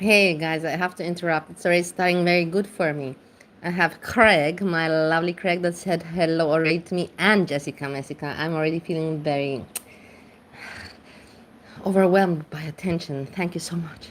Hey guys, I have to interrupt. It's already starting very good for me. I have Craig, my lovely Craig, that said hello already to me, and Jessica. I'm already feeling very overwhelmed by attention. Thank you so much.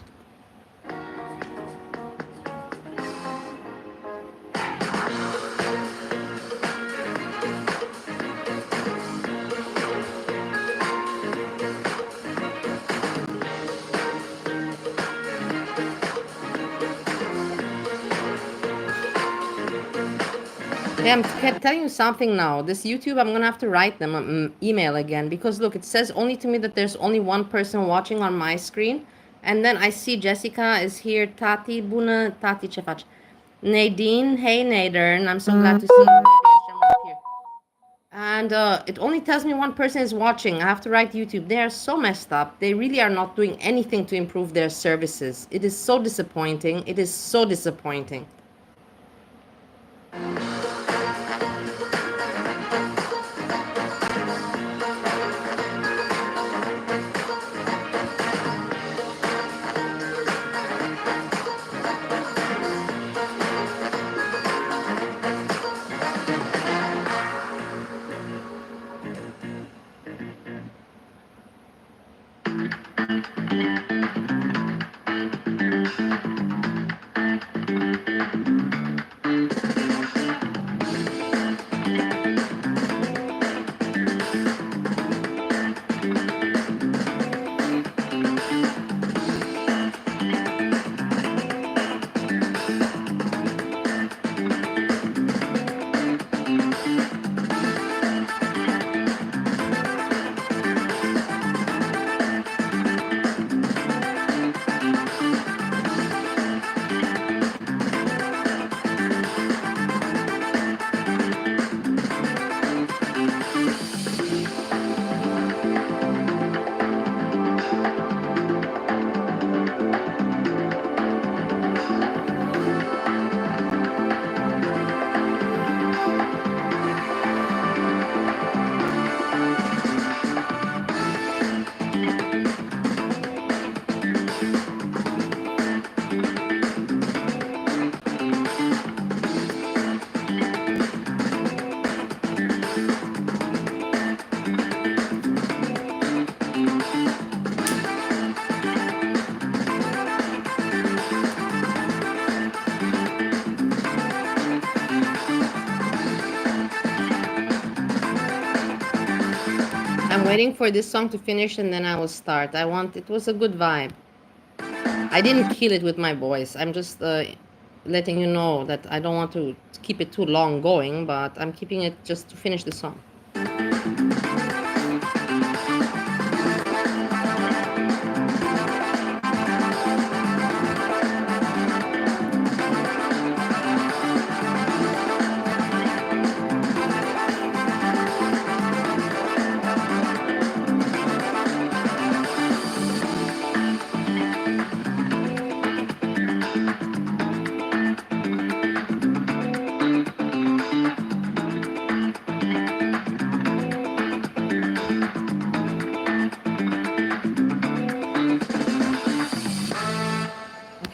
Yeah, telling you something now. This YouTube, I'm gonna have to write them an email again because look, it says only to me that there's only one person watching on my screen, and then I see Jessica is here. Tati Buna Tati Chefach, Nadine. Hey Nadine, I'm so glad to see you. Manifest Sjam up here. And it only tells me one person is watching. I have to write YouTube. They are so messed up. They really are not doing anything to improve their services. It is so disappointing. It is so disappointing. I'm waiting for this song to finish and then I will start. It was a good vibe. I didn't kill it with my voice. I'm just letting you know that I don't want to keep it too long going, but I'm keeping it just to finish the song.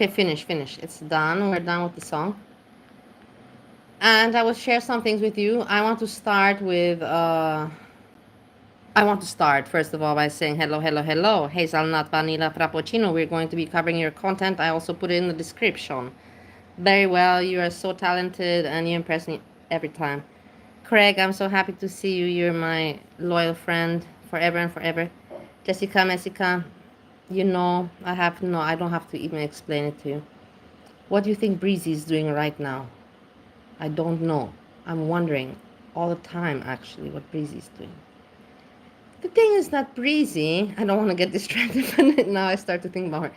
Okay, finish. It's done. We're done with the song. And I will share some things with you. I want to start first of all by saying hello. Hazelnut Vanilla Frappuccino. We're going to be covering your content. I also put it in the description. Very well. You are so talented and you impress me every time. Craig, I'm so happy to see you. You're my loyal friend forever and forever. Jessica, you know, I don't have to even explain it to you. What do you think Breezy is doing right now? I don't know. I'm wondering all the time, actually, what Breezy is doing. The thing is that Breezy, I don't want to get distracted, but now I start to think about her.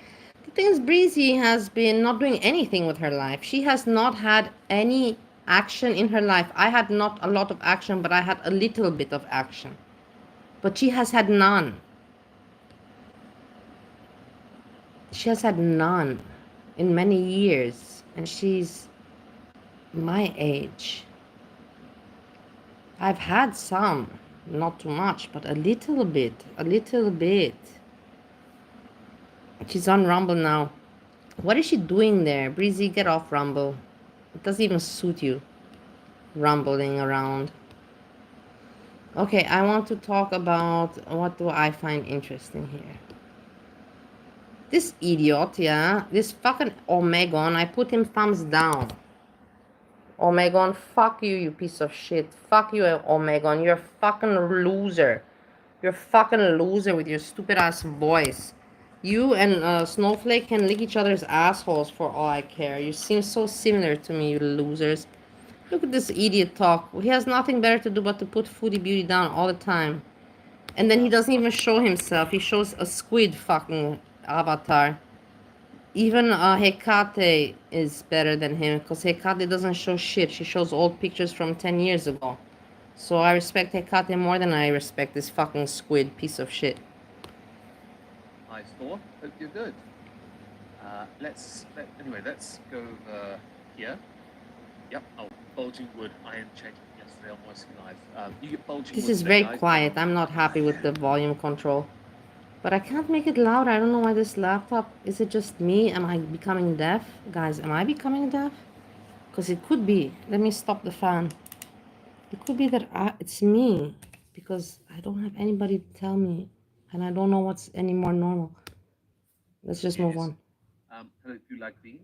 The thing is, Breezy has been not doing anything with her life. She has not had any action in her life. I had not a lot of action, but I had a little bit of action. But she has had none. She has had none in many years, and she's my age. I've had some, not too much, but a little bit. She's on Rumble now. What is she doing there? Breezy, get off Rumble. It doesn't even suit you, rumbling around. Okay, I want to talk about what do I find interesting here. This idiot, yeah, this fucking Omegon, I put him thumbs down. Omegon, fuck you, you piece of shit. Fuck you, Omegon. You're a fucking loser. You're a fucking loser with your stupid ass voice. You and Snowflake can lick each other's assholes for all I care. You seem so similar to me, you losers. Look at this idiot talk. He has nothing better to do but to put Foodie Beauty down all the time. And then he doesn't even show himself. He shows a squid fucking avatar. Even Hecate is better than him because Hecate doesn't show shit. She shows old pictures from 10 years ago. So I respect Hecate more than I respect this fucking squid piece of shit. Hi Thor, hope you're good. Let's go over here. Yep, oh, bulging wood, iron check yesterday on Moisty Live. You get bulging This wood is today, very guys. quiet. I'm not happy with the volume control. But I can't make it loud. I don't know why this laptop... Is it just me? Am I becoming deaf? Guys, am I becoming deaf? Because it could be. Let me stop the fan. It could be that it's me. Because I don't have anybody to tell me. And I don't know what's any more normal. Let's just move on. Hello, Gulag Bean.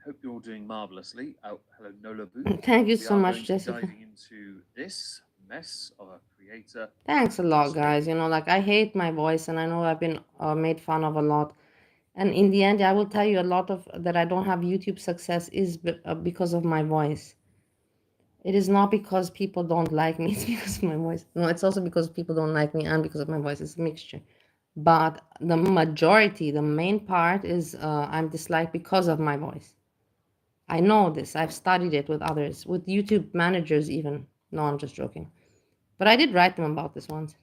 Hope you're all doing marvelously. Oh, hello, Nola Boo. Thank you so much, Jessica. Diving into this mess of a creator. Thanks a lot, guys. You know, like, I hate my voice, and I know I've been made fun of a lot. And in the end, I will tell you a lot of that I don't have YouTube success is because of my voice. It is not because people don't like me. It's because of my voice. No, it's also because people don't like me and because of my voice. It's a mixture. But the majority, the main part is I'm disliked because of my voice. I know this. I've studied it with others, with YouTube managers even. No, I'm just joking. But I did write them about this once.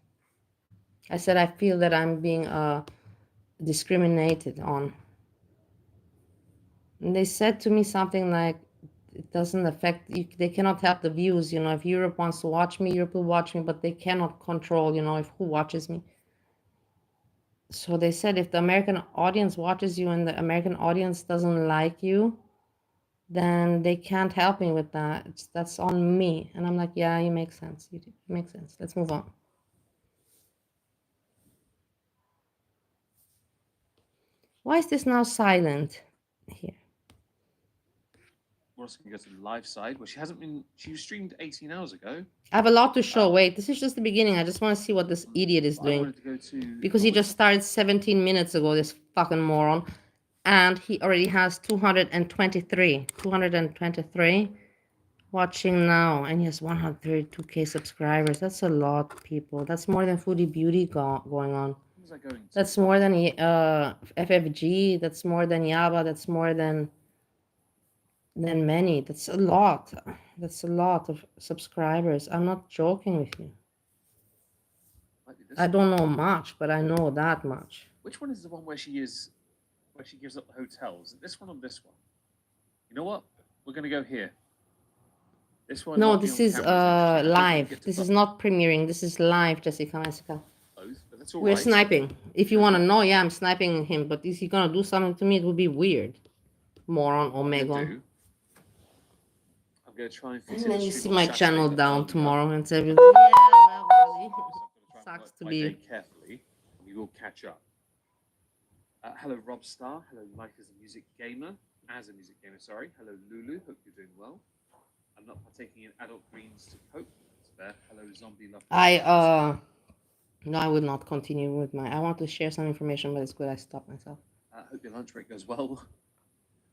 I said I feel that I'm being discriminated on. And they said to me something like, it doesn't affect you. They cannot help the views. You know, if Europe wants to watch me, Europe will watch me, but they cannot control, you know, if who watches me. So they said if the American audience watches you and the American audience doesn't like you, then they can't help me with that. That's on me. And I'm like, yeah, you make sense. You do. It makes sense. Let's move on. Why is this now silent here? We're also going to go to the live side where she streamed 18 hours ago. I have a lot to show. Wait, this is just the beginning. I just want to see what this idiot is doing. Because he just started 17 minutes ago, this fucking moron. And he already has 223 watching now. And he has 132k subscribers. That's a lot, people. That's more than Foodie Beauty going on. That's more than FFG. That's more than Yaba. That's more than many. That's a lot. That's a lot of subscribers. I'm not joking with you. I don't know much, but I know that much. Which one is the one where she gives up the hotels? This one or this one? You know what? We're going to go here. This one. No, this is live. This is not premiering. This is live, Jessica. We're sniping. If you want to know, yeah, I'm sniping him. But is he going to do something to me? It would be weird. Moron, Omegon. I'm going to try and fix it. And then you see my channel down tomorrow and say, yeah, well, really. Sucks to be. Carefully, we will catch up. Hello, Rob Star. Hello, Mike as a music gamer. Sorry. Hello, Lulu. Hope you're doing well. I'm not partaking in adult greens to cope. That's fair. Hello, Zombie Love. No, I would not continue with my. I want to share some information, but it's good I stop myself. Hope your lunch break goes well.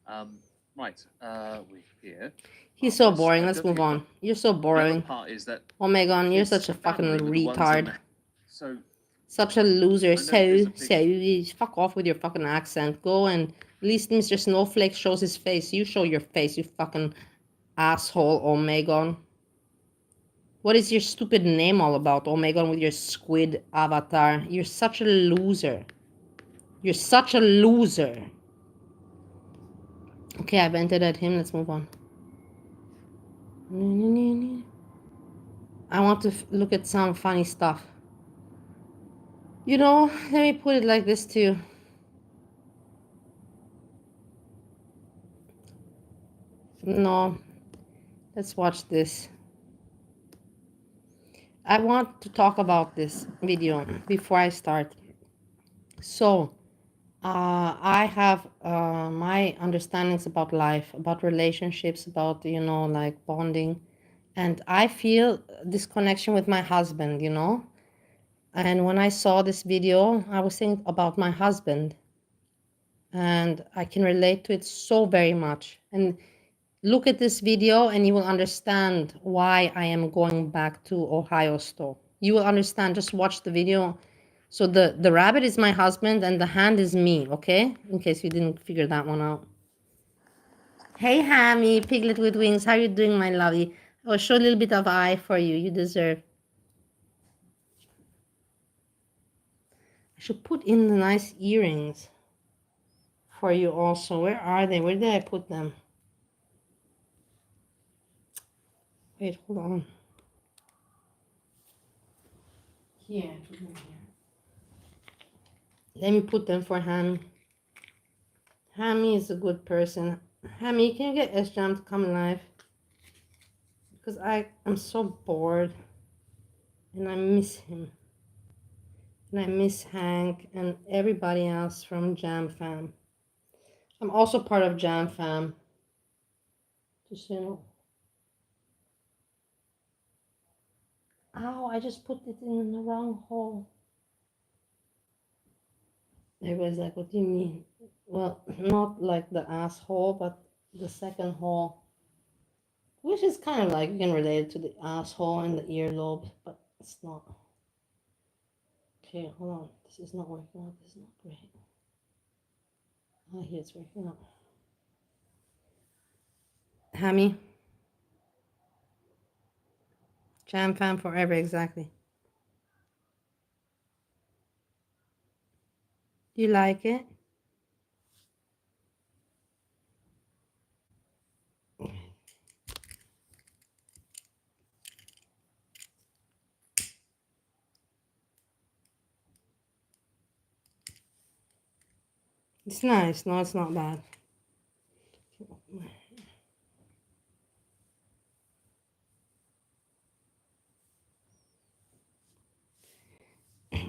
Right, we're here. He's so boring. Let's move on. You're so boring. Omegon, you're such a fucking retard. Such a loser. So, fuck off with your fucking accent. Go and at least Mr. Snowflake shows his face. You show your face, you fucking asshole, Omegon. What is your stupid name all about, Omegon, with your squid avatar? You're such a loser. You're such a loser. Okay, I vented at him. Let's move on. I want to look at some funny stuff. You know, let me put it like this too. No, let's watch this. I want to talk about this video before I start. So, I have my understandings about life, about relationships, about, like bonding. And I feel this connection with my husband, And when I saw this video, I was thinking about my husband. And I can relate to it so very much. And look at this video and you will understand why I am going back to Ohio store. You will understand. Just watch the video. So the rabbit is my husband and the hand is me, okay? In case you didn't figure that one out. Hey, Hammy, piglet with wings. How you doing, my lovey? I will show a little bit of eye for you. You deserve. I should put in the nice earrings for you also. Where are they? Where did I put them? Wait, hold on. Here, put them here. Let me put them for Hammy. Hammy is a good person. Hammy, can you get Sjam to come live? Because I am so bored. And I miss him. And I miss Hank and everybody else from Jam Fam. I'm also part of Jam Fam. Just, Ow, I just put it in the wrong hole. Everybody's like, what do you mean? Well, not like the asshole, but the second hole. Which is kind of like, you can relate it to the asshole and the earlobe, but it's not. Okay, hold on. This is not working out. This is not great. Oh, here it's working out. Hammy. Jam Fam forever, exactly. Do you like it? It's nice. No, it's not bad.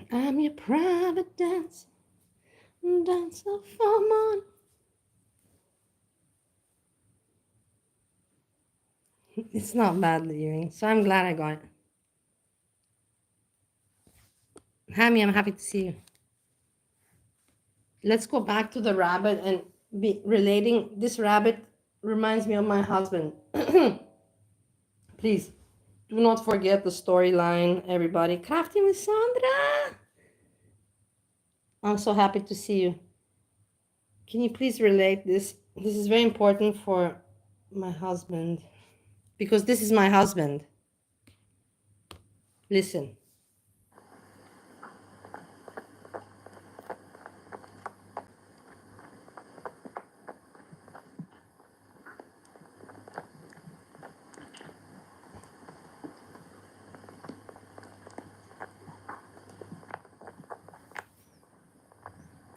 I'm your private dancer, dancer for money. It's not bad, the earring, so I'm glad I got it. Hammy, I'm happy to see you. Let's go back to the rabbit and be relating. This rabbit reminds me of my husband. Please do not forget the storyline, everybody. Crafting with Sandra. I'm so happy to see you. Can you please relate this? This is very important for my husband because this is my husband. Listen.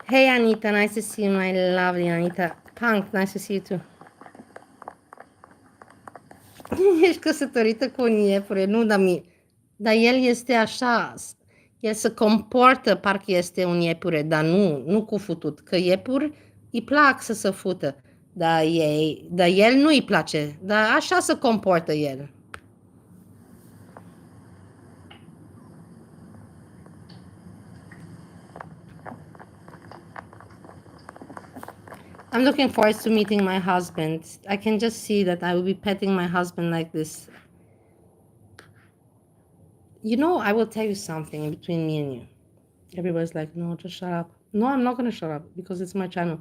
Hey, Anita, nice to see you, my lovely Anita. Punk, nice to see you too. Ești căsătorită cu un iepure, nu, dar el este așa, el se comportă parcă este un iepure, dar nu cu futut, că iepuri îi plac să se fută, dar el nu îi place, dar așa se comportă el. I'm looking forward to meeting my husband. I can just see that I will be petting my husband like this. I will tell you something between me and you. Everybody's like, no, just shut up. No, I'm not going to shut up because it's my channel.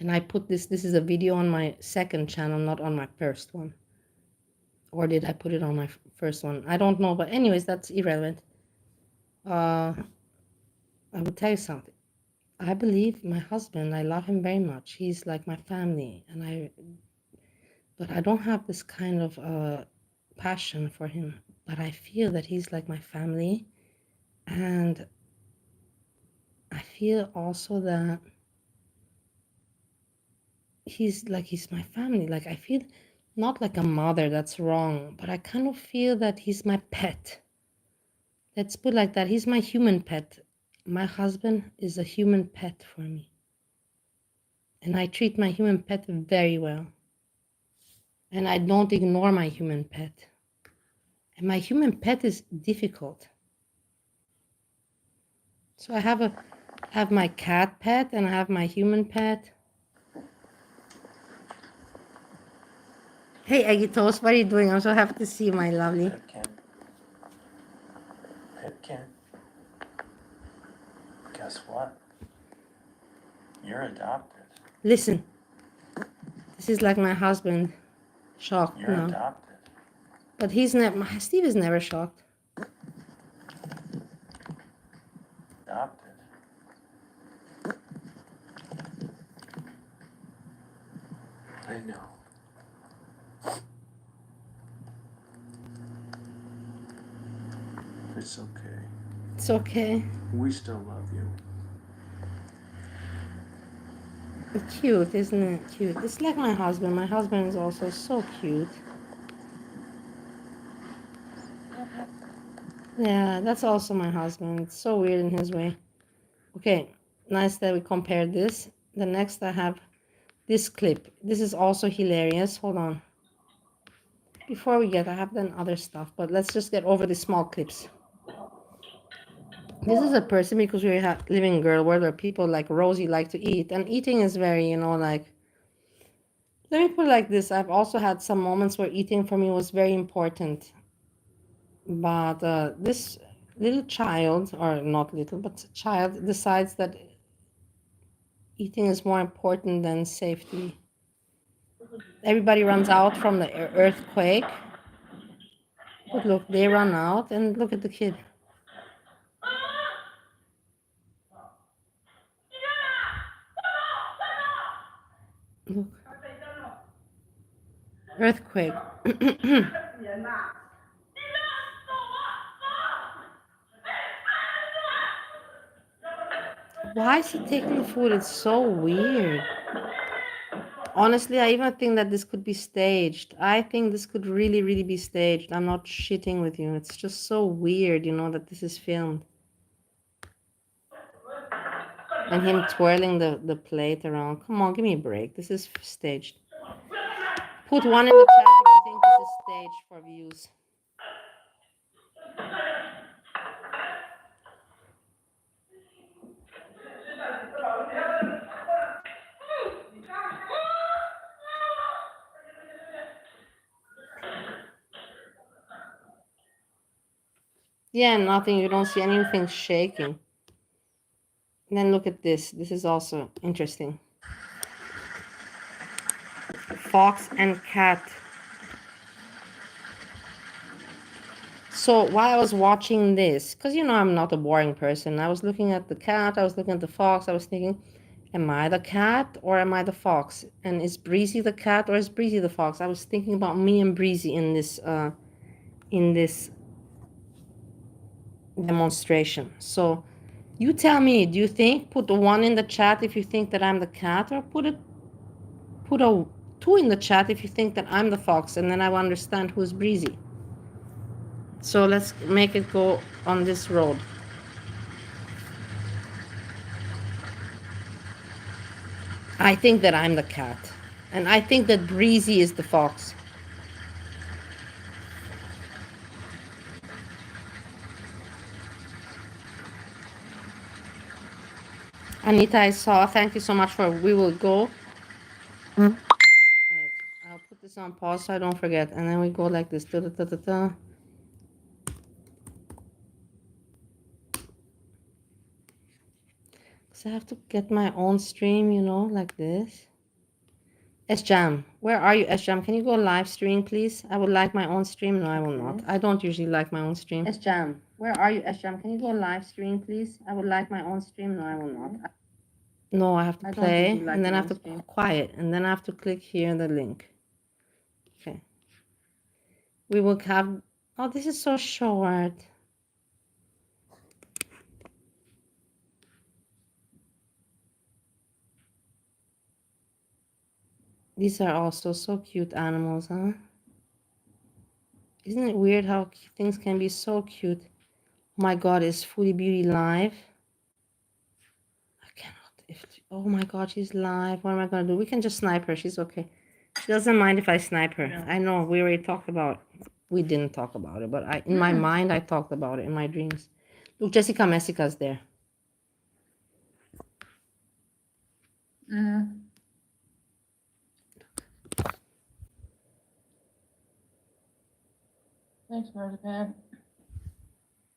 And I put this is a video on my second channel, not on my first one. Or did I put it on my first one? I don't know. But anyways, that's irrelevant. I will tell you something. I believe my husband, I love him very much. He's like my family. But I don't have this kind of passion for him. But I feel that he's like my family. And I feel also that he's my family. Like, I feel not like a mother, that's wrong, but I kind of feel that he's my pet. Let's put it like that. He's my human pet. My husband is a human pet for me. And I treat my human pet very well. And I don't ignore my human pet. And my human pet is difficult. So I have my cat pet and I have my human pet. Hey, Eggy Toast, what are you doing? I'm so happy to see you, my lovely. Pipkin. Guess what? You're adopted. Listen, this is like my husband, shocked You're now. adopted. But he's never. Steve is never shocked. Adopted. I know. It's okay. It's okay. We still love you. It's cute, isn't it? Cute. It's like my husband. My husband is also so cute. Yeah, that's also my husband. It's so weird in his way. Okay, nice that we compared this. The next I have this clip. This is also hilarious. Hold on. Before we get, I have done other stuff, but let's just get over the small clips. This is a person because we live in girl world where people like Rosie like to eat, and eating is very, like, let me put it like this. I've also had some moments where eating for me was very important. But this little child, or not little, but child, decides that eating is more important than safety. Everybody runs out from the earthquake. But look, they run out, and look at the kid. Look. Earthquake. Why is he taking the food? It's so weird. Honestly, I even think that this could be staged. I think this could really, really be staged. I'm not shitting with you. It's just so weird, that this is filmed. And him twirling the plate around. Come on, give me a break. This is staged. Put one in the chat if you think this is staged for views. Yeah, nothing. You don't see anything shaking. And then look at this. This is also interesting. Fox and cat. So while I was watching this, because I'm not a boring person, I was looking at the cat, I was looking at the fox, I was thinking, am I the cat or am I the fox? And is Breezy the cat or is Breezy the fox? I was thinking about me and Breezy in this demonstration. So you tell me, do you think, put the 1 in the chat if you think that I'm the cat, or put a 2 in the chat if you think that I'm the fox, and then I will understand who's Breezy. So let's make it go on this road. I think that I'm the cat. And I think that Breezy is the fox. Anita, I saw. Thank you so much for We Will Go. Right. I'll put this on pause so I don't forget. And then we go like this. Da, da, da, da, da. Because I have to get my own stream, like this. Sjam, where are you, Sjam? Can you go live stream, please? I would like my own stream. No, I will not. I don't usually like my own stream. Sjam, where are you, Sjam? Can you go live stream, please? I would like my own stream. No, I will not. No, I have to play, and then I have to quiet, and then I have to click here the link. Okay. We will have. Oh, this is so short. These are also so cute animals, huh? Isn't it weird how things can be so cute? Oh my god, is Foodie Beauty live? I cannot. Oh my god, she's live. What am I gonna do? We can just snipe her. She's okay. She doesn't mind if I snipe her. Yeah. I know we already talked about it. We didn't talk about it, but in my mind I talked about it in my dreams. Look, Jessica Messica's there. Mm. Thanks, Marzipan.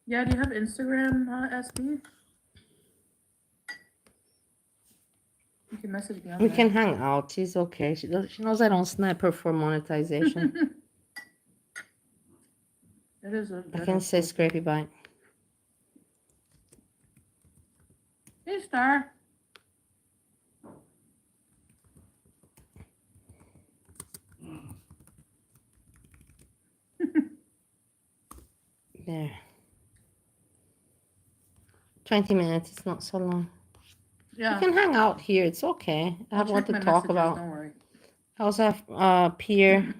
Yeah, do you have Instagram, SB? You can message me on We there. can hang out. She's okay. She knows I don't snipe her for monetization. It is a I can say scrapey bite. Hey, Star. There. 20 minutes. It's not so long. Yeah. You can hang out here. It's okay. I have I'll what check to my talk messages, about. Don't worry. I also have Pierre.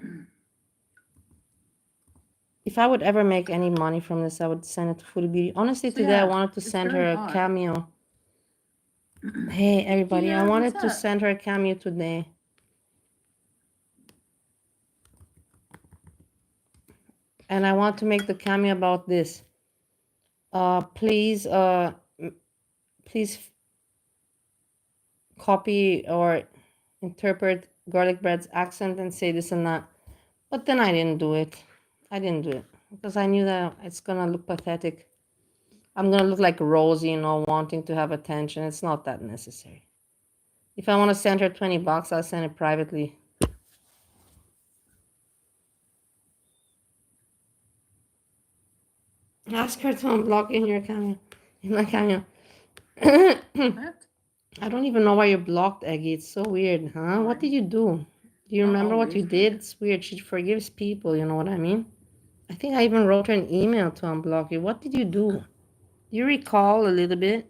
If I would ever make any money from this, I would send it to Foodie Beauty. Honestly, So, today I yeah, wanted to it's send very her a hot. cameo. Hey, everybody. Yeah, I wanted what's to up? send her a cameo today. And I want to make the cameo about this. Please copy or interpret garlic bread's accent and say this and that. But then I didn't do it. Because I knew that it's gonna look pathetic. I'm gonna look like Rosie, wanting to have attention. It's not that necessary. If I want to send her $20, I'll send it privately. Ask her to unblock in your cameo. In my cameo. What? I don't even know why you're blocked, Eggy. It's so weird, huh? What did you do? Do you Not remember what you always. did? It's weird. She forgives people, you know what I mean? I think I even wrote her an email to unblock you. What did you do? Do you recall a little bit?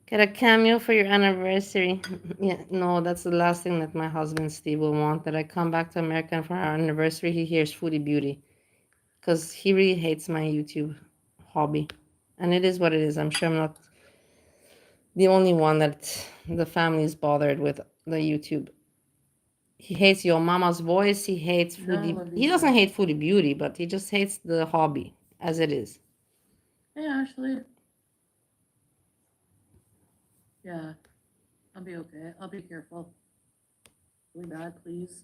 Get a cameo for your anniversary. Yeah, no, that's the last thing that my husband Steve will want. That I come back to America and for our anniversary he hears Foodie Beauty. Because he really hates my YouTube hobby. And it is what it is. I'm sure I'm not the only one that the family is bothered with the YouTube. He hates your mama's voice. He hates Foodie. He doesn't hate Foodie Beauty, but he just hates the hobby as it is. Hey, Ashley. Yeah, I'll be okay. I'll be careful. Really bad, please.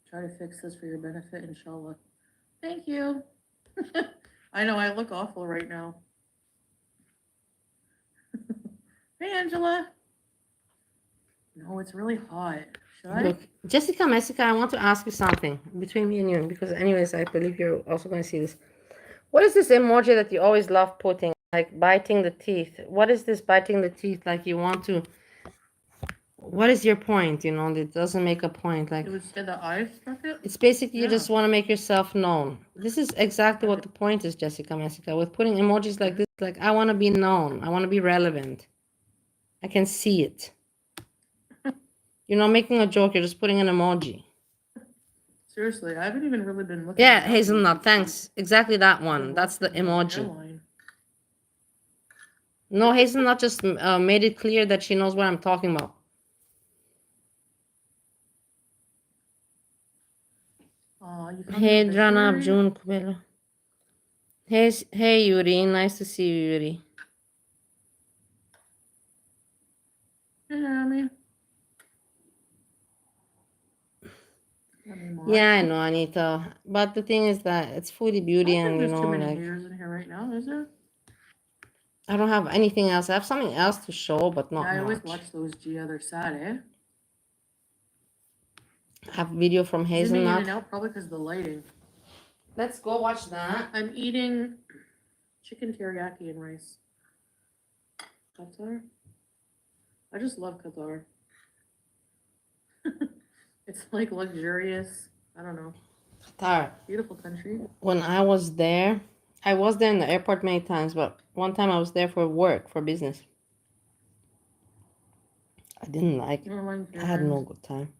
Try to fix this for your benefit, inshallah. Thank you. I know I look awful right now. Hey, Angela. No, it's really hot. Should I? Look, Jessica Messica, I want to ask you something between me and you, because anyways, I believe you're also going to see this. What is this emoji that you always love putting, like biting the teeth? What is this biting the teeth? Like you want to, what is your point? It doesn't make a point. Like It was the eye struck it? it's basically you Yeah. just want to make yourself known. This is exactly what the point is, Jessica Messica, with putting emojis like this. Like I want to be known. I want to be relevant. I can see it. You're not making a joke. You're just putting an emoji. Seriously, I haven't even really been looking. Yeah, at hazelnut. Thanks. Exactly that I've one. been That's the watching emoji. hairline. No, hazelnut just made it clear that she knows what I'm talking about. You found Hey, the Jana, obituary? June, Kubela. Hey, Yuri. Nice to see you, Yuri. Hey, Jeremy. Yeah, I know, Anita. But the thing is that it's Foodie Beauty, I don't and think there's too many like hairs in here right now, is there? I don't have anything else. I have something else to show, but not Yeah, I always much. watch those G other side, eh? I have video from Zooming in hazelnut. and out, probably because of the lighting. Let's go watch that. I'm eating chicken teriyaki and rice. Qatar? I just love Qatar. It's like luxurious. I don't know. Qatar. Beautiful country. When I was there in the airport many times, but one time I was there for work, for business. I didn't like it. Or like I had no errands. good time.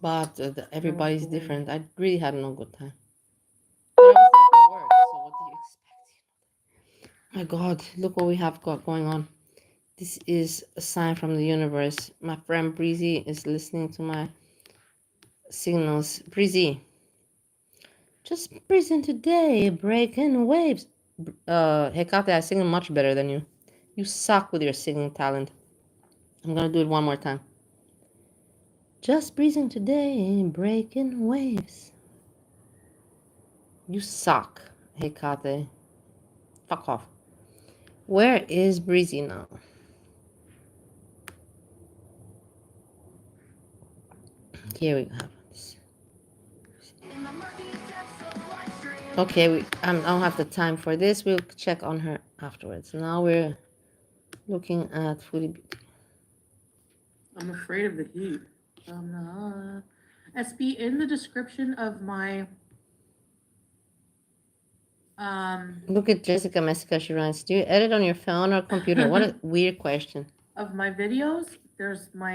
But everybody's boring. different. I really had no good time. But I was there for work, so what do you expect? My God, look what we have got going on. This is a sign from the universe. My friend Breezy is listening to my signals. Breezy, just breezing today, breaking waves. Hecate, I sing much better than you. You suck with your singing talent. I'm gonna do it one more time. Just breezing today, breaking waves. You suck, Hecate. Fuck off. Where is Breezy now? Here we have this. Okay, I don't have the time for this. We'll check on her afterwards. Now we're looking at Foodie Beauty. I'm afraid of the heat. SB, in the description of my Look at Jessica Messica. She writes, do you edit on your phone or computer? What a weird question. of my videos, there's my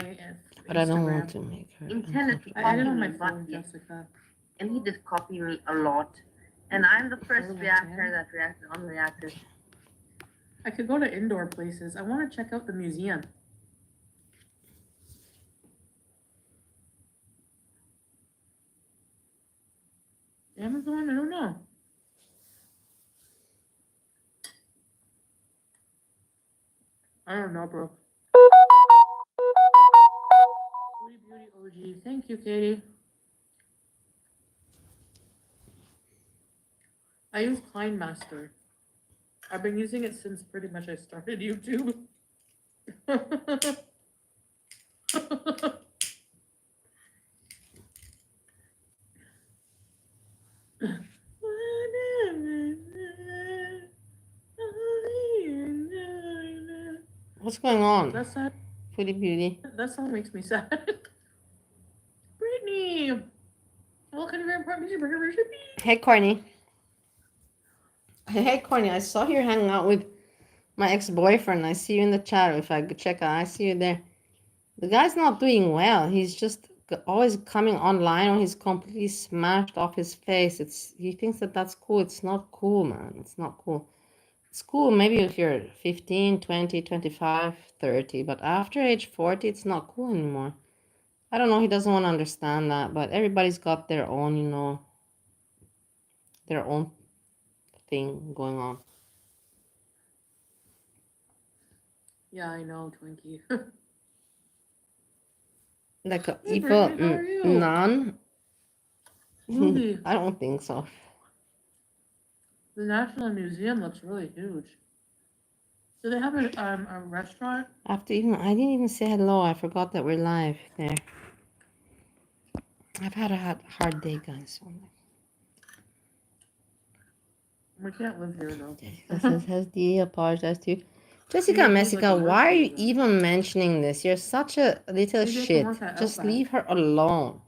But I don't Instagram. want to make her Intended to uncomfortable. I edit copy on my me, phone, but yes. Jessica. And he did copy me a lot. And I'm the first Oh, reactor yeah. that reacted unreacted. I could go to indoor places. I want to check out the museum. Amazon? I don't know. I don't know, bro. Beauty OG. Thank you, Katie. I use KindMaster. I've been using it since pretty much I started YouTube. What's going on? That's sad. Foodie Beauty. That song makes me sad. Brittany! Welcome to Grand Park Music Burger. Hey, Corny. Hey, Corny. I saw you hanging out with my ex-boyfriend. I see you in the chat. If I could check out, I see you there. The guy's not doing well. He's just always coming online when he's completely smashed off his face. He thinks that that's cool. It's not cool, man. It's not cool. It's cool maybe if you're 15, 20, 25, 30, but after age 40, it's not cool anymore. I don't know. He doesn't want to understand that, but everybody's got their own, their own thing going on. Yeah, I know, Twinkie. Like a Hey, evil Brittany, how are you? nun? Movie. I don't think so. The National Museum looks really huge. Do they have a restaurant? I didn't even say hello. I forgot that we're live there. I've had a hard day, guys. We can't live here though. Jessica says, has Dee apologized to you? Jessica Yeah, he's Messica, like a why are you nurse even mentioning this? You're such a little Maybe I can shit. work at Just Outback. leave her alone.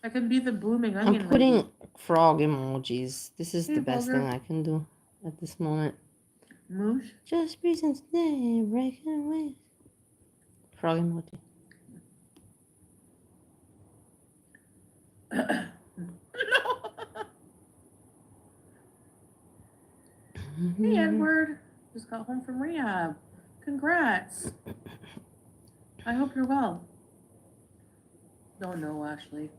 I can be the blooming I'm onion putting lady. frog emojis. This is Hey, the best Bugger. thing I can do at this moment. Moosh. Just reasons today, breaking away. Frog emoji. Hey, Edward. Just got home from rehab. Congrats. I hope you're well. No, Ashley.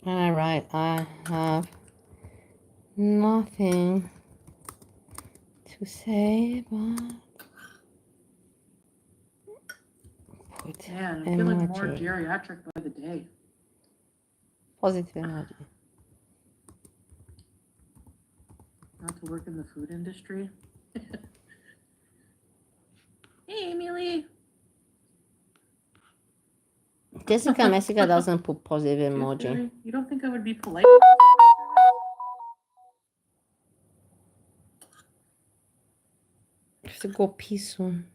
All right, I have nothing to say but put Man, I'm feeling more emoji. geriatric by the day. Positive emoji. Not to work in the food industry. Hey, Emily. Jessica Messica doesn't put positive Excuse emoji. me, you don't think I would be polite? I have to go pee soon.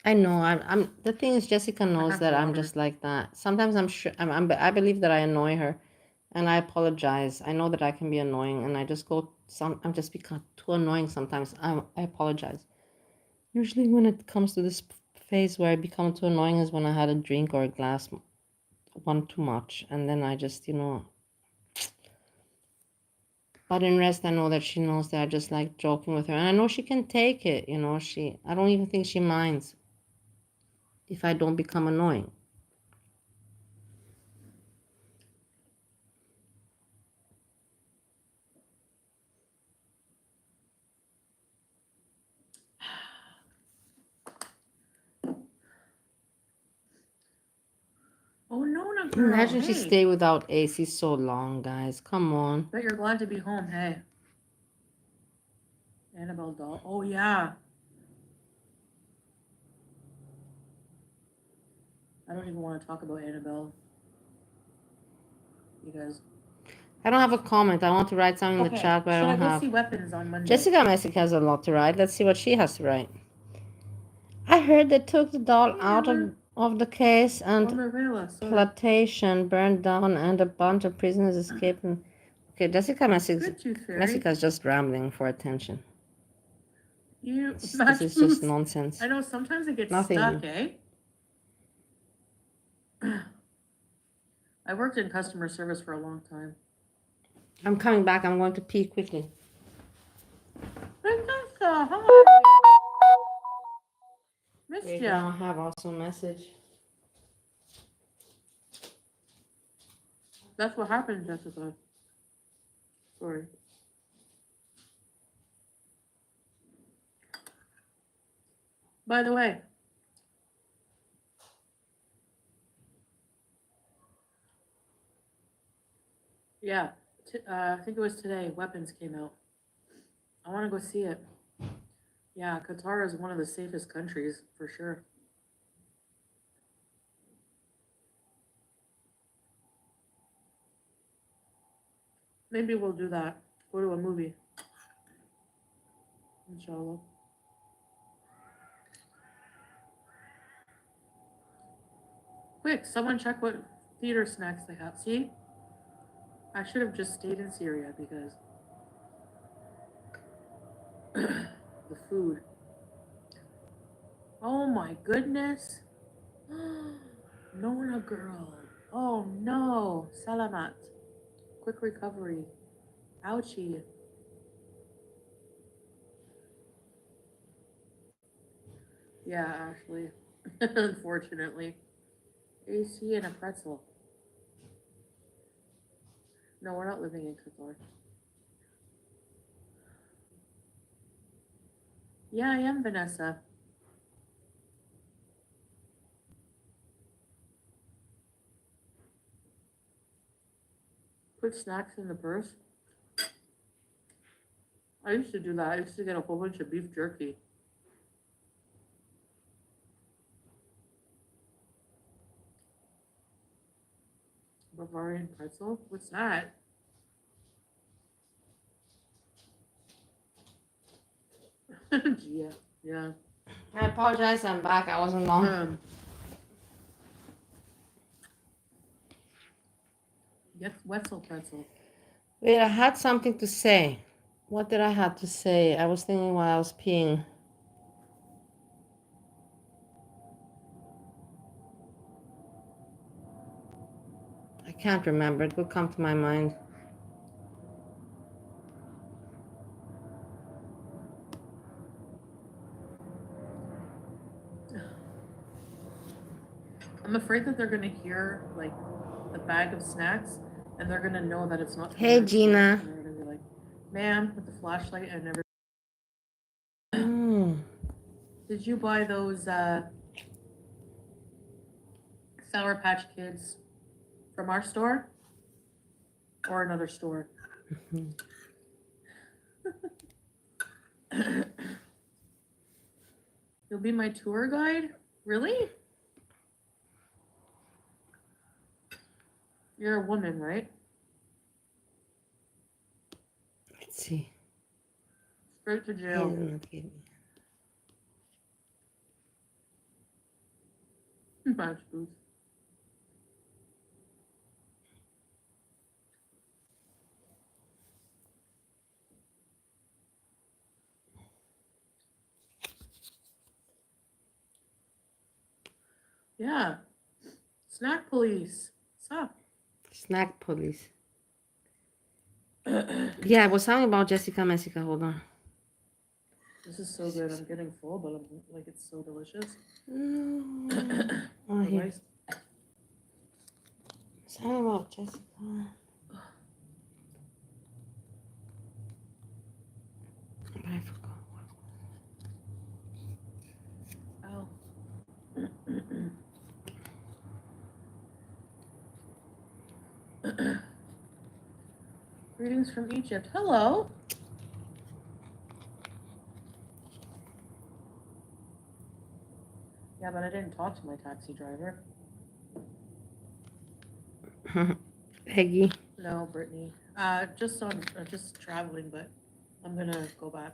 I know. I'm. The thing is, Jessica knows have that I'm water. just like that. Sometimes I'm sure. I believe that I annoy her, And I apologize. I know that I can be annoying, and I just go I'm just become too annoying sometimes. I apologize. Usually when it comes to this phase where I become too annoying is when I had a drink or a glass one too much, and then I just, but in rest I know that she knows that I just like joking with her, and I know she can take it, I don't even think she minds if I don't become annoying. Oh no, not girl. Imagine she Hey. stayed without AC so long, guys. Come on. Bet you're glad to be home. Hey. Annabelle doll. Oh yeah. I don't even want to talk about Annabelle. You guys. I don't have a comment. I want to write something in the Okay. chat, but I Should I don't go have. see Weapons on Monday? Jessica Messick has a lot to write. Let's see what she has to write. I heard they took the doll out of the case, and plantation burned down, and a bunch of prisoners escaped. Okay, Jessica Messick's just rambling for attention. This is just nonsense. I know sometimes it gets Nothing stuck, new. eh? I worked in customer service for a long time. I'm coming back. I'm going to pee quickly. Missed Wait, ya. now I have also a message. That's what happened, Jessica. Sorry. By the way, yeah, I think it was today, Weapons came out. I want to go see it. Yeah, Qatar is one of the safest countries, for sure. Maybe we'll do that. Go to a movie. Inshallah. Quick, someone check what theater snacks they have. See? I should have just stayed in Syria because the food. Oh my goodness. Nona girl. Oh no. Salamat. Quick recovery. Ouchie. Yeah, Ashley. Unfortunately. AC and a pretzel. No, we're not living in Qatar. Yeah, I am, Vanessa. Put snacks in the purse. I used to do that. I used to get a whole bunch of beef jerky. Bavarian pretzel? What's that? Yeah. I apologize. I'm back. I wasn't long. Wetzel pretzel. Wait, I had something to say. What did I have to say? I was thinking while I was peeing. I can't remember. It will come to my mind. I'm afraid that they're gonna hear like the bag of snacks, and they're gonna know that it's not. Hey, Gina. And they're gonna be like, "Ma'am, with the flashlight and everything." Did you buy those Sour Patch Kids from our store or another store? You'll be my tour guide? Really? You're a woman, right? Let's see. Straight to jail. Match booth. Yeah. Snack police. What's up? Snack police. Yeah, I was talking about Jessica Messica. Hold on. This is so good. I'm getting full, but I'm like, it's so delicious. No. Oh, The here. rice. Talking about Jessica. I forgot. Ow. Greetings from Egypt. Hello. Yeah, but I didn't talk to my taxi driver. Peggy. No, Brittany. Just traveling, but I'm gonna go back.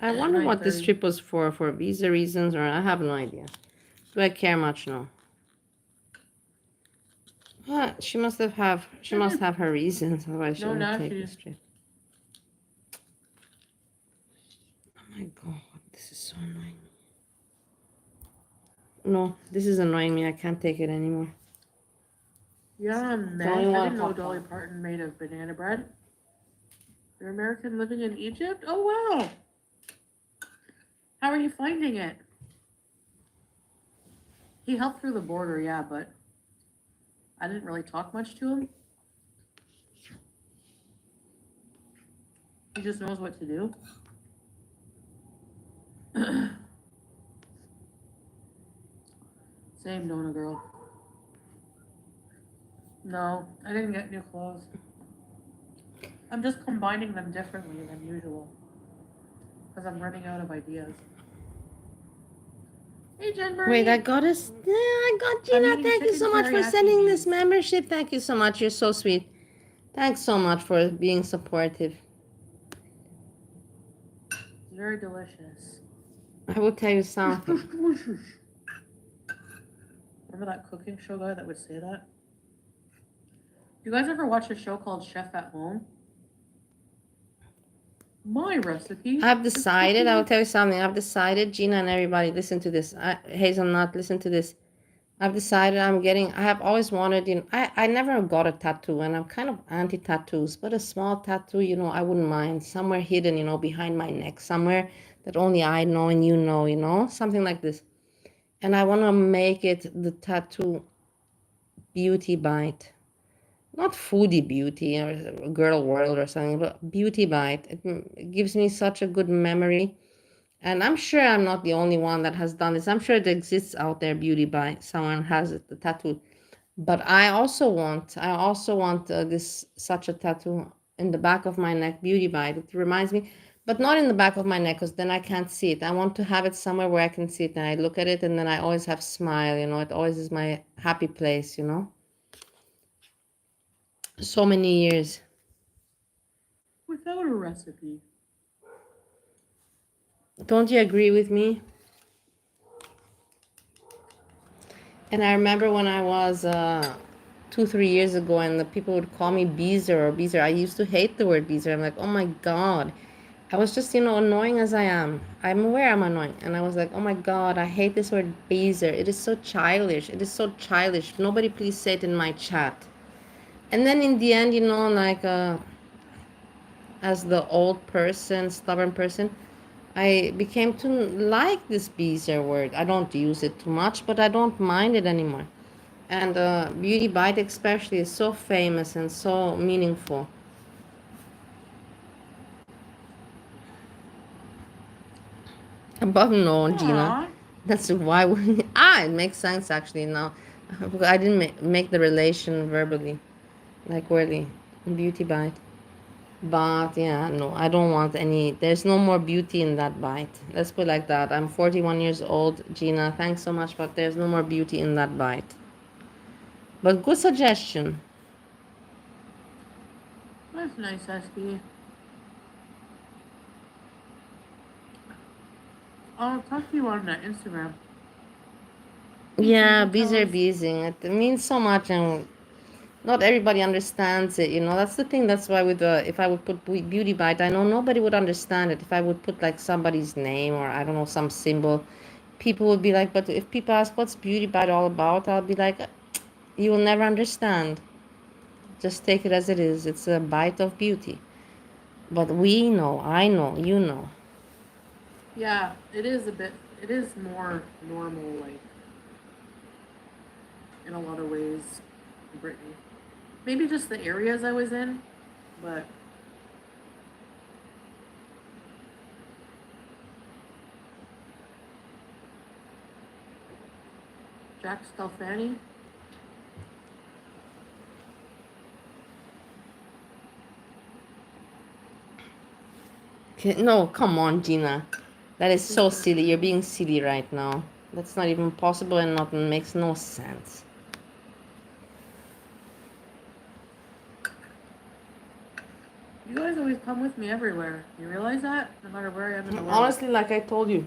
I wonder what this 9:30. trip was for visa reasons, or I have no idea. Do I care much? No. She must have her reasons, otherwise she No, wouldn't now take she. this trip. Oh my god, this is so annoying. No, this is annoying me. I can't take it anymore. Yeah, Don't man. you I want didn't know hot Dolly dog? Parton made of banana bread. You're American living in Egypt? Oh, wow. How are you finding it? He helped through the border, yeah, but I didn't really talk much to him. He just knows what to do. Same, Nona girl. No, I didn't get new clothes. I'm just combining them differently than usual. Because I'm running out of ideas. Hey, Jen Marie. Wait, I got us. Yeah, I got I'm Gina. eating Thank you chicken so much for teriyaki sending this beans. membership. Thank you so much. You're so sweet. Thanks so much for being supportive. It's very delicious. I will tell you something. Delicious. Remember that cooking show guy that would say that? You guys ever watch a show called Chef at Home? My recipe. I've decided, I will tell you something. I've decided, Gina and everybody, listen to this. Hazelnut, listen to this. I've decided I have always wanted, I never got a tattoo, and I'm kind of anti-tattoos, but a small tattoo, I wouldn't mind. Somewhere hidden, behind my neck, somewhere that only I know and something like this. And I want to make it the tattoo beauty bite. Not foodie beauty or girl world or something, but beauty bite. It gives me such a good memory. And I'm sure I'm not the only one that has done this. I'm sure it exists out there, beauty bite. Someone has it, the tattoo. But I also want this such a tattoo in the back of my neck, beauty bite. It reminds me, but not in the back of my neck, because then I can't see it. I want to have it somewhere where I can see it, and I look at it, and then I always have smile. It always is my happy place. So many years. Without a recipe. Don't you agree with me? And I remember when I was 2-3 years ago, and the people would call me Beezer or Beezer. I used to hate the word Beezer. I'm like, oh my god. I was just, annoying as I am. I'm aware I'm annoying. And I was like, oh my god, I hate this word Beezer. It is so childish. It is so childish. Nobody please say it in my chat. And then in the end, as the old person, stubborn person, I became to like this Beezer word. I don't use it too much, but I don't mind it anymore. And Beauty Bite especially is so famous and so meaningful. Above no, Gina. Aww. That's why it makes sense actually now. I didn't make the relation verbally, like really, Beauty Bite. But yeah, no, I don't want any. There's no more beauty in that bite. Let's put it like that. I'm 41 years old, Gina. Thanks so much, but there's no more beauty in that bite. But good suggestion. That's nice, SB. I'll talk to you on Instagram. Yeah, bees are beesing. It means so much, and not everybody understands it. That's the thing. That's why if I would put Beauty Bite, I know nobody would understand it. If I would put like somebody's name or I don't know, some symbol, people would be like, but if people ask what's beauty bite all about, I'll be like, you will never understand. Just take it as it is. It's a bite of beauty. But we know, I know, you know. Yeah, it is more normal, like, in a lot of ways, Brittany. Maybe just the areas I was in, but Jack Scalfani. No, come on, Gina. That is so silly. You're being silly right now. That's not even possible and not makes no sense. You guys always come with me everywhere. You realize that? No matter where I am in the world. Honestly, like I told you,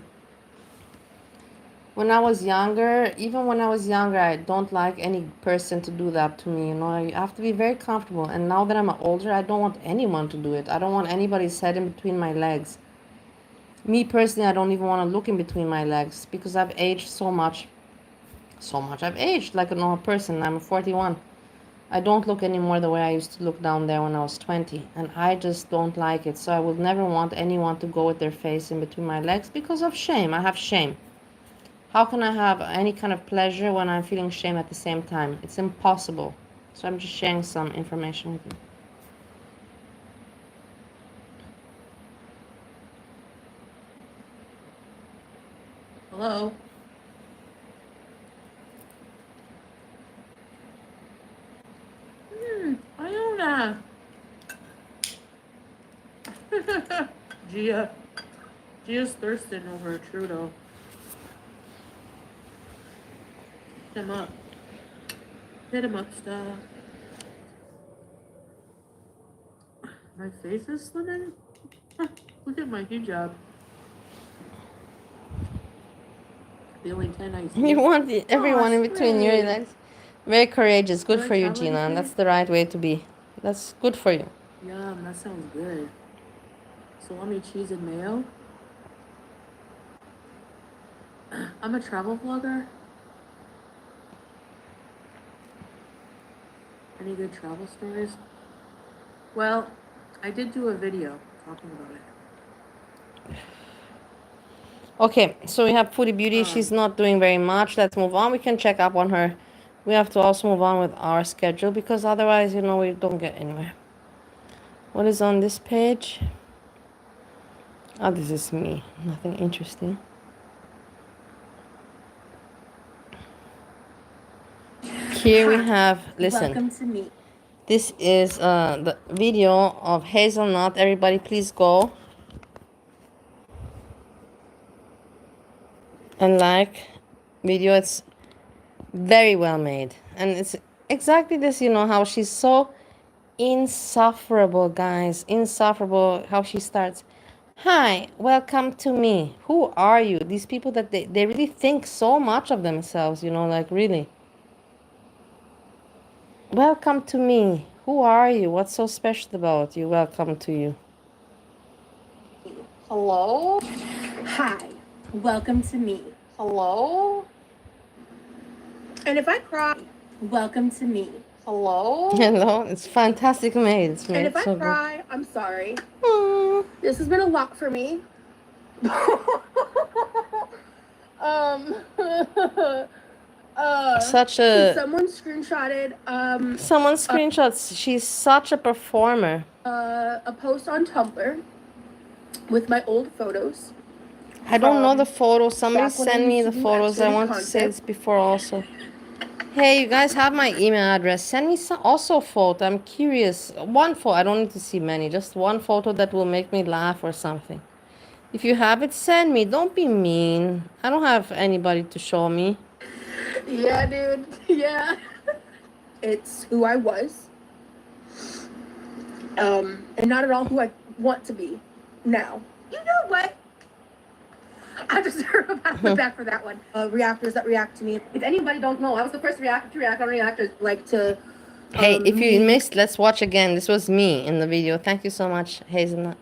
when I was younger, even when I was younger, I don't like any person to do that to me. You know, I have to be very comfortable. And now that I'm older, I don't want anyone to do it. I don't want anybody's head in between my legs. Me personally, I don't even want to look in between my legs because I've aged so much. So much. I've aged like a normal person. I'm 41. I don't look anymore the way I used to look down there when I was 20. And I just don't like it. So I would never want anyone to go with their face in between my legs because of shame. I have shame. How can I have any kind of pleasure when I'm feeling shame at the same time? It's impossible. So I'm just sharing some information with you. Hello? Iona. Gia's thirsting over a Trudeau. Hit him up. Hit him up, style. My face is slimming? Look at my hijab. The only 10 I see. You want everyone in between your Great. legs. Very courageous. Good Should I for you, tell Gina. And anything? that's the right way to be. That's good for you. Yum, that sounds good. Salami, cheese, and mayo. I'm a travel vlogger. Any good travel stories? Well, I did do a video talking about it. Okay, so we have Foodie Beauty. She's not doing very much. Let's move on. We can check up on her. We have to also move on with our schedule because otherwise, you know, we don't get anywhere. What is on this page? Oh, this is me. Nothing interesting. Here we have, listen. Welcome to me. This is the video of Hazelnut. Everybody, please go and like video. It's very well made. And it's exactly this, you know, how she's so insufferable, guys. Insufferable how she starts. Hi, welcome to me. Who are you? These people that they really think so much of themselves, you know, like really. Welcome to me. Who are you? What's so special about you? Welcome to you. Hello? Hi. Welcome to me. Hello? And if I cry, welcome to me. Hello? Hello. It's fantastic made. It's made And if I so cry, I'm sorry. good. This has been a lot for me. Such a someone screenshotted someone screenshots. She's such a performer. a post on Tumblr with my old photos. I don't know the photos. Somebody back when I send me used the to do photos. I X-rated want to say content. this before also. Hey, you guys have my email address. Send me some also a photo. I'm curious. One photo. I don't need to see many. Just one photo that will make me laugh or something. If you have it, send me. Don't be mean. I don't have anybody to show me. Yeah, dude. Yeah. It's who I was. And not at all who I want to be now. You know what? I deserve a pat on the back for that one. Reactors that react to me. If anybody don't know, I was the first reactor to react on reactors, like to. Hey, if you me. missed, let's watch again. This was me in the video. Thank you so much, Hazelnut.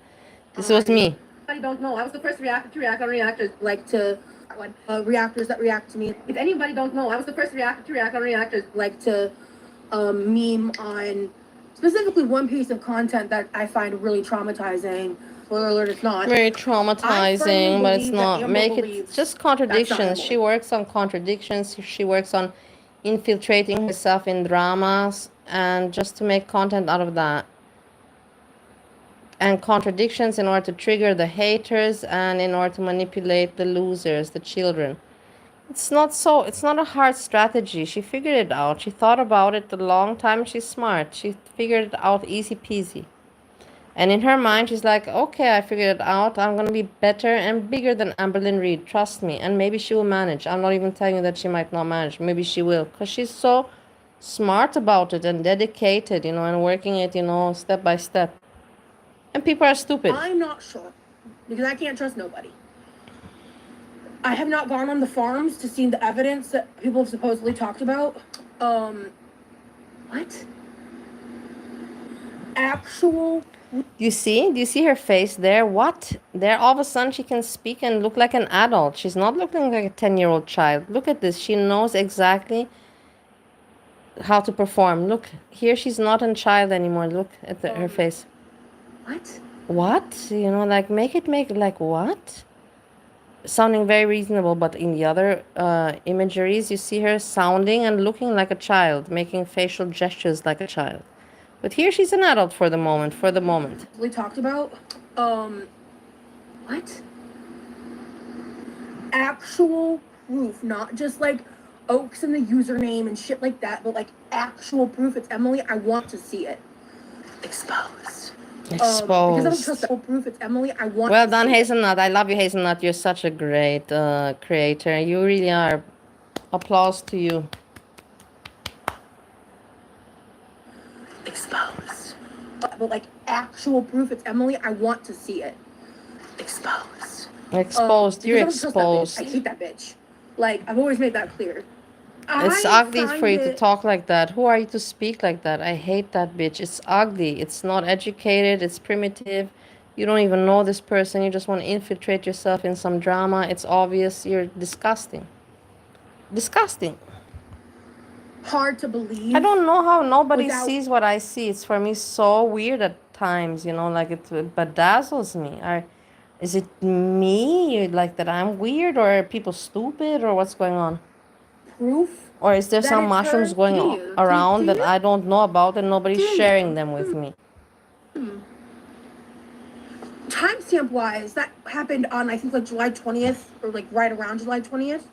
This was me. If anybody don't know, I was the first reactor to react on reactors, like to one. Reactors that react to me. If anybody don't know, I was the first reactor to react on reactors, like to meme on specifically one piece of content that I find really traumatizing. Spoiler alert, it's not. Very I firmly traumatizing, but it's believe that not. Amber Make it believes just that's not contradictions. Emily. She works on contradictions. She works on infiltrating herself in dramas and just to make content out of that. And contradictions in order to trigger the haters and in order to manipulate the losers, the children. It's not a hard strategy. She figured it out. She thought about it a long time. She's smart. She figured it out easy peasy. And in her mind, she's like, okay, I figured it out. I'm going to be better and bigger than Amberlyn Reed. Trust me. And maybe she will manage. I'm not even telling you that she might not manage. Maybe she will. Because she's so smart about it and dedicated, and working it, step by step. And people are stupid. I'm not sure because I can't trust nobody. I have not gone on the farms to see the evidence that people have supposedly talked about. What? Actual. Do you see her face there? What? There, all of a sudden she can speak and look like an adult. She's not looking like a 10-year-old child. Look at this. She knows exactly how to perform. Look, here she's not a child anymore. Look at her face. What? What? Make like what? Sounding very reasonable, but in the other imageries, you see her sounding and looking like a child, making facial gestures like a child. But here she's an adult for the moment. We talked about, what? Actual proof, not just like Oaks and the username and shit like that, but like actual proof. It's Emily. I want to see it. Exposed. Because I don't trust the proof. It's Emily. I want. Well done, Hazelnut. I love you, Hazelnut. You're such a great creator. You really are. Applause to you. Exposed. But like actual proof. It's Emily. I want to see it. Exposed. Exposed. You're because I don't trust that bitch. exposed. I hate that bitch. Like I've always made that clear. It's ugly for you to talk like that. Who are you to speak like that? I hate that bitch. It's ugly. It's not educated. It's primitive. You don't even know this person. You just want to infiltrate yourself in some drama. It's obvious. You're disgusting. Disgusting. Hard to believe. I don't know how nobody sees what I see. It's for me so weird at times, like it bedazzles me. Is it me? Like that I'm weird, or are people stupid, or what's going on? Proof. Or is there some mushrooms going around that I don't know about and nobody's sharing them with me? Timestamp wise, that happened on I think like July 20th or like right around July 20th.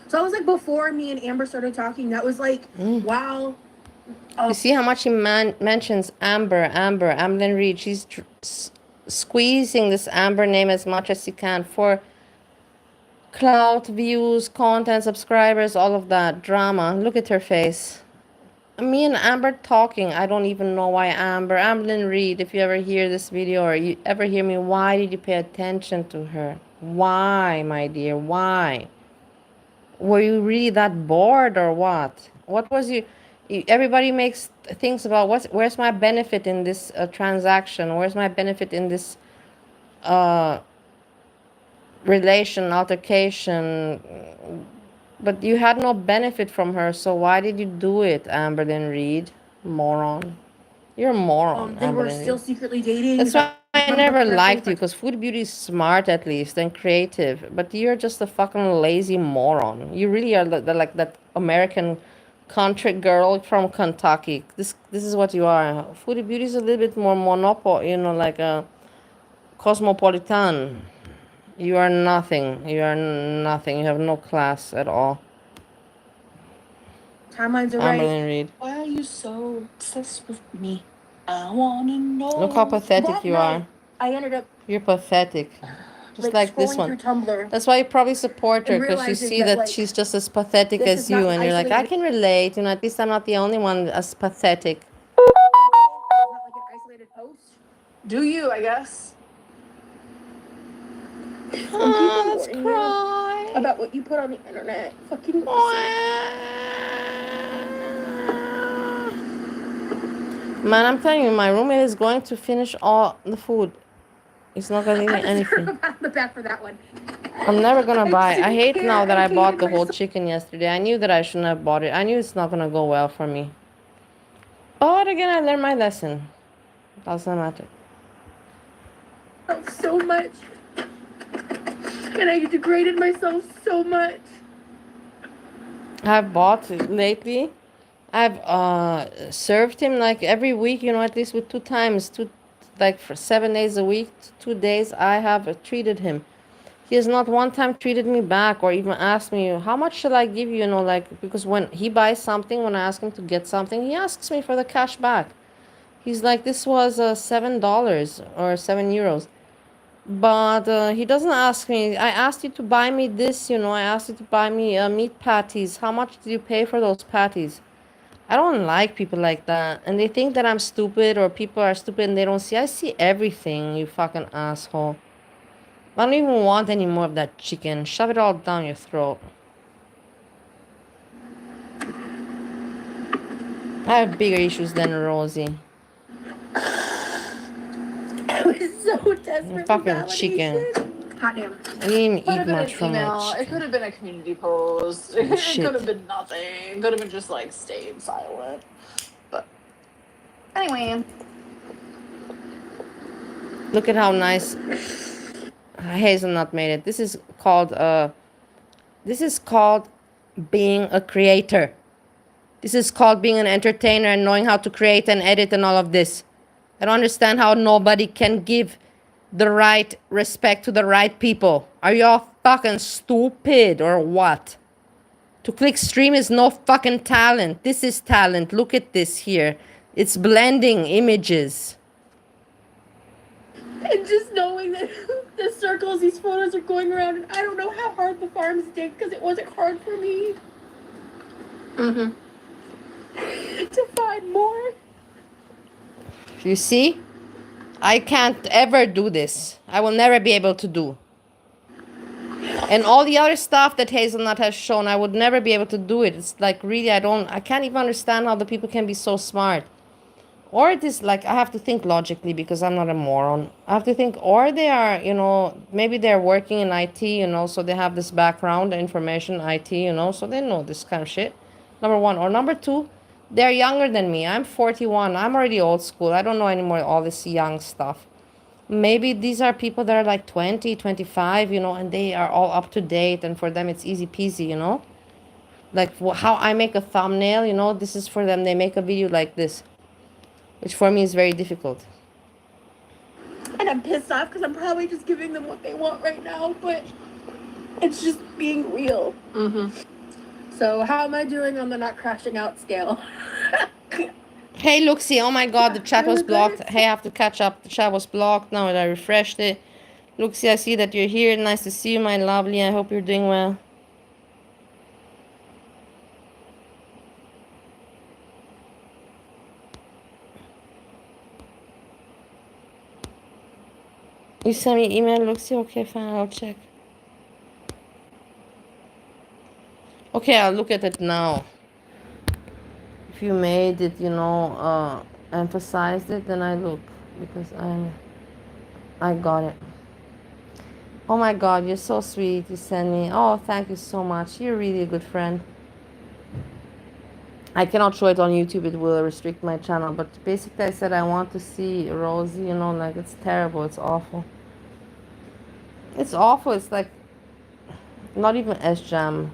So I was like before me and Amber started talking. That was like wow. You see how much he mentions Amberlyn Reed. She's squeezing this Amber name as much as he can for clout, views, content, subscribers, all of that drama. Look at her face. Me and Amber talking. I don't even know why Amberlyn Reed, if you ever hear this video or you ever hear me, why did you pay attention to her? Why, my dear? Why? Were you really that bored or what? What was you everybody makes things about where's my benefit in this transaction? Where's my benefit in this relation, altercation? But you had no benefit from her, so why did you do it, Amberlyn Reed? Moron. You're a moron, They were still secretly dating. That's why I never liked you, because Food Beauty is smart at least and creative, but you're just a fucking lazy moron. You really are like that American country girl from Kentucky. This is what you are. Food Beauty is a little bit more monopoly, like a cosmopolitan. You are nothing. You are nothing. You have no class at all. Timelines are right. Amberlyn Reed. Why are you so obsessed with me? I wanna know. Look how pathetic you are. I ended up. You're pathetic. Just like this one. That's why you probably support her, because you see that she's just as pathetic as you, and you're like, I can relate. At least I'm not the only one as pathetic. Not like an isolated post. Do you, I guess? Let's cry. About what you put on the internet. Fucking. Man, I'm telling you, my roommate is going to finish all the food. He's not going to leave me anything. I'm the back for that one. I'm never gonna buy. I hate care. now that I bought hated the whole myself. chicken yesterday. I knew that I shouldn't have bought it. I knew it's not gonna go well for me. But again, I learned my lesson. Doesn't matter. So much. And I degraded myself so much. I've bought lately. I've served him like every week, you know, at least with 2 times, like for 7 days a week, 2 days. I have treated him. He has not one time treated me back or even asked me, how much shall I give you? You know, like, because when he buys something, when I ask him to get something, he asks me for the cash back. He's like, this was $7 or €7. But he doesn't ask me, I asked you to buy me this, you know, I asked you to buy me meat patties. How much did you pay for those patties? I don't like people like that. And they think that I'm stupid or people are stupid and they don't see. I see everything, you fucking asshole. I don't even want any more of that chicken. Shove it all down your throat. I have bigger issues than Rosie. I was so desperate for Fucking chicken. validation. Hot damn. I didn't even Could eat have been much an from that email. It could chicken. have been a community post. It Shit. could have been nothing. It could have been just like stayed silent. But anyway, Look at how nice Hazelnut made it. This is called being a creator. This is called being an entertainer and knowing how to create and edit and all of this. I don't understand how nobody can give the right respect to the right people. Are you all fucking stupid or what? To click stream is no fucking talent. This is talent. Look at this here. It's blending images. And just knowing that the circles these photos are going around, and I don't know how hard the farms did because it wasn't hard for me. Mm-hmm. To find more. You see? I can't ever do this. I will never be able to do. And all the other stuff that Hazelnut has shown, I would never be able to do it. It's like really, I can't even understand how the people can be so smart. Or it is like, I have to think logically because I'm not a moron. I have to think, or they are, you know, maybe they're working in IT, you know, so they have this background, information, IT, you know, so they know this kind of shit. Number one. Or number two, they're younger than me. I'm 41. I'm already old school. I don't know anymore all this young stuff. Maybe these are people that are like 20, 25, you know, and they are all up to date. And for them, it's easy peasy, you know. Like how I make a thumbnail, you know, this is for them. They make a video like this, which for me is very difficult. And I'm pissed off because I'm probably just giving them what they want right now, but it's just being real. mm-hmm. So how am I doing on the not crashing out scale? Hey, Luxie, oh my god, the chat was blocked. Hey, I have to catch up. The chat was blocked. Now that I refreshed it. Luxie, I see that you're here. Nice to see you, my lovely. I hope you're doing well. You sent me email, Luxie? Okay, fine, I'll check. Okay, I'll look at it now. If you made it, you know, emphasized it, then I look. Because I got it. Oh my god, you're so sweet. You sent me. Oh, thank you so much. You're really a good friend. I cannot show it on YouTube. It will restrict my channel. But basically, I said I want to see Rosie. You know, like it's terrible. It's awful. It's awful. It's like not even Sjam.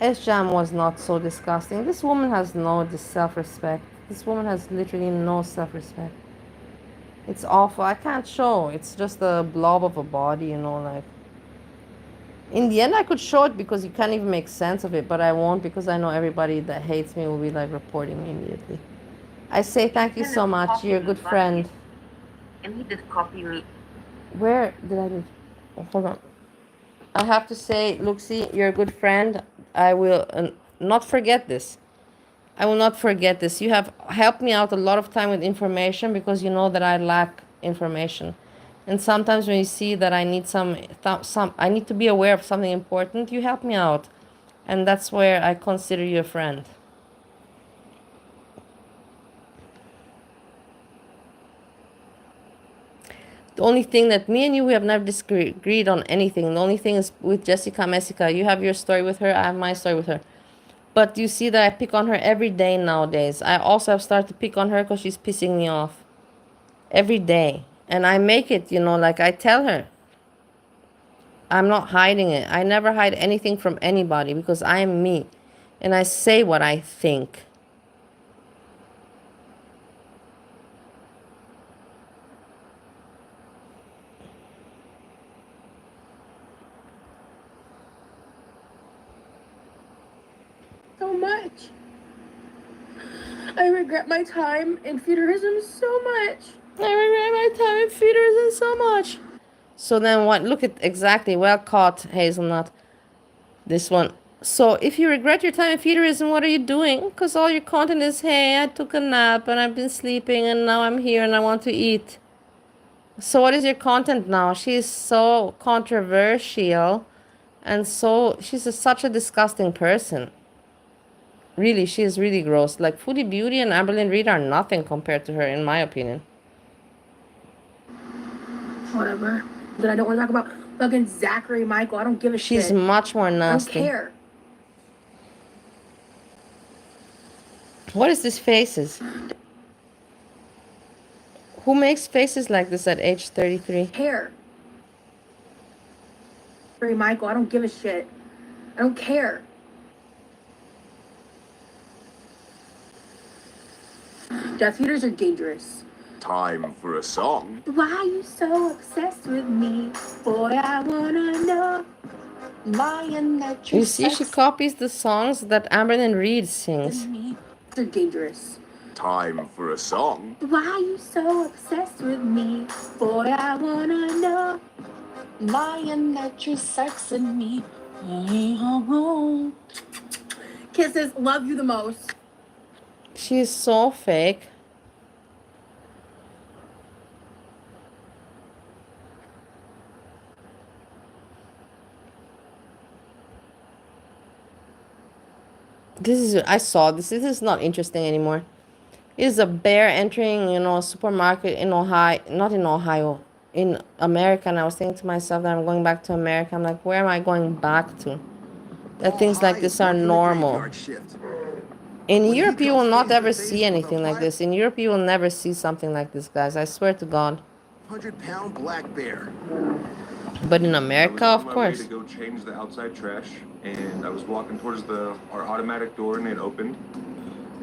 Sjam was not so disgusting. This woman has no self-respect. This woman has literally no self-respect. It's awful. I can't show. It's just a blob of a body, you know, like. In the end, I could show it because you can't even make sense of it, but I won't because I know everybody that hates me will be like reporting me immediately. I say thank you so much. You're a good friend. And he did copy me. Where did I do? Oh, hold on. I have to say, Luxie, you're a good friend. I will not forget this. I will not forget this. You have helped me out a lot of time with information because you know that I lack information. And sometimes when you see that I need I need to be aware of something important, you help me out. And that's where I consider you a friend. The only thing that me and you, we have never disagreed on anything. The only thing is with Jessica Messica. You have your story with her, I have my story with her. But you see that I pick on her every day nowadays. I also have started to pick on her because she's pissing me off. Every day. And I make it, like I tell her. I'm not hiding it. I never hide anything from anybody because I am me. And I say what I think. So much. I regret my time in feederism so much. I regret my time in feederism so much. So then what? Look at exactly. Well caught, Hazelnut. This one. So if you regret your time in feederism, what are you doing? Because all your content is, hey, I took a nap and I've been sleeping and now I'm here and I want to eat. So what is your content now? She's so controversial and she's such a disgusting person. Really, she is really gross. Like Foodie Beauty and Amberlynn Reid are nothing compared to her, in my opinion. Whatever. Then I don't want to talk about fucking Zachary Michael. I don't give a shit. She's much more nasty. I don't care. What is this faces? Who makes faces like this at age 33? Care. Zachary Michael, I don't give a shit. I don't care. Death eaters are dangerous. Time for a song. Why are you so obsessed with me? Boy, I wanna know. Lion that You see, she copies the songs that Amberlynn Reid sings. They're dangerous. Time for a song. Why are you so obsessed with me? Boy, I wanna know. Lion that you're sexing me. Kisses, love you the most. She is so fake. I saw this. This is not interesting anymore. It is a bear entering, a supermarket in Ohio, not in Ohio, in America. And I was thinking to myself that I'm going back to America. I'm like, where am I going back to? That things like this are normal. In Europe, you will not ever see anything like this. In Europe, you will never see something like this, guys. I swear to God. 100-pound black bear. But in America, of course. I was on my way to go change the outside trash, and I was walking towards our automatic door, and it opened.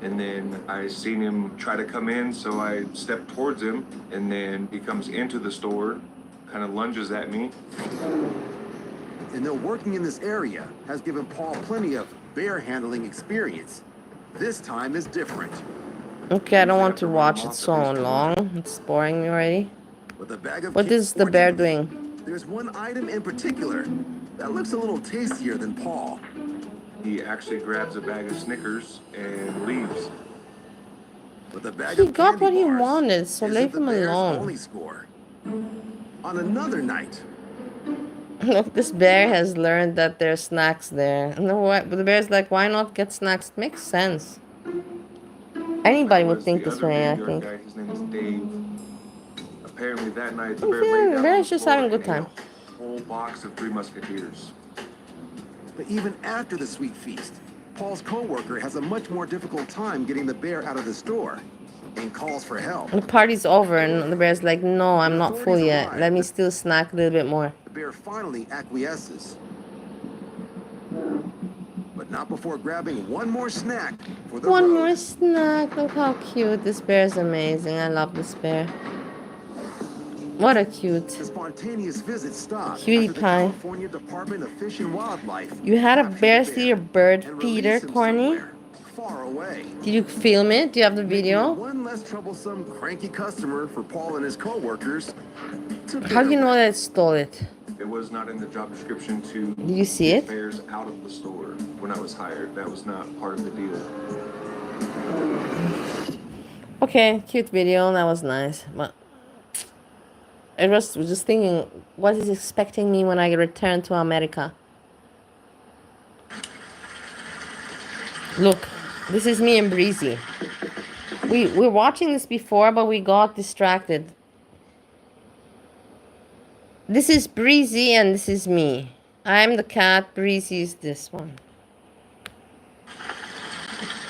And then I seen him try to come in, so I stepped towards him, and then he comes into the store, kind of lunges at me. And though working in this area has given Paul plenty of bear handling experience, this time is different. Okay, I don't want to watch it so long. It's boring me already. With a bag of What is the bear doing? There's one item in particular that looks a little tastier than Paul. He actually grabs a bag of Snickers and leaves. With a bag He of got candy what he bars wanted, so isn't leave the him Bears' alone. only score. On another night, Look, this bear has learned that there's snacks there. No, what? But the bear's like, why not get snacks? It makes sense. Anybody would think this way, I think. Guy, his name is Dave. Apparently that night, the Okay, bear laid down bear's on the just floor having a good and ate time. a whole box of Three Musketeers. but even after the sweet feast, Paul's co-worker has a much more difficult time getting the bear out of the store and calls for help. The party's over, and the bear's like, no, I'm not full yet. Let me still snack a little bit more. The bear finally acquiesces. But not before grabbing one more snack for the One road. more snack. Look how cute. This bear's amazing. I love this bear. What a cute. The spontaneous visit stopped Cutie after the pie. California Department of Fish and Wildlife You had a captured bear the see your bird and feeder, released him Corny? somewhere far away. Did you film it? Do you have the Making video? one less troublesome, cranky customer for Paul and his co-workers. How do you know that it stole it? It was not in the job description to Did you see get it? bears out of the store when I was hired. That was not part of the deal. Okay, cute video. That was nice. But I was just thinking, what is expecting me when I return to America? Look, this is me and Breezy. We were watching this before, but we got distracted. This is Breezy and this is me. I'm the cat. Breezy is this one.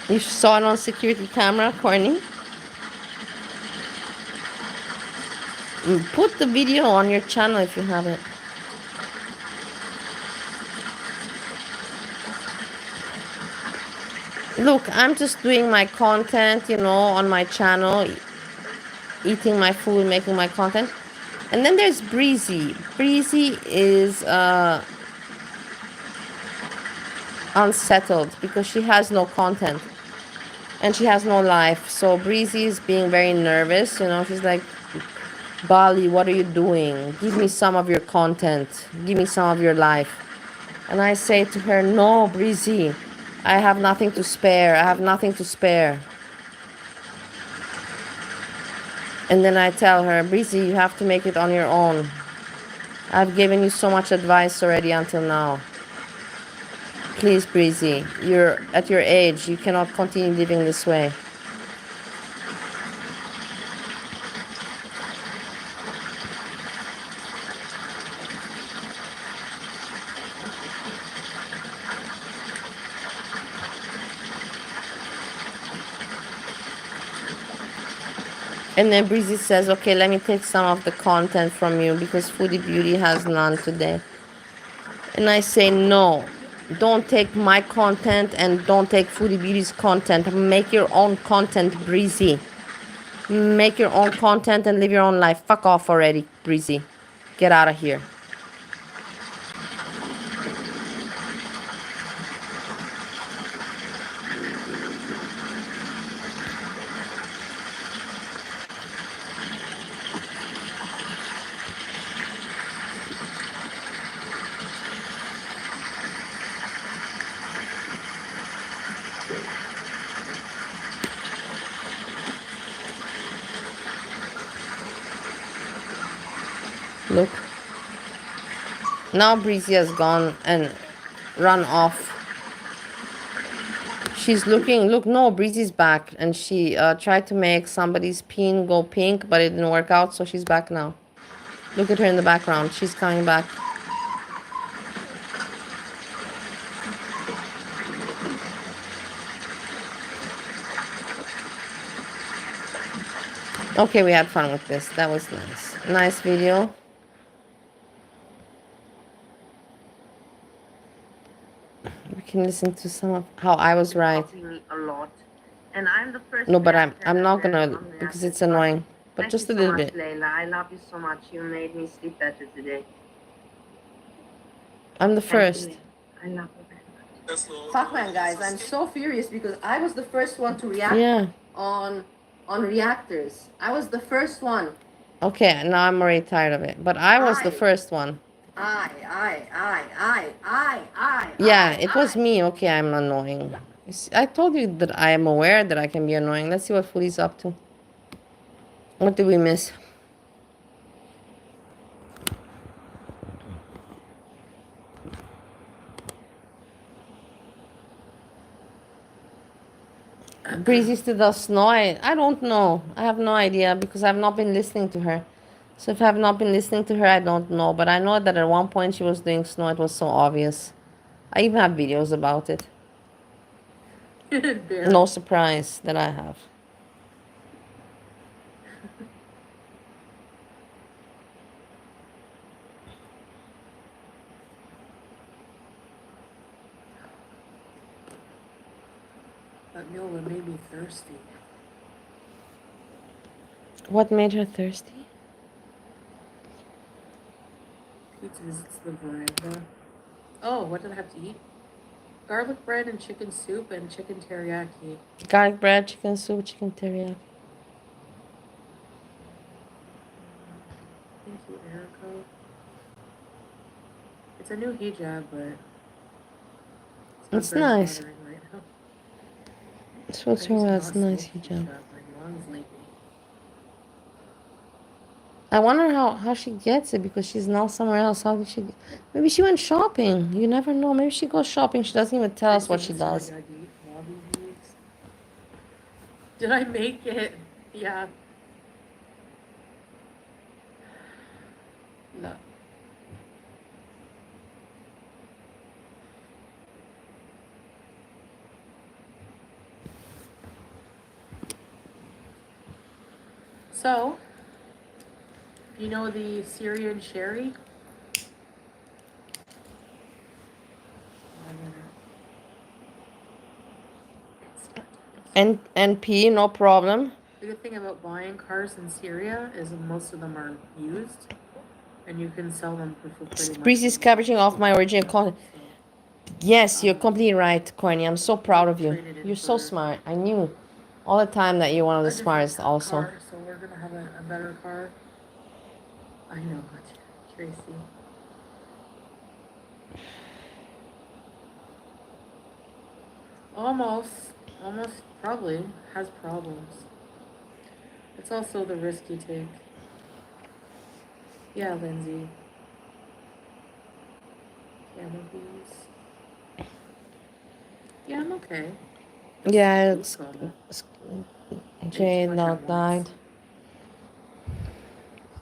You saw it on security camera, Corny? Put the video on your channel if you have it. Look, I'm just doing my content, you know, on my channel, eating my food, making my content. And then there's Breezy. Breezy is unsettled because she has no content and she has no life. So Breezy is being very nervous, you know. She's like, Bali, what are you doing? Give me some of your content. Give me some of your life. And I say to her, no, Breezy, I have nothing to spare. I have nothing to spare. And then I tell her, Breezy, you have to make it on your own. I've given you so much advice already until now. Please, Breezy, you're at your age. You cannot continue living this way. And then Breezy says, okay, let me take some of the content from you because Foodie Beauty has none today. And I say, no, don't take my content and don't take Foodie Beauty's content. Make your own content, Breezy. Make your own content and live your own life. Fuck off already, Breezy. Get out of here. Look. Now Breezy has gone and run off. She's looking. Look, no, Breezy's back. And she tried to make somebody's pin go pink, but it didn't work out, so she's back now. Look at her in the background. She's coming back. Okay, we had fun with this. That was nice. Nice video. We can listen to some of how I was right. Copy me a lot. And I'm the first No, but I'm reactor not that gonna on because reactor, it's annoying. But Thank just you a so little much, bit. Layla. I love you so much. You made me sleep better today. I'm the Thank first. you. I love you very much. Fuck man, guys, I'm so furious because I was the first one to react Yeah. on reactors. I was the first one. Okay, now I'm already tired of it. But I was the first one. Yeah, it was me. Okay, I'm annoying. I told you that I am aware that I can be annoying. Let's see what Foodie's up to. What did we miss? Breezy still does snow. I don't know. I have no idea because I've not been listening to her. So if I have not been listening to her, I don't know. But I know that at one point she was doing snow. It was so obvious. I even have videos about it. No surprise that I have. That meal that made me thirsty. What made her thirsty? Pizza visits the veranda. Oh, what did I have to eat? Garlic bread and chicken soup and chicken teriyaki. Garlic bread, chicken soup, chicken teriyaki. Thank you, Erica. It's a new hijab, but It's nice. right now. It's what's her was nice hijab. My mom's lately. I wonder how she gets it because she's now somewhere else. How did she? Maybe she went shopping. You never know. Maybe she goes shopping. She doesn't even tell us what she does. Did I make it? Yeah. No. So, you know the Syrian sherry? NP, no problem. The good thing about buying cars in Syria is most of them are used, and you can sell them for pretty much. Breeze is scavenging off my original content. Yes, you're completely right, Courtney. I'm so proud of you. You're so smart. I knew all the time that you're one of the smartest also. Car, so we're gonna have a better car. I know, Tracy. Almost probably has problems. It's also the risk you take. Yeah, Lindsay. Yeah, I'm okay. Yeah, it's Jay not died.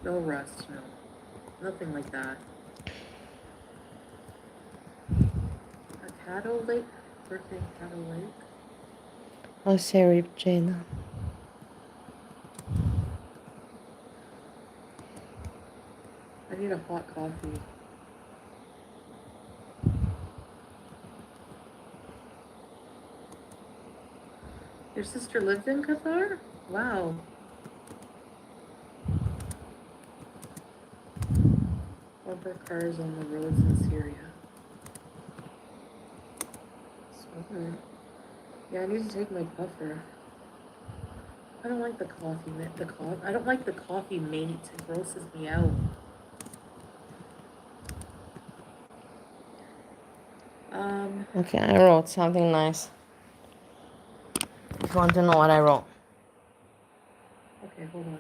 No rust, no. Nothing like that. A Caddo Lake? Birthday Caddo Lake? Oh, sorry, Jane. I need a hot coffee. Your sister lived in Qatar? Wow. Bumper cars on the roads in Syria. Okay. Yeah, I need to take my puffer. I don't like the coffee. I don't like the coffee mate. It grosses me out. Okay, I wrote something nice. If you want to know what I wrote. Okay, hold on.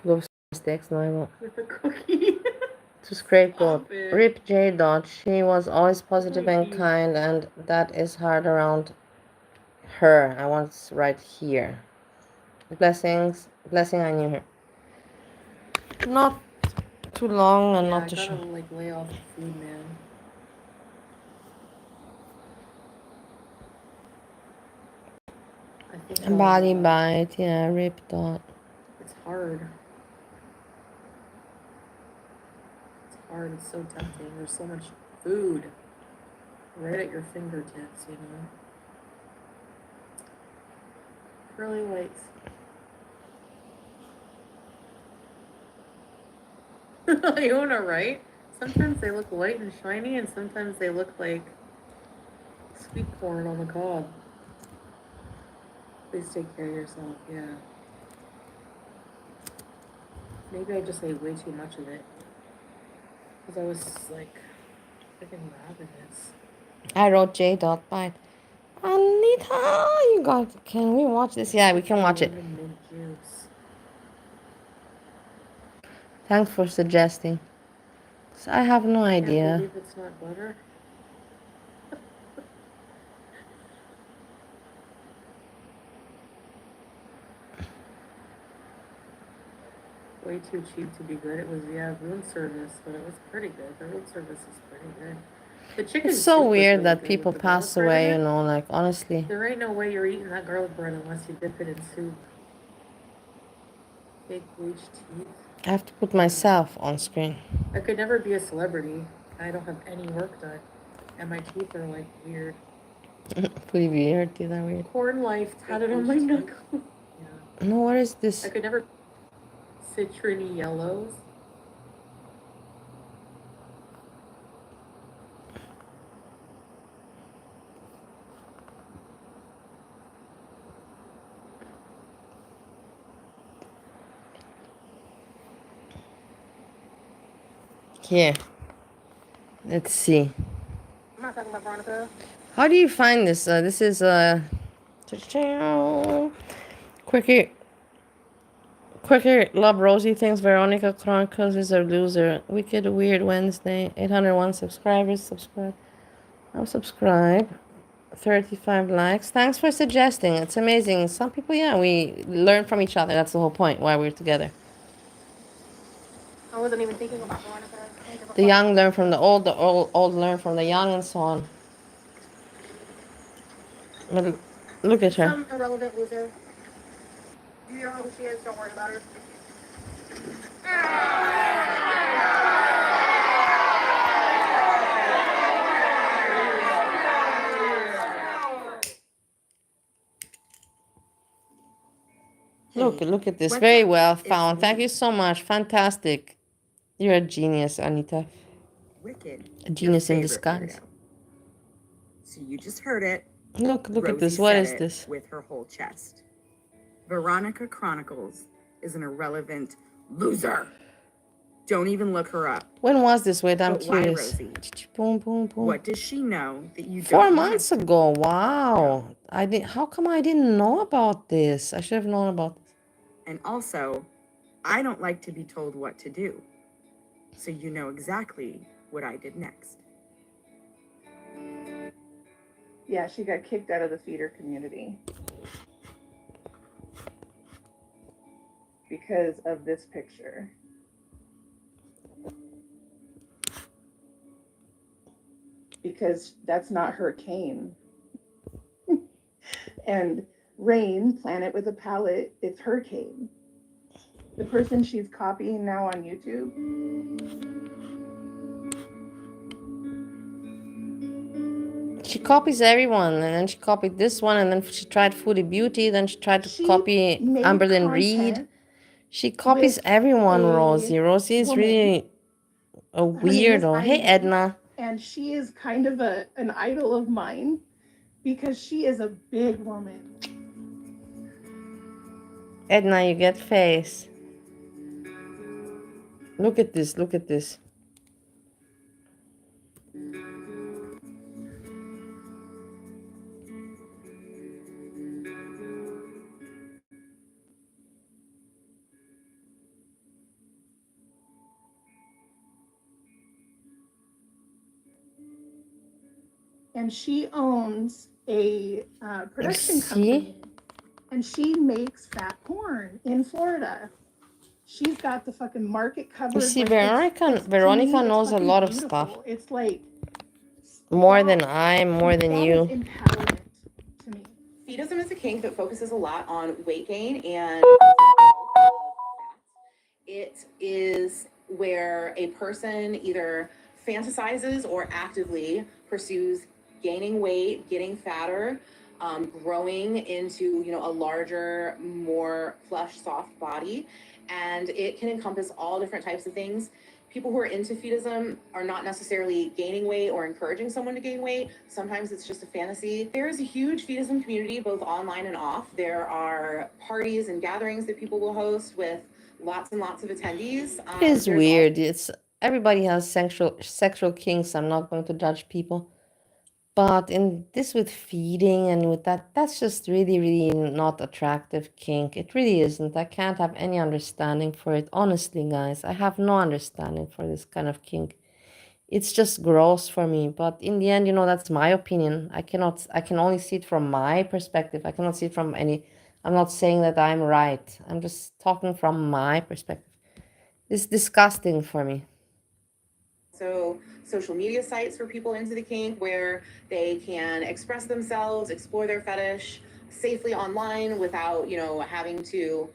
Those mistakes, no, I wrote. With the cookie. Just great quote. Rip J. Dot. She was always positive and kind, and that is hard around her. I want to write here. Blessing. I knew her. Not too long and not too short. I gotta like lay off the food, man. Body bite, yeah, Rip Dot. It's hard. It's so tempting. There's so much food right at your fingertips, you know. Curly whites. Iona, right? Sometimes they look white and shiny, and sometimes they look like sweet corn on the cob. Please take care of yourself, yeah. Maybe I just ate way too much of it. Because I was like freaking ravenous. I wrote J. Dot bite. Anita, you got. Can we watch this? Yeah, we can watch it. Thanks for suggesting. So I have no idea. Can't believe it's not butter. Way too cheap to be good. It was, room service, but it was pretty good. The room service is pretty good. The chicken. It's so weird that people pass away, you know, like, honestly. There ain't no way you're eating that garlic bread unless you dip it in soup. Fake bleached teeth. I have to put myself on screen. I could never be a celebrity. I don't have any work done. And my teeth are like weird. Pretty weird, teeth are weird. Corn life tatted on my knuckle. Yeah. No, what is this? I could never. Citrony yellows. Here. Let's see. I'm not talking about Veronica. How do you find this? This is Quicker love Rosie thinks Veronica Chronicles is a loser. Wicked Weird Wednesday. 801 subscribers. Subscribe. I'll subscribe. 35 likes. Thanks for suggesting. It's amazing. Some people, yeah, we learn from each other. That's the whole point why we're together. I wasn't even thinking about Veronica. The young learn from the old learn from the young, and so on. But look at her. Some irrelevant loser. You don't know who she is, don't worry about her. Look at this. what's Very up? well It's found. Thank me. you so much. Fantastic. You're a genius, Anita. Wicked. A Your genius in favorite disguise. weirdo. So you just heard it. Look at Rosie this. What said is it this? with her whole chest. Veronica Chronicles is an irrelevant loser. Don't even look her up. When was this? Wait, I'm But why, curious. Rosie? Boom, boom, boom. What does she know that you 4 don't months know? ago. Wow. I didn't. How come I didn't know about this? I should have known about this. And also, I don't like to be told what to do. So you know exactly what I did next. Yeah, she got kicked out of the feeder community because of this picture. Because that's not her cane. And Rain, Planet with a Palette, it's her cane. The person she's copying now on YouTube. She copies everyone, and then she copied this one, and then she tried Foodie Beauty, then she tried to copy Amberlyn Reed. She copies everyone, Rosie. Rosie is really a weirdo. Hey, Edna. And she is kind of an idol of mine because she is a big woman. Edna, you get face. Look at this, look at this. And she owns a production company. And she makes fat porn in Florida. She's got the fucking market covered. You see, Veronica knows a lot of stuff. It's like more than I, more than you. Empowerment to me. Feederism is a kink that focuses a lot on weight gain and it is where a person either fantasizes or actively pursues gaining weight, getting fatter, growing into, a larger, more plush, soft body. And it can encompass all different types of things. People who are into feederism are not necessarily gaining weight or encouraging someone to gain weight. Sometimes it's just a fantasy. There is a huge feederism community, both online and off. There are parties and gatherings that people will host with lots and lots of attendees. It is weird. It's everybody has sexual kinks. I'm not going to judge people. But in this with feeding and with that's just really, really not attractive kink. It really isn't. I can't have any understanding for it. Honestly, guys, I have no understanding for this kind of kink. It's just gross for me. But in the end, that's my opinion. I can only see it from my perspective. I cannot see it from I'm not saying that I'm right. I'm just talking from my perspective. It's disgusting for me. So social media sites for people into the kink where they can express themselves, explore their fetish safely online without, having to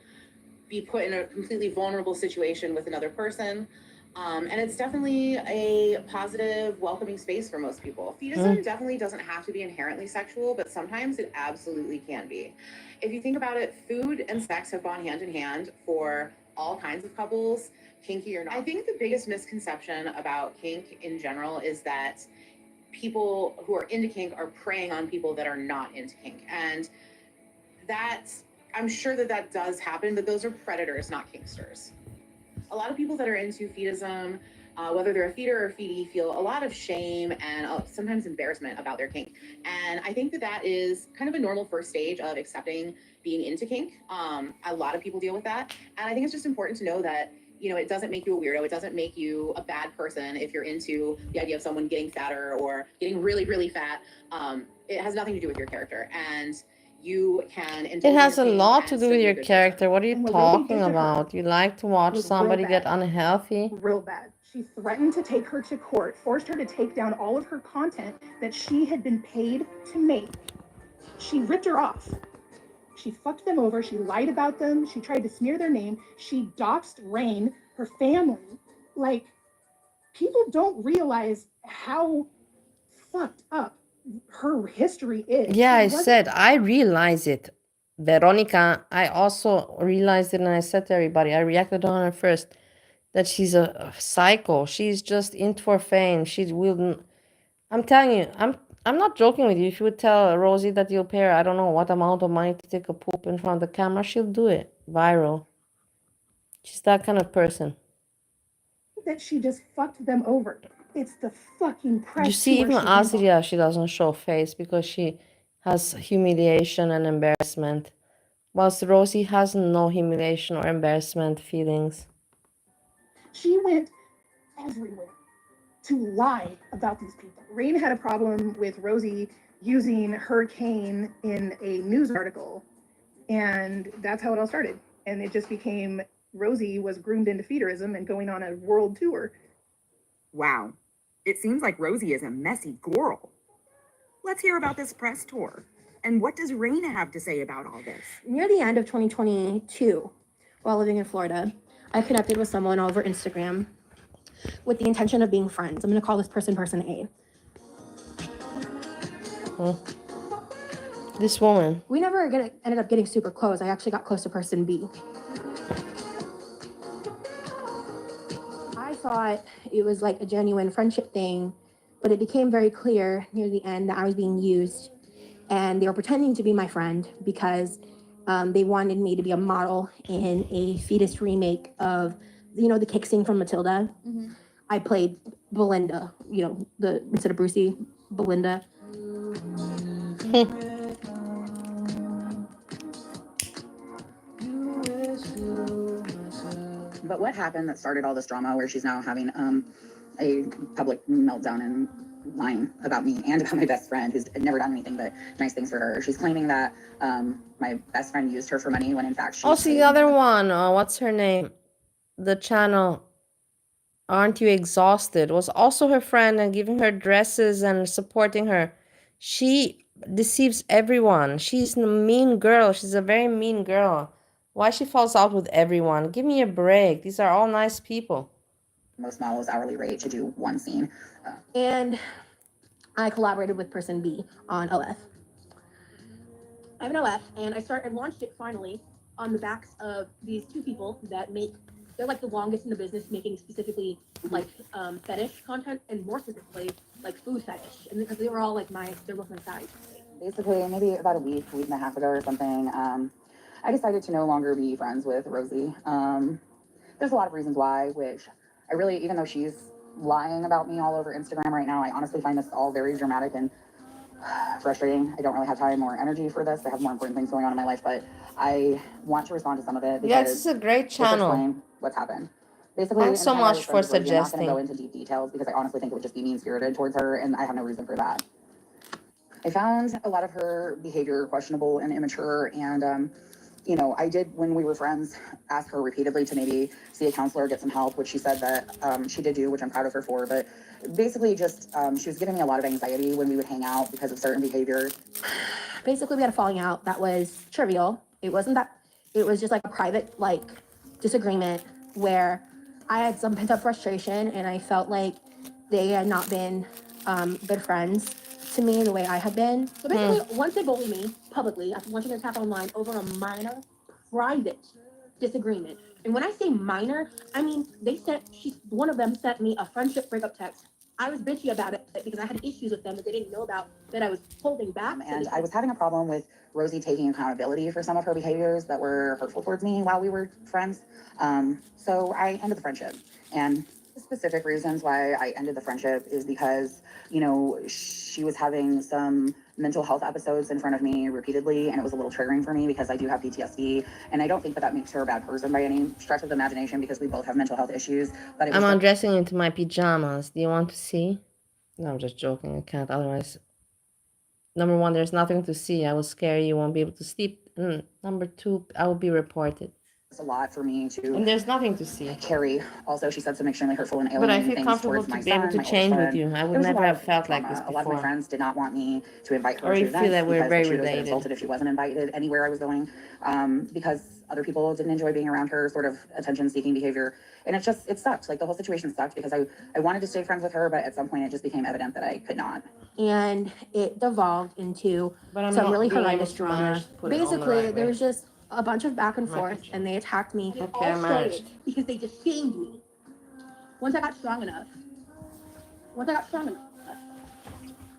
be put in a completely vulnerable situation with another person. And it's definitely a positive, welcoming space for most people. Feederism definitely doesn't have to be inherently sexual, but sometimes it absolutely can be. If you think about it, food and sex have gone hand in hand for all kinds of couples, kinky or not. I think the biggest misconception about kink in general is that people who are into kink are preying on people that are not into kink. And I'm sure that does happen, but those are predators, not kinksters. A lot of people that are into feederism, whether they're a feeder or feedie, feel a lot of shame and sometimes embarrassment about their kink. And I think that is kind of a normal first stage of accepting being into kink. A lot of people deal with that. And I think it's just important to know that, it doesn't make you a weirdo. It doesn't make you a bad person if you're into the idea of someone getting fatter or getting really, really fat. It has nothing to do with your character. And you can. It has a lot to do with your character. What are you talking about? You like to watch somebody get unhealthy? Real bad. She threatened to take her to court, forced her to take down all of her content that she had been paid to make. She ripped her off. She fucked them over. She lied about them. She tried to smear their name. She doxed Rain, her family. Like, people don't realize how fucked up her history is. Yeah, It I wasn't- said, I realize it. Veronica, I also realized it and I said to everybody, I reacted on her first, that she's a psycho. She's just into her fame. She will. I'm telling you, I'm not joking with you. If you would tell Rosie that you'll pay her, I don't know what amount of money to take a poop in front of the camera, she'll do it. Viral. She's that kind of person. that she just fucked them over. It's the fucking press. You see, tour even she went on. Azria, she doesn't show face because she has humiliation and embarrassment. Whilst Rosie has no humiliation or embarrassment feelings. She went everywhere to lie about these people. Rain had a problem with Rosie using hurricane in a news article, and that's how it all started. And it just became Rosie was groomed into feederism and going on a world tour. Wow. It seems like Rosie is a messy girl. Let's hear about this press tour. And what does Raina have to say about all this? Near the end of 2022, while living in Florida, I connected with someone over Instagram with the intention of being friends. I'm going to call this person A. This woman. We never ended up getting super close. I actually got close to person B. I thought it was like a genuine friendship thing, but it became very clear near the end that I was being used, and they were pretending to be my friend because they wanted me to be a model in a fetus remake of, the kick scene from Matilda. Mm-hmm. I played Belinda, instead of Brucey, Belinda. But what happened that started all this drama where she's now having a public meltdown and lying about me and about my best friend who's never done anything but nice things for her? She's claiming that my best friend used her for money when in fact she... Also, the other one, what's her name? The channel, Aren't You Exhausted? Was also her friend and giving her dresses and supporting her. She deceives everyone. She's a mean girl. She's a very mean girl. Why she falls out with everyone? Give me a break. These are all nice people. Most models' hourly rate to do one scene. And I collaborated with person B on OF. I have an OF, and I launched it finally on the backs of these two people that they're like the longest in the business making specifically like fetish content, and more specifically like food fetish. And because they were all like they're both my size. Basically, maybe about a week and a half ago or something, I decided to no longer be friends with Rosie. There's a lot of reasons why, which I really, even though she's lying about me all over Instagram right now, I honestly find this all very dramatic and frustrating. I don't really have time or energy for this. I have more important things going on in my life, but I want to respond to some of it because this is a great channel. Explain what's happened. Basically, thanks so much for suggesting. I'm not going to go into deep details because I honestly think it would just be mean-spirited towards her, and I have no reason for that. I found a lot of her behavior questionable and immature, and I did, when we were friends, ask her repeatedly to maybe see a counselor, get some help, which she said that she did do, which I'm proud of her for. But basically just, she was giving me a lot of anxiety when we would hang out because of certain behavior. Basically, we had a falling out that was trivial. It wasn't that, it was just like a private, disagreement where I had some pent up frustration and I felt like they had not been good friends to me the way I had been. So basically, once they bullied me publicly after launching their attack online over a minor private disagreement. And when I say minor, I mean one of them sent me a friendship breakup text. I was bitchy about it because I had issues with them that they didn't know about, that I was holding back. And I was having a problem with Rosie taking accountability for some of her behaviors that were hurtful towards me while we were friends. So I ended the friendship. And the specific reasons why I ended the friendship is because, she was having some mental health episodes in front of me repeatedly, and it was a little triggering for me because I do have PTSD, and I don't think that makes her a bad person by any stretch of the imagination because we both have mental health issues. But I'm undressing into my pajamas. Do you want to see? No, I'm just joking. I can't. Otherwise, number one, there's nothing to see. I will scare you. You won't be able to sleep. Number two, I will be reported. It's a lot for me to And there's nothing to see. carry. Also, she said some extremely hurtful and But I alienating feel things comfortable towards to my be able son, to my oldest change with son. you. I There would was a never lot have of felt like this trauma. A lot of my before. friends did not want me to invite her Or to you feel events that we're because very she would get related. insulted if she wasn't invited anywhere I was going, because other people didn't enjoy being around her sort of attention-seeking behavior. And it sucked. Like, the whole situation sucked because I wanted to stay friends with her, but at some point it just became evident that I could not. And it devolved into some really horrendous drama. Basically, there was just a bunch of back and forth, and they attacked me. Okay, I managed. Because they just shamed me. Once I got strong enough,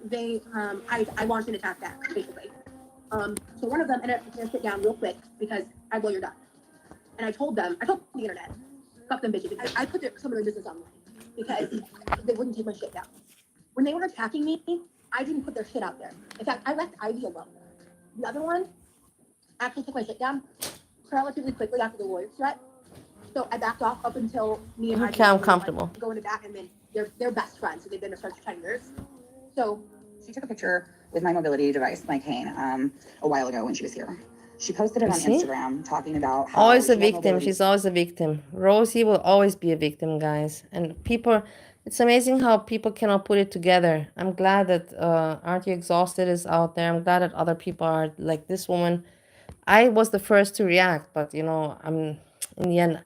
they I launched an attack back, basically. So one of them ended up taking sit down real quick because I lawyered up. And I told the internet, fuck them bitches. I put some of their business online because they wouldn't take my shit down. When they were attacking me, I didn't put their shit out there. In fact, I left Ivy alone. The other one actually took my shit down relatively quickly after the lawyer threat. So I backed off up until me and Okay, I'm comfortable. Go into that, and then they're best friends. So they've been friends for 10 years. So she took a picture with my mobility device, my cane, a while ago when she was here. She posted it on Instagram talking about how always a she had victim. mobility. She's always a victim. Rosie will always be a victim, guys. And people, it's amazing how people cannot put it together. I'm glad that Aren't You Exhausted is out there. I'm glad that other people are like this woman. I was the first to react, but you know, in the end,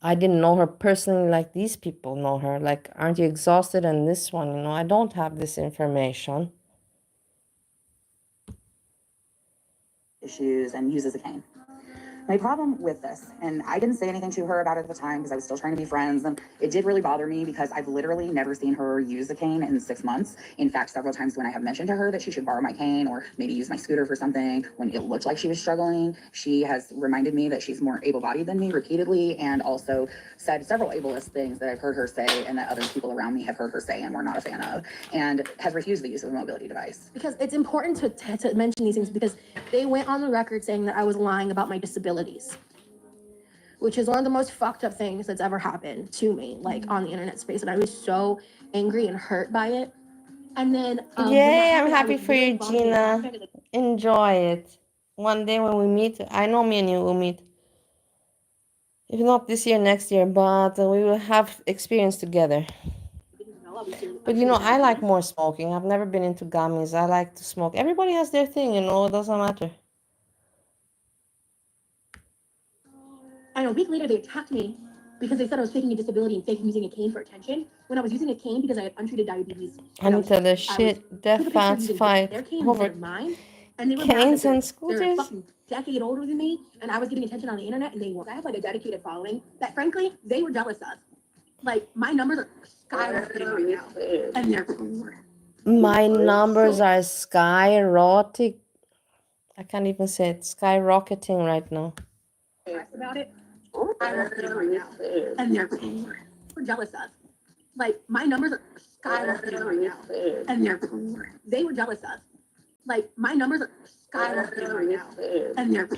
I didn't know her personally like these people know her. Like, Aren't You Exhausted? And this one, you know, I don't have this information. Issues and uses a cane. My problem with this, and I didn't say anything to her about it at the time because I was still trying to be friends, and it did really bother me because I've literally never seen her use a cane in 6 months. In fact, several times when I have mentioned to her that she should borrow my cane or maybe use my scooter for something, when it looked like she was struggling, she has reminded me that she's more able-bodied than me repeatedly, and also said several ableist things that I've heard her say and that other people around me have heard her say and we're not a fan of, and has refused the use of a mobility device. Because it's important to mention these things because they went on the record saying that I was lying about my disabilities, which is one of the most fucked up things that's ever happened to me, like on the internet space. And I was so angry and hurt by it. And then Yay, I'm happy for you, Gina. Enjoy it. One day when we meet, I know me and you will meet. If not this year, next year, but we will have experience together. But you know, I like more smoking. I've never been into gummies. I like to smoke. Everybody has their thing, you know, it doesn't matter. And a week later, they attacked me because they said I was faking a disability and faking using a cane for attention when I was using a cane because I had untreated diabetes. Anita, the shit, death fans fight over And they were canes mad and that they're a scooters. fucking decade older than me, and I was getting attention on the internet, and they were. I have like a dedicated following that, frankly, they were jealous of. Like, my numbers are skyrocketing right now, and they're. My numbers are skyrocketing. I can't even say it. Skyrocketing right now. About it, I'm right now, and they're jealous of. Like, my numbers are skyrocketing right now, and they were jealous of. Like, my numbers are skyrocketing right now, and they're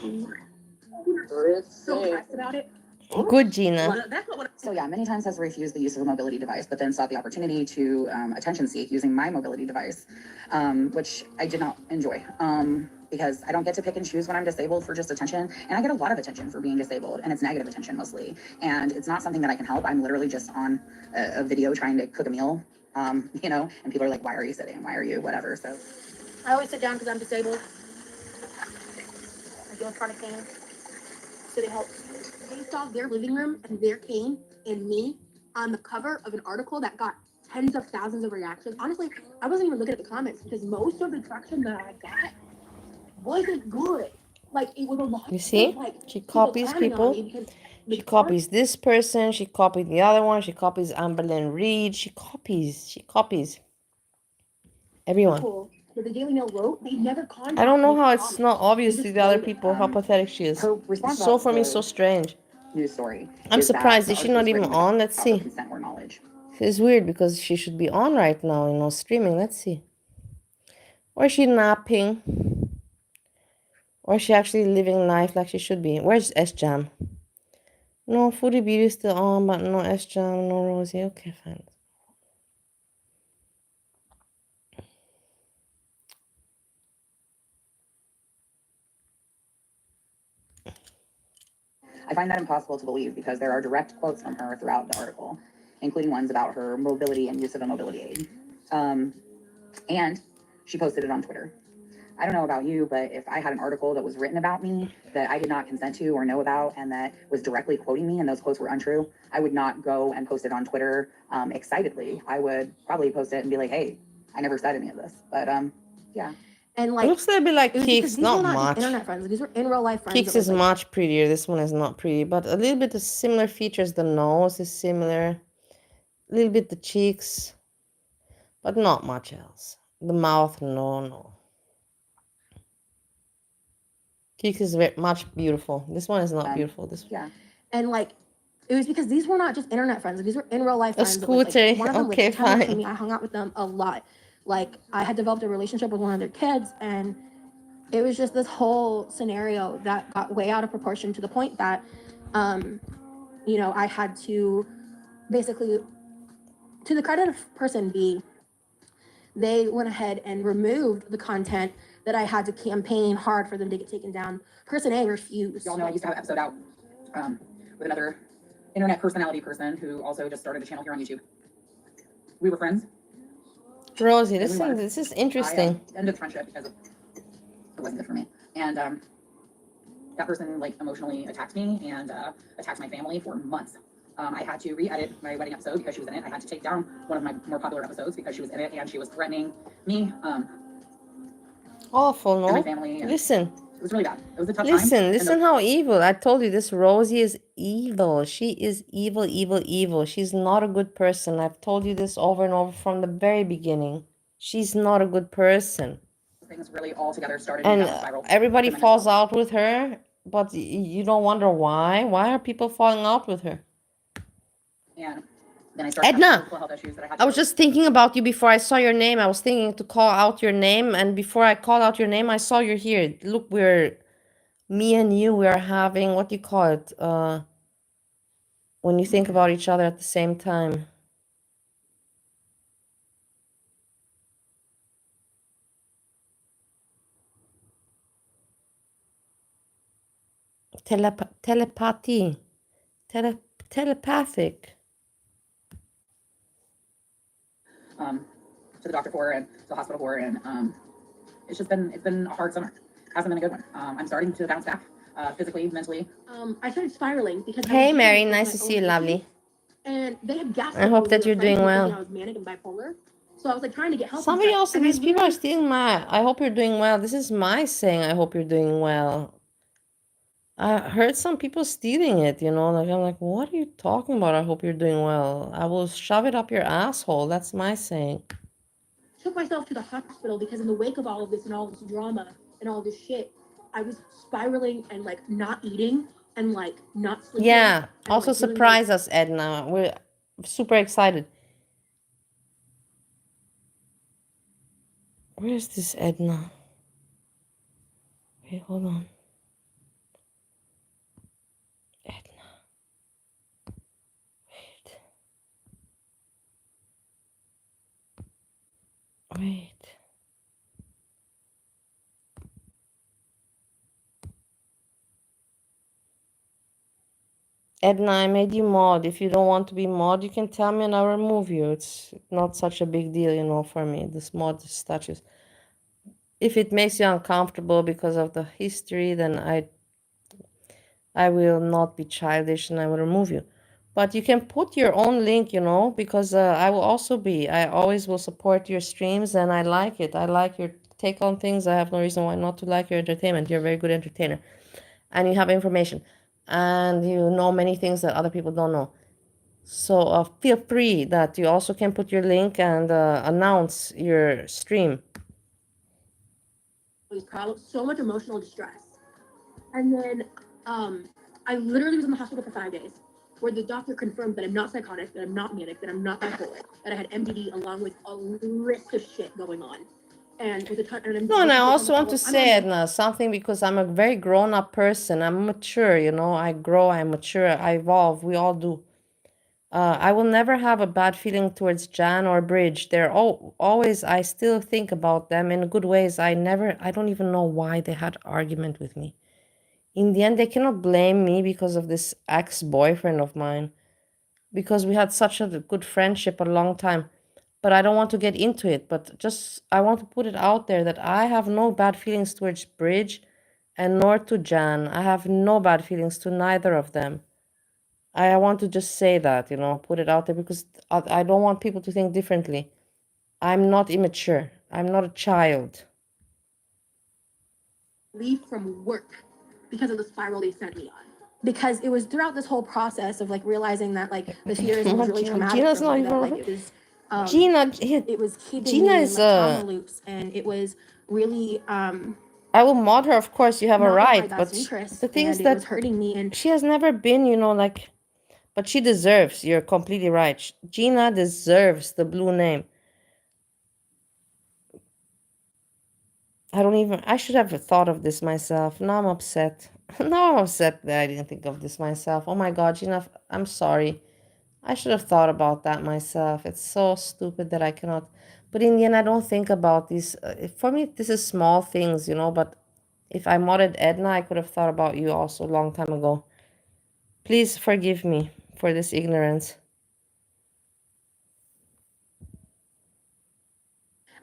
so stressed about it. Good, Gina. So yeah, many times has refused the use of a mobility device, but then sought the opportunity to attention seek using my mobility device, which I did not enjoy. Because I don't get to pick and choose when I'm disabled for just attention, and I get a lot of attention for being disabled, and it's negative attention mostly, and it's not something that I can help. I'm literally just on a video trying to cook a meal, you know, and people are like, why are you sitting? Why are you whatever? So I always sit down because I'm disabled. I do a chronic pain. So they help. They saw their living room and their cane and me on the cover of an article that got tens of thousands of reactions. Honestly, I wasn't even looking at the comments because most of the traction that I got wasn't good. Like, it was a lot. You see? Like, She copies people. She copies this person. She copied the other one. She copies Amberlyn Reed. She copies. Everyone. But the Daily Mail wrote, they never I don't know how it's not obvious to the other people how pathetic she is. It's so for me so strange. news story. I'm is that surprised. the Is she not article even written on? Let's without see. consent or knowledge. It's weird because she should be on right now, you know, streaming. Let's see. Or is she napping? Or is she actually living life like she should be? Where's Sjam? No, Foodie Beauty is still on, but no Sjam, no Rosie. Okay, fine. I find that impossible to believe because there are direct quotes from her throughout the article, including ones about her mobility and use of a mobility aid. And she posted it on Twitter. I don't know about you, but if I had an article that was written about me that I did not consent to or know about and that was directly quoting me and those quotes were untrue, I would not go and post it on Twitter excitedly. I would probably post it and be like, hey, I never said any of this. But yeah. And It like, looks a little bit like it was because Keeks, these not were not just much. internet friends. These were in real life friends. Keeks is much prettier. This one is not pretty, but a little bit of similar features. The nose is similar, a little bit the cheeks, but not much else. The mouth, no. Keeks is very much beautiful. This one is not beautiful. This one. Yeah. And like, it was because these were not just internet friends. These were in real life friends. Scooter, One of them okay, lived 10 minutes from fine. me. I hung out with them a lot. Like, I had developed a relationship with one of their kids, and it was just this whole scenario that got way out of proportion to the point that, you know, I had to basically, to the credit of person B, they went ahead and removed the content that I had to campaign hard for them to get taken down. Person A refused. Y'all know I used to have an episode out with another internet personality person who also just started a channel here on YouTube. We were friends. Rosie, this is interesting. I ended the friendship because it wasn't good for me. And that person like emotionally attacked me and attacked my family for months. I had to re-edit my wedding episode because she was in it. I had to take down one of my more popular episodes because she was in it and she was threatening me. Awful, no? And my family. And listen. It was really bad. It was a tough time. Listen how evil. I told you this Rosie is evil. She is evil. She's not a good person. I've told you this over and over from the very beginning. She's not a good person. Things really all together started. And everybody falls out with her, but you don't wonder why. Why are people falling out with her? And then I started Edna, mental health issues that I had. I was just thinking about you before I saw your name. I was thinking to call out your name, and before I called out your name, I saw you're here. Look, me and you, we are having, what do you call it? When you think about each other at the same time. Telepathy. Telepathic. To the doctor for and to the hospital for, and it's been a hard summer. Hasn't been a good one. I'm starting to bounce back physically, mentally. I started spiraling because. Hey, Mary, nice to see you, lovely. And they had gassed. I hope that you're doing well. I was manic and bipolar, so I was like trying to get help. Somebody else, these people are stealing my. I hope you're doing well. This is my saying. I hope you're doing well. I heard some people stealing it, you know, like I'm like, what are you talking about? I hope you're doing well. I will shove it up your asshole. That's my saying. Took myself to the hospital because in the wake of all of this and all this drama and all this shit, I was spiraling and like not eating and like not sleeping. Yeah. And, Also like, surprise us, Edna. We're super excited. Where is this Edna? Wait, hold on. Wait. Edna, I made you mod. If you don't want to be mod, you can tell me and I'll remove you. It's not such a big deal, you know, for me, this mod statues. If it makes you uncomfortable because of the history, then I will not be childish and I will remove you. But you can put your own link, you know, because I always will support your streams and I like it. I like your take on things. I have no reason why not to like your entertainment. You're a very good entertainer and you have information and you know many things that other people don't know. So feel free that you also can put your link and announce your stream. So much emotional distress. And then I literally was in the hospital for 5 days where the doctor confirmed that I'm not psychotic, that I'm not manic, that I'm not bipolar, that I had MDD along with a list of shit going on. And with a ton, and no, and I also want to say, Edna, something because I'm a very grown-up person. I'm mature, you know. I grow, I mature, I evolve. We all do. I will never have a bad feeling towards Jan or Bridge. They're always, I still think about them in good ways. I don't even know why they had argument with me. In the end, they cannot blame me because of this ex-boyfriend of mine, because we had such a good friendship a long time. But I don't want to get into it. But just I want to put it out there that I have no bad feelings towards Bridge and nor to Jan. I have no bad feelings to neither of them. I want to just say that, put it out there, because I don't want people to think differently. I'm not immature. I'm not a child. Leave from work because of the spiral they sent me on. Because it was throughout this whole process of like realizing that like the feederism was really traumatic. Gina's for not me, even. that, like, it was, it was keeping Gina me in is like trauma loops, and it was really I will mod her, of course. You have a not in my right, best but interest, the thing is and it that was hurting me. And she has never been, like. But she deserves. You're completely right. Gina deserves the blue name. I should have thought of this myself. Now I'm upset. Now I'm upset that I didn't think of this myself. Oh my God, Gina, I'm sorry. I should have thought about that myself. It's so stupid that I cannot. But in the end, I don't think about these. For me, this is small things, but if I modded Edna, I could have thought about you also a long time ago. Please forgive me for this ignorance.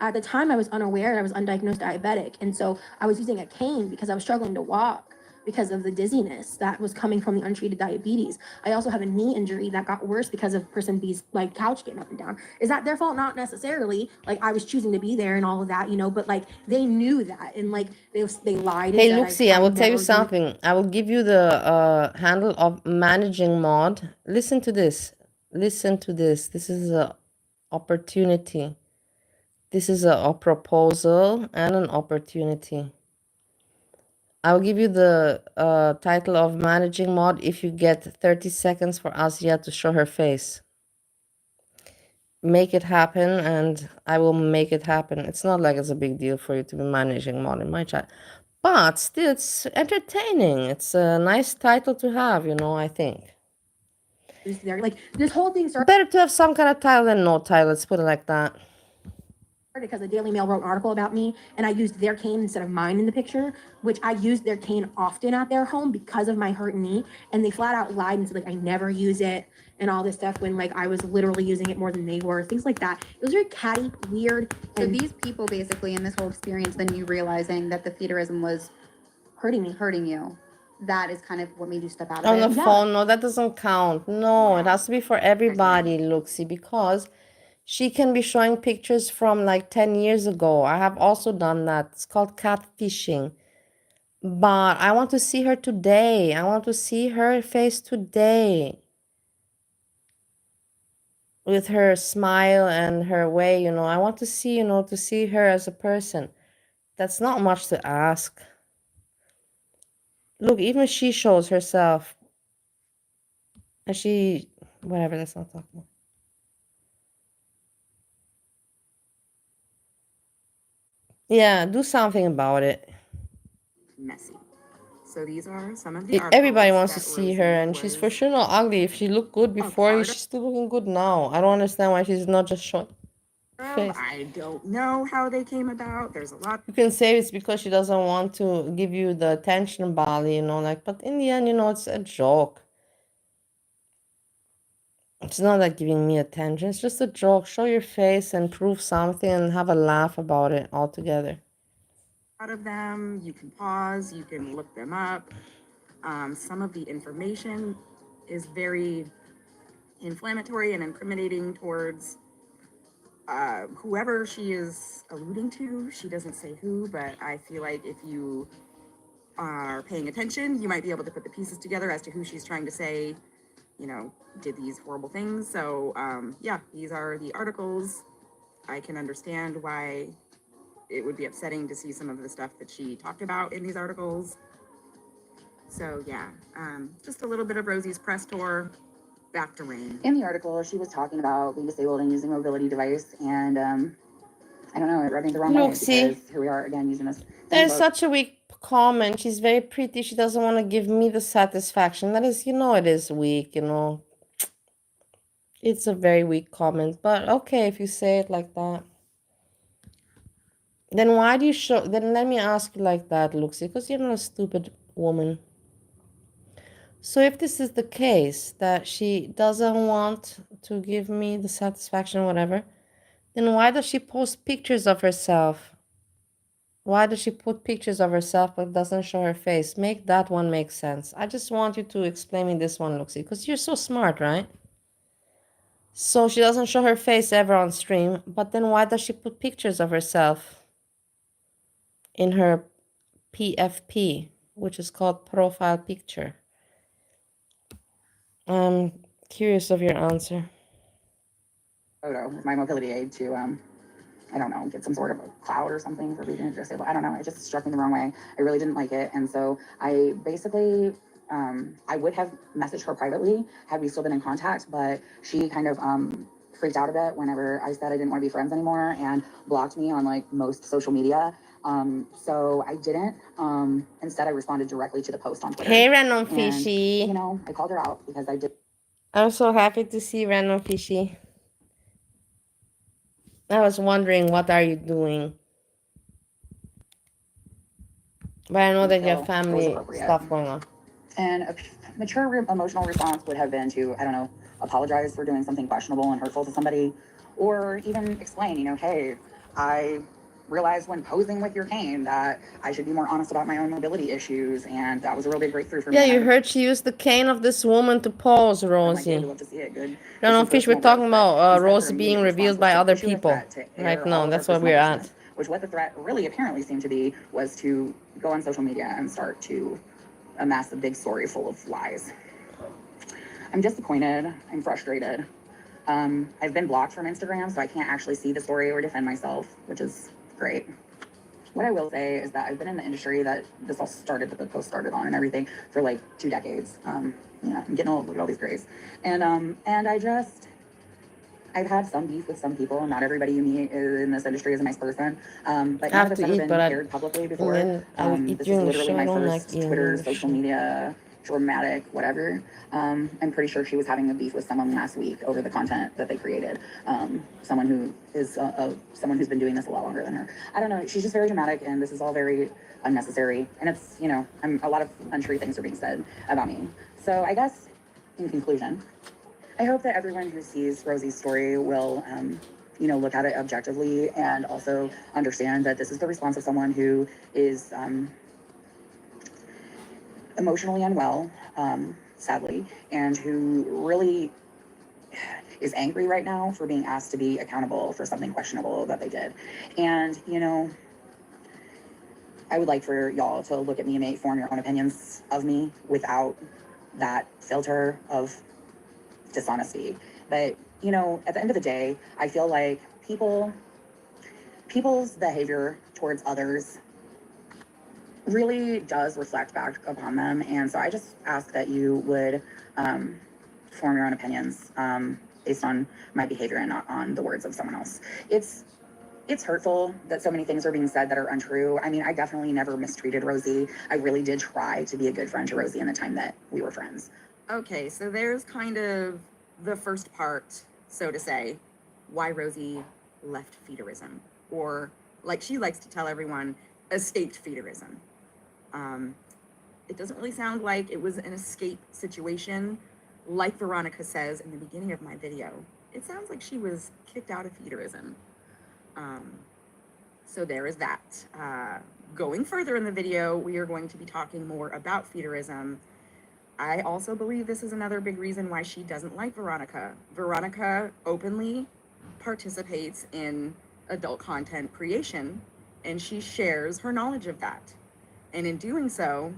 at the time, I was unaware. I was undiagnosed diabetic, and so I was using a cane because I was struggling to walk because of the dizziness that was coming from the untreated diabetes. I also have a knee injury that got worse because of person B's like couch getting up and down. Is that their fault? Not necessarily. Like I was choosing to be there and all of that, but like they knew that, and like they lied. Hey, Luxie, I will tell you something. I will give you the handle of managing mod. Listen to this. Listen to this. This is a opportunity. This is a proposal and an opportunity. I'll give you the title of managing mod if you get 30 seconds for Asia to show her face. Make it happen, and I will make it happen. It's not like it's a big deal for you to be managing mod in my chat. But still, it's entertaining. It's a nice title to have, I think. Like this whole thing started. Better to have some kind of title than no title. Let's put it like that. Because the Daily Mail wrote an article about me, and I used their cane instead of mine in the picture, which I used their cane often at their home because of my hurt knee, and they flat out lied and said like I never use it and all this stuff when like I was literally using it more than they were, things like that. It was very catty, weird. So these people basically in this whole experience, then you realizing that the feederism was hurting you. That is kind of what made you step out of On it. the phone, no, that doesn't count. No, it has to be for everybody, Luxie, because she can be showing pictures from like 10 years ago. I have also done that. It's called catfishing. But I want to see her today. I want to see her face today. With her smile and her way, I want to see, to see her as a person. That's not much to ask. Look, even she shows herself. And whatever, let's not talk about. Yeah, do something about it. Messy. So these are some of the articles. Everybody wants to see her, and she's for sure not ugly. If she looked good before, she's still looking good now. I don't understand why she's not just showing face. I don't know how they came about. There's a lot. You can say it's because she doesn't want to give you the attention, Bali, but in the end, it's a joke. It's not like giving me attention. It's just a joke. Show your face and prove something and have a laugh about it all together. Out of them, you can pause, you can look them up. Some of the information is very inflammatory and incriminating towards whoever she is alluding to. She doesn't say who, but I feel like if you are paying attention, you might be able to put the pieces together as to who she's trying to say, did these horrible things. So yeah, these are the articles. I can understand why it would be upsetting to see some of the stuff that she talked about in these articles. So yeah, just a little bit of Rosie's press tour. Back to Rain. In the article, she was talking about being disabled and using a mobility device, and I don't know, it rubbed me the wrong way because here we are again using this. There's such a weak comment. She's very pretty. She doesn't want to give me the satisfaction. That is, it is weak, It's a very weak comment, but okay if you say it like that. Then why do you show? Then let me ask you like that, Luxie, because you're not a stupid woman. So if this is the case, that she doesn't want to give me the satisfaction or whatever, then why does she post pictures of herself? Why does she put pictures of herself but doesn't show her face? Make that one make sense. I just want you to explain me this one, Luxie, because you're so smart, right? So she doesn't show her face ever on stream, but then why does she put pictures of herself in her PFP, which is called profile picture? I'm curious of your answer. Photo with my mobility aid to I don't know, get some sort of a cloud or something for being disabled. I don't know. It just struck me the wrong way. I really didn't like it. And so I basically, I would have messaged her privately had we still been in contact, but she kind of freaked out a bit whenever I said I didn't want to be friends anymore and blocked me on like most social media. So I didn't. Instead, I responded directly to the post on Twitter. Hey, Random And, Fishy. you know, I called her out because I did. I'm so happy to see Random Fishy. I was wondering, what are you doing? But I know that you have family stuff going on. And a mature emotional response would have been to, I don't know, apologize for doing something questionable and hurtful to somebody, or even explain, you know, hey, I realized when posing with your cane that I should be more honest about my own mobility issues, and that was a real big breakthrough for me. Yeah, you heard she used the cane of this woman to pose, Rosie. Love to see it. Good. No, Fish, we're talking about Rosie being revealed by other people. Right now, that's what we're at. Which what the threat really apparently seemed to be was to go on social media and start to amass a big story full of lies. I'm disappointed. I'm frustrated. I've been blocked from Instagram, so I can't actually see the story or defend myself, which is great. What I will say is that I've been in the industry that this all started, that the post started on and everything, for like 2 decades. Yeah, I'm getting old. Look at all these grays. And I've had some beef with some people. Not everybody you meet in this industry is a nice person. But none of it's ever been aired publicly before. This is literally my first Twitter, social media, dramatic, whatever. I'm pretty sure she was having a beef with someone last week over the content that they created. Someone who is someone who's been doing this a lot longer than her. I don't know. She's just very dramatic, and this is all very unnecessary. And it's, you know, a lot of untrue things are being said about me. So I guess, in conclusion, I hope that everyone who sees Rosie's story will, you know, look at it objectively and also understand that this is the response of someone who is emotionally unwell, sadly, and who really is angry right now for being asked to be accountable for something questionable that they did. And, you know, I would like for y'all to look at me and form your own opinions of me without that filter of dishonesty. But, you know, at the end of the day, I feel like people's behavior towards others really does reflect back upon them. And so I just ask that you would form your own opinions based on my behavior and not on the words of someone else. It's hurtful that so many things are being said that are untrue. I mean, I definitely never mistreated Rosie. I really did try to be a good friend to Rosie in the time that we were friends. Okay, so there's kind of the first part, so to say, why Rosie left feederism, or like she likes to tell everyone, escaped feederism. It doesn't really sound like it was an escape situation, like Veronica says in the beginning of my video. It sounds like she was kicked out of feederism. So there is that. Going further in the video, we are going to be talking more about feederism. I also believe this is another big reason why she doesn't like Veronica. Veronica openly participates in adult content creation, and she shares her knowledge of that. And in doing so,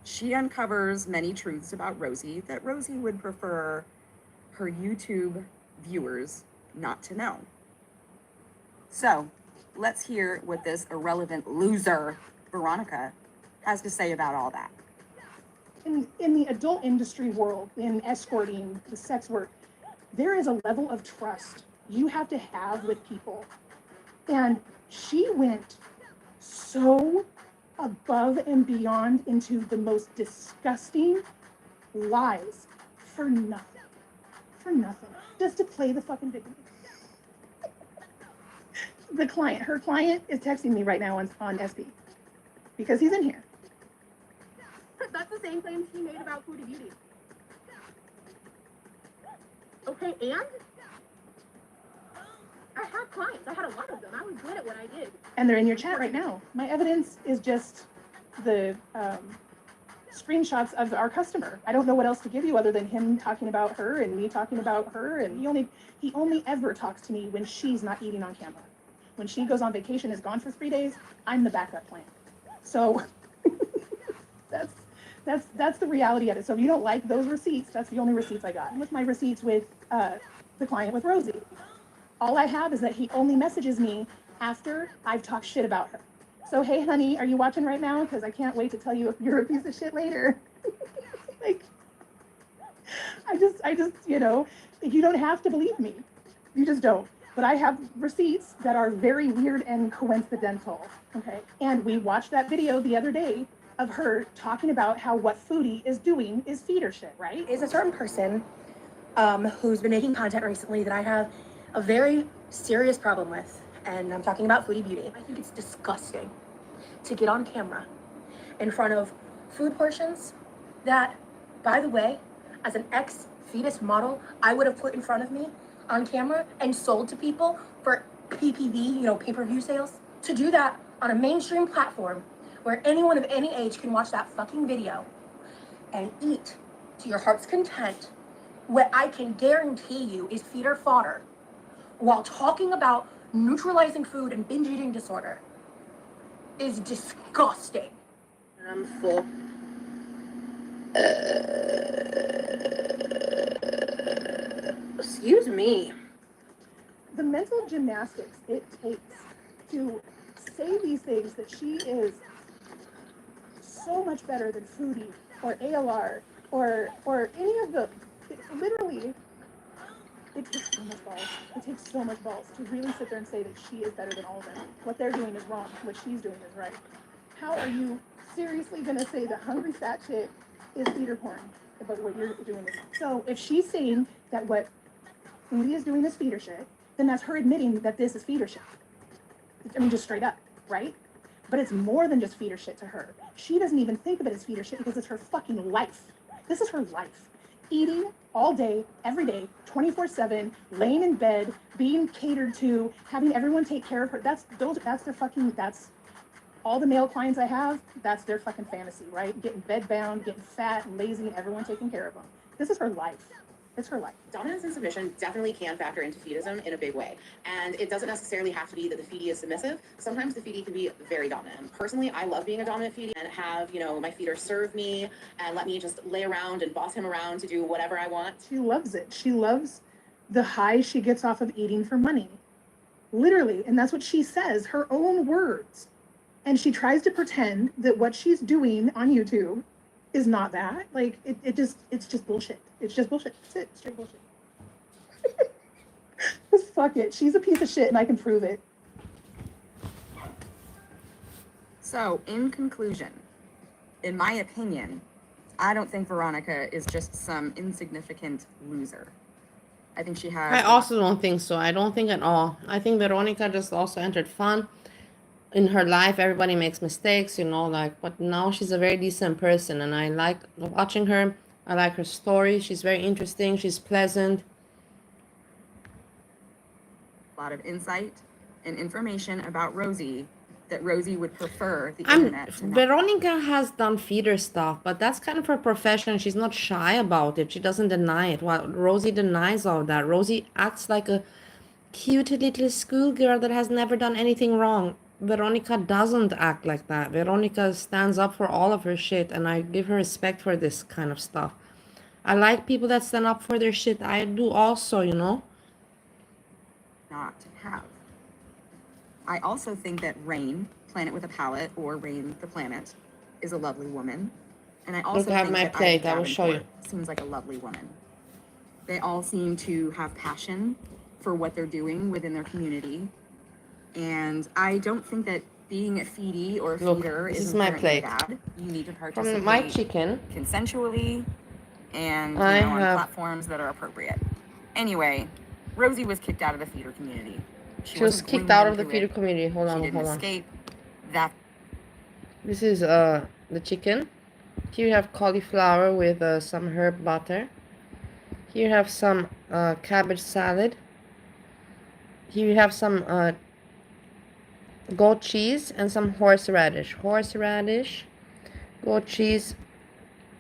she uncovers many truths about Rosie that Rosie would prefer her YouTube viewers not to know. So let's hear what this irrelevant loser, Veronica, has to say about all that. In the adult industry world, in escorting, the sex work, there is a level of trust you have to have with people. And she went so above and beyond into the most disgusting lies for nothing. For nothing. Just to play the fucking victim. Her client is texting me right now on SP because he's in here. That's the same claim she made about Foodie Beauty. Okay, and I had clients. I had a lot of them. I was good at what I did. And they're in your chat right now. My evidence is just the screenshots of our customer. I don't know what else to give you other than him talking about her and me talking about her. And he only ever talks to me when she's not eating on camera. When she goes on vacation, is gone for 3 days, I'm the backup plan. So that's the reality of it. So if you don't like those receipts, that's the only receipts I got. And with my receipts with the client with Rosie, all I have is that he only messages me after I've talked shit about her. So, hey, honey, are you watching right now? Because I can't wait to tell you if you're a piece of shit later. Like, I just, you know, you don't have to believe me. You just don't. But I have receipts that are very weird and coincidental, okay? And we watched that video the other day of her talking about how what Foodie is doing is feeder shit, right? Is a certain person who's been making content recently that I have a very serious problem with. And I'm talking about Foodie Beauty. I think it's disgusting to get on camera in front of food portions that, by the way, as an ex-fetus model, I would have put in front of me on camera and sold to people for PPV, you know, pay-per-view sales. To do that on a mainstream platform where anyone of any age can watch that fucking video and eat to your heart's content, what I can guarantee you is feeder fodder, while talking about neutralizing food and binge eating disorder, is disgusting. I'm full. Excuse me. The mental gymnastics it takes to say these things, that she is so much better than Foodie or ALR or any of them. Literally, it takes so much balls. It takes so much balls to really sit there and say that she is better than all of them. What they're doing is wrong. What she's doing is right. How are you seriously going to say the hungry fat chick is feeder porn about what you're doing is wrong? So if she's saying that what Foodie is doing is feeder shit, then that's her admitting that this is feeder shit. I mean, just straight up, right? But it's more than just feeder shit to her. She doesn't even think of it as feeder shit because it's her fucking life. This is her life. Eating all day, every day, 24/7, laying in bed, being catered to, having everyone take care of her. That's all the male clients I have, that's their fucking fantasy, right? Getting bed bound, getting fat and lazy, and everyone taking care of them. This is her life. It's her life. Dominance and submission definitely can factor into feedism in a big way. And it doesn't necessarily have to be that the feedie is submissive. Sometimes the feedie can be very dominant. Personally, I love being a dominant feedie and have, you know, my feeder serve me and let me just lay around and boss him around to do whatever I want. She loves it. She loves the high she gets off of eating for money. Literally. And that's what she says, her own words. And she tries to pretend that what she's doing on YouTube is not that. Like, it's just bullshit. It's just bullshit. That's it. Straight bullshit. Just fuck it. She's a piece of shit and I can prove it. So, in conclusion, in my opinion, I don't think Veronica is just some insignificant loser. I think she has... I also don't think so. I don't think at all. I think Veronica just also entered fun. In her life, everybody makes mistakes, you know, like, but now she's a very decent person and I like watching her. I like her story. She's very interesting. She's pleasant. A lot of insight and information about Rosie that Rosie would prefer the internet to know. Veronica has done feeder stuff, but that's kind of her profession. She's not shy about it. She doesn't deny it. Well, Rosie denies all that. Rosie acts like a cute little schoolgirl that has never done anything wrong. Veronica doesn't act like that. Veronica stands up for all of her shit, and I give her respect for this kind of stuff. I like people that stand up for their shit. I do also, you know. Not have. I also think that Rain, Planet with a Palette, or Rain the Planet, is a lovely woman. And I also have think my that plate. Ivy I will show you. Davenport seems like a lovely woman. They all seem to have passion for what they're doing within their community. And I don't think that being a feedie or a feeder is my plate. bad. You need to participate From my chicken consensually and I on have platforms that are appropriate. Anyway, Rosie was kicked out of the feeder community. She was kicked out of the feeder community. Hold on, hold on. Escape that. This is the chicken. Here you have cauliflower with some herb butter. Here you have some cabbage salad. Here you have some goat cheese and some horseradish. Horseradish, goat cheese,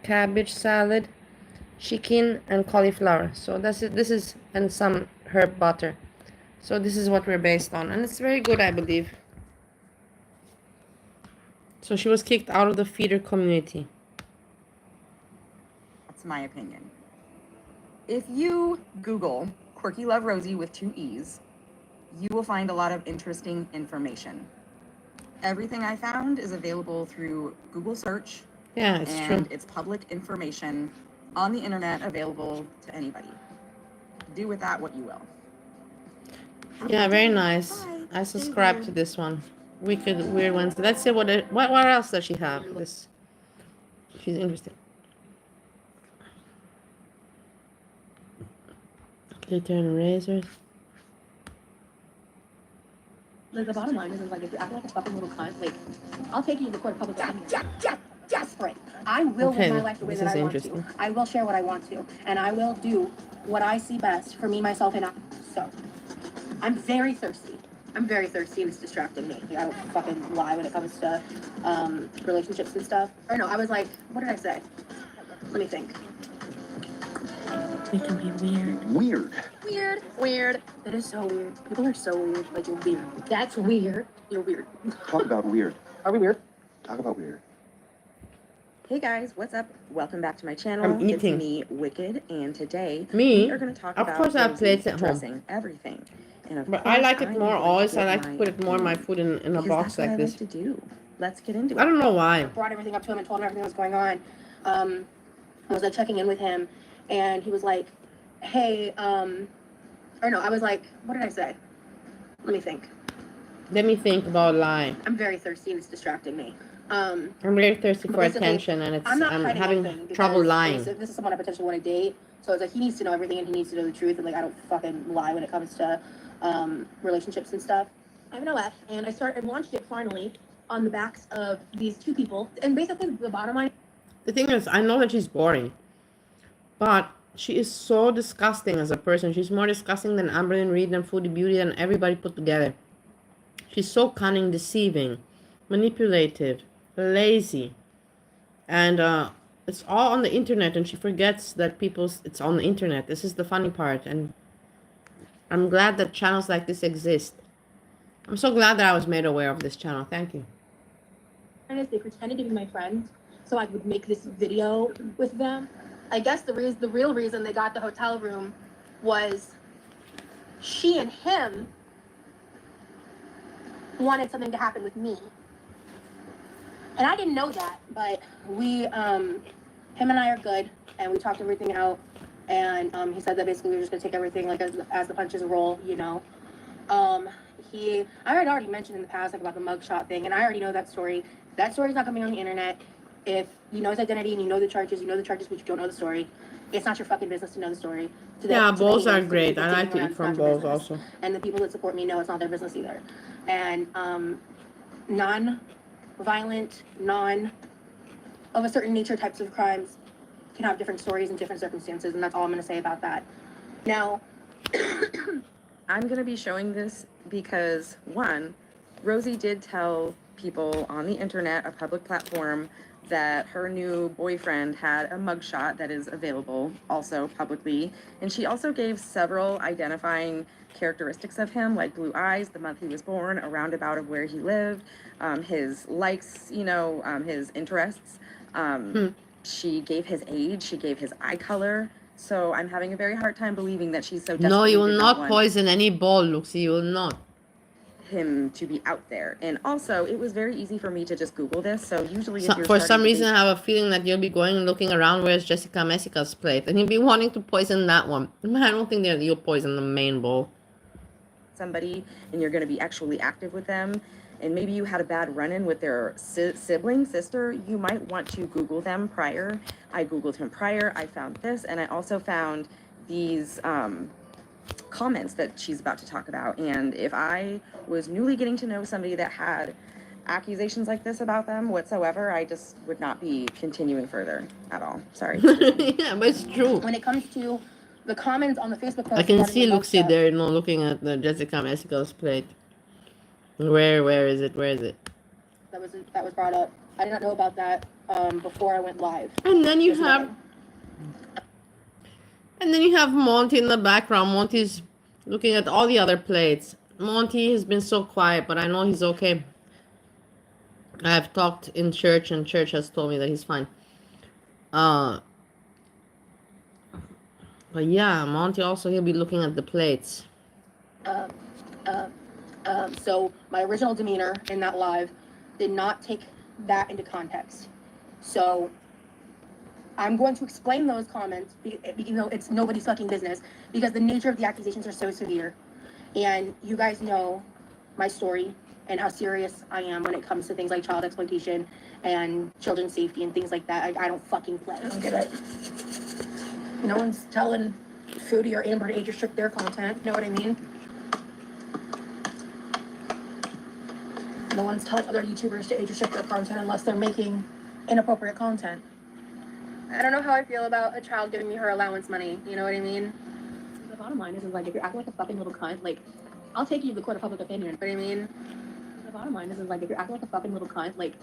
cabbage salad, chicken, and cauliflower. So this is and some herb butter. So this is what we're based on, and it's very good, I believe. So she was kicked out of the feeder community. That's my opinion. If you Google Quirky Love Rosie with 2 E's, you will find a lot of interesting information. Everything I found is available through Google search. Yeah, it's true. And it's public information on the internet available to anybody. Do with that what you will. Yeah, very nice. Bye. I subscribe to this one. Wicked Weird Wednesday. Let's see what else does she have? This she's interesting. Glitter and razors. Like, the bottom line is like, if you act like a fucking little cunt, like, I'll take you to the court of public opinion. Desperate. I will Okay, live my life the way this that is I want interesting. to. I will share what I want to. And I will do what I see best for me, myself, and I. So, I'm very thirsty. I'm very thirsty, and it's distracting me. Like, I don't fucking lie when it comes to relationships and stuff. Or no, I was like, what did I say? Let me think. It can be weird. Weird. That is so weird. People are so weird. Like, you're weird. That's weird. You're weird. Talk about weird. Are we weird? Talk about weird. Hey guys, what's up? Welcome back to my channel. I'm eating. It's me, Wicked, and today Me? we are going to talk Of about course I have Rosie plates at home. dressing everything. And of But I course, like it I'm more going always. get I like to my put it more of my food in a because box that's what like I this. like to do. Let's get into it. I don't know why. Brought everything up to him and told him everything that was going on. I was like checking in with him, and he was like, "Hey, or no, I was like, what did I say? Let me think. Let me think about lying. I'm very thirsty, and it's distracting me. I'm very thirsty for basically, attention, and I'm not I'm hiding having anything trouble because lying. This is someone I potentially want to date, so it's like he needs to know everything, and he needs to know the truth, and like I don't fucking lie when it comes to relationships and stuff. I have an OS, and I launched it finally on the backs of these 2 people, and basically the bottom line. The thing is, I know that she's boring, but she is so disgusting as a person. She's more disgusting than Amberlynn Reed and Foodie Beauty and everybody put together. She's so cunning, deceiving, manipulative, lazy, and it's all on the internet, and she forgets that it's on the internet. This is the funny part, and I'm glad that channels like this exist. I'm so glad that I was made aware of this channel. Thank you. They pretended to be my friends, so I would make this video with them. I guess the real reason they got the hotel room was she and him wanted something to happen with me. And I didn't know that, but him and I are good, and we talked everything out, and he said that basically we were just gonna take everything like as the punches roll, you know. I had already mentioned in the past like about the mugshot thing, and I already know that story. That story's not coming on the internet. If you know his identity and you know the charges, but you don't know the story. It's not your fucking business to know the story. Bowls are great. I like to eat from bowls also. And the people that support me know it's not their business either. And non-violent, of a certain nature types of crimes can have different stories and different circumstances, and that's all I'm going to say about that. Now, I'm going to be showing this because, one, Rosie did tell people on the internet, a public platform, that her new boyfriend had a mugshot that is available also publicly. And she also gave several identifying characteristics of him, like blue eyes, the month he was born, a roundabout of where he lived, his likes, his interests. She gave his age, she gave his eye color. So I'm having a very hard time believing that she's so desperate. No, you will not poison any bowl, Lucy. You will not. Him to be out there. And also, it was very easy for me to just Google this. So usually if you're for some reason, I have a feeling that you'll be going and looking around where's Jessica Messica's plate, and you'll be wanting to poison that one. I don't think that you'll poison the main bowl. Somebody, and you're going to be actually active with them, and maybe you had a bad run-in with their sibling, sister, you might want to Google them prior. I Googled him prior. I found this, and I also found these comments that she's about to talk about. And if I was newly getting to know somebody that had accusations like this about them whatsoever, I just would not be continuing further at all. Sorry. Yeah, but it's true. when it comes to the comments on the Facebook post. I can regarding see the mug Luxie stuff, there, looking at the Jessica Mexico's plate. Where is it? Where is it? That was brought up. I did not know about that before I went live. And then you This have, morning. Monty in the background. Monty's looking at all the other plates. Monty has been so quiet, but I know he's okay. I've talked in church, and church has told me that he's fine. But yeah, Monty also, he'll be looking at the plates. So my original demeanor in that live did not take that into context. So I'm going to explain those comments, even though it's nobody's fucking business, because the nature of the accusations are so severe. And you guys know my story and how serious I am when it comes to things like child exploitation and children's safety and things like that. I don't fucking play. I don't get it. No one's telling Foodie or Amber to age restrict their content. You know what I mean? No one's telling other YouTubers to age restrict their content unless they're making inappropriate content. I don't know how I feel about a child giving me her allowance money. You know what I mean? The bottom line is like, if you're acting like a fucking little cunt, like, I'll take you to the court of public opinion. You know what I mean? The bottom line is like, if you're acting like a fucking little cunt, like,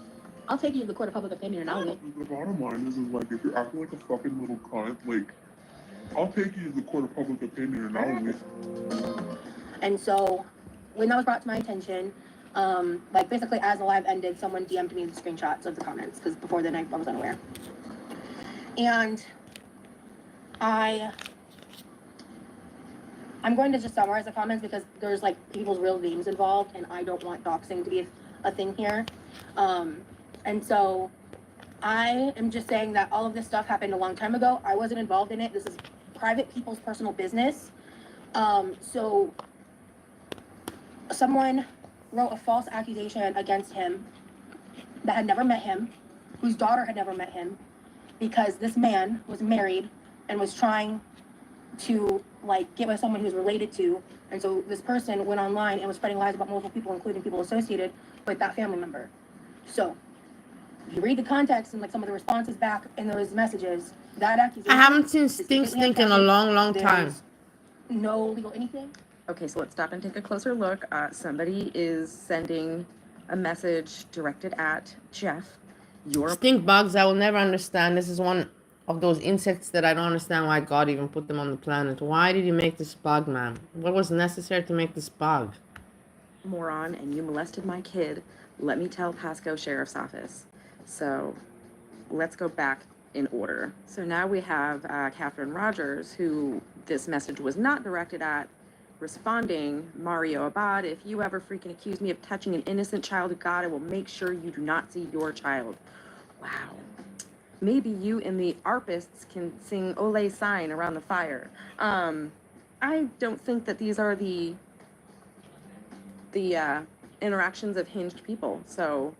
I'll take you to the court of public opinion and I'll win. The bottom line is like, if you're acting like a fucking little cunt, like, I'll take you to the court of public opinion and I'll win. And so, when that was brought to my attention, like basically as the live ended, someone DM'd me the screenshots of the comments, because before then I was unaware. And I'm going to just summarize the comments because there's like people's real names involved, and I don't want doxing to be a thing here. And so I am just saying that all of this stuff happened a long time ago. I wasn't involved in it. This is private people's personal business. So someone wrote a false accusation against him that had never met him, whose daughter had never met him, because this man was married and was trying to like get with someone he was related to. And so this person went online and was spreading lies about multiple people, including people associated with that family member. So if you read the context and like some of the responses back in those messages, that accusation, I haven't seen Stink in a long time. No legal anything. Okay, so let's stop and take a closer look. Somebody is sending a message directed at Jeff. Stink bugs, I will never understand. This is one of those insects that I don't understand why God even put them on the planet. Why did he make this bug, man? What was necessary to make this bug? Moron, and you molested my kid. Let me tell Pasco Sheriff's Office. So let's go back in order. So now we have Catherine Rogers, who this message was not directed at, responding, Mario Abad, if you ever freaking accuse me of touching an innocent child of God, I will make sure you do not see your child. Wow. Maybe you and the ARPists can sing Ole Sign around the fire. I don't think that these are the interactions of hinged people. So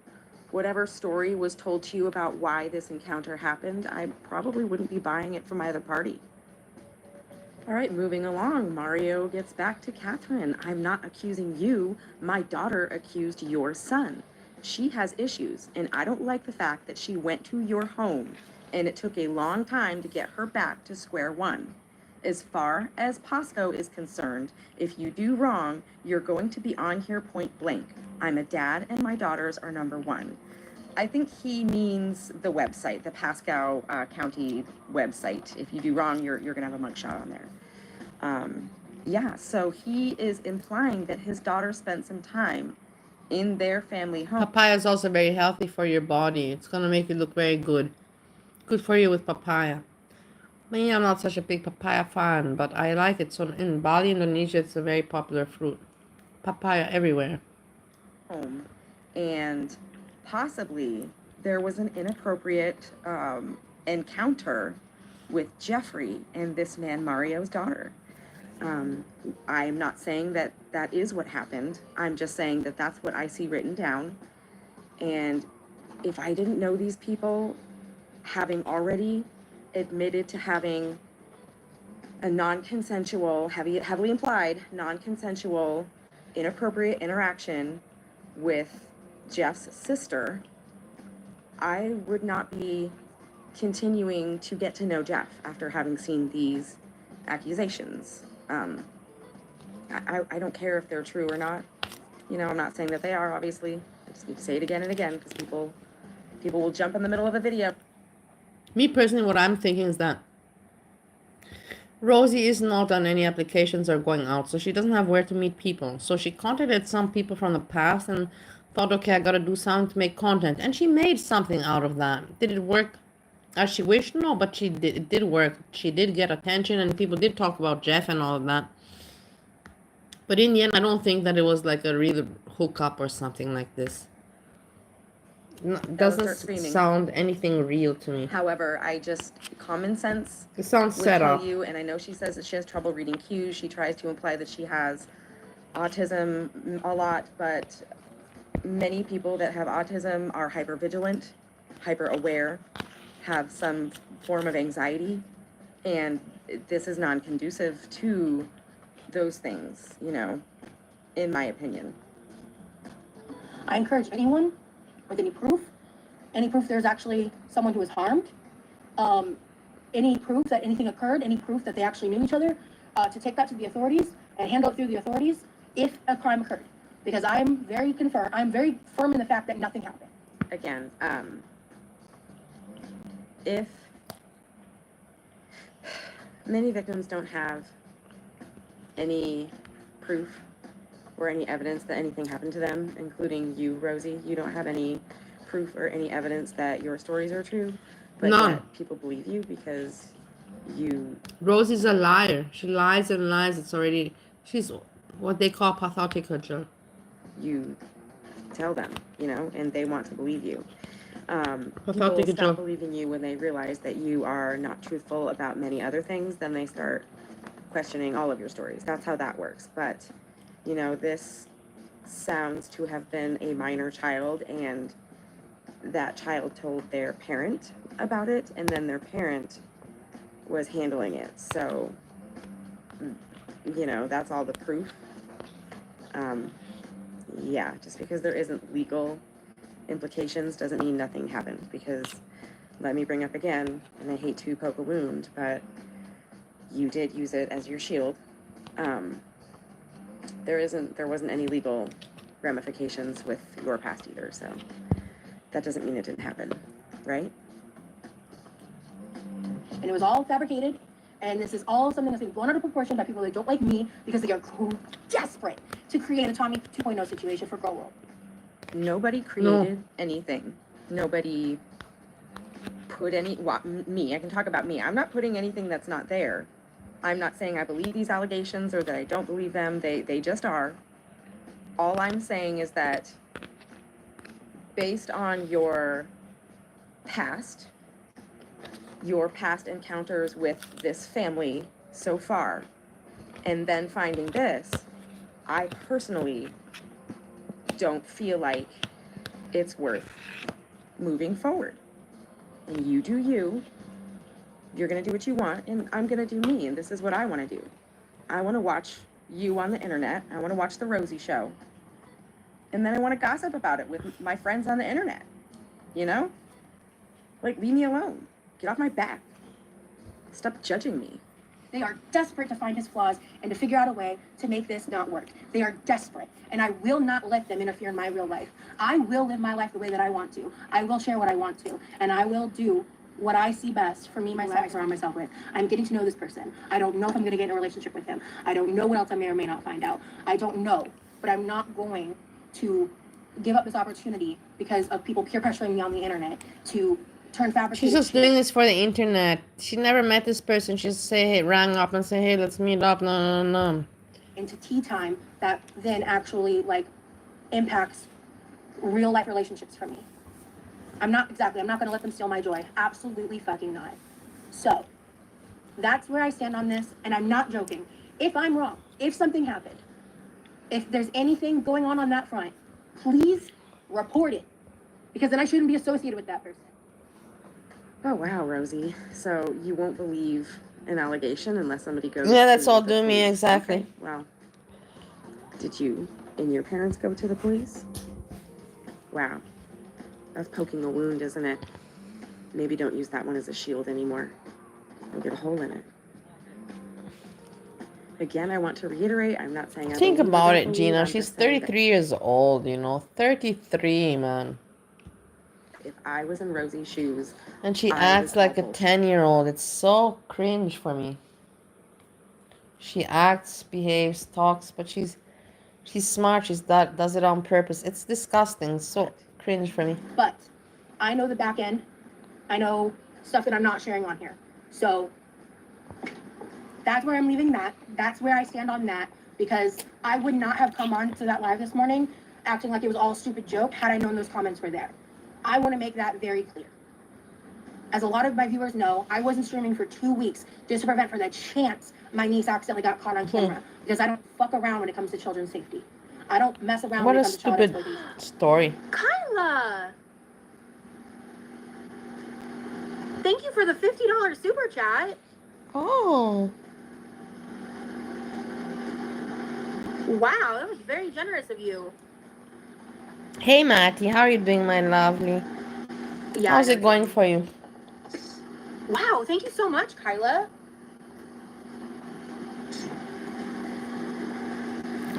whatever story was told to you about why this encounter happened, I probably wouldn't be buying it from either party. All right, moving along, Mario gets back to Catherine. I'm not accusing you. My daughter accused your son. She has issues, and I don't like the fact that she went to your home, and it took a long time to get her back to square one. As far as Pasco is concerned, if you do wrong, you're going to be on here point blank. I'm a dad, and my daughters are number one. I think he means the website, the Pasco County website. If you do wrong, you're going to have a mugshot on there. Yeah, so he is implying that his daughter spent some time in their family home. Papaya is also very healthy for your body. It's going to make you look very good. Good for you with papaya. Me, I'm not such a big papaya fan, but I like it. So in Bali, Indonesia, it's a very popular fruit. Papaya everywhere. Home, and possibly there was an inappropriate encounter with Jeffrey and this man Mario's daughter. I'm not saying that that is what happened. I'm just saying that that's what I see written down. And if I didn't know these people, having already admitted to having a non-consensual, heavily implied, non-consensual, inappropriate interaction with Jeff's sister, I would not be continuing to get to know Jeff after having seen these accusations. I don't care if they're true or not. You know, I'm not saying that they are, obviously. I just need to say it again and again because people will jump in the middle of a video. Me personally, what I'm thinking is that Rosie is not on any applications or going out, so she doesn't have where to meet people. So she contacted some people from the past and thought, okay, I gotta do something to make content. And she made something out of that. Did it work as she wished? No, but it did work. She did get attention and people did talk about Jeff and all of that. But in the end, I don't think that it was like a real hookup or something like this. Doesn't sound anything real to me. However, common sense It sounds would set tell up. you, and I know she says that she has trouble reading cues. She tries to imply that she has autism a lot, but many people that have autism are hypervigilant, hyper aware, have some form of anxiety, and this is non-conducive to those things, you know, in my opinion. I encourage anyone with any proof there's actually someone who was harmed, any proof that anything occurred, any proof that they actually knew each other, to take that to the authorities and handle it through the authorities if a crime occurred. Because I'm very firm in the fact that nothing happened. Again, if many victims don't have any proof or any evidence that anything happened to them, including you, Rosie, you don't have any proof or any evidence that your stories are true, but None. yet people believe you because you... Rosie's a liar. She lies and lies. She's what they call pathological. You tell them, you know, and they want to believe you. People Pathological. stop believing you when they realize that you are not truthful about many other things, then they start questioning all of your stories. That's how that works. But, you know, this sounds to have been a minor child, and that child told their parent about it, and then their parent was handling it. So, you know, that's all the proof. Yeah, just because there isn't legal implications doesn't mean nothing happened, because let me bring up again, and I hate to poke a wound, but you did use it as your shield. There wasn't any legal ramifications with your past either, so that doesn't mean it didn't happen, right? And it was all fabricated, and this is all something that's been blown out of proportion by people that don't like me because they are desperate to create a Tommy 2.0 situation for Girl World. Nobody created anything. Nobody put me, I can talk about me. I'm not putting anything that's not there. I'm not saying I believe these allegations or that I don't believe them. They just are. All I'm saying is that based on your past encounters with this family so far, and then finding this, I personally don't feel like it's worth moving forward. And you do you. You're going to do what you want, and I'm going to do me, and this is what I want to do. I want to watch you on the internet. I want to watch The Rosie Show. And then I want to gossip about it with my friends on the internet. You know? Like, leave me alone. Get off my back. Stop judging me. They are desperate to find his flaws and to figure out a way to make this not work. They are desperate, and I will not let them interfere in my real life. I will live my life the way that I want to. I will share what I want to, and I will do what I see best for me, myself, I surround myself with. I'm getting to know this person. I don't know if I'm going to get in a relationship with him. I don't know what else I may or may not find out. I don't know, but I'm not going to give up this opportunity because of people peer pressuring me on the internet to turn fabricated. She's just doing this for the internet. She never met this person. She just rang up and say, hey, let's meet up. No. Into tea time that then actually impacts real life relationships for me. I'm not going to let them steal my joy. Absolutely fucking not. So that's where I stand on this, and I'm not joking. If I'm wrong, if something happened, if there's anything going on that front, please report it, because then I shouldn't be associated with that person. Oh, wow, Rosie. So you won't believe an allegation unless somebody goes... Yeah, that's all doing me, exactly. Okay. Well, did you and your parents go to the police? Wow. That's poking a wound, isn't it? Maybe don't use that one as a shield anymore. You'll get a hole in it. Again, I want to reiterate, I'm not saying I Think believe or about don't it, believe, Gina. I'm She's just saying that 33 years old, you know. 33, man. if I was in Rosie's shoes, And she I acts would like a call 10-year-old. It's so cringe for me. She acts, behaves, talks, but she's smart. Does it on purpose. It's disgusting. So cringe for me. But I know the back end. I know stuff that I'm not sharing on here. So that's where I'm leaving that. That's where I stand on that, because I would not have come on to that live this morning acting like it was all a stupid joke had I known those comments were there. I want to make that very clear. As a lot of my viewers know, I wasn't streaming for 2 weeks just to prevent for the chance my niece accidentally got caught on camera, because I don't fuck around when it comes to children's safety. I don't mess around What when a it comes to child stupid exploitation. story. Kyla! Thank you for the $50 super chat. Oh. Wow, that was very generous of you. Hey, Matty. How are you doing, my lovely? Yeah, How's it going for you? Wow, thank you so much, Kyla.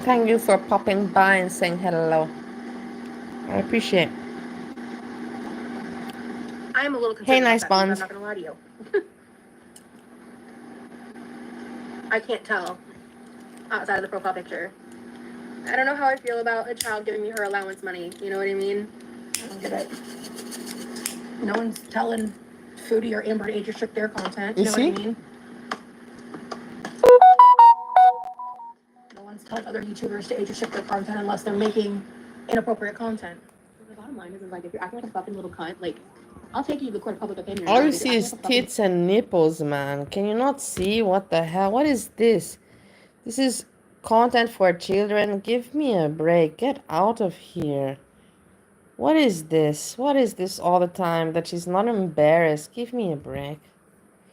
Thank you for popping by and saying hello. I appreciate it. I am a little concerned Hey, about nice that, because I'm buns. not going to lie to you. I can't tell outside of the profile picture. I don't know how I feel about a child giving me her allowance money. You know what I mean? I don't get it. No one's telling Foodie or Amber to age restrict their content. You know what I mean? No one's telling other YouTubers to age restrict their content unless they're making inappropriate content. The bottom line is like, if you're acting like a fucking little cunt, like, I'll take you to the court of public opinion. All you see is tits and nipples, man. Can you not see? What the hell? What is this? This is content for children. Give me a break. Get out of here. What is this? What is this all the time? That she's not embarrassed. Give me a break.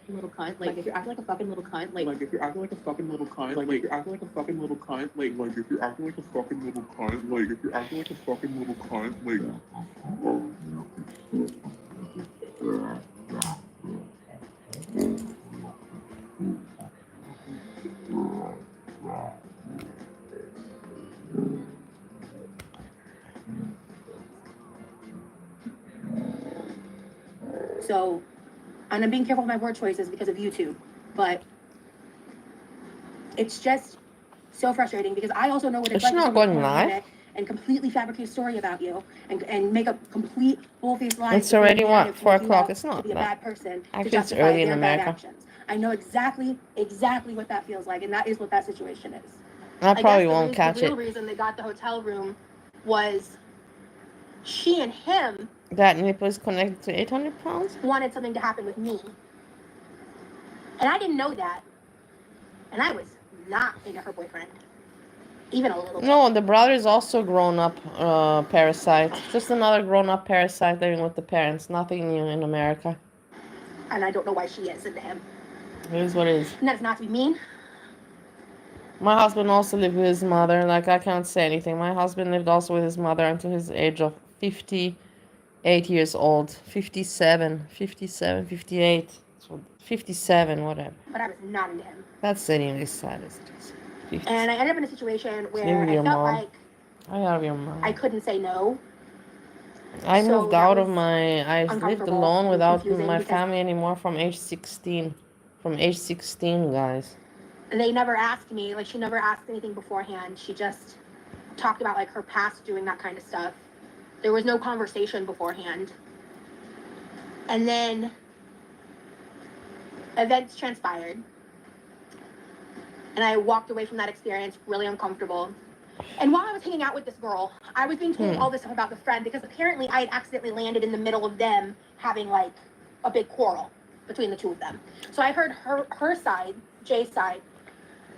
Little cunt, like if you're acting like a fucking little cunt, like If you're acting like a fucking little cunt, if you're acting like a fucking little cunt, if you're acting like a fucking little cunt, if you're acting like a fucking little cunt, so, and I'm being careful with my word choices because of YouTube, but it's just so frustrating because I also know what it's Is she like not to come going on the live? internet and completely fabricate a story about you and make a complete bull-faced lie. It's already what? 4 o'clock. It's not to be a that. bad person to Actually, it's justify early in their bad America. actions. I know exactly what that feels like, and that is what that situation is. I probably guess won't catch the real it. reason they got the hotel room was she and him That nipple is connected to 800 pounds? wanted something to happen with me. And I didn't know that. And I was not into her boyfriend. Even a little bit. No, the brother is also grown-up parasite. Just another grown-up parasite living with the parents. Nothing new in America. And I don't know why she is into him. It is what it is. And that's not to be mean. My husband also lived with his mother. Like, I can't say anything. My husband lived also with his mother until his age of 58 years old. 57, 58. So 57, whatever. But I was not into him. That's anyway sad as it is. 50. And I ended up in a situation where Live with I your felt mom. like I have your mom. I couldn't say no. I So moved that out of was I lived uncomfortable alone and without confusing my because- family anymore from age 16. From age 16, guys. And they never asked me, like she never asked anything beforehand. She just talked about like her past doing that kind of stuff. There was no conversation beforehand. And then events transpired. And I walked away from that experience really uncomfortable. And while I was hanging out with this girl, I was being told all this stuff about the friend because apparently I had accidentally landed in the middle of them having like a big quarrel between the two of them. So I heard her side, Jay's side,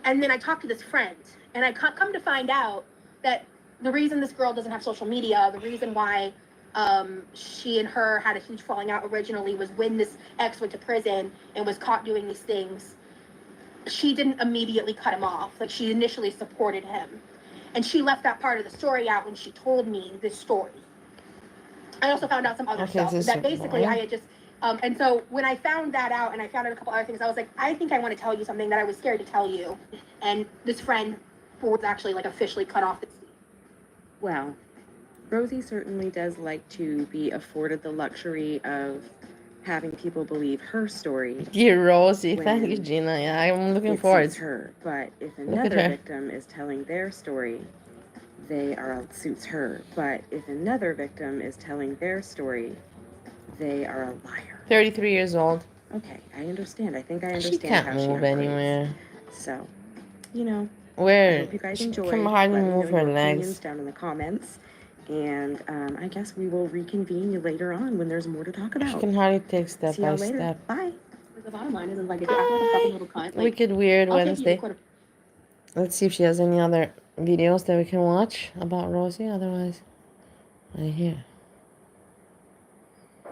and then I talked to this friend, and I come to find out that the reason this girl doesn't have social media, the reason why she and her had a huge falling out originally was when this ex went to prison and was caught doing these things. She didn't immediately cut him off. Like she initially supported him. And she left that part of the story out when she told me this story. I also found out some other stuff that basically I had just And so when I found that out and I found out a couple other things, I was like, I think I want to tell you something that I was scared to tell you. And this friend was actually like officially cut off. Well, Rosie certainly does like to be afforded the luxury of having people believe her story. Dear Rosie, thank you, Gina. Yeah, I'm looking forward. Suits her, but if Look at another her. victim is telling their story, suits her. But if another victim is telling their story, they are a liar. 33 years old. Okay, I understand. I think I understand She can't how move she operates. anywhere. So, you know, I Where? hope you guys She enjoyed. can hardly Let me move know her your opinions legs. down in the comments. And I guess we will reconvene later on when there's more to talk about. She can hardly take step See by y'all later. step. Bye. The bottom line is like, if you're acting like a fucking little cunt, like, Wicked Weird I'll take you to Wednesday. court. Let's see if she has any other videos that we can watch about Rosie. Otherwise, right here.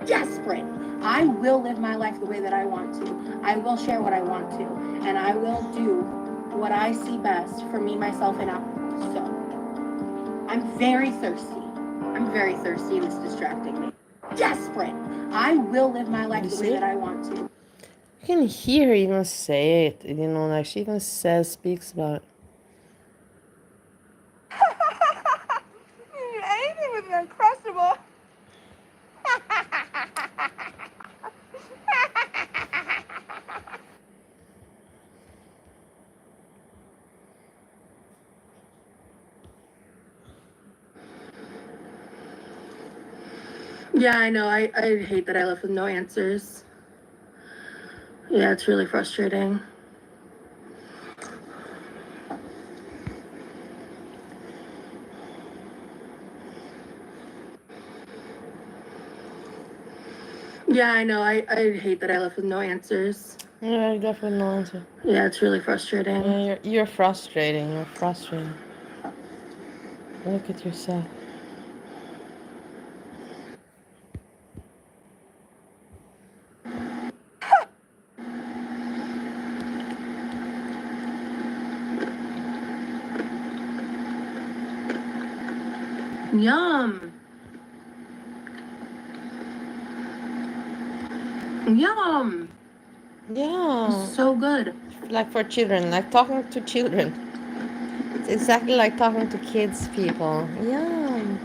Desperate. I will live my life the way that I want to. I will share what I want to. And I will do what I see best for me, myself, and I. So, I'm very thirsty. I'm very thirsty and it's distracting me. Desperate. I will live my life the way that I want to. You can hear her even say it. You know, like she even speaks about it. Anything with an Uncrustable. Yeah, I know. I hate that I left with no answers. Yeah, it's really frustrating. Yeah, I know. I hate that I left with no answers. Yeah, you left with no answer. Yeah, it's really frustrating. Yeah, you're frustrating. You're frustrating. Look at yourself. Yum. Yum. Yeah. So good. Like for children, like talking to children. It's exactly like talking to kids, people. Yeah.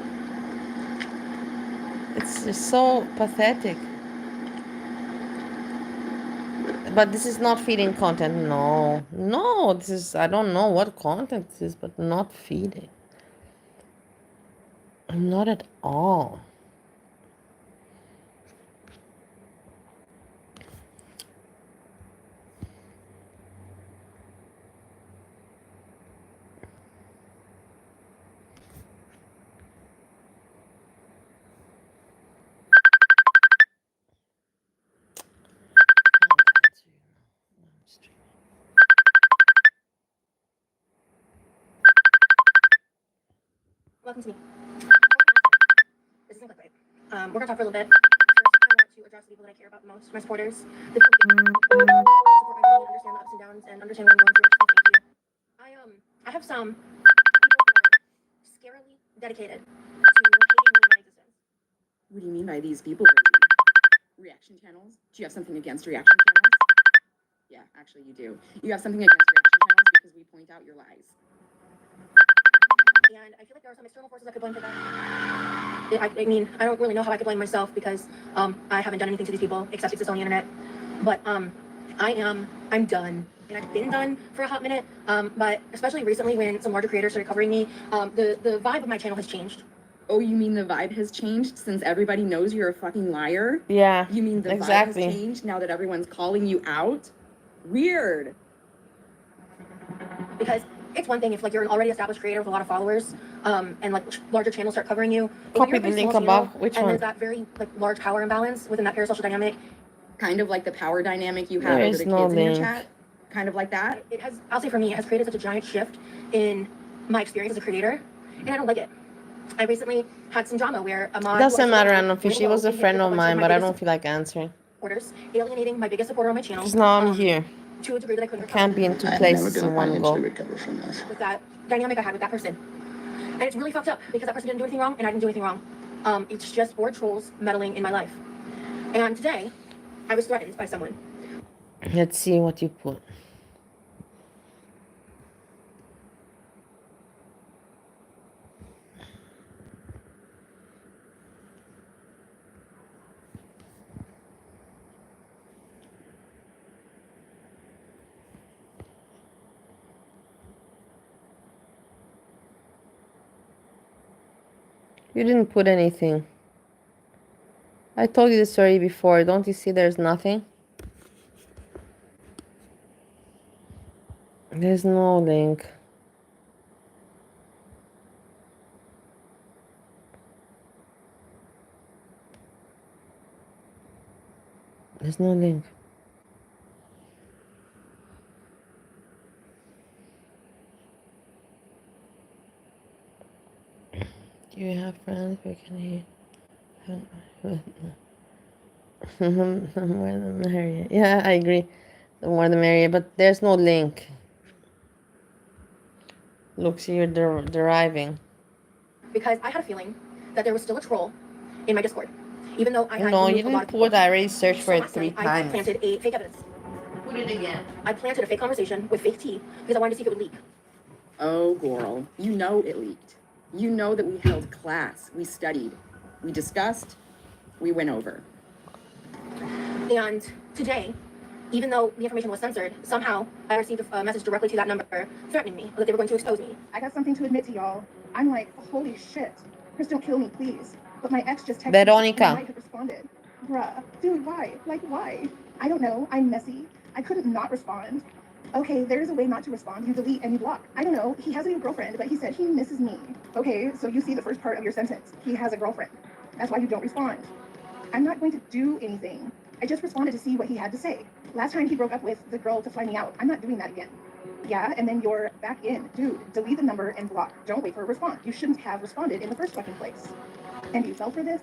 It's just so pathetic. But this is not feeding content. No. No, this is, I don't know what content this is, but not feeding. Not at all. Welcome to me. This isn't clickbait. We're gonna talk for a little bit. First, I want to address the people that I care about the most, my supporters. The people that support my journey, understand the ups and downs, and understand what I'm going through. So thank you. I have some people who are scarily dedicated to hating me and my existence. What do you mean by these people, Rosie? Reaction channels? Do you have something against reaction channels? Yeah, actually you do. You have something against reaction channels because we point out your lies. And I feel like there are some external forces I could blame for that. I mean, I don't really know how I could blame myself because I haven't done anything to these people except exist on the internet. But I'm done. And I've been done for a hot minute. But especially recently when some larger creators started covering me, the vibe of my channel has changed. Oh, you mean the vibe has changed since everybody knows you're a fucking liar? Yeah. You mean the exactly. vibe has changed now that everyone's calling you out? Weird. Because it's one thing if like you're an already established creator with a lot of followers, and like larger channels start covering you. Copy the link above. Which and one? there's that very like large power imbalance within that parasocial dynamic. Kind of like the power dynamic you have There over is the no kids in your link. chat. Kind of like that. It has, I'll say for me, it has created such a giant shift in my experience as a creator, and I don't like it. I recently had some drama where a mod. Doesn't matter, I don't know if she was a friend of mine, but I don't feel like answering. Orders, alienating my biggest supporter on my channel. Because now I'm here. To a degree that I couldn't. I can't be in two places in one go. With that dynamic I had with that person. And it's really fucked up because that person didn't do anything wrong and I didn't do anything wrong. It's just bored trolls meddling in my life. And today, I was threatened by someone. Let's see what you put. You didn't put anything. I told you the story before. Don't you see there's nothing? There's no link. There's no link. Do you have friends who can hear? The more the merrier. Yeah, I agree. The more the merrier, but there's no link. Look, see, you're deriving. Because I had a feeling that there was still a troll in my Discord. Even though I had No, you removed a lot didn't of people. put. I already searched for So it last 3 night, I times. planted a fake evidence. Put it again. I planted a fake conversation with fake tea because I wanted to see if it would leak. Oh, girl, you know it leaked. You know that we held class, we studied, we discussed, we went over. And today, even though the information was censored, somehow I received a message directly to that number threatening me that they were going to expose me. I got something to admit to y'all. I'm like, holy shit. Chris, don't kill me, please. But my ex just texted me and Veronica. I might have responded. Bruh, dude, why? Like, why? I don't know. I'm messy. I couldn't not respond. Okay, there is a way not to respond. You delete and you block. I don't know. He has a new girlfriend, but he said he misses me. Okay, so you see the first part of your sentence. He has a girlfriend. That's why you don't respond. I'm not going to do anything. I just responded to see what he had to say. Last time he broke up with the girl to fly me out. I'm not doing that again. Yeah, and then you're back in. Dude, delete the number and block. Don't wait for a response. You shouldn't have responded in the first fucking place. And you fell for this?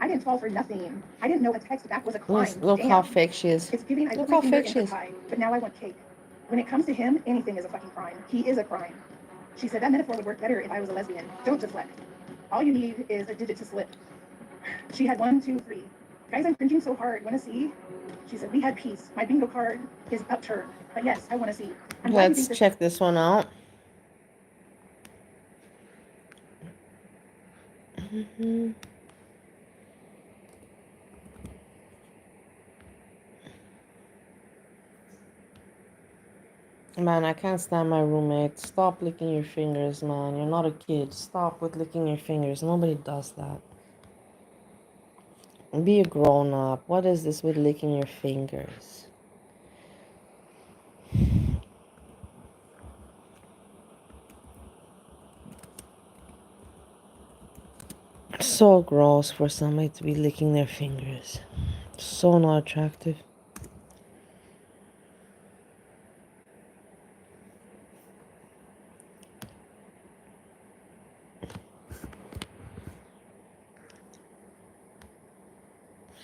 I didn't fall for nothing. I didn't know a text back was a crime. Look how fake she is. It's giving. I Look put my how finger fake in she her is. pie, but now I want cake. When it comes to him, anything is a fucking crime. He is a crime. She said that metaphor would work better if I was a lesbian. Don't deflect. All you need is a digit to slip. She had 1, 2, 3. Guys, I'm cringing so hard. Want to see? She said, we had peace. My bingo card is upturned. But yes, I want to see. Let's check this one out. Man, I can't stand my roommate. Stop licking your fingers, man. You're not a kid. Stop with licking your fingers. Nobody does that. Be a grown-up. What is this with licking your fingers? So gross for somebody to be licking their fingers. So not attractive.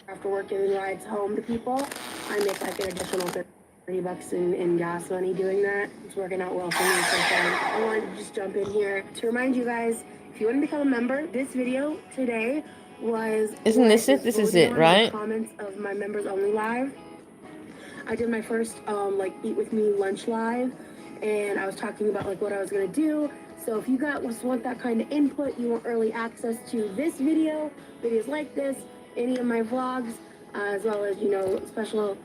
After work giving rides home to people, I make like an additional $30 in gas money doing that. It's working out well for me so far. I wanted to just jump in here to remind you guys, if you want to become a member, this video today was... Isn't this it? This is it, right? Comments of my members only live. I did my first like eat with me lunch live, and I was talking about like what I was gonna do. So if you guys want that kind of input, you want early access to this video, videos like this, any of my vlogs, as well as, you know, special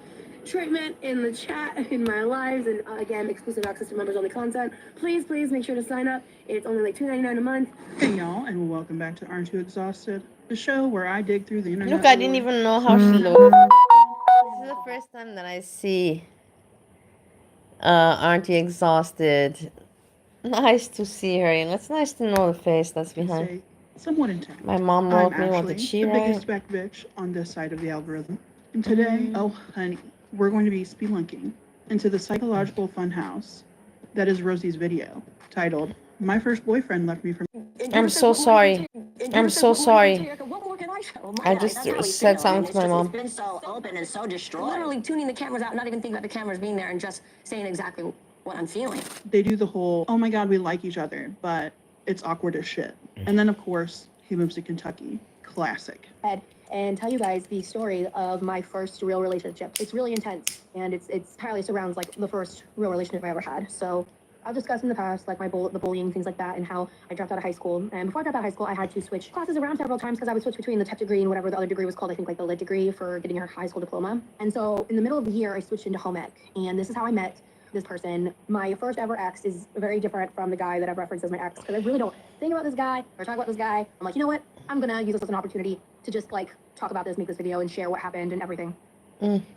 treatment in the chat, in my lives, and again, exclusive access to members only content, please make sure to sign up. It's only like $2.99 a month. Hey y'all, and welcome back to Aren't You Exhausted? The show where I dig through the internet. Look, I didn't even know how she looked. This is the first time that I see Aren't You Exhausted? Nice to see her. You know, it's nice to know the face that's behind. Somewhat intact. My mom wrote I'm me, what Ashley, did she the write? biggest spec bitch on this side of the algorithm. And today, oh honey, we're going to be spelunking into the psychological funhouse that is Rosie's video, titled, My First Boyfriend Left Me for... I'm so sorry. I'm so sorry. I just said something to my mom. It's been so open and so destroyed. Literally tuning the cameras out, not even thinking about the cameras being there, and just saying exactly what I'm feeling. They do the whole, oh my god, we like each other, but it's awkward as shit. And then, of course, he moves to Kentucky. Classic. and tell you guys the story of my first real relationship. It's really intense, and it's entirely surrounds like the first real relationship I ever had. So I've discussed in the past like the bullying, things like that, and how I dropped out of high school. And before I dropped out of high school, I had to switch classes around several times because I would switch between the tech degree and whatever the other degree was called. I think like the lit degree for getting your high school diploma. And so in the middle of the year, I switched into home ec, and this is how I met this person. My first ever ex is very different from the guy that I've referenced as my ex, because I really don't think about this guy or talk about this guy. I'm like, you know what? I'm gonna use this as an opportunity to just like talk about this, make this video, and share what happened and everything.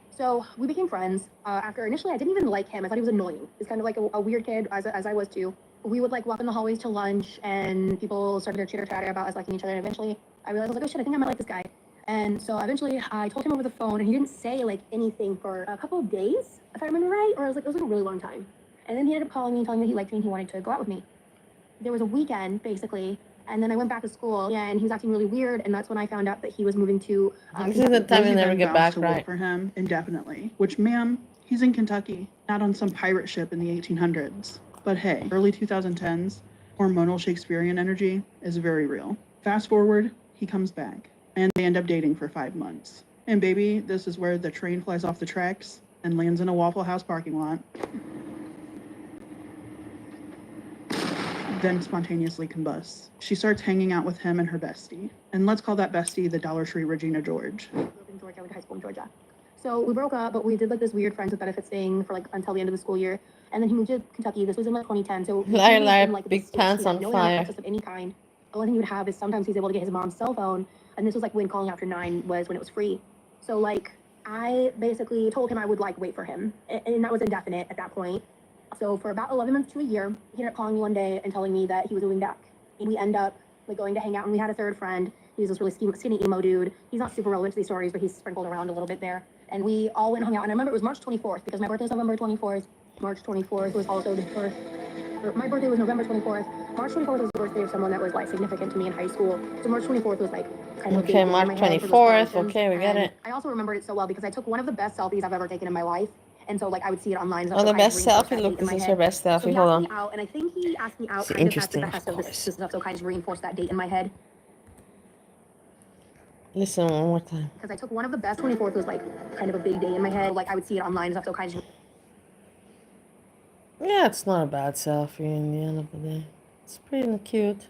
So we became friends. After initially, I didn't even like him. I thought he was annoying. He's kind of like a weird kid, as I was too. We would like walk in the hallways to lunch, and people started their chitter-chatter about us liking each other. And eventually, I realized I was like, oh shit, I think I might like this guy. And so eventually, I told him over the phone, and he didn't say like anything for a couple of days, if I remember right, or it was like a really long time. And then he ended up calling me and telling me he liked me and he wanted to go out with me. There was a weekend, basically. And then I went back to school, and he was acting really weird, and that's when I found out that he was moving to. This is the time you never get back, to work right? for him indefinitely. Which, ma'am, he's in Kentucky, not on some pirate ship in the 1800s. But hey, early 2010s, hormonal Shakespearean energy is very real. Fast forward, he comes back, and they end up dating for 5 months. And baby, this is where the train flies off the tracks and lands in a Waffle House parking lot. Then spontaneously combusts. She starts hanging out with him and her bestie. And let's call that bestie the Dollar Tree Regina George. In Georgia, I went to high school in Georgia. So we broke up, but we did like this weird friends with benefits thing for like until the end of the school year. And then he moved to Kentucky. This was in like 2010. So Like big pants on no fire. internet access of any kind. The only thing he would have is sometimes he's able to get his mom's cell phone. And this was like when calling after 9 was when it was free. So like I basically told him I would like wait for him, and that was indefinite at that point. So for about 11 months to a year, he ended up calling me one day and telling me that he was moving back. And we end up like going to hang out, and we had a third friend. He's this really skinny emo dude. He's not super relevant to these stories, but he's sprinkled around a little bit there. And we all went and hung out. And I remember it was March 24th because my birthday is November 24th. March 24th was also the birth. My birthday was November 24th. March 24th was the birthday of someone that was like significant to me in high school. So March 24th was like kind of a big Okay, day March in my head for those 24th. celebrations. Okay, we get And it. I also remembered it so well because I took one of the best selfies I've ever taken in my life. And so like I would see it online. So Oh, the I best reinforced selfie. that Look, date in this my is head. her best So selfie. he Hold asked on. me out, and I think he asked me out It's kind of at the interesting, behest of of this course. stuff. So kind of reinforced that date in my head. Listen one more time. Because I took one of the best. 24th was like kind of a big day in my head. Like I would see it online and stuff. So kind of Yeah, it's not a bad selfie in the end of the day. It's pretty cute.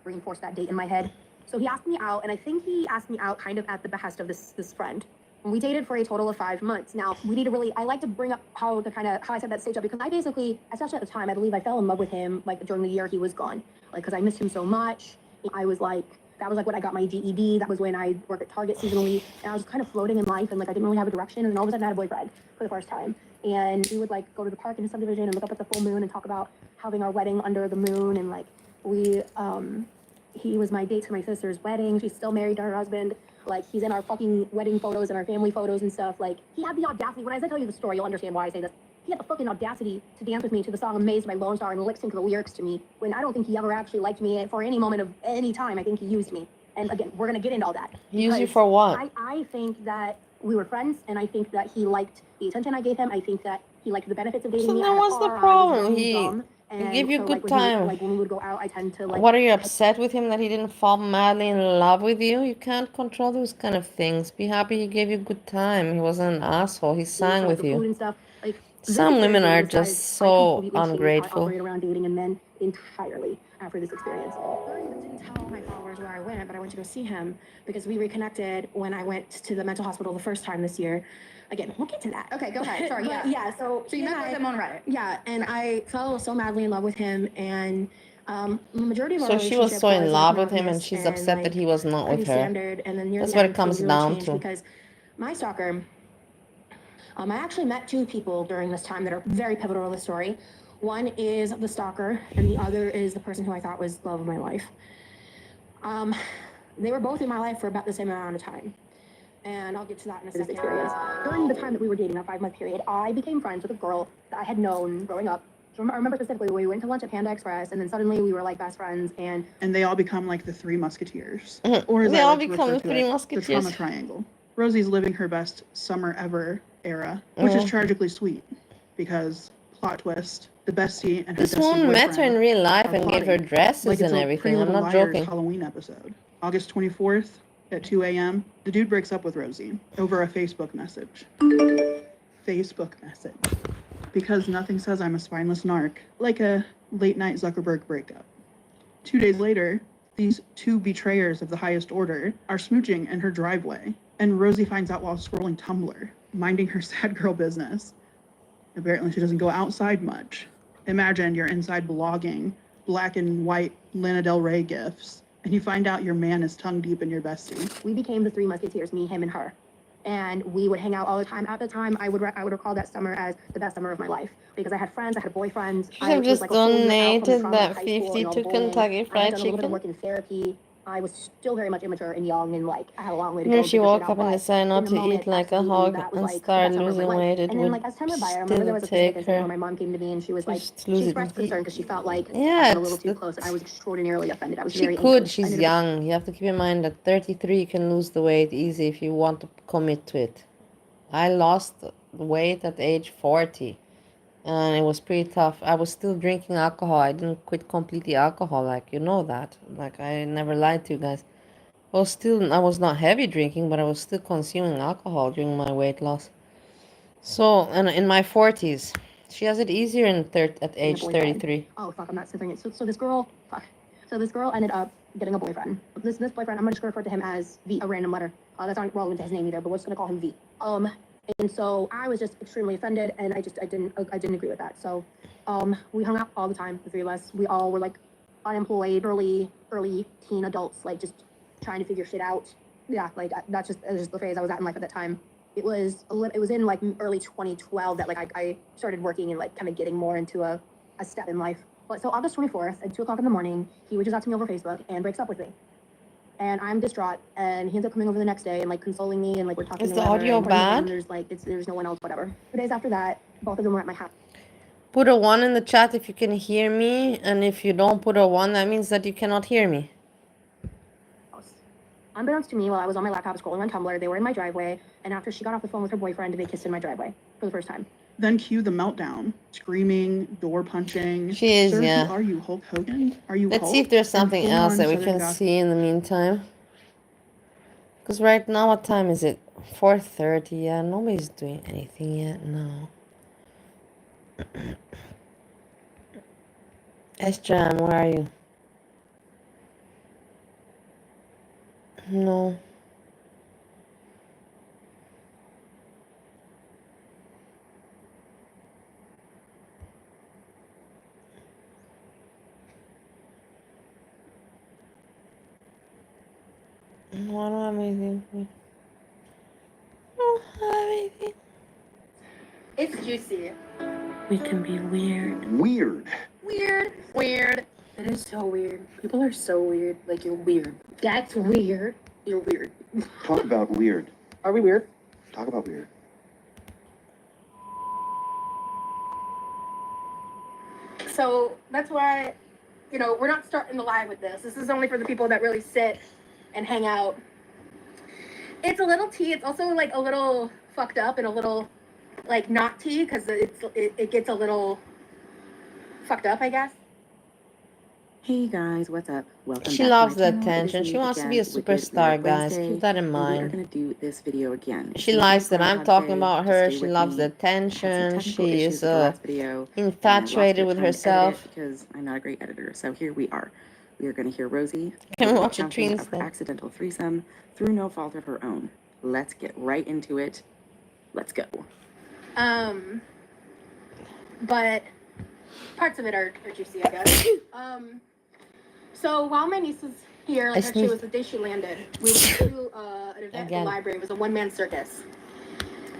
reinforce that date in my head. So he asked me out, and I think he asked me out kind of at the behest of this friend. And we dated for a total of 5 months. Now, we need to really, I like to bring up how I set that stage up, because I basically, especially at the time, I believe I fell in love with him, like, during the year he was gone. Like, because I missed him so much. I was like, that was like when I got my GED. That was when I worked at Target seasonally. And I was kind of floating in life, and like, I didn't really have a direction. And then all of a sudden I had a boyfriend for the first time. And we would like go to the park in the subdivision and look up at the full moon and talk about having our wedding under the moon. And like, he was my date to my sister's wedding. She's still married to her husband. Like, he's in our fucking wedding photos and our family photos and stuff. Like, he had the audacity. When I tell you the story, you'll understand why I say this. He had the fucking audacity to dance with me to the song Amazed by Lone Star and lip sync the lyrics to me, when I don't think he ever actually liked me for any moment of any time. I think he used me. And again, we're going to get into all that. He used you for what? I think that we were friends, and I think that he liked the attention I gave him. I think that he liked the benefits of dating So me. then what's the problem? He gave you a good time. Like, when we would go out, I tend to like... What, are you upset with him that he didn't fall madly in love with you? You can't control those kind of things. Be happy he gave you a good time. He wasn't an asshole. He sang with food you. and stuff. Like, Some women are just so I ungrateful. operate around dating and men entirely after this experience. I didn't tell my followers where I went, but I went to go see him because we reconnected when I went to the mental hospital the first time this year. Again, we'll get to that. Okay, go ahead. Sorry, yeah. Yeah, so you met with him on Reddit. Yeah, and I fell so madly in love with him, and the majority of our So she was relationship so in was, love like, with him, and monogamous she's and, upset that he was not pretty with her. standard, and then near That's the what end, it comes things really down changed to. because my stalker, I actually met 2 people during this time that are very pivotal in the story. One is the stalker, and the other is the person who I thought was the love of my life. They were both in my life for about the same amount of time. And I'll get to that in a second. Experience. During the time that we were dating, that 5-month period, I became friends with a girl that I had known growing up. So I remember specifically, we went to lunch at Panda Express, and then suddenly we were like best friends, and they all become like the 3 musketeers. Or as they I all like to become refer the to 3 it, musketeers. The trauma triangle. Rosie's living her best summer ever era, which is tragically sweet because, plot twist, The bestie and her This dusty one met her in boyfriend real life are and gave her plotting dresses like it's and a everything. Pretty I'm Little not Liars joking. Halloween episode. August 24th at 2 a.m., the dude breaks up with Rosie over a Facebook message. Facebook message. Because nothing says I'm a spineless narc like a late-night Zuckerberg breakup. 2 days later, these two betrayers of the highest order are smooching in her driveway, and Rosie finds out while scrolling Tumblr, minding her sad girl business. Apparently she doesn't go outside much. Imagine you're inside blogging black and white Lana Del Rey gifs, and you find out your man is tongue deep in your bestie. We became the Three Musketeers, me, him, and her. And we would hang out all the time. At the time, I would recall that summer as the best summer of my life because I had friends, I had a boyfriend. Should have just donated that 50 to Kentucky I Fried had done a little bit of Chicken. work in therapy. I was still very much immature and young and like I had a long way to Here go. she woke up and decided not to eat like a hog that was and like the start best summer of my losing life. weight. It And then would like as time went by, I remember there still was a specific take incident where her. my mom came to me and she was like, Just she lose it. expressed concern because she felt like I Yeah, got a little too close and I was extraordinarily offended. I was she very could. anxious. I She's ended up- young. You have to keep in mind that 33 you can lose the weight easy if you want to commit to it. I lost weight at age 40 and it was pretty tough. I was still drinking alcohol. I didn't quit completely alcohol, like you know that. Like I never lied to you guys. I was not heavy drinking, but I was still consuming alcohol during my weight loss. So, and in my 40s, she has it easier at age 33. Oh fuck, I'm not censoring it. So this girl, fuck. So this girl ended up getting a boyfriend. This boyfriend, I'm just gonna refer to him as V, a random letter. That's not relevant to his name either, but we're just gonna call him V. And so I was just extremely offended, and I didn't agree with that. So, we hung out all the time, the three of us. We all were like unemployed, early teen adults, like just trying to figure shit out. Yeah, like that's just the phase I was at in life at that time. It was in like early 2012 that like I started working and like kind of getting more into a step in life. But so August 24th at 2:00 in the morning, he reaches out to me over Facebook and breaks up with me. And I'm distraught, and he ends up coming over the next day and like consoling me, and like we're talking. Is the audio bad? There's no one else, whatever. 2 days after that, both of them were at my house. Put a 1 in the chat if you can hear me, and if you don't put a 1, that means that you cannot hear me. Unbeknownst to me, while I was on my laptop scrolling on Tumblr, they were in my driveway, and after she got off the phone with her boyfriend, they kissed in my driveway for the first time. Then cue the meltdown. Screaming, door punching. She is, Sir, yeah. who are you, Hulk Hogan? Are you Let's Hulk? see if there's And something else that we can see in the meantime. Because right now, what time is it? 4:30. Yeah, nobody's doing anything yet. No. Sjam, where are you? No. No, I don't have anything. I don't have anything. It's juicy. We can be weird. Weird. Weird. It is so weird. People are so weird. Like, you're weird. That's weird. You're weird. Talk about weird. Are we weird? Talk about weird. So that's why, we're not starting the live with this. This is only for the people that really sit and hang out. It's a little tea. It's also like a little fucked up and a little like not tea because it gets a little fucked up, I guess. Hey guys, what's up? Welcome She back loves to my the channel. It is attention. me She wants to be a again, Wicked superstar, Weird guys. Wednesday, Keep that in and we are mind. going to do this video again. She It's likes not that a I'm hot talking day, about just her. stay She with loves me. the I had some attention. technical She issues is with the last video, infatuated with and I lost a bit of time to edit herself. it because I'm not a great editor. So here we are. We are going to hear Rosie Can we give watch a accounting tree of her instead? accidental threesome through no fault of her own. Let's get right into it. Let's go. But parts of it are juicy, I guess. So while my niece was here, like actually it was the day she landed, we went to an event at the library. It was a one-man circus.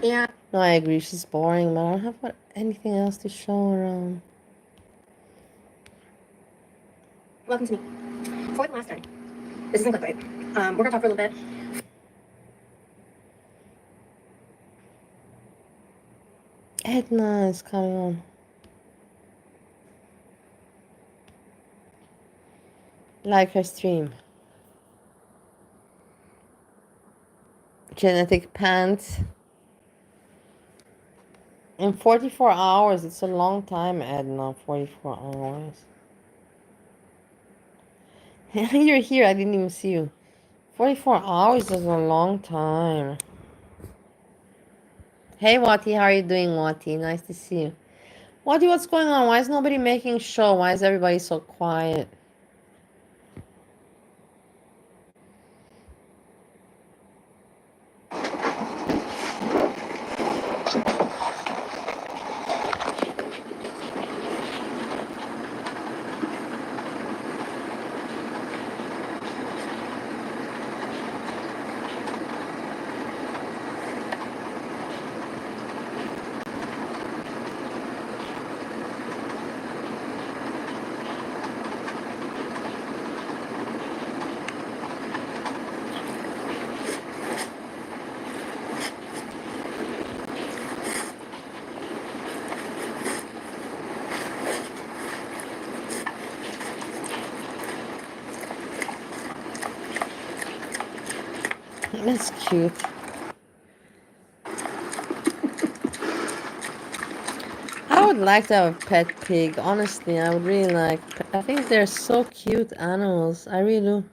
And No, I agree. She's boring, but I don't have anything else to show around. welcome to me. For the last time, this isn't clickbait. We're gonna talk for a little bit. Edna is coming on. Like her stream. Genetic pants. In 44 hours, it's a long time, Edna. 44 hours. You're here. I didn't even see you. 44 hours is a long time. Hey, Wati. How are you doing, Wati? Nice to see you. Wati, what's going on? Why is nobody making show? Why is everybody so quiet? That's cute. I would like to have a pet pig. Honestly, I would really like. I think they're so cute animals. I really do.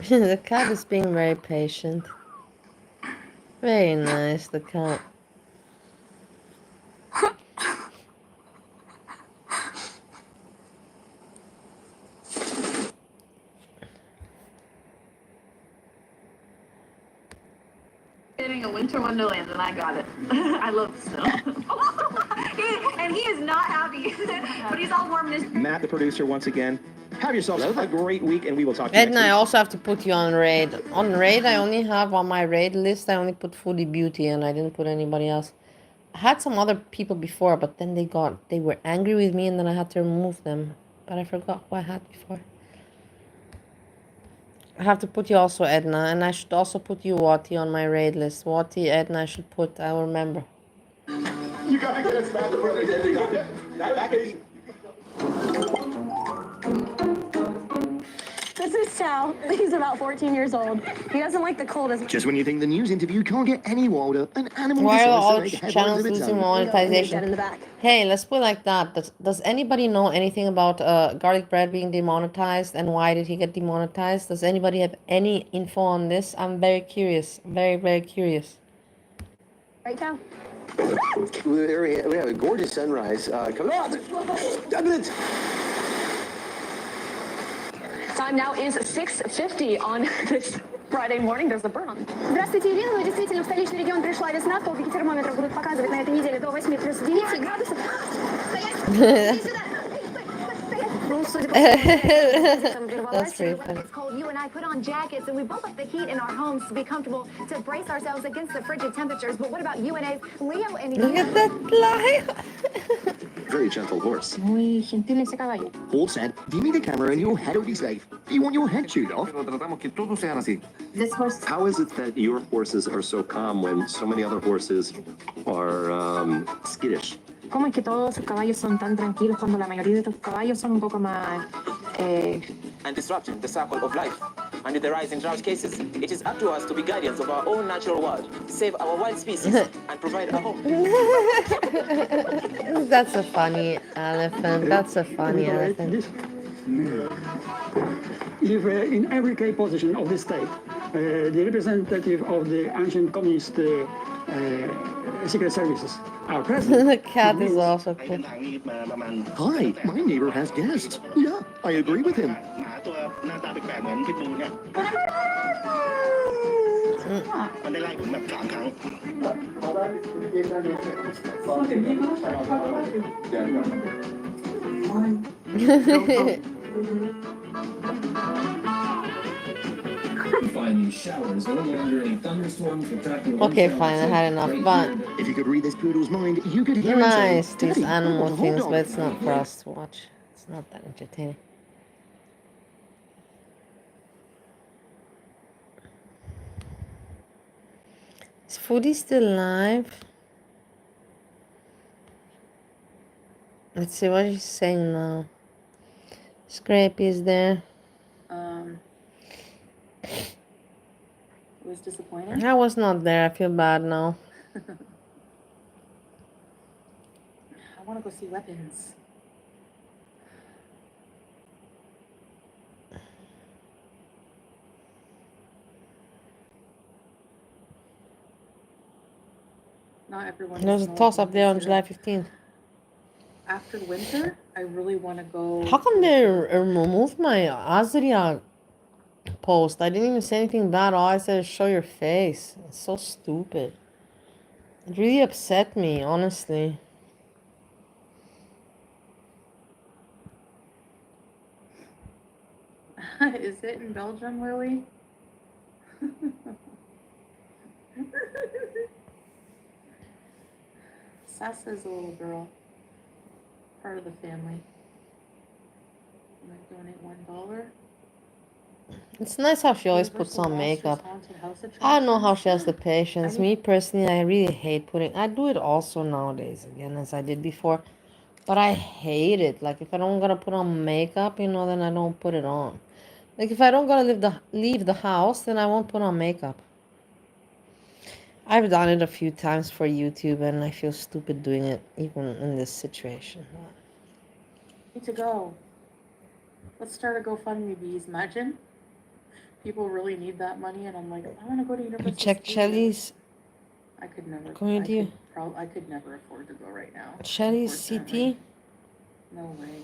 The cat is being very patient. Very nice, the cat. Getting a winter wonderland, and I got it. I love the snow. And he is not happy, but he's all warm in his. Matt, the producer, once again. Have yourselves a great week, and we will talk to you Edna, next I week. also have to put you on raid. On raid, I only have on my raid list, I only put Foodie Beauty, and I didn't put anybody else. I had some other people before, but then they were angry with me, and then I had to remove them. But I forgot who I had before. I have to put you also, Edna, and I should also put you, Wati, on my raid list. Wati, Edna, I should put, I'll remember. You gotta get us back to where they got that This is Chow. He's about 14 years old. He doesn't like the cold as much. Just when you think the news interview can't get any wilder, an animal Why are decides all to make headlines channels of its losing own. monetization? In the back. Hey, let's put it like that. Does anybody know anything about garlic bread being demonetized, and why did he get demonetized? Does anybody have any info on this? I'm very curious. Very, very curious. Right, Chow? We have a gorgeous sunrise coming on. Time now is 6:50 on this Friday morning. There's a burn on. Здравствуйте, Ирина. Ну, действительно, в столичный регион пришла весна. Столбики термометра будут показывать на этой неделе до 8 плюс 9 градусов. That's pretty funny. It's cold. You and I put on jackets and we bump up the heat in our homes to be comfortable, to brace ourselves against the frigid temperatures. But what about UNA's Leo and Look at that lie. Very gentle horse. Muy gentil ese caballo. Horse said, give me the camera and your head will be safe. Do you want your head chewed off? This horse. How is it that your horses are so calm when so many other horses are skittish? ¿Cómo es que todos sus caballos son tan tranquilos cuando la mayoría de tus caballos son un poco más and disrupting the cycle of life? And with the rise in drought cases, it is up to us to be guardians of our own natural world, save our wild species, and provide a home. That's a funny elephant. That's a funny elephant. If in every key position of the state, the representative of the ancient communist secret services are present. The cat is also cool. Hi, my neighbor has guests. Yeah, I agree with him. Okay, fine, I had enough, but If you could read this poodle's mind, you could hear him nice, say, these "Daddy, I animal want a hot things, dog." but it's not for us to watch. It's not that entertaining. Is Foodie still live? Let's see what he's saying now. Scrapey is there. It was disappointing. I was not there. I feel bad now. I want to go see weapons. Not everyone. There was a toss-up there on July 15th. After winter, I really want to go. How come they removed my Azria post? I didn't even say anything bad. All I said is show your face. It's so stupid. It really upset me, honestly. Is it in Belgium, Lily? Sasa is a little girl, part of the family. I might donate $1. It's nice how she always puts on makeup. I don't know how she has the patience. Me personally, I really hate putting. I do it also nowadays again as I did before, but I hate it. Like if I don't gotta put on makeup, then I don't put it on. Like if I don't gotta leave the house, then I won't put on makeup. I've done it a few times for YouTube, and I feel stupid doing it even in this situation. Need to go. Let's start a GoFundMe, bees. Imagine. People really need that money, and I'm like, I want to go to Universal Check Studios. Shelly's. I could never. Comedy. I could never afford to go right now. Shelly's CT. No way.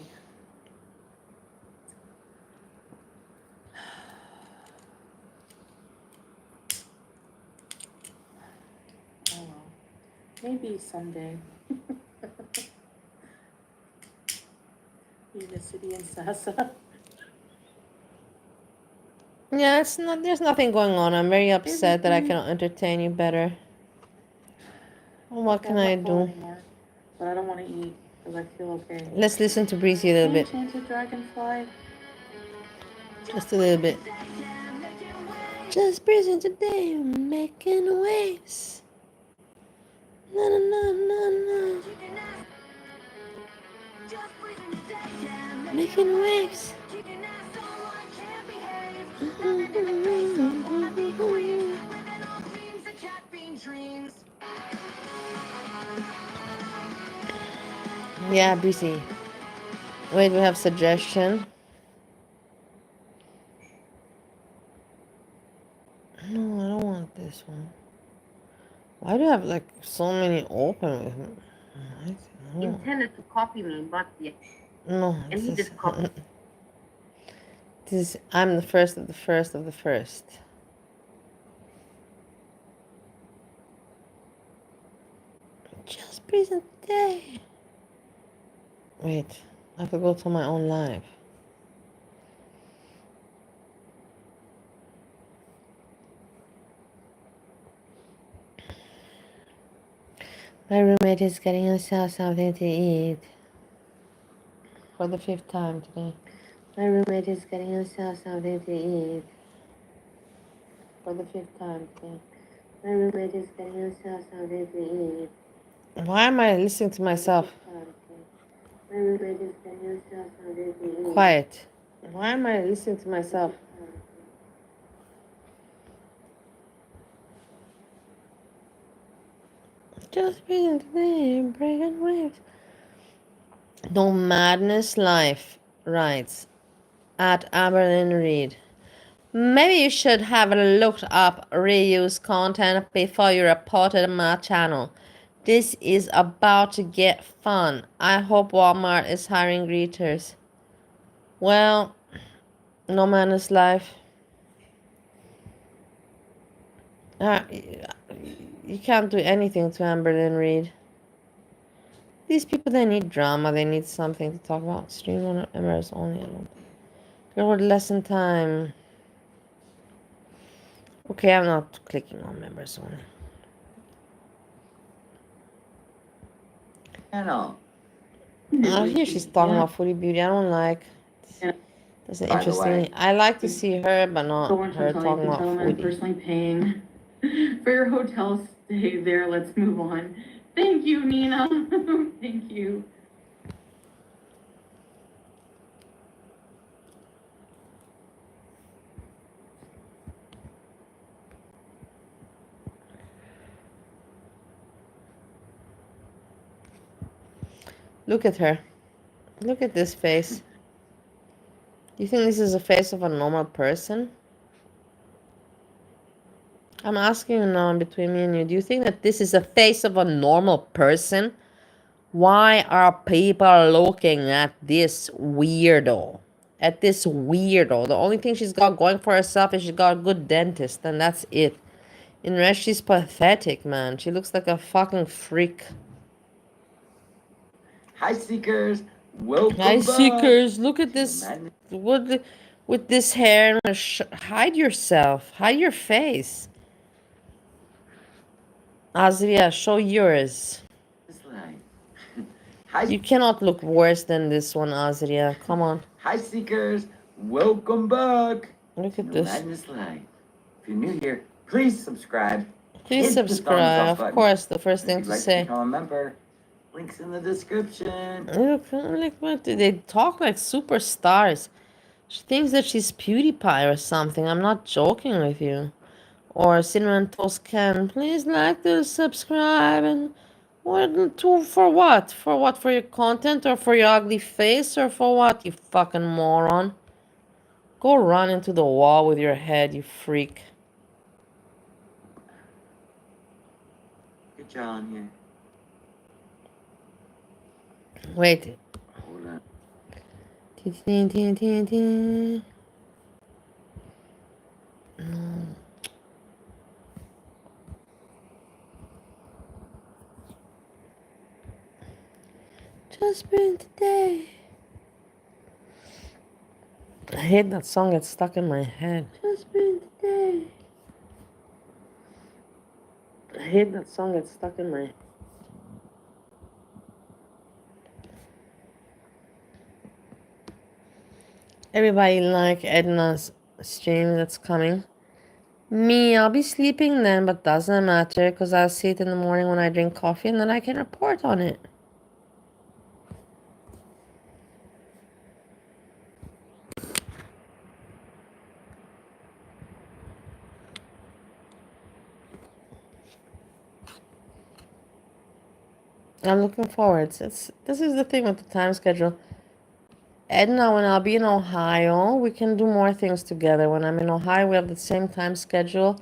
Oh well. Maybe someday. Unicity and Sasa. Yeah, it's not. There's nothing going on. I'm very upset that I cannot entertain you better. Well, what can I do? Anymore, but I don't want to eat because I feel okay. Let's listen to Breezy a little bit. Enchanted Dragonfly. Just a little bit. Just breezing today, making waves. Na na na na na. Making waves. Yeah, Breezy. Wait, we have suggestion. No, I don't want this one. Why do you have like so many open with me? Intended to copy me, but yeah. No, And he just copied. I'm the first of the first of the first. Just present day. Wait, I have to go to my own live. My roommate is getting herself something to eat. For the 5th time today. My roommate is getting herself something to eat. For the 5th time today. My roommate is getting herself something to eat. Why am I listening to myself? My roommate is getting herself something to eat. Quiet. Why am I listening to myself? Just breathing today, breaking waves. No Madness Life writes at Aberlin Reed. Maybe you should have looked up reuse content before you reported my channel. This is about to get fun. I hope Walmart is hiring greeters. Well, No Madness Life. You can't do anything to Amberlyn Reed. These people, they need drama. They need something to talk about. Stream on Emirates only. Girl with lesson time. Okay, I'm not clicking on members only. Channel. Here she's talking about foodie beauty. I don't like. Doesn't By the interest way, me. I like to see her, but not her talking about foodie. personally paying for your hotel stay there. Let's move on. Thank you, Nina. Thank you. Look at her. Look at this face. You think this is the face of a normal person? I'm asking you now, in between me and you, do you think that this is the face of a normal person? Why are people looking at this weirdo? At this weirdo. The only thing she's got going for herself is she's got a good dentist, and that's it. In the rest, she's pathetic, man. She looks like a fucking freak. Hi, Seekers. Welcome Hi, back. Seekers. Look at this. What, with this hair. Hide yourself. Hide your face. Azria, show yours. You cannot look worse than this one, Azria. Come on. Hi, Seekers. Welcome back. Look at to this. Madness Live. If you're new here, please subscribe. Please Hit the thumbs subscribe. up Of button. course, the first If thing you'd to like say. become a member, links in the description. Look, like what? They talk like superstars. She thinks that she's PewDiePie or something. I'm not joking with you. Or Cinnamon Toast Can. Please like to subscribe and what to for what? For what? For your content or for your ugly face or for what? You fucking moron. Go run into the wall with your head, you freak. Good job on here. Wait. Hold on. No. Just been today. I hate that song, it's stuck in my head. Just been today. I hate that song, it's stuck in my head. Everybody like Edna's stream that's coming. Me, I'll be sleeping then, but doesn't matter because I'll see it in the morning when I drink coffee and then I can report on it. I'm looking forward. This is the thing with the time schedule. Edna, when I'll be in Ohio, we can do more things together. When I'm in Ohio, we have the same time schedule,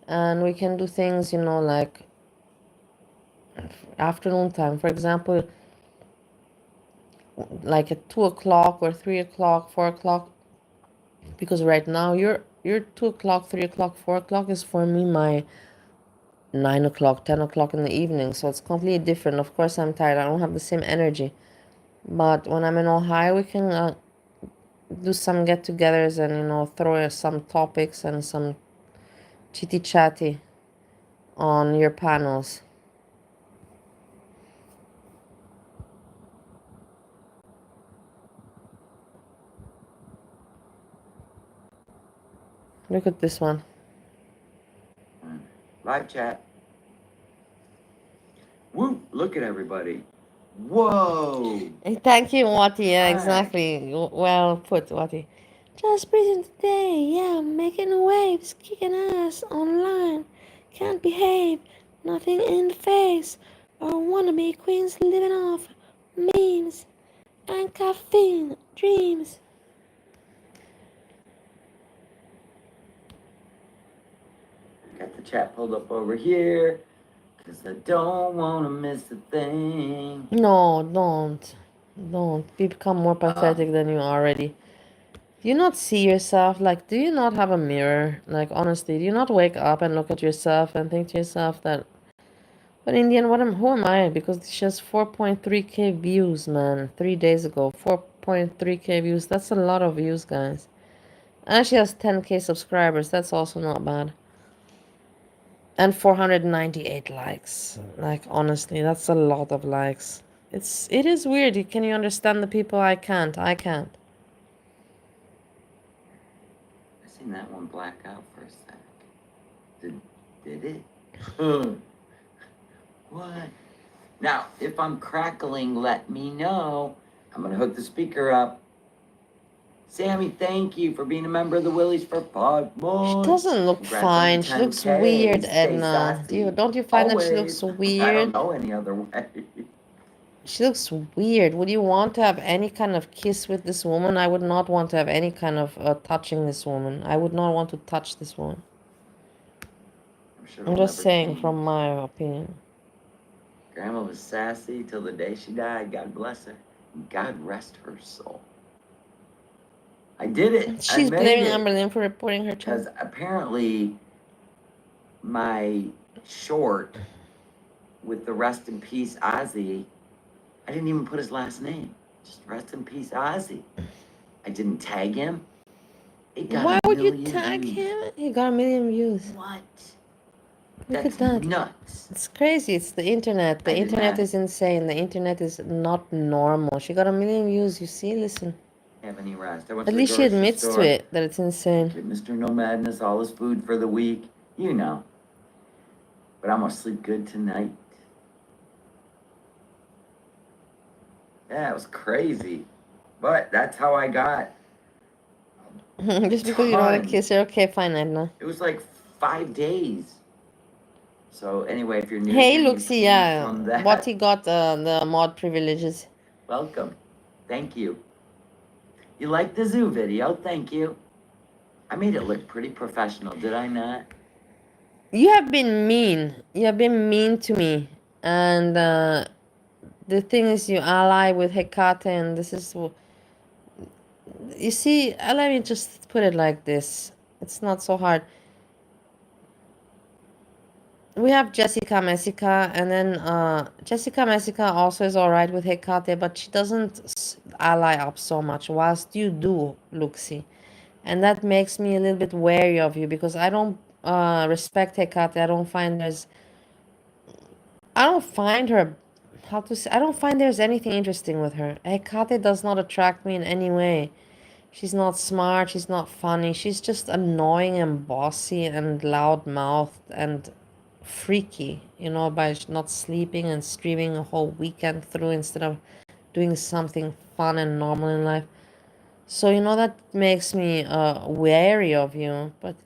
and we can do things, you know, like afternoon time. For example, like at 2 o'clock or 3 o'clock, 4 o'clock. Because right now, your 2 o'clock, 3 o'clock, 4 o'clock is for me my 9 o'clock, 10 o'clock in the evening. So it's completely different. Of course, I'm tired. I don't have the same energy. But when I'm in Ohio, we can do some get-togethers and, you know, throw some topics and some chitty-chatty on your panels. Look at this one. Live chat. Woo! Look at everybody. Whoa! Hey, thank you, Wati. Yeah, exactly. Well put, Wati. Just breathing today. Yeah, making waves, kicking ass online. Can't behave. Nothing in the face. Or wannabe queens living off memes and caffeine dreams. Got the chat pulled up over here. Cause I don't wanna miss a thing. No, don't become more pathetic than you are already. Do you not see yourself? Like, do you not have a mirror? Like, honestly, do you not wake up and look at yourself and think to yourself that, but in the end, who am I? Because she has 4.3k views, man. 3 days ago, 4.3k views. That's a lot of views, guys. And she has 10k subscribers. That's also not bad. And 498 likes. Like, honestly, that's a lot of likes. It is weird. Can you understand the people? I can't. I can't. I seen that one black out for a sec. Did it? What? Now, if I'm crackling, let me know. I'm gonna hook the speaker up. Sammy, thank you for being a member of the Willies for 5 months. She doesn't look Congrats on fine. the She looks 10K. weird, Stay Edna. sassy. Don't you find that she looks Always. I weird? don't know any other way. She looks weird. Would you want to have any kind of kiss with this woman? I would not want to have any kind of touching this woman. I would not want to touch this woman. I'm sure I'm it'll just never saying change. from my opinion. Grandma was sassy till the day she died. God bless her. And God rest her soul. I did it. She's I made blaming it. Amberlyn for reporting her child. Because apparently my short with the rest in peace Ozzy, I didn't even put his last name. Just rest in peace Ozzy. I didn't tag him. It got Why a would you million tag views. him? He got 1 million views. What? Look That's at that. nuts. It's crazy. It's the internet. The I did internet not is insane. The internet is not normal. She got 1 million views. You see? Listen. have any rest. I went At to the least she grocery admits store. to it that it's insane. Get Mr. No Madness all his food for the week. You know. But I'm gonna sleep good tonight. Yeah, it was crazy. But that's how I got. Just because you don't want to kiss her. Okay, fine, Edna. It was like 5 days. So anyway, if you're new Hey, here, you Luxie, came yeah. from that. What he got the mod privileges. Welcome. Thank you. You liked the zoo video? Thank you. I made it look pretty professional, did I not? You have been mean. You have been mean to me. And the thing is, you ally with Hecate, and this is... You see, let me just put it like this. It's not so hard. We have Jessica Messica, and then Jessica Messica also is alright with Hecate, but she doesn't ally up so much, whilst you do, Luxie. And that makes me a little bit wary of you, because I don't respect Hecate. I don't find her, how to say, I don't find there's anything interesting with her. Hecate does not attract me in any way. She's not smart, she's not funny, she's just annoying and bossy and loud-mouthed and freaky, you know, by not sleeping and streaming a whole weekend through instead of doing something fun and normal in life. So, you know, that makes me wary of you, but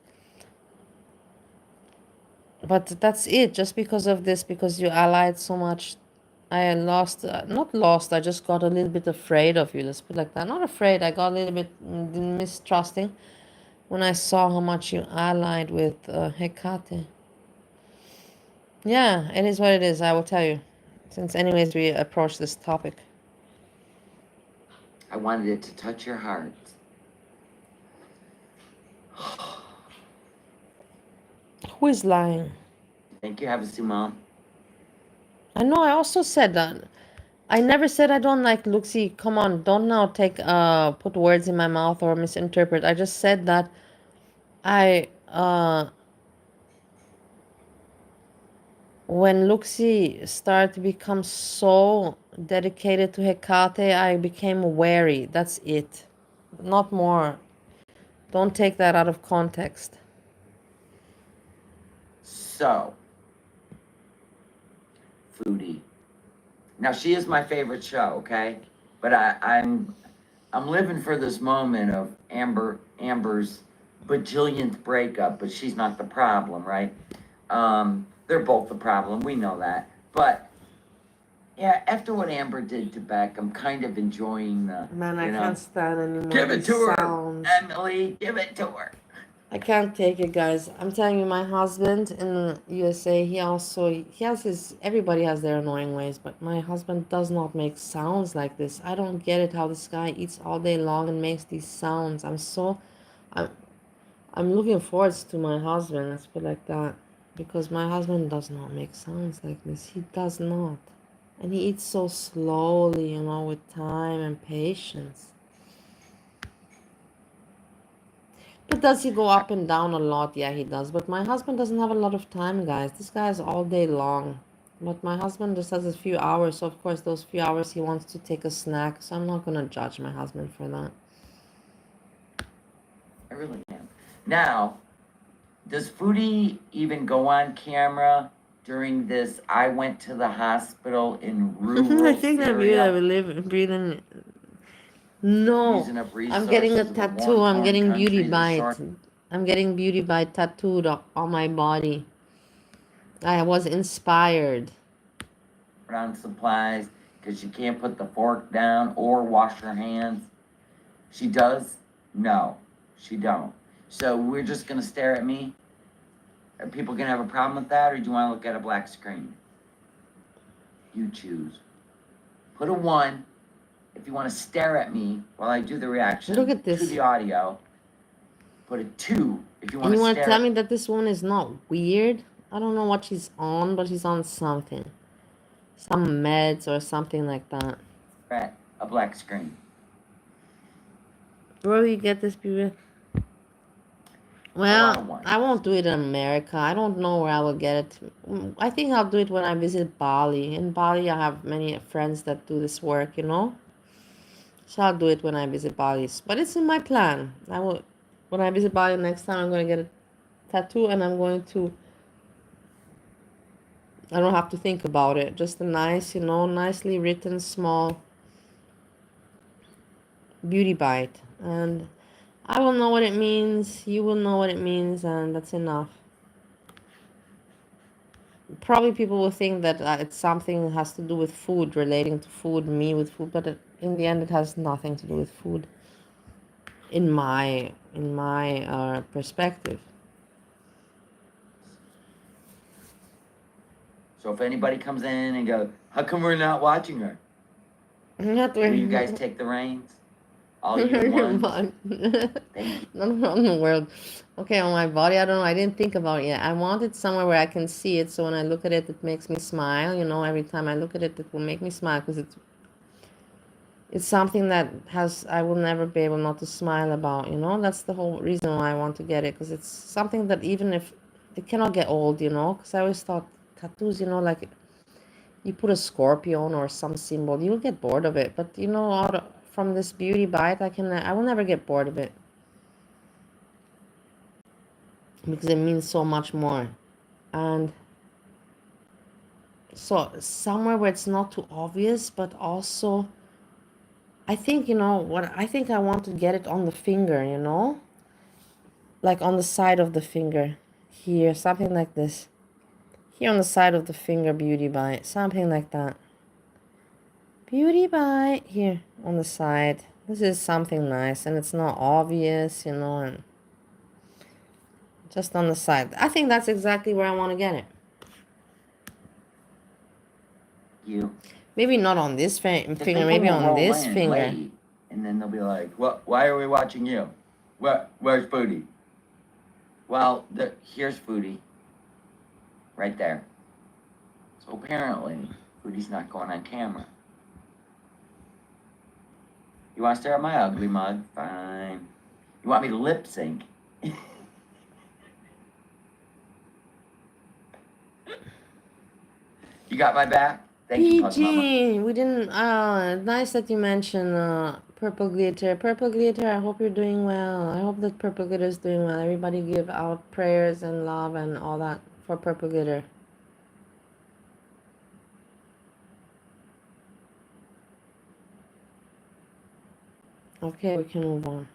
that's it. Just because of this, because you allied so much, I lost, not lost, I just got a little bit afraid of you, let's put it like that. Not afraid, I got a little bit mistrusting when I saw how much you allied with Hecate. Yeah, it is what it is, I will tell you. Since anyways we approach this topic. I wanted it to touch your heart. Who is lying? Thank you, have a seat, Mom. I know, I also said that. I never said I don't like Luxie. Come on, don't now put words in my mouth or misinterpret. I just said that when Luxie started to become so dedicated to Hecate, I became wary. That's it. Not more. Don't take that out of context. So, Foodie. Now she is my favorite show, okay? But I'm living for this moment of Amber's bajillionth breakup, but she's not the problem, right? They're both the problem, we know that. But yeah, after what Amber did to Beck, I'm kind of enjoying the Man, I can't stand anymore. Give it these to sounds. her, Emily. Give it to her. I can't take it, guys. I'm telling you, my husband in the USA, he has his, everybody has their annoying ways, but my husband does not make sounds like this. I don't get it how this guy eats all day long and makes these sounds. I'm looking forward to my husband, let's put it like that, because my husband does not make sounds like this. He does not. And he eats so slowly, you know, with time and patience. But does he go up and down a lot? Yeah, he does. But my husband doesn't have a lot of time, guys. This guy is all day long. But my husband just has a few hours. So, of course, those few hours he wants to take a snack. So I'm not going to judge my husband for that. I really am. Now, does Foodie even go on camera during this? I went to the hospital in rural I think that we Syria. live breathing. No, Using up I'm getting a resources of a tattoo. I'm war-torn getting beauty country that's bite. short I'm getting beauty bite tattooed on my body. I was inspired. on supplies because she can't put the fork down or wash her hands. She does? No, she don't. So we're just gonna stare at me? Are people gonna have a problem with that, or do you wanna look at a black screen? You choose. Put a 1 if you wanna stare at me while I do the reaction. Look at To this. the audio. Put a 2 if you And wanna you want to stare. tell me that this one is not weird? I don't know what she's on, but she's on something. Some meds or something like that. At a black screen. Where will you get this beauty? Well, I won't do it in America. I don't know where I will get it. I think I'll do it when I visit Bali. In Bali, I have many friends that do this work, you know? So I'll do it when I visit Bali. But it's in my plan. When I visit Bali next time, I'm going to get a tattoo and I'm going to... I don't have to think about it. Just a nice, you know, nicely written small beauty bite. And I will know what it means. You will know what it means. And that's enough. Probably people will think that it's something that has to do with food, relating to food, me with food. But in the end, it has nothing to do with food. In my perspective. So if anybody comes in and goes, how come we're not watching her? Not Will you guys take the reins? All you ones? Not around the world. Okay, on my body, I don't know. I didn't think about it yet. I want it somewhere where I can see it. So when I look at it, it makes me smile. You know, every time I look at it, it will make me smile because it's something that I will never be able not to smile about. You know, that's the whole reason why I want to get it, because it's something that even if it cannot get old, you know, because I always thought tattoos, you know, like you put a scorpion or some symbol, you'll get bored of it. But you know, from this beauty bite, I will never get bored of it because it means so much more. And so somewhere where it's not too obvious, but also I think, you know what, I think I want to get it on the finger, you know, like on the side of the finger here, something like this. Here on the side of the finger, beauty bite, something like that. Beauty bite here on the side. This is something nice and it's not obvious, you know, and just on the side. I think that's exactly where I want to get it. You. Maybe not on this finger, People maybe will on roll this in finger. late, and then they'll be like, "What? Why are we watching you? Where's Foodie?" Well, here's Foodie. Right there. So apparently, Foodie's not going on camera. You want to stare at my ugly mug? Fine. You want me to lip sync? You got my back? Thank you, Pug Mama. PG, we didn't, nice that you mentioned Purple Glitter. Purple Glitter, I hope you're doing well. I hope that Purple Glitter is doing well. Everybody give out prayers and love and all that for Purple Glitter. Okay, we can move on.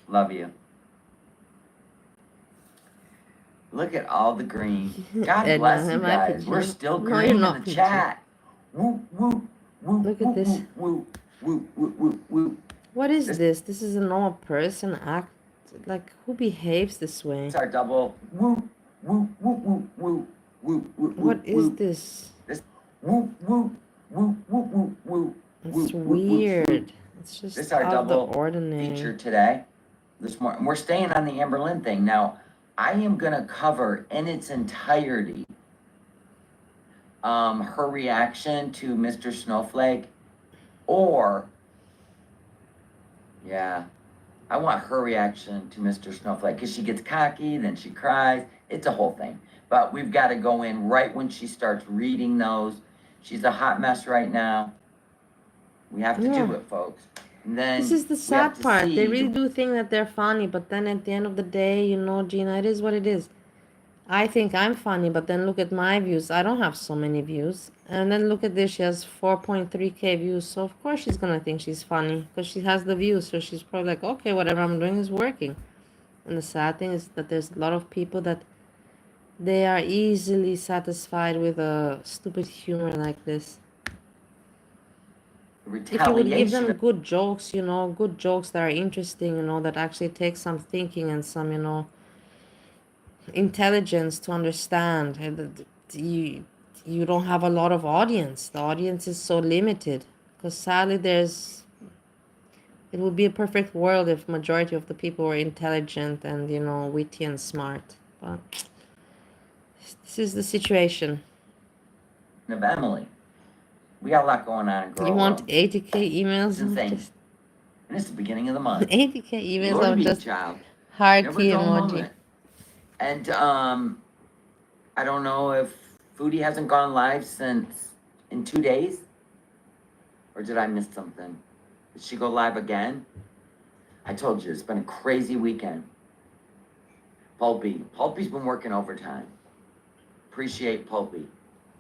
Love you. Look at all the green. God Edna, bless you am I guys. pitching? We're still No, green you're in not the pitching. chat. Woo, woo, woo, Look at this. woo, woo, woo, woo, woo. What is this? This is a normal person act. Like, who behaves this way? It's our double. Woo, woo, woo, woo, woo, woo, woo. What is this? This woo, woo, woo, woo, woo, woo. It's weird. It's just This is our out of the double ordinary. feature today. This morning, we're staying on the Amberlynn thing. Now, I am gonna cover in its entirety her reaction to Mr. Snowflake, or yeah, I want her reaction to Mr. Snowflake, because she gets cocky, then she cries. It's a whole thing. But we've got to go in right when she starts reading those. She's a hot mess right now. We have to do it, folks. And then This is the we have sad to part. They see really do think that they're funny, but then at the end of the day, you know, Gina, it is what it is. I think I'm funny, but then look at my views. I don't have so many views. And then look at this. She has 4.3k views. So of course she's gonna think she's funny because she has the views. So she's probably like, okay, whatever I'm doing is working. And the sad thing is that there's a lot of people that they are easily satisfied with a stupid humor like this. If you would give them good jokes, you know, good jokes that are interesting, you know, that actually take some thinking and some, you know, intelligence to understand, you don't have a lot of audience. The audience is so limited because sadly it would be a perfect world if majority of the people were intelligent and, you know, witty and smart. But this is the situation. of Emily. We got a lot going on in Girl You want World. 80k emails? It's insane. And it's the beginning of the month. 80k emails Lord of be just child. heart Never key a dull emoji. moment. And I don't know if Foodie hasn't gone live since in 2 days, or did I miss something? Did she go live again? I told you it's been a crazy weekend. Pulpy's been working overtime. Appreciate Pulpy.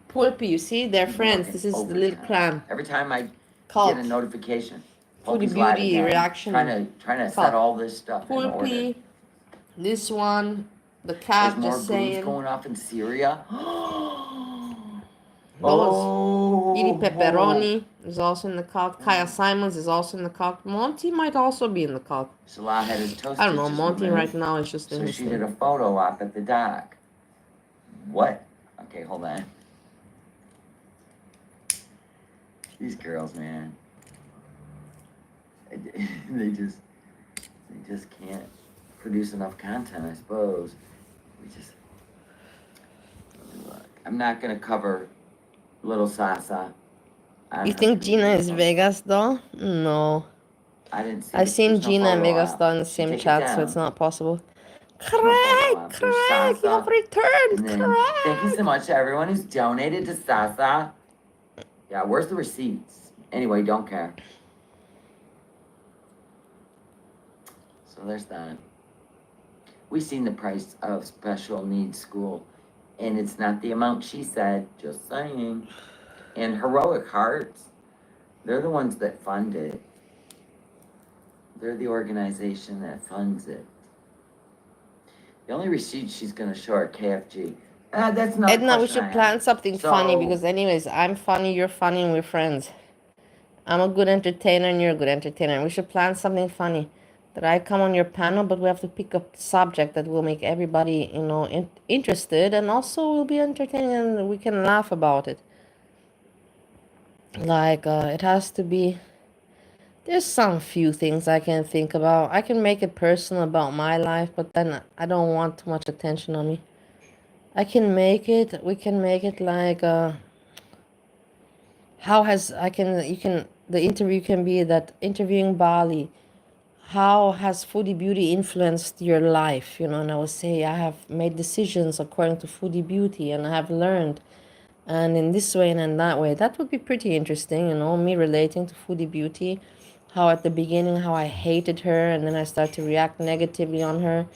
Pulpy, you see, they're He's friends. working This is the overtime. little clan. Every time I Cult. get a notification, Foodie Pulpy's live Beauty again, reaction. trying to set all this stuff in order. Pulpy, this one, the There's cat more just booze saying. going off in Syria. Edie Pepperoni is also in the cult. Kaya Simons is also in the cult. Monty might also be in the cult. Salah had his toast. I don't know. Monty right now is just in So his she thing. did a photo op at the dock. What? Okay, hold on. These girls, man. They just can't produce enough content, I suppose. I'm not gonna cover Little Sasa. You think Gina is Vegas though? No. I didn't see. I've seen there's no Gina and photo Vegas op. though in the She same take it chat, so down. it's not possible. There's no photo op. There's Craig, you have Sasa. returned. And then, thank you so much to everyone who's donated to Sasa. Yeah, where's the receipts? Anyway, don't care. So there's that. We've seen the price of special needs school, and it's not the amount she said, just saying. And Heroic Hearts, they're the ones that fund it. They're the organization that funds it. The only receipts she's gonna show are KFG. That's not. Edna, we should plan something funny because anyways, I'm funny, you're funny, and we're friends. I'm a good entertainer and you're a good entertainer. We should plan something funny. That I come on your panel, but we have to pick a subject that will make everybody, you know, interested and also will be entertaining and we can laugh about it. Like, it has to be... There's some few things I can think about. I can make it personal about my life, but then I don't want too much attention on me. We can make it like, the interview can be that interviewing Bali. How has Foodie Beauty influenced your life? You know, and I will say I have made decisions according to Foodie Beauty and I have learned. And in this way and in that way, that would be pretty interesting, you know, me relating to Foodie Beauty. How at the beginning, how I hated her and then I started to react negatively on her.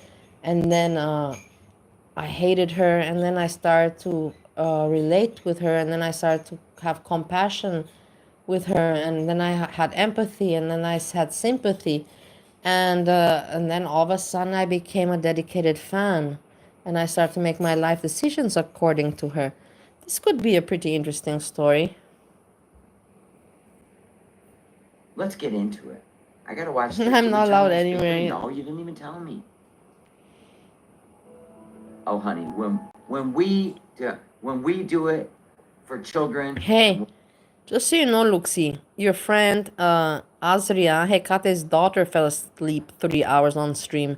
And then I hated her and then I started to relate with her and then I started to have compassion with her and then I had empathy and then I had sympathy. And then all of a sudden I became a dedicated fan and I started to make my life decisions according to her. This could be a pretty interesting story. Let's get into it. I gotta watch. I'm not allowed anywhere. No, you didn't even tell me. Oh, honey, when we do it for children. Hey, just so you know, Luxie, your friend Azria Hekate's daughter fell asleep 3 hours on stream,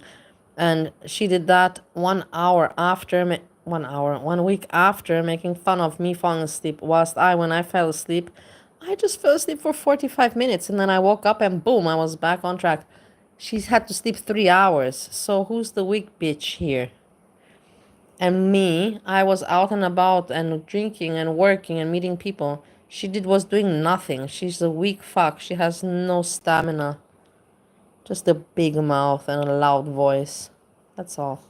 and she did that 1 hour after 1 week after making fun of me falling asleep. Whilst when I fell asleep, I just fell asleep for 45 minutes, and then I woke up and boom, I was back on track. She's had to sleep 3 hours. So who's the weak bitch here? And me, I was out and about and drinking and working and meeting people. She was doing nothing. She's a weak fuck. She has no stamina. Just a big mouth and a loud voice. That's all.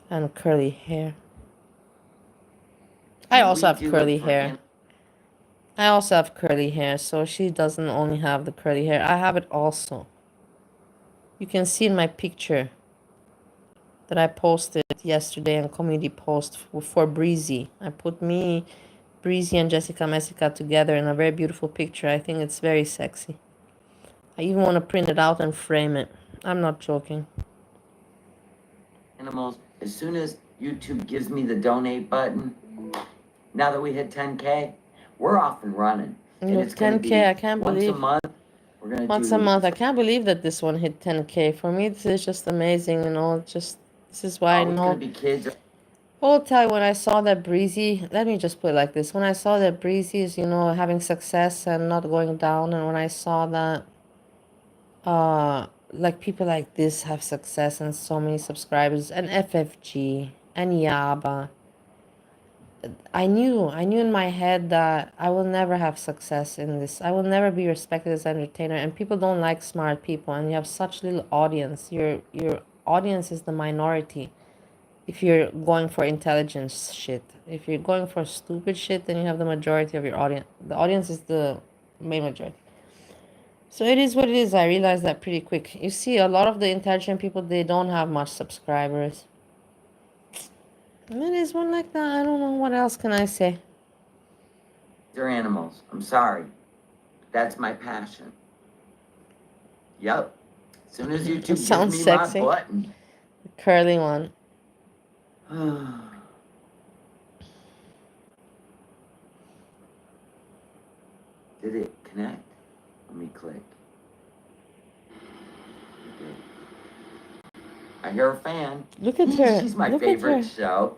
And curly hair. I also have curly hair. I also have curly hair, so she doesn't only have the curly hair. I have it also. You can see in my picture that I posted yesterday in community post for Breezy. I put me, Breezy, and Jessica Messica together in a very beautiful picture. I think it's very sexy. I even want to print it out and frame it. I'm not joking. Animals, as soon as YouTube gives me the donate button, now that we hit 10K, we're off and running. And it's 10K, I can't believe. Once a month, we're gonna once a month. I can't believe that this one hit 10K. For me, this is just amazing, you know. Just this is why I know. It's gonna be kids. I'll tell you, when I saw that Breezy, let me just put it like this. When I saw that Breezy is, you know, having success and not going down, and when I saw that, like people like this have success and so many subscribers, and FFG and Yaba, I knew in my head that I will never have success in this. I will never be respected as an entertainer, and people don't like smart people, and you have such little audience. Your audience is the minority. If you're going for intelligence shit. If you're going for stupid shit, then you have the majority of your audience. The audience is the main majority. So it is what it is. I realized that pretty quick. You see, a lot of the intelligent people, they don't have much subscribers. It is one like that. I don't know. What else can I say? They're animals. I'm sorry. That's my passion. Yep. As soon as YouTube gives Sounds me sexy. my button. The curly one. Did it connect? Let me click. I hear a fan. Look at her. She's my Look at favorite her. show.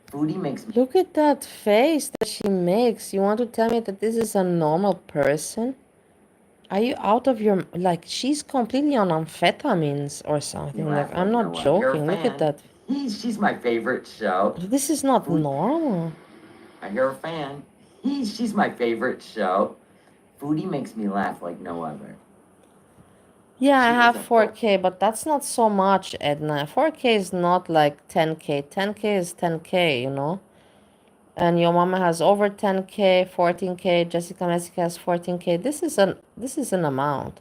Foodie makes me. Look at that face that she makes. You want to tell me that this is a normal person? Are you out of your... Like, she's completely on amphetamines or something. Like, I'm not joking. Look at that. She's my favorite show. This is not normal. I hear a fan. She's my favorite show. Foodie makes me laugh like no other. Yeah, I have 4K, but that's not so much, Edna. 4K is not like 10K. 10K is 10K, you know? And your mama has over 10K, 14K. Jessica Messica has 14K. This is an amount.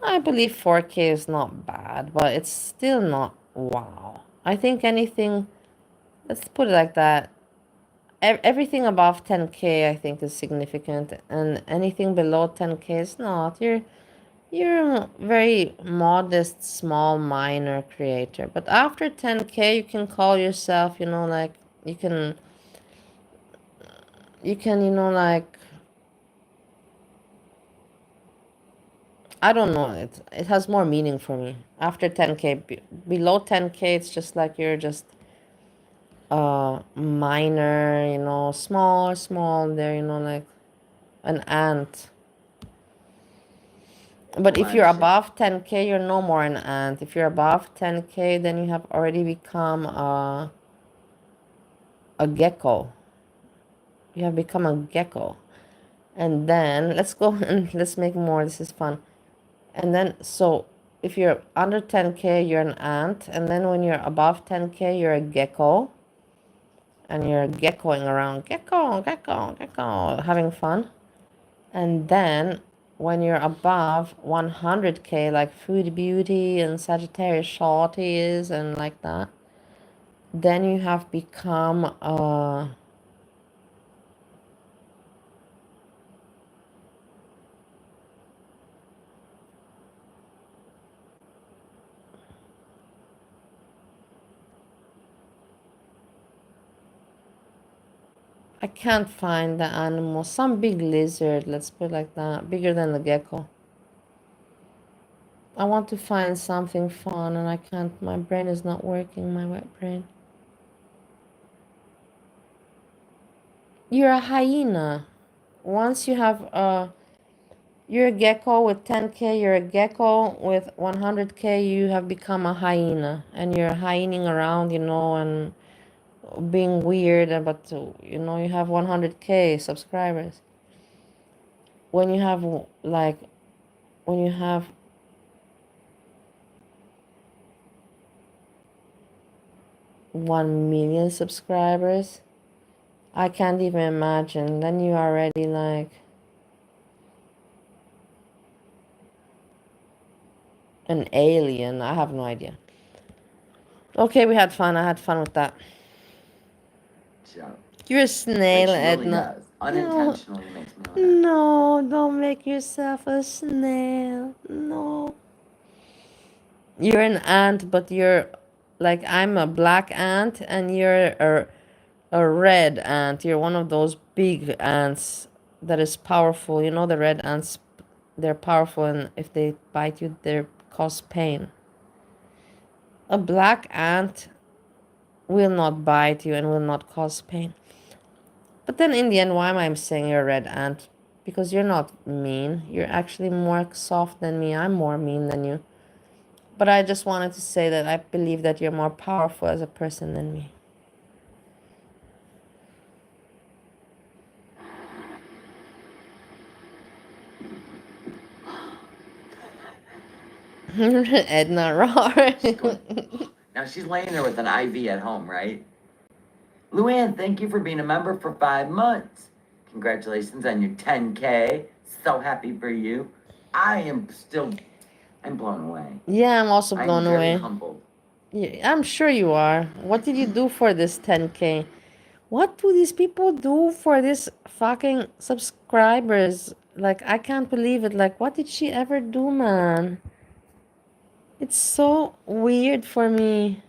I believe 4K is not bad, but it's still not wow. I think anything, let's put it like that. Everything above 10K, I think, is significant, and anything below 10K is not. You're a very modest, small, minor creator. But after 10K, you can call yourself, you know, like, you can, you know, like, I don't know, it has more meaning for me. After 10K, below 10K, it's just like you're just minor, you know, small there, you know, like an ant. But if you're above 10K, you're no more an ant. If you're above 10K, then you have already become a gecko. You have become a gecko. And then, let's go and let's make more. This is fun. And then, so, if you're under 10K, you're an ant. And then when you're above 10K, you're a gecko. And you're geckoing around. Gecko, having fun. And then when you're above 100K, like Food Beauty and Sagittarius Shorty is, and like that, then you have become I can't find the animal. Some big lizard, let's put it like that. Bigger than the gecko. I want to find something fun and I can't. My brain is not working, my wet brain. You're a hyena. Once you have You're a gecko with 10K. You're a gecko with 100K. You have become a hyena, and you're hyening around, you know, and being weird. But you know, you have 100K subscribers. When you have like, when you have 1 million subscribers, I can't even imagine. Then you are already like an alien. I have no idea. Okay, we had fun. I had fun with that. Joe. You're a snail, Like she really Edna. does. Unintentionally makes me laugh. No, don't make yourself a snail. No. You're an ant, but you're like, I'm a black ant and you're a red ant. You're one of those big ants that is powerful. You know, the red ants, they're powerful, and if they bite you, they cause pain. A black ant will not bite you and will not cause pain. But then in the end, why am I saying you're a red ant? Because you're not mean. You're actually more soft than me. I'm more mean than you. But I just wanted to say that I believe that you're more powerful as a person than me. Edna Roar. Now she's laying there with an IV at home, right? Luann, thank you for being a member for 5 months. Congratulations on your 10K. So happy for you. I'm blown away. Yeah, I'm also blown I'm very away. humbled. Yeah, I'm sure you are. What did you do for this 10K? What do these people do for this fucking subscribers? Like, I can't believe it. Like, what did she ever do, man? It's so weird for me.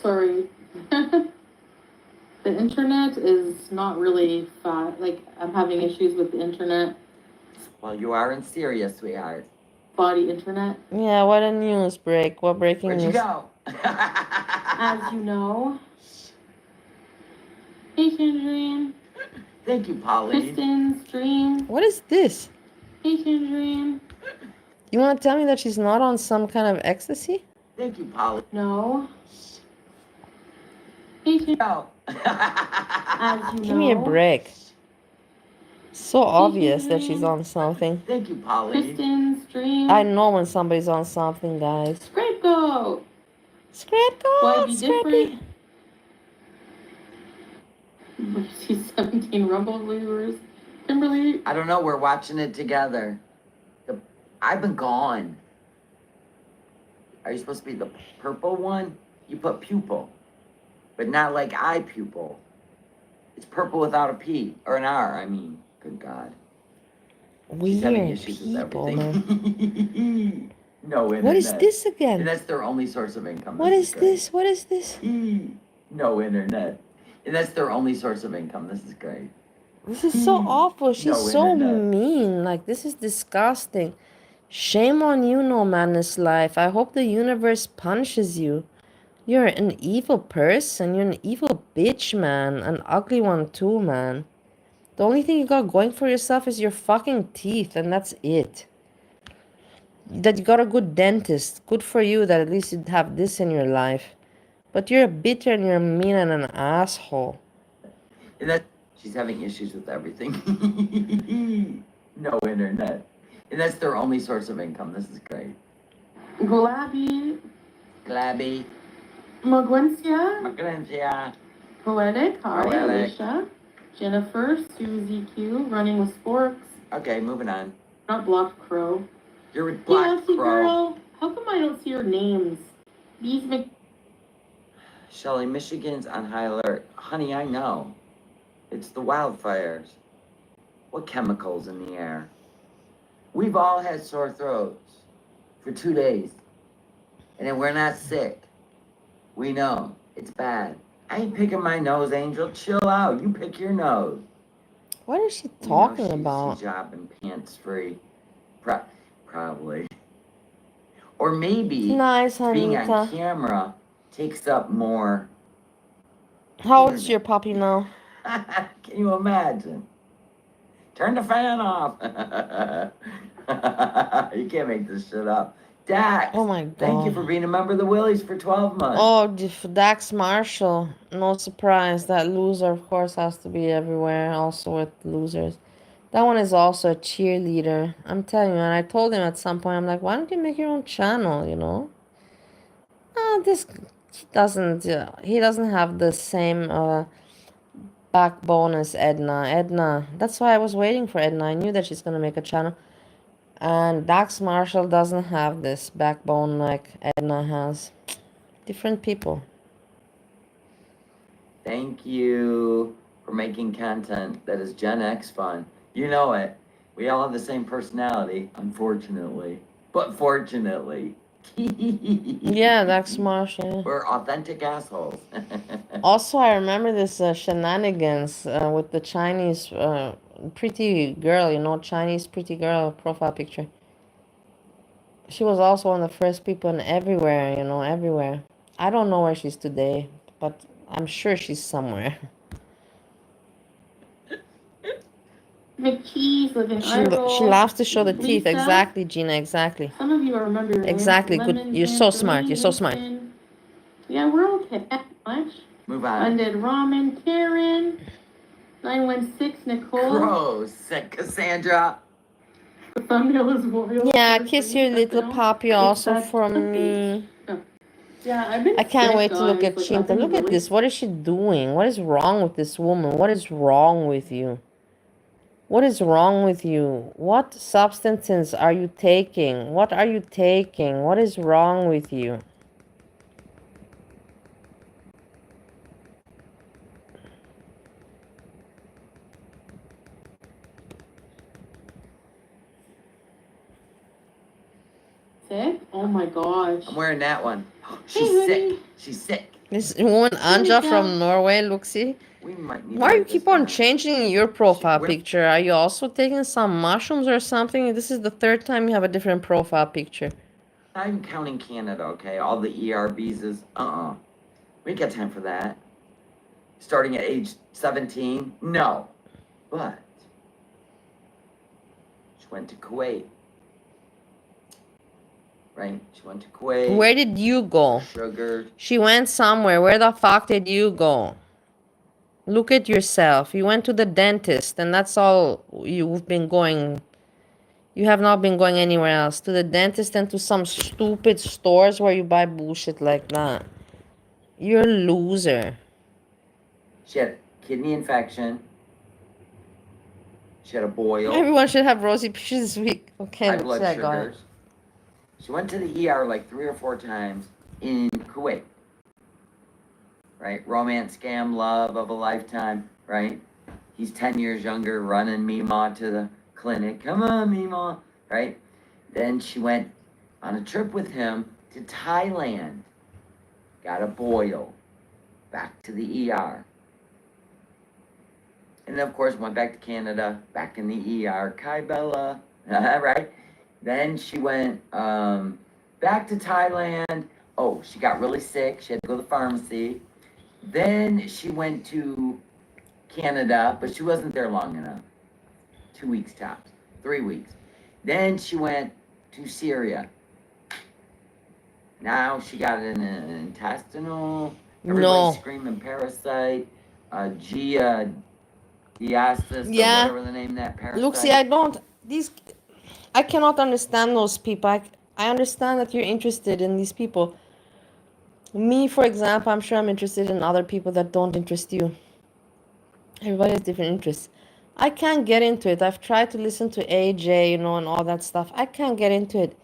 Sorry. The internet is not really fun. Like, I'm having issues with the internet. Well, you are in Syria, sweetheart. Body internet. Yeah, what a news break. What breaking Where'd news? you go? As you know. Hey, Tangerine. Thank you, Pauline. Kristen's dream. What is this? Hey, Tangerine. You want to tell me that she's not on some kind of ecstasy? Thank you, Pauline. No. Hey, No. As you Give me a know. break. So obvious that she's on something. Thank you, Pauline. Kristen's dream. I know when somebody's on something, guys. Scapegoat. Scapegoat. Why be Scrappy. different? She's 17 Rumble viewers. Kimberly. I don't know. We're watching it together. I've been gone. Are you supposed to be the purple one? You put pupil, but not like eye pupil. It's purple without a P or an R. I mean, good God. She's having Weird issues people, with man. everything. No internet. What is this again? And that's their only source of income. What is this? What is this? No internet. And that's their only source of income. This is great. This is so awful. She's No so internet. mean. Like, this is disgusting. Shame on you, No Madness Life. I hope the universe punishes you. You're an evil person. You're an evil bitch, man. An ugly one, too, man. The only thing you got going for yourself is your fucking teeth, and that's it. That you got a good dentist. Good for you that at least you have this in your life. But you're a bitter and you're mean and an asshole. And that she's having issues with everything. No internet. And that's their only source of income. This is great. Glabby. Glabby. Magwencia. Maglencia. Poetic. Hi, Poetic. Alicia. Jennifer. Susie Q. Running with Sporks. Okay, moving on. Not Blocked Crow. You're with Black Sassy Crow. girl. How come I don't see your names? These Mc... Shelly, Michigan's on high alert. Honey, I know. It's the wildfires. What chemicals in the air? We've all had sore throats for 2 days. And then we're not sick. We know. It's bad. I ain't picking my nose, Angel. Chill out. You pick your nose. What is she talking she's about? hijab and pants free. Probably. Or maybe Nice, being on Anita. camera takes up more. How old's your puppy now? Can you imagine? Turn the fan off. You can't make this shit up. Dax, Oh my thank you god. for being a member of the Willies for 12 months. Oh, Dax Marshall. No surprise. That loser, of course, has to be everywhere. Also with losers. That one is also a cheerleader. I'm telling you, and I told him at some point, I'm like, why don't you make your own channel, you know? This he doesn't have the same backbone as Edna. That's why I was waiting for Edna. I knew that she's gonna make a channel. And Dax Marshall doesn't have this backbone like Edna has. Different people. Thank you for making content that is Gen X fun. You know it. We all have the same personality, unfortunately. But fortunately. Yeah, Dax Marshall. We're authentic assholes. Also, I remember this shenanigans with the Chinese pretty girl, you know, Chinese pretty girl profile picture. She was also one of the first people in everywhere, you know, everywhere. I don't know where she's today, but I'm sure she's somewhere. McKees with an She loves to show the teeth. Lisa. Exactly, Gina, exactly. Some of you are remember your Exactly. Good. Lemons, You're so smart. You're so smart. Winston. Yeah, we're okay. Much. Move on. Undead Ramen, Karen. 916, Nicole. Gross, Cassandra. The thumbnail is royal. Yeah, kiss your little puppy also from me. Yeah, I've been I can't sick, wait to look guys. at Like, Chinta. I've been Look at really this. What is she doing? What is wrong with this woman? What is wrong with you? What is wrong with you? What substances are you taking? What are you taking? What is wrong with you? sick. Oh my gosh. I'm wearing that one. She's Hey, sick. honey. She's sick. This woman Anja from Norway, Luxie. We might need Why to you write keep this on down. changing your profile Where- picture? Are you also taking some mushrooms or something? This is the third time you have a different profile picture. I'm counting Canada, okay? All the ER visas. We ain't got time for that. Starting at age 17? No. But she went to Kuwait. Right? She went to Kuwait. Where did you go? Sugar. She went somewhere. Where the fuck did you go? Look at yourself. You went to the dentist, and that's all you've been going. You have not been going anywhere else. To the dentist and to some stupid stores where you buy bullshit like that. You're a loser. She had kidney infection. She had a boil. Everyone should have rosy pictures this week. Okay, High let's blood see, I got it. sugars. She went to the ER like 3 or 4 times in Kuwait. Right? Romance scam, love of a lifetime, right? He's 10 years younger, running Meemaw to the clinic. Come on, Meemaw, right? Then she went on a trip with him to Thailand. Got a boil. Back to the ER. And then, of course, went back to Canada, back in the ER. Kai Bella, right? Then she went back to Thailand. Oh, she got really sick. She had to go to the pharmacy. Then she went to Canada, but she wasn't there long enough. 2 weeks tops, 3 weeks. Then she went to Syria. Now she got an intestinal, everybody's screaming parasite, diastasis, Yeah. or whatever the name of that parasite. Look, see, I cannot understand those people. I understand that you're interested in these people. Me, for example, I'm sure I'm interested in other people that don't interest you. Everybody has different interests. I can't get into it. I've tried to listen to AJ, you know, and all that stuff. I can't get into it.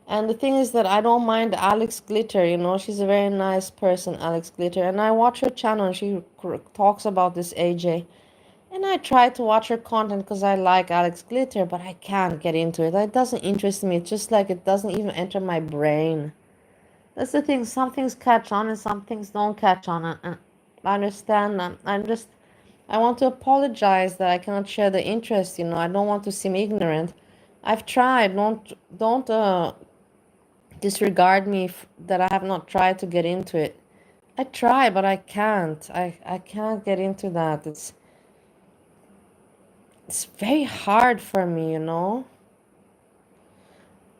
And the thing is that I don't mind Alex Glitter, you know. She's a very nice person, Alex Glitter. And I watch her channel and she talks about this AJ. And I try to watch her content because I like Alex Glitter, but I can't get into it. It doesn't interest me. It's just like it doesn't even enter my brain. That's the thing. Some things catch on and some things don't catch on. And I understand that. I want to apologize that I cannot share the interest. You know, I don't want to seem ignorant. I've tried. Don't disregard me that I have not tried to get into it. I try, but I can't. I can't get into that. It's very hard for me, you know.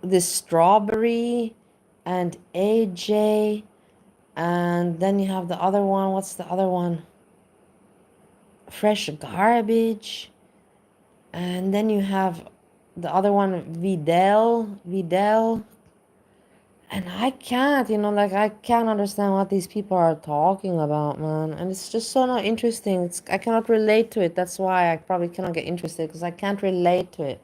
This strawberry and AJ, and then you have the other one. What's the other one? Fresh garbage. And then you have the other one, Vidal. And I can't, you know, like I can't understand what these people are talking about, man. And it's just so not interesting. I cannot relate to it. That's why I probably cannot get interested, because I can't relate to it.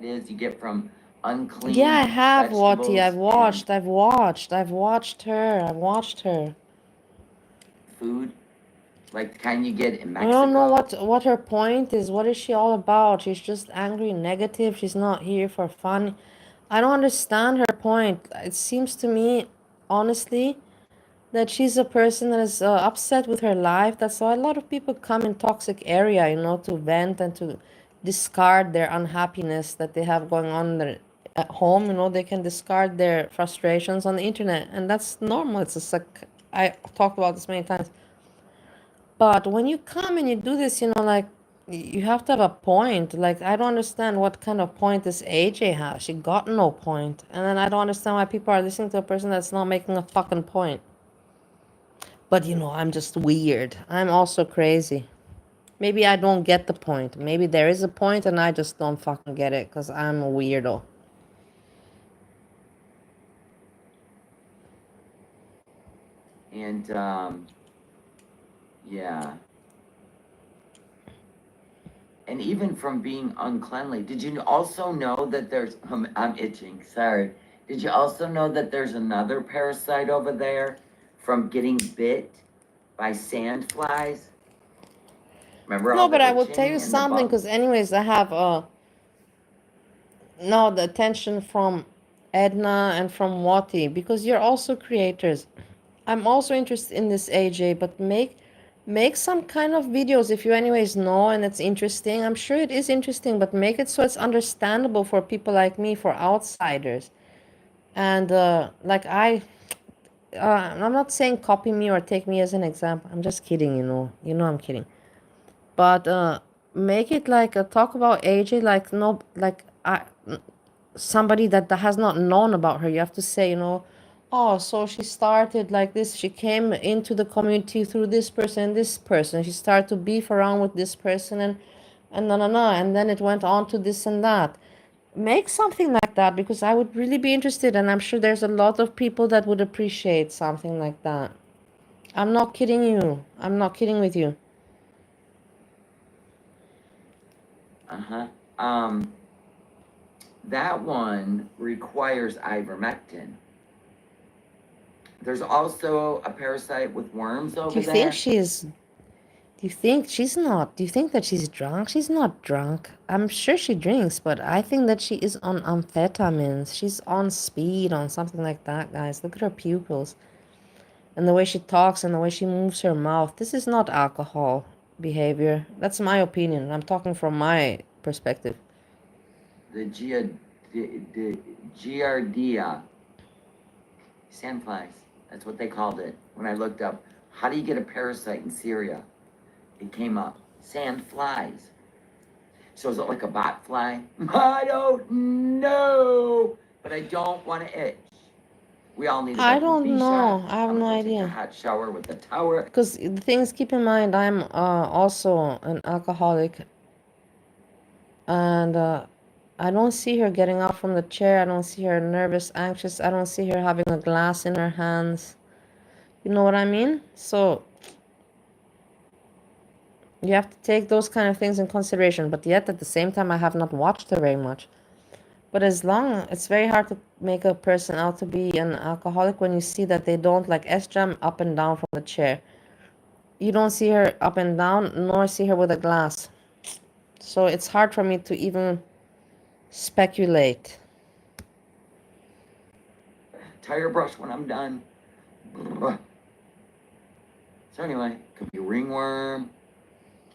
It is you get from unclean Yeah, I have, Watty. vegetables I've watched her. food, like the kind you get in I don't know Mexico. what her point is. What is she all about? She's just angry, negative. She's not here for fun. I don't understand her point. It seems to me, honestly, that she's a person that is upset with her life. That's why a lot of people come in toxic area, you know, to vent and to discard their unhappiness that they have going on at home. You know, they can discard their frustrations on the internet, and that's normal. It's just like I talked about this many times. But when you come and you do this, you know, like you have to have a point. Like I don't understand what kind of point this AJ has. She got no point. And then I don't understand why people are listening to a person that's not making a fucking point. But you know, I'm just weird. I'm also crazy. Maybe I don't get the point. Maybe there is a point and I just don't fucking get it because I'm a weirdo. And yeah. And even from being uncleanly, did you also know that there's, I'm itching, sorry. Did you also know that there's another parasite over there from getting bit by sand flies? Remember all No, the but I will tell itching you and the something bugs? because anyways, I have no, the attention from Edna and from Wati because you're also creators. I'm also interested in this AJ, but make some kind of videos if you anyways know and it's interesting. I'm sure it is interesting, but make it so it's understandable for people like me, for outsiders. And I'm not saying copy me or take me as an example. I'm just kidding, you know. You know I'm kidding. But make it like talk about AJ like no like somebody that has not known about her. You have to say, you know, oh, so she started like this. She came into the community through this person. She started to beef around with this person and no, and then it went on to this and that. Make something like that because I would really be interested, and I'm sure there's a lot of people that would appreciate something like that. I'm not kidding you. I'm not kidding with you. Uh-huh. That one requires ivermectin. There's also a parasite with worms over Do you there. think she's Do you think she's not? Do you think that she's drunk? She's not drunk. I'm sure she drinks, but I think that she is on amphetamines. She's on speed, on something like that, guys. Look at her pupils. And the way she talks and the way she moves her mouth. This is not alcohol behavior. That's my opinion. I'm talking from my perspective. The Giardia sandflies. That's what they called it. When I looked up, how do you get a parasite in Syria? It came up, sand flies. So is it like a bot fly? I don't know, but I don't want to itch. We all need a I vitamin don't B know. shot. I have I'm no gonna go take a idea. hot shower with the tower. Because the things, keep in mind, I'm also an alcoholic. And I don't see her getting up from the chair. I don't see her nervous, anxious. I don't see her having a glass in her hands. You know what I mean? So you have to take those kind of things in consideration. But yet, at the same time, I have not watched her very much. But it's very hard to make a person out to be an alcoholic when you see that they don't like S-Jam up and down from the chair. You don't see her up and down, nor see her with a glass. So it's hard for me to even speculate. Tire brush when I'm done. So anyway, could be ringworm.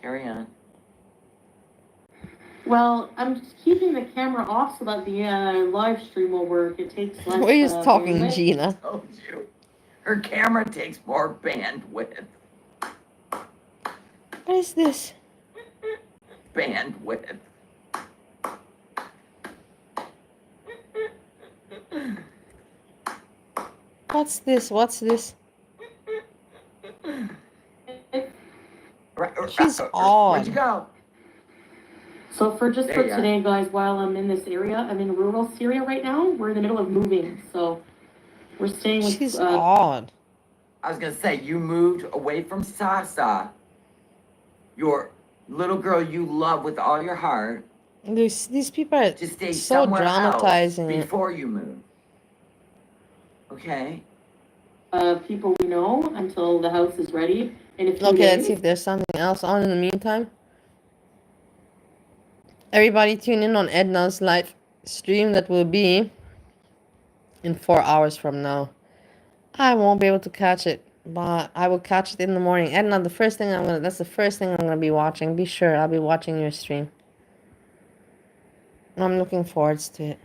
Carry on. Well, I'm keeping the camera off so that the live stream will work. It takes less. We're just talking, bandwidth. Gina. Told you. Her camera takes more bandwidth. is this? Bandwidth. What's this? What's this? She's Where'd odd. you go? So for just There for you are. today, guys, while I'm in this area, I'm in rural Syria right now. We're in the middle of moving, so we're staying with. She's odd. I was gonna say, you moved away from Sasa, your little girl you love with all your heart, These people are to stay so somewhere dramatizing else it. before you move. Okay. People we know until the house is ready in a few Okay, let's days. see if there's something else on in the meantime. Everybody tune in on Edna's live stream that will be in 4 hours from now. I won't be able to catch it, but I will catch it in the morning. Edna, that's the first thing I'm gonna be watching. Be sure I'll be watching your stream. I'm looking forward to it.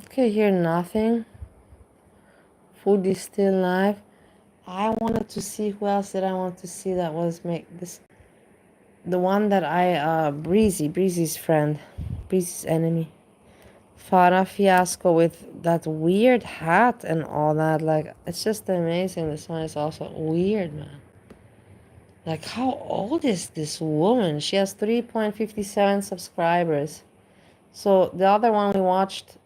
Okay, here nothing. Food is still live. I wanted to see who else did I want to see that was make this. The one that Breezy's friend, Breezy's enemy. Farah Fiasco with that weird hat and all that. Like, it's just amazing. This one is also weird, man. Like, how old is this woman? She has 3.57 subscribers. So the other one we watched,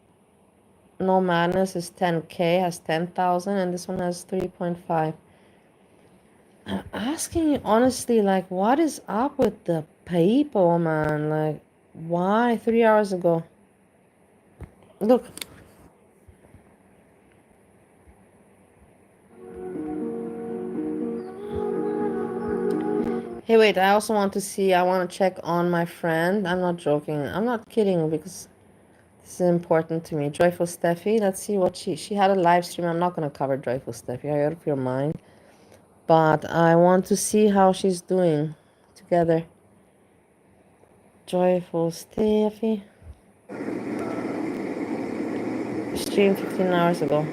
No Madness, is 10K, has 10,000, and this one has 3.5. I'm asking you honestly, like, what is up with the people, man? Like, why 3 hours ago? Look. Hey, wait, I also want to see, I want to check on my friend. I'm not joking. I'm not kidding because this is important to me. Joyful Steffi, let's see what she had a live stream. I'm not going to cover Joyful Steffi. I out of your mind. But I want to see how she's doing together. Joyful Steffi. Stream 15 hours ago.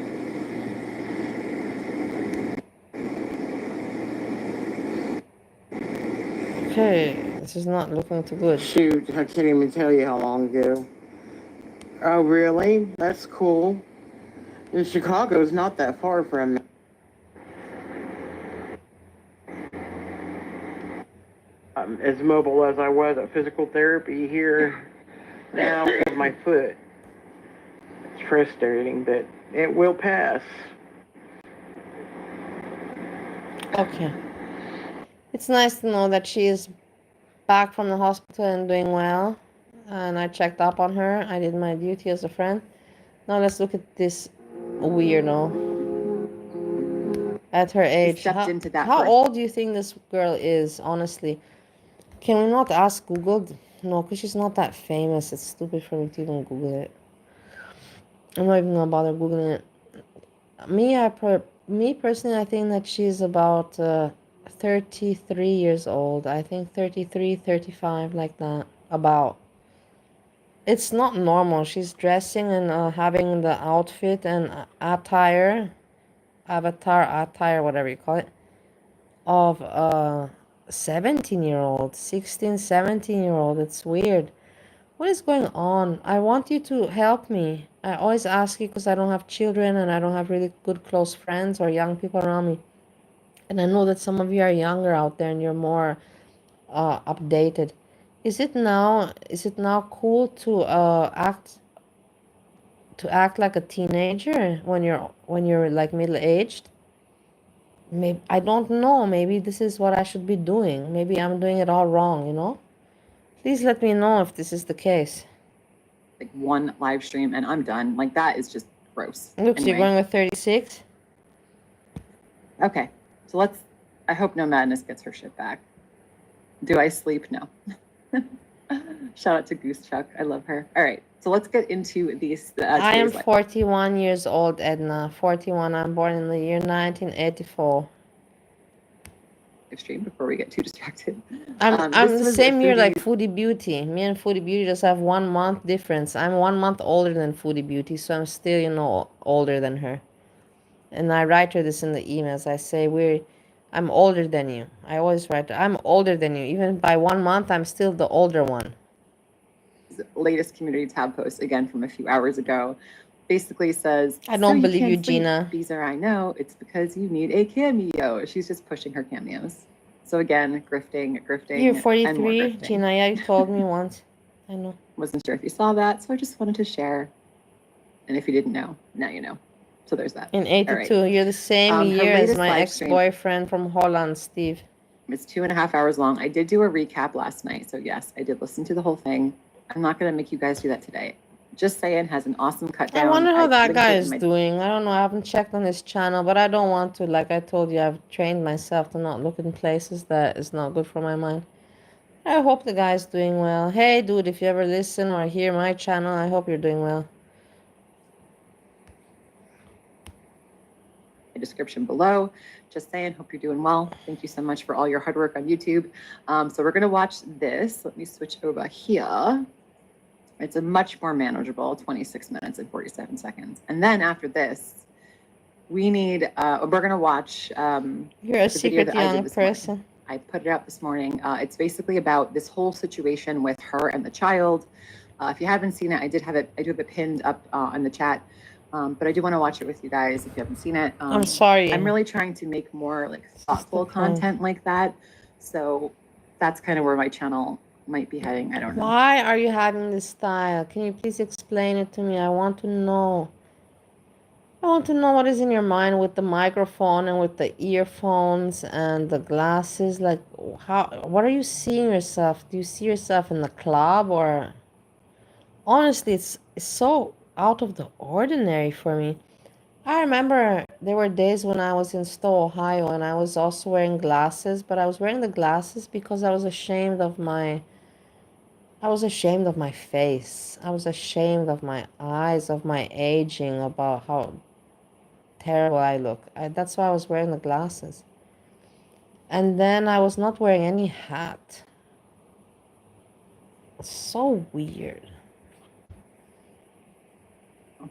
Okay, this is not looking too good. Shoot, I can't even tell you how long ago. Oh, really? That's cool. And Chicago's not that far from me. I'm as mobile as I was at physical therapy here now with my foot. It's frustrating, but it will pass. Okay. It's nice to know that she is back from the hospital and doing well. And I checked up on her. I did my duty as a friend. Now let's look at this weirdo. At her age. How old do you think this girl is, honestly? Can we not ask Google? No, because she's not that famous. It's stupid for me to even Google it. I'm not even gonna bother Googling it. Me personally, I think that she's about 33 years old. I think 33, 35, like that. About. It's not normal. She's dressing and having the outfit and avatar, whatever you call it, of a 17-year-old, 16, 17-year-old. It's weird. What is going on? I want you to help me. I always ask you because I don't have children and I don't have really good close friends or young people around me. And I know that some of you are younger out there and you're more updated. Is it now cool to act like a teenager when you're like middle-aged? Maybe I don't know. Maybe this is what I should be doing. Maybe I'm doing it all wrong, you know? Please let me know if this is the case. Like one live stream and I'm done. Like that is just gross. Look, anyway. You're going with 36? Okay. So I hope No Madness gets her shit back. Do I sleep? No. Shout out to Goose Chuck. I love her. All right. So let's get into these. I am 41 years old, Edna. 41. I'm born in the year 1984. Stream before we get too distracted. I'm the same year like Foodie Beauty. Me and Foodie Beauty just have 1 month difference. I'm 1 month older than Foodie Beauty, so I'm still, older than her. And I write her this in the emails. I say I'm older than you. I always write, I'm older than you. Even by 1 month, I'm still the older one. Latest community tab post, again from a few hours ago, basically says, I don't believe you, can't sleep. Gina. These are, I know, it's because you need a cameo. She's just pushing her cameos. So again, grifting, You're and more 43, grifting. Gina. Yeah, you told me once. I know. Wasn't sure if you saw that, so I just wanted to share. And if you didn't know, now you know. So there's that. In 82, you're the same Her year as latest my live stream- ex-boyfriend from Holland, Steve. It's 2.5 hours long. I did do a recap last night. So yes, I did listen to the whole thing. I'm not going to make you guys do that today. Just Saying has an awesome cut down. I wonder how that linked guy it in is my- doing. I don't know. I haven't checked on his channel, but I don't want to. Like I told you, I've trained myself to not look in places that is not good for my mind. I hope the guy's doing well. Hey, dude, if you ever listen or hear my channel, I hope you're doing well. Description below. Just Saying, hope you're doing well. Thank you so much for all your hard work on YouTube. So we're going to watch this. Let me switch over here. It's a much more manageable 26 minutes and 47 seconds. And then after this, we need, we're going to watch You're a the video secret that I did young this morning. person. I put it out this morning. It's basically about this whole situation with her and the child. If you haven't seen it, I do have it pinned up on the chat. But I do want to watch it with you guys if you haven't seen it. I'm sorry. I'm really trying to make more like thoughtful content like that. So that's kind of where my channel might be heading. I don't know. Why are you having this style? Can you please explain it to me? I want to know. I want to know what is in your mind with the microphone and with the earphones and the glasses. Like, what are you seeing yourself? Do you see yourself in the club or? Honestly, it's so out of the ordinary for me. I remember there were days when I was in Stowe, Ohio, and I was also wearing glasses, but I was wearing the glasses because I was ashamed of my face. I was ashamed of my eyes, of my aging, about how terrible I look. That's why I was wearing the glasses. And then I was not wearing any hat. It's so weird.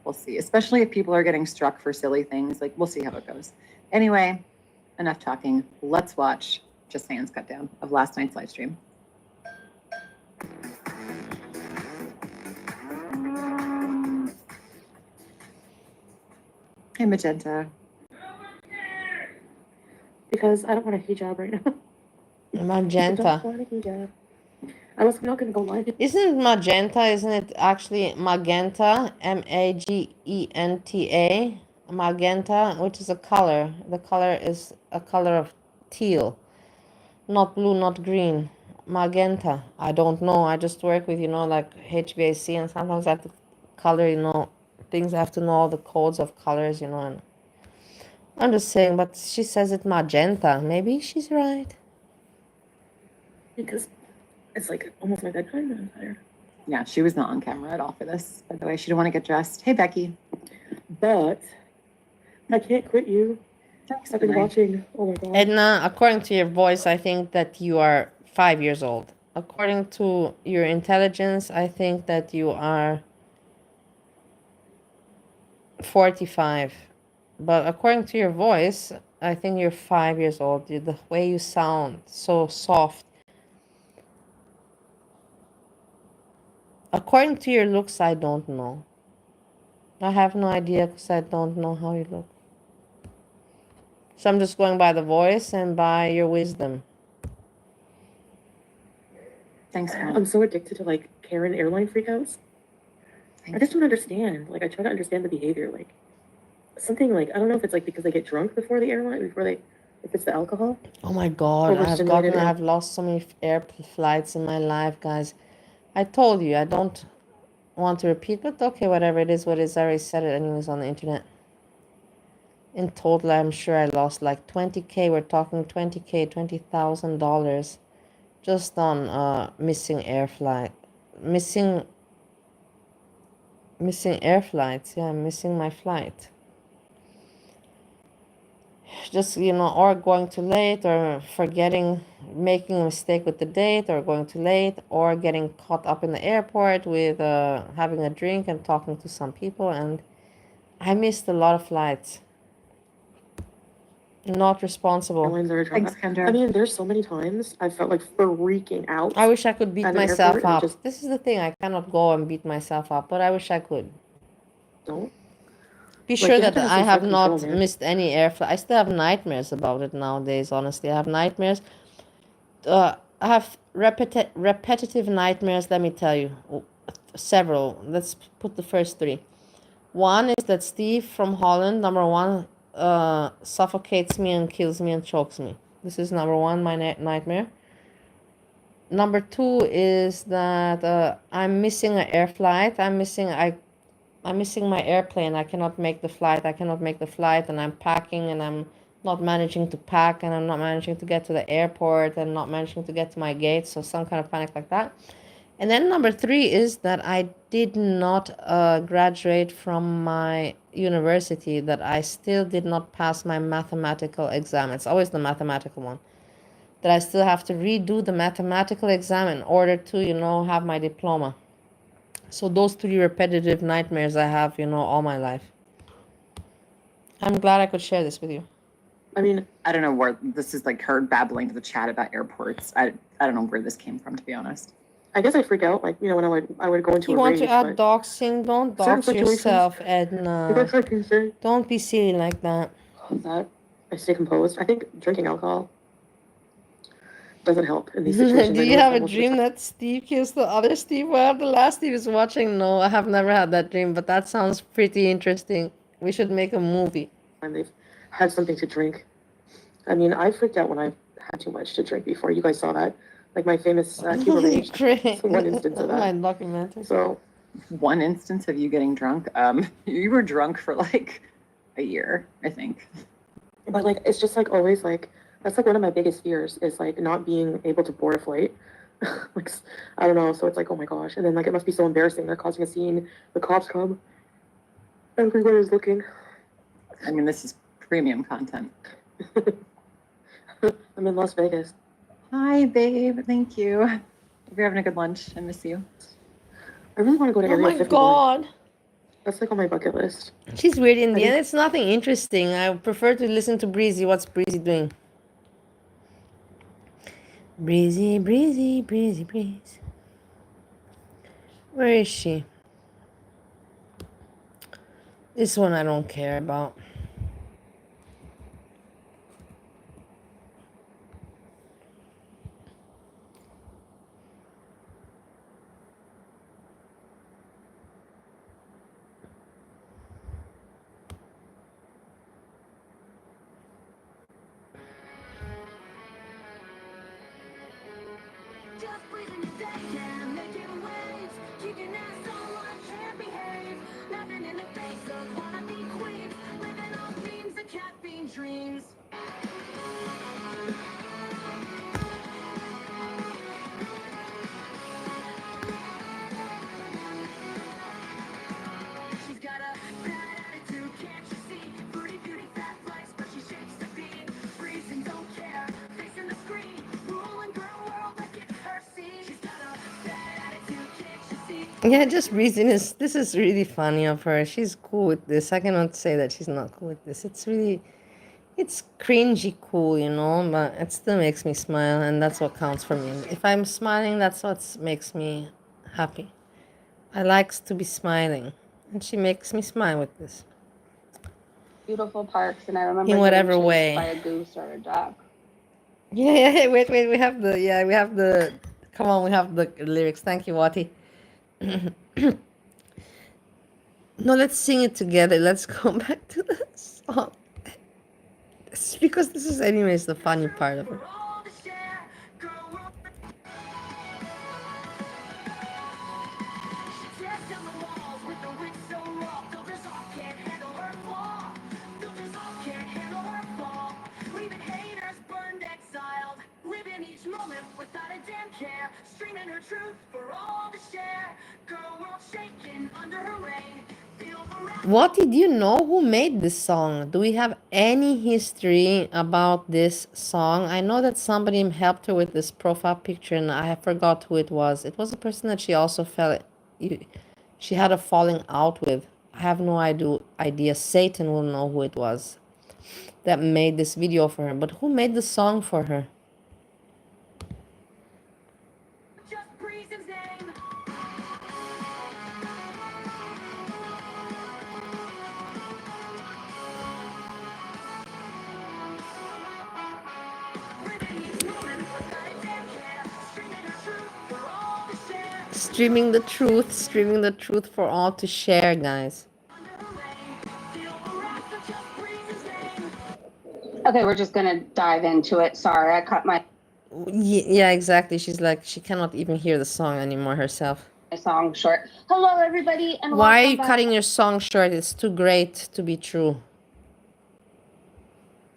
We'll see, especially if people are getting struck for silly things. Like, we'll see how it goes. Anyway, enough talking. Let's watch Just Saying's cut down of last night's live stream. Hey, Magenta. Because I don't want a hijab right now. Magenta. I don't want a hijab. Unless we're not going to go live. Isn't it magenta? Isn't it actually magenta? Magenta. Magenta, which is a color. The color is a color of teal. Not blue, not green. Magenta. I don't know. I just work with, like HVAC, and sometimes I have to color, things. I have to know all the codes of colors, and I'm just saying, but she says it magenta. Maybe she's right. Because it's like almost my bedtime and I'm tired. Yeah, she was not on camera at all for this. By the way, she didn't want to get dressed. Hey, Becky. But I can't quit you. Thanks, I've been Renee. watching. Oh my god. Edna, according to your voice, I think that you are 5 years old. According to your intelligence, I think that you are 45. But according to your voice, I think you're 5 years old. The way you sound, so soft. According to your looks, I don't know. I have no idea because I don't know how you look. So I'm just going by the voice and by your wisdom. Thanks, Mom. I'm so addicted to like Karen airline freakouts. I just don't understand. Like I try to understand the behavior. Like something like, I don't know if it's like because they get drunk before the airline, if it's the alcohol. Oh my God, I've lost so many air flights in my life, guys. I told you, I don't want to repeat, but okay, whatever it is, what it is, I already said it anyways on the internet. In total, I'm sure I lost like 20K. We're talking 20K, $20,000 just on missing air flight. Missing air flights. Yeah, missing my flight. Just, or going too late, or forgetting, making a mistake with the date, or going too late, or getting caught up in the airport with having a drink and talking to some people. And I missed a lot of flights. Not responsible. Airlines are drunk. I mean, there's so many times I felt like freaking out. I wish I could beat at an myself airport and up. just This is the thing. I cannot go and beat myself up, but I wish I could. don't. Be Like, sure you have that to have I some have self-control, not man. missed any air flight. I still have nightmares about it nowadays, honestly. I have nightmares. I have repetitive nightmares, let me tell you. Several. Let's put the first three. One is that Steve from Holland, number one, suffocates me and kills me and chokes me. This is number one, my nightmare. Number two is that I'm missing an air flight. I'm missing my airplane. I cannot make the flight. And I'm packing and I'm not managing to pack and I'm not managing to get to the airport and not managing to get to my gate. So some kind of panic like that. And then number three is that I did not graduate from my university, that I still did not pass my mathematical exam. It's always the mathematical one. That I still have to redo the mathematical exam in order to, have my diploma. So those three repetitive nightmares I have, all my life. I'm glad I could share this with you. I mean, I don't know where this is, like her babbling to the chat about airports. I don't know where this came from, to be honest. I guess I freak out, like, when I would go into You a want rage. to add but doxing? Don't certain dox situations, yourself, I Edna. guess I can say Don't be silly like that. that I stay composed. I think drinking alcohol doesn't help in these situations. Do I you notice have that a most of the dream time. that Steve kills the other Steve? Well, the last Steve is watching. No, I have never had that dream, but that sounds pretty interesting. We should make a movie. And they've had something to drink. I mean, I freaked out when I had too much to drink before. You guys saw that. Like my famous Cuba rage. It's one instance of My that. documentary. So, one instance of you getting drunk. You were drunk for like a year, I think. But like, it's just like always like, that's like one of my biggest fears is like not being able to board a flight. Like, I don't know. So it's like, oh my gosh. And then like, it must be so embarrassing. They're causing a scene. The cops come. Everyone is looking. I mean, this is premium content. I'm in Las Vegas. Hi, babe. Thank you. Hope you're having a good lunch. I miss you. I really want to go to Oh Area my 51. god. That's like on my bucket list. She's weird in I the think- end. It's nothing interesting. I prefer to listen to Breezy. What's Breezy doing? Breezy, Breezy, Breezy, Breeze. Where is she? This one I don't care about. Dreams. She's got a bad attitude, can't you see? Pretty beauty, fat flex, but she shakes the beat. Freezing, don't care, facing the screen. Ruling girl world, like it's her scene. She's got a bad attitude, can't you see? Yeah, just Breezy is. This is really funny of her. She's cool with this. I cannot say that she's not cool with this. It's cringy cool, but it still makes me smile, and that's what counts for me. If I'm smiling, that's what makes me happy. I likes to be smiling, and she makes me smile with this. Beautiful parks, and I remember In whatever getting chased way. by a goose or a duck. Yeah, wait, we have the, come on, we have the lyrics. Thank you, Wati. No, let's sing it together. Let's go back to the song. It's because this is anyways the funny part of it. What did you know who made this song? Do we have any history about this song? I know that somebody helped her with this profile picture and I forgot who it was. It was a person that she also she had a falling out with. I have no idea. Satan will know who it was. that made this video for her. But who made the song for her? Streaming the truth for all to share, guys. Okay, we're just gonna dive into it. Sorry, I cut my Yeah, exactly. She's like, she cannot even hear the song anymore herself. song short. Hello, everybody, and Why are welcome you back. cutting your song short? It's too great to be true.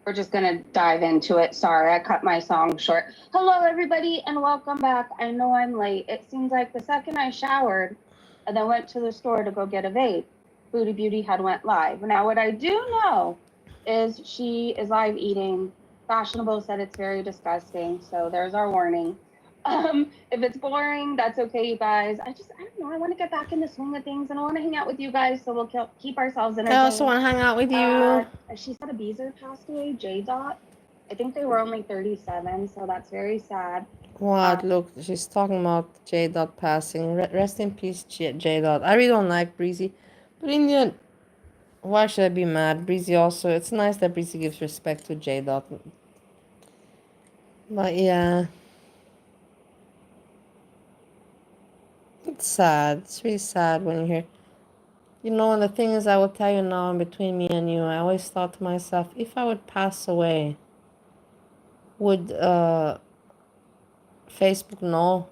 We're just gonna dive into it. Sorry, I cut my song short. Hello, everybody, and welcome back. I know I'm late. It seems like the second I showered and then went to the store to go get a vape, Booty Beauty had went live. Now, what I do know is she is live eating. Fashionable said it's very disgusting, so there's our warning. If it's boring, that's okay, you guys. I don't know. I want to get back in the swing of things, and I want to hang out with you guys, so we'll keep ourselves entertained. I also want to hang out with you. She said a Beezer passed away, J. Dot. I think they were only 37, so that's very sad. What? Look, she's talking about J. Dot passing. Rest in peace, J. Dot. I really don't like Breezy, but in the end, why should I be mad? Breezy also. It's nice that Breezy gives respect to J. Dot. But yeah. It's sad. It's really sad when you hear. You know, and the thing is, I will tell you now, between me and you, I always thought to myself, if I would pass away, would Facebook know?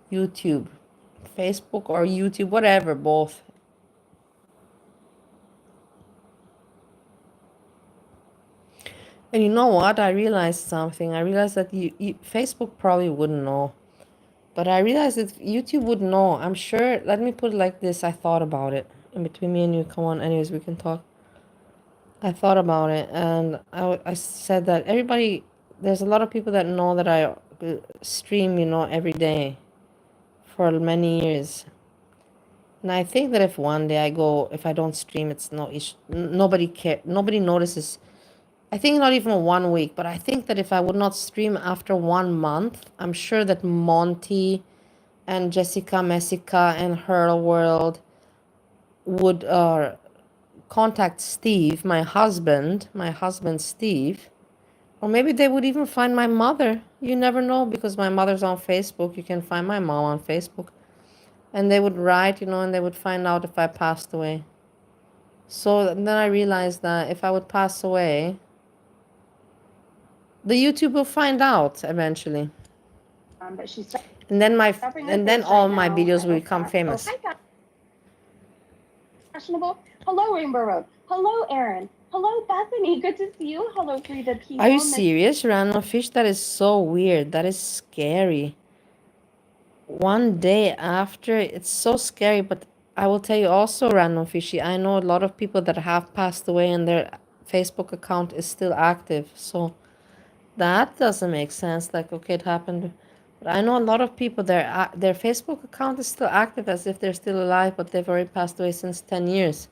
YouTube. Facebook or YouTube, whatever, both. And you know what? I realized something. I realized that Facebook probably wouldn't know. But I realized that YouTube would know. I'm sure. Let me put it like this. I thought about it. In between me and you, come on. Anyways, we can talk. I thought about it. And I said that everybody, there's a lot of people that know that I stream, every day for many years. And I think that if one day if I don't stream, it's no issue. Nobody notices. I think not even 1 week, but I think that if I would not stream after 1 month, I'm sure that Monty and Jessica Messica and Her World would contact Steve, my husband Steve, or maybe they would even find my mother. You never know, because my mother's on Facebook. You can find my mom on Facebook. And they would write, and they would find out if I passed away. So then I realized that if I would pass away, the YouTube will find out eventually. But she's And then all my videos will become famous. Oh, hi, Fashionable. Hello, Rainbow Road. Hello, Aaron. Hello, Bethany. Good to see you. Hello, Frida People. Are you serious, Random Fish? That is so weird. That is scary. One day after, it's so scary. But I will tell you also, Random Fishy, I know a lot of people that have passed away and their Facebook account is still active. So that doesn't make sense. Like, okay, it happened. But I know a lot of people, their Facebook account is still active as if they're still alive, but they've already passed away since 10 years.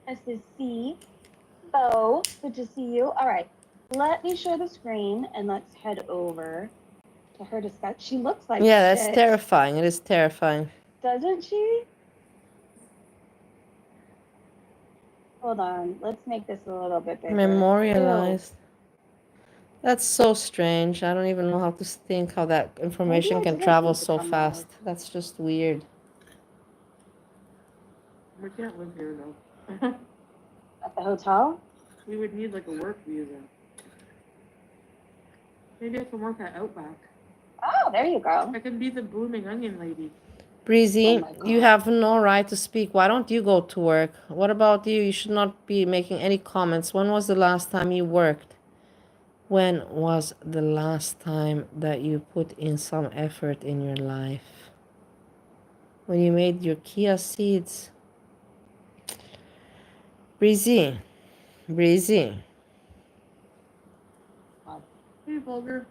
Nice to see. Bo, good to see you. All right, let me share the screen and let's head over to her discuss. She looks like Yeah, that's shit, terrifying. It is terrifying. doesn't she? Hold on, let's make this a little bit bigger. Memorialized. That's so strange. I don't even know how to think how that information can travel so fast. That's just weird. We can't live here though. At the hotel? We would need like a work visa. Maybe I can work at Outback. Oh, there you go. I can be the blooming onion lady. Breezy, you have no right to speak. Why don't you go to work? What about you? You should not be making any comments. When was the last time you worked? When was the last time that you put in some effort in your life? When you made your chia seeds? Breezy. Hey, Vulgar.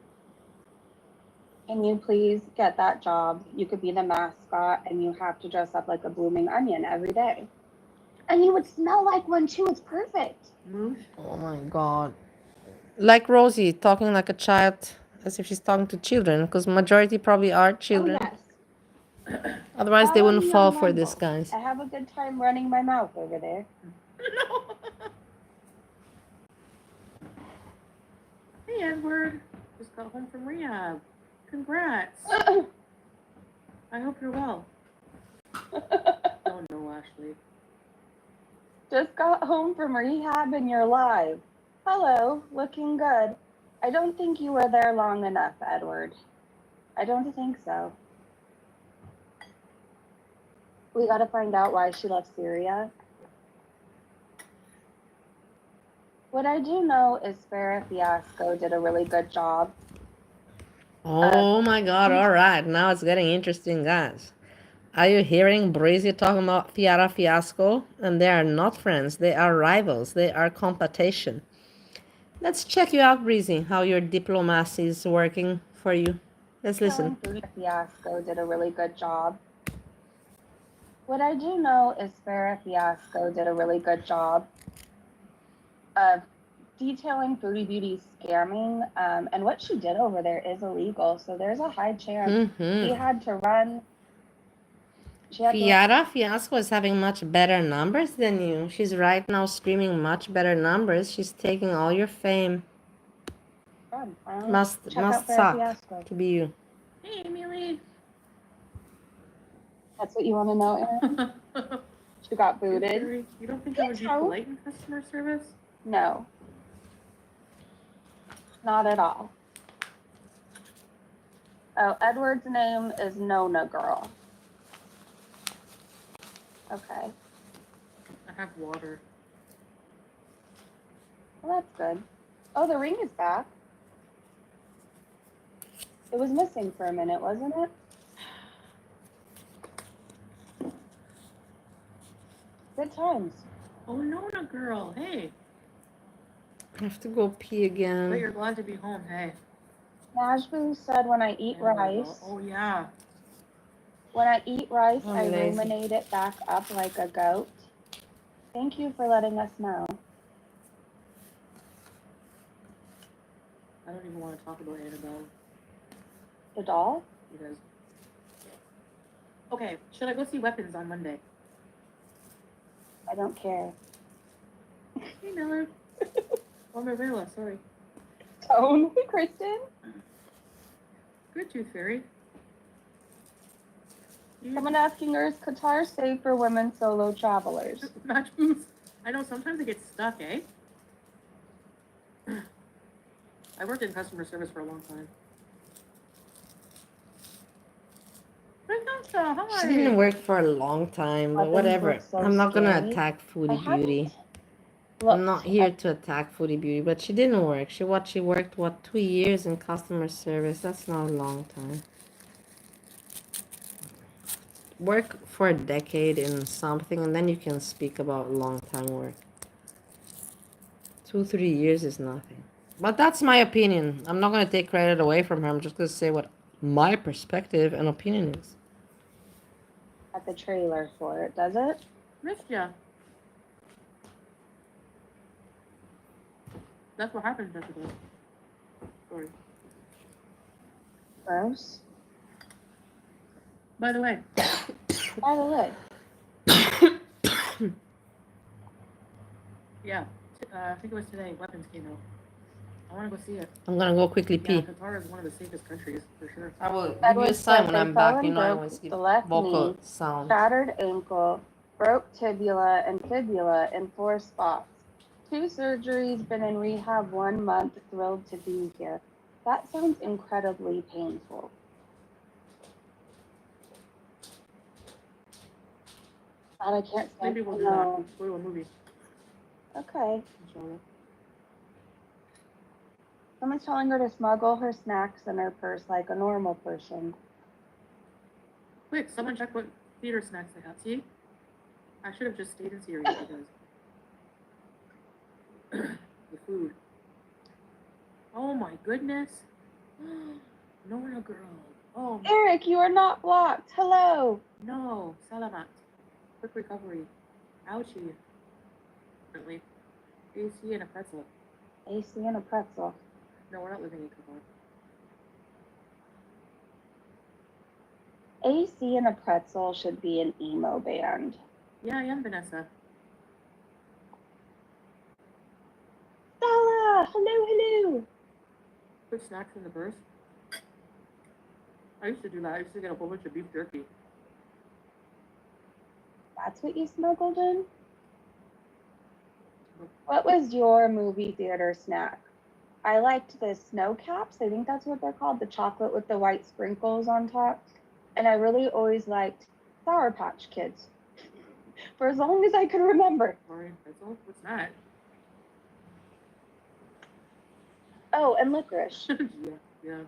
Can you please get that job? You could be the mascot and you have to dress up like a blooming onion every day. And you would smell like one too. It's perfect. Oh my god. Like Rosie, talking like a child, as if she's talking to children, because majority probably are Oh, children. yes. Otherwise, they Follow wouldn't me fall on for this, Rumble. guys. I have a good time running my mouth over there. Hey, Edward. Just got home from rehab. Congrats. I hope you're well. Oh, no, Ashley. Just got home from rehab and you're live. Hello, looking good. I don't think you were there long enough, Edward. I don't think so. We gotta find out why she left Syria. What I do know is Farrah Fiasco did a really good job. Oh my god, alright, now it's getting interesting, guys. Are you hearing Breezy talking about Fiara Fiasco? And they are not friends, they are rivals, they are competition. Let's check you out, Breezy, how your diplomacy is working for you. Let's listen. Farrah Fiasco did a really good job. What I do know is Farrah Fiasco did a really good job of detailing Foodie Beauty's scamming, and what she did over there is illegal. So there's a high chance she had to run. Fiara Fiasco is having much better numbers than you. She's right now screaming much better numbers. She's taking all your fame. Must Check out Farrah suck Fiasco. to be you. Hey, Emily. That's what you want to know, Erin? She got booted. You don't think I would be polite in customer service? No. Not at all. Oh, Edward's name is Nona Girl. Okay. I have water. Well, that's good. Oh, the ring is back. It was missing for a minute, wasn't it? Good times. Oh, Nona girl. Hey. I have to go pee But again. you're glad to be home. Hey. Najboo said when I eat rice. Oh, yeah. When I eat rice, I'm I lazy. ruminate it back up like a goat. Thank you for letting us know. I don't even want to talk about Annabelle. The doll? Because. Okay, should I go see Weapons on Monday? I don't care. Hey, Miller. Oh, Marilla, sorry. Tone, Kristen. Good Tooth Fairy. Someone asking her, is Qatar safe for women solo travelers? Match boots. I know sometimes it gets stuck, eh? I worked in customer service for a long time. She didn't work for a long time, but Weapons whatever. look so I'm not gonna scary. attack I Foodie haven't Beauty. I'm looked not here at- to attack Foodie Beauty, but she didn't work. She worked 2 years in customer service. That's not a long time. Work for a decade in something, and then you can speak about long time work. 2-3 years is nothing. But that's my opinion. I'm not gonna take credit away from her. I'm just gonna say what my perspective and opinion is. at the trailer for it, does it? Missed ya. That's what happened, Jessica. Sorry. Gross. By the way. By the way. Yeah. I think it was today. Weapons came out. I want to go see it. I'm gonna go quickly Yeah, pee. Qatar is one of the safest countries, for sure. I will give you Edward a sign said when they I'm fell back. You and know I broke always give the left vocal knee, sound. shattered ankle, broke tibia and fibula in 4 spots. 2 surgeries, been in rehab 1 month, thrilled to be here. That sounds incredibly painful. God, I can't stand Maybe we'll to do that. know. Go to a movie. Okay. Inshallah. Someone's telling her to smuggle her snacks in her purse like a normal person. Quick, someone check what theater snacks they have. See? I should have just stayed in Syria because the food. Oh my goodness. Nona girl. Oh Eric, you are not blocked. Hello. no. Salamat. Quick recovery. Ouchie. Definitely. AC and a pretzel. AC and a pretzel. No, we're not living in Cooper. AC and a pretzel should be an emo band. Yeah, I am Vanessa. Stella! Hello, hello! Put snacks in the purse. I used to do that. I used to get a whole bunch of beef jerky. That's what you smuggled in? What was your movie theater snack? I liked the snow caps. I think that's what they're called. The chocolate with the white sprinkles on top. And I really always liked Sour Patch Kids. For as long as I could remember. Orange pretzel? What's that? Oh, and licorice. Yeah.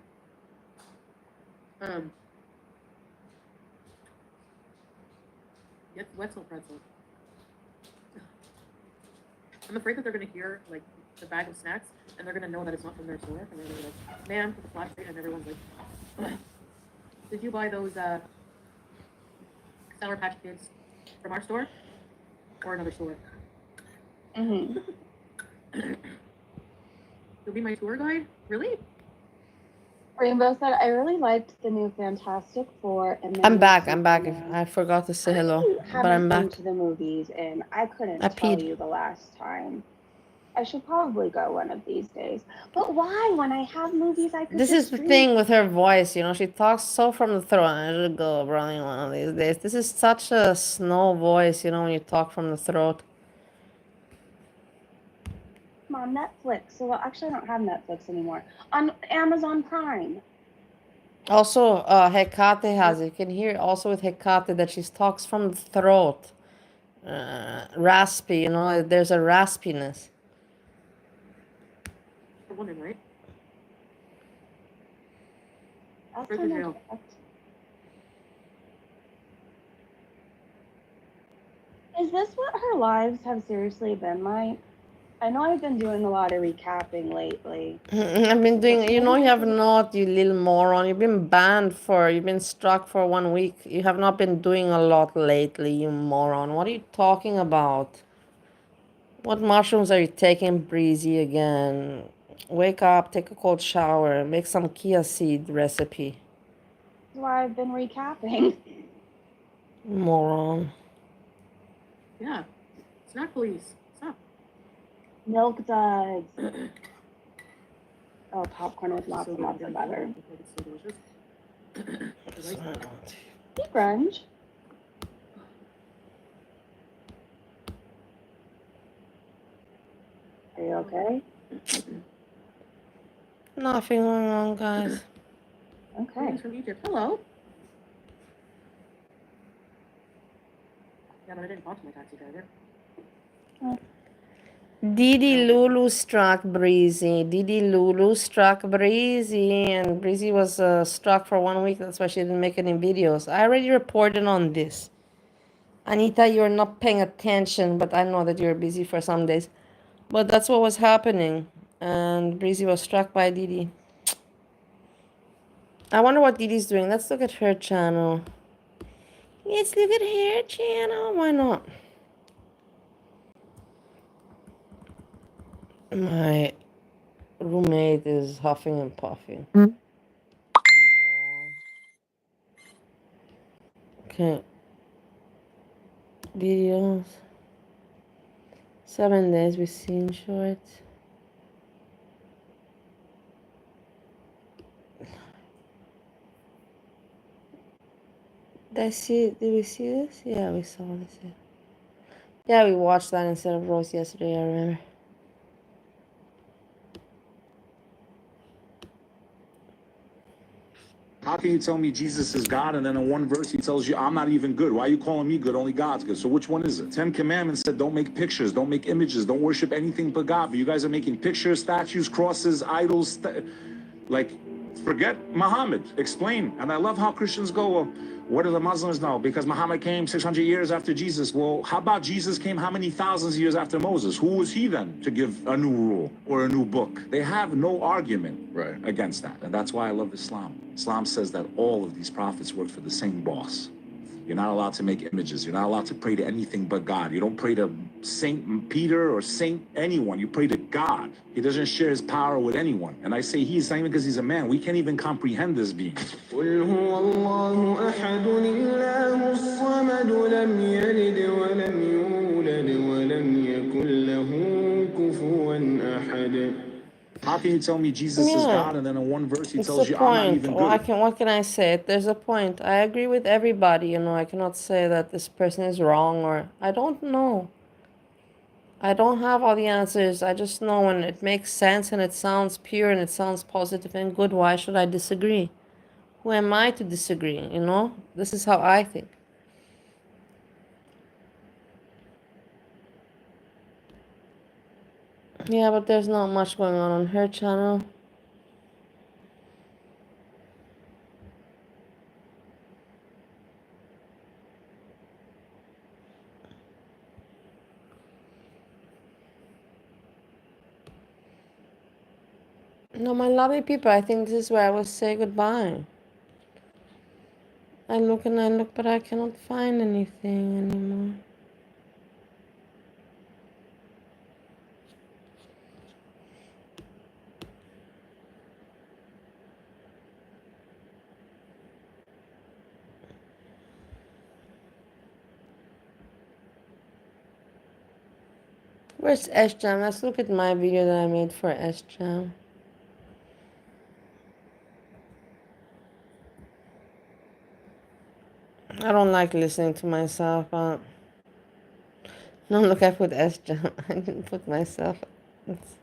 Get Wetzel pretzel. I'm afraid that they're gonna hear like the bag of snacks and they're gonna know that it's not from their store and they're gonna be like, "Ma'am," with the flashlight, and everyone's like, "Did you buy those Sour Patch Kids from our store or another store?" Mm-hmm. You'll be my tour guide? Really? Rainbow said, I really liked the new Fantastic Four. And I'm back. I forgot to say hello, but I'm haven't been back. to the movies, and I couldn't I tell peed. you the last time. I should probably go one of these days. But why? When I have movies, I could This just is the stream. thing with her voice, you know, she talks so from the throat. I should go running one of these days. This is such a snow voice, you know, when you talk from the throat. I'm on Netflix. So well, actually, I don't have Netflix anymore. On Amazon Prime. Also, Hecate has it. You can hear also with Hecate that she talks from the throat. Raspy, you know, there's a raspiness. For women, right? That's Where's kind the of jail? correct. Is this what her lives have seriously been like? I know I've been doing a lot of recapping lately. I've been doing, you know, you have not, you little moron. You've been struck for 1 week. You have not been doing a lot lately, you moron. What are you talking about? What mushrooms are you taking, Breezy, again? Wake up, take a cold shower, make some chia seed recipe. That's why I've been recapping. Moron. Yeah. Snack police. Stop. Milk duds. Oh, popcorn with lots and lots of butter. It's so delicious. Hey, Grunge. Are you okay? Nothing going on, guys. Okay. Greetings from Egypt. Hello. Yeah, but I didn't talk to my taxi driver. Didi Lulu struck Breezy. Didi Lulu struck Breezy, and Breezy was struck for 1 week. That's why she didn't make any videos. I already reported on this. Anita, you're not paying attention, but I know that you're busy for some days. But that's what was happening, and Breezy was struck by Didi. I wonder what Didi's doing. Let's look at her channel. Let's look at her channel. Why not? My roommate is huffing and puffing. Okay. Videos. 7 days we've seen shorts. Did we see this? Yeah, we saw this. Yeah, we watched that instead of Rose yesterday, I remember. How can you tell me Jesus is God and then in one verse he tells you I'm not even good? Why are you calling me good? Only God's good. So which one is it? 10 Commandments said don't make pictures, don't make images, don't worship anything but God. But you guys are making pictures, statues, crosses, idols. Like, forget Muhammad. Explain. And I love how Christians go, well, what do the Muslims know? Because Muhammad came 600 years after Jesus. Well, how about Jesus came how many thousands of years after Moses? Who was he then to give a new rule or a new book? They have no argument against that. And that's why I love Islam. Islam says that all of these prophets work for the same boss. You're not allowed to make images. You're not allowed to pray to anything but God. You don't pray to Saint Peter or Saint anyone. You pray to God. He doesn't share his power with anyone. And I say he's not even because he's a man. We can't even comprehend this being. قل هو الله أحد الله الصمد لم يلد ولم يولد ولم يكن له كفوا أحد. How can you tell me Jesus is God and then in one verse he It's tells the you I'm not point. even What good? what can I say? There's a point. I agree with everybody, you know. I cannot say that this person is wrong or I don't know. I don't have all the answers. I just know when it makes sense and it sounds pure and it sounds positive and good, why should I disagree? Who am I to disagree, you know? This is how I think. Yeah, but there's not much going on her channel. No, my lovely people, I think this is where I will say goodbye. I look and I look, but I cannot find anything anymore. Where's Sjam? Let's look at my video that I made for Sjam. I don't like listening to myself. No, look, I put Sjam. I didn't put myself. It's...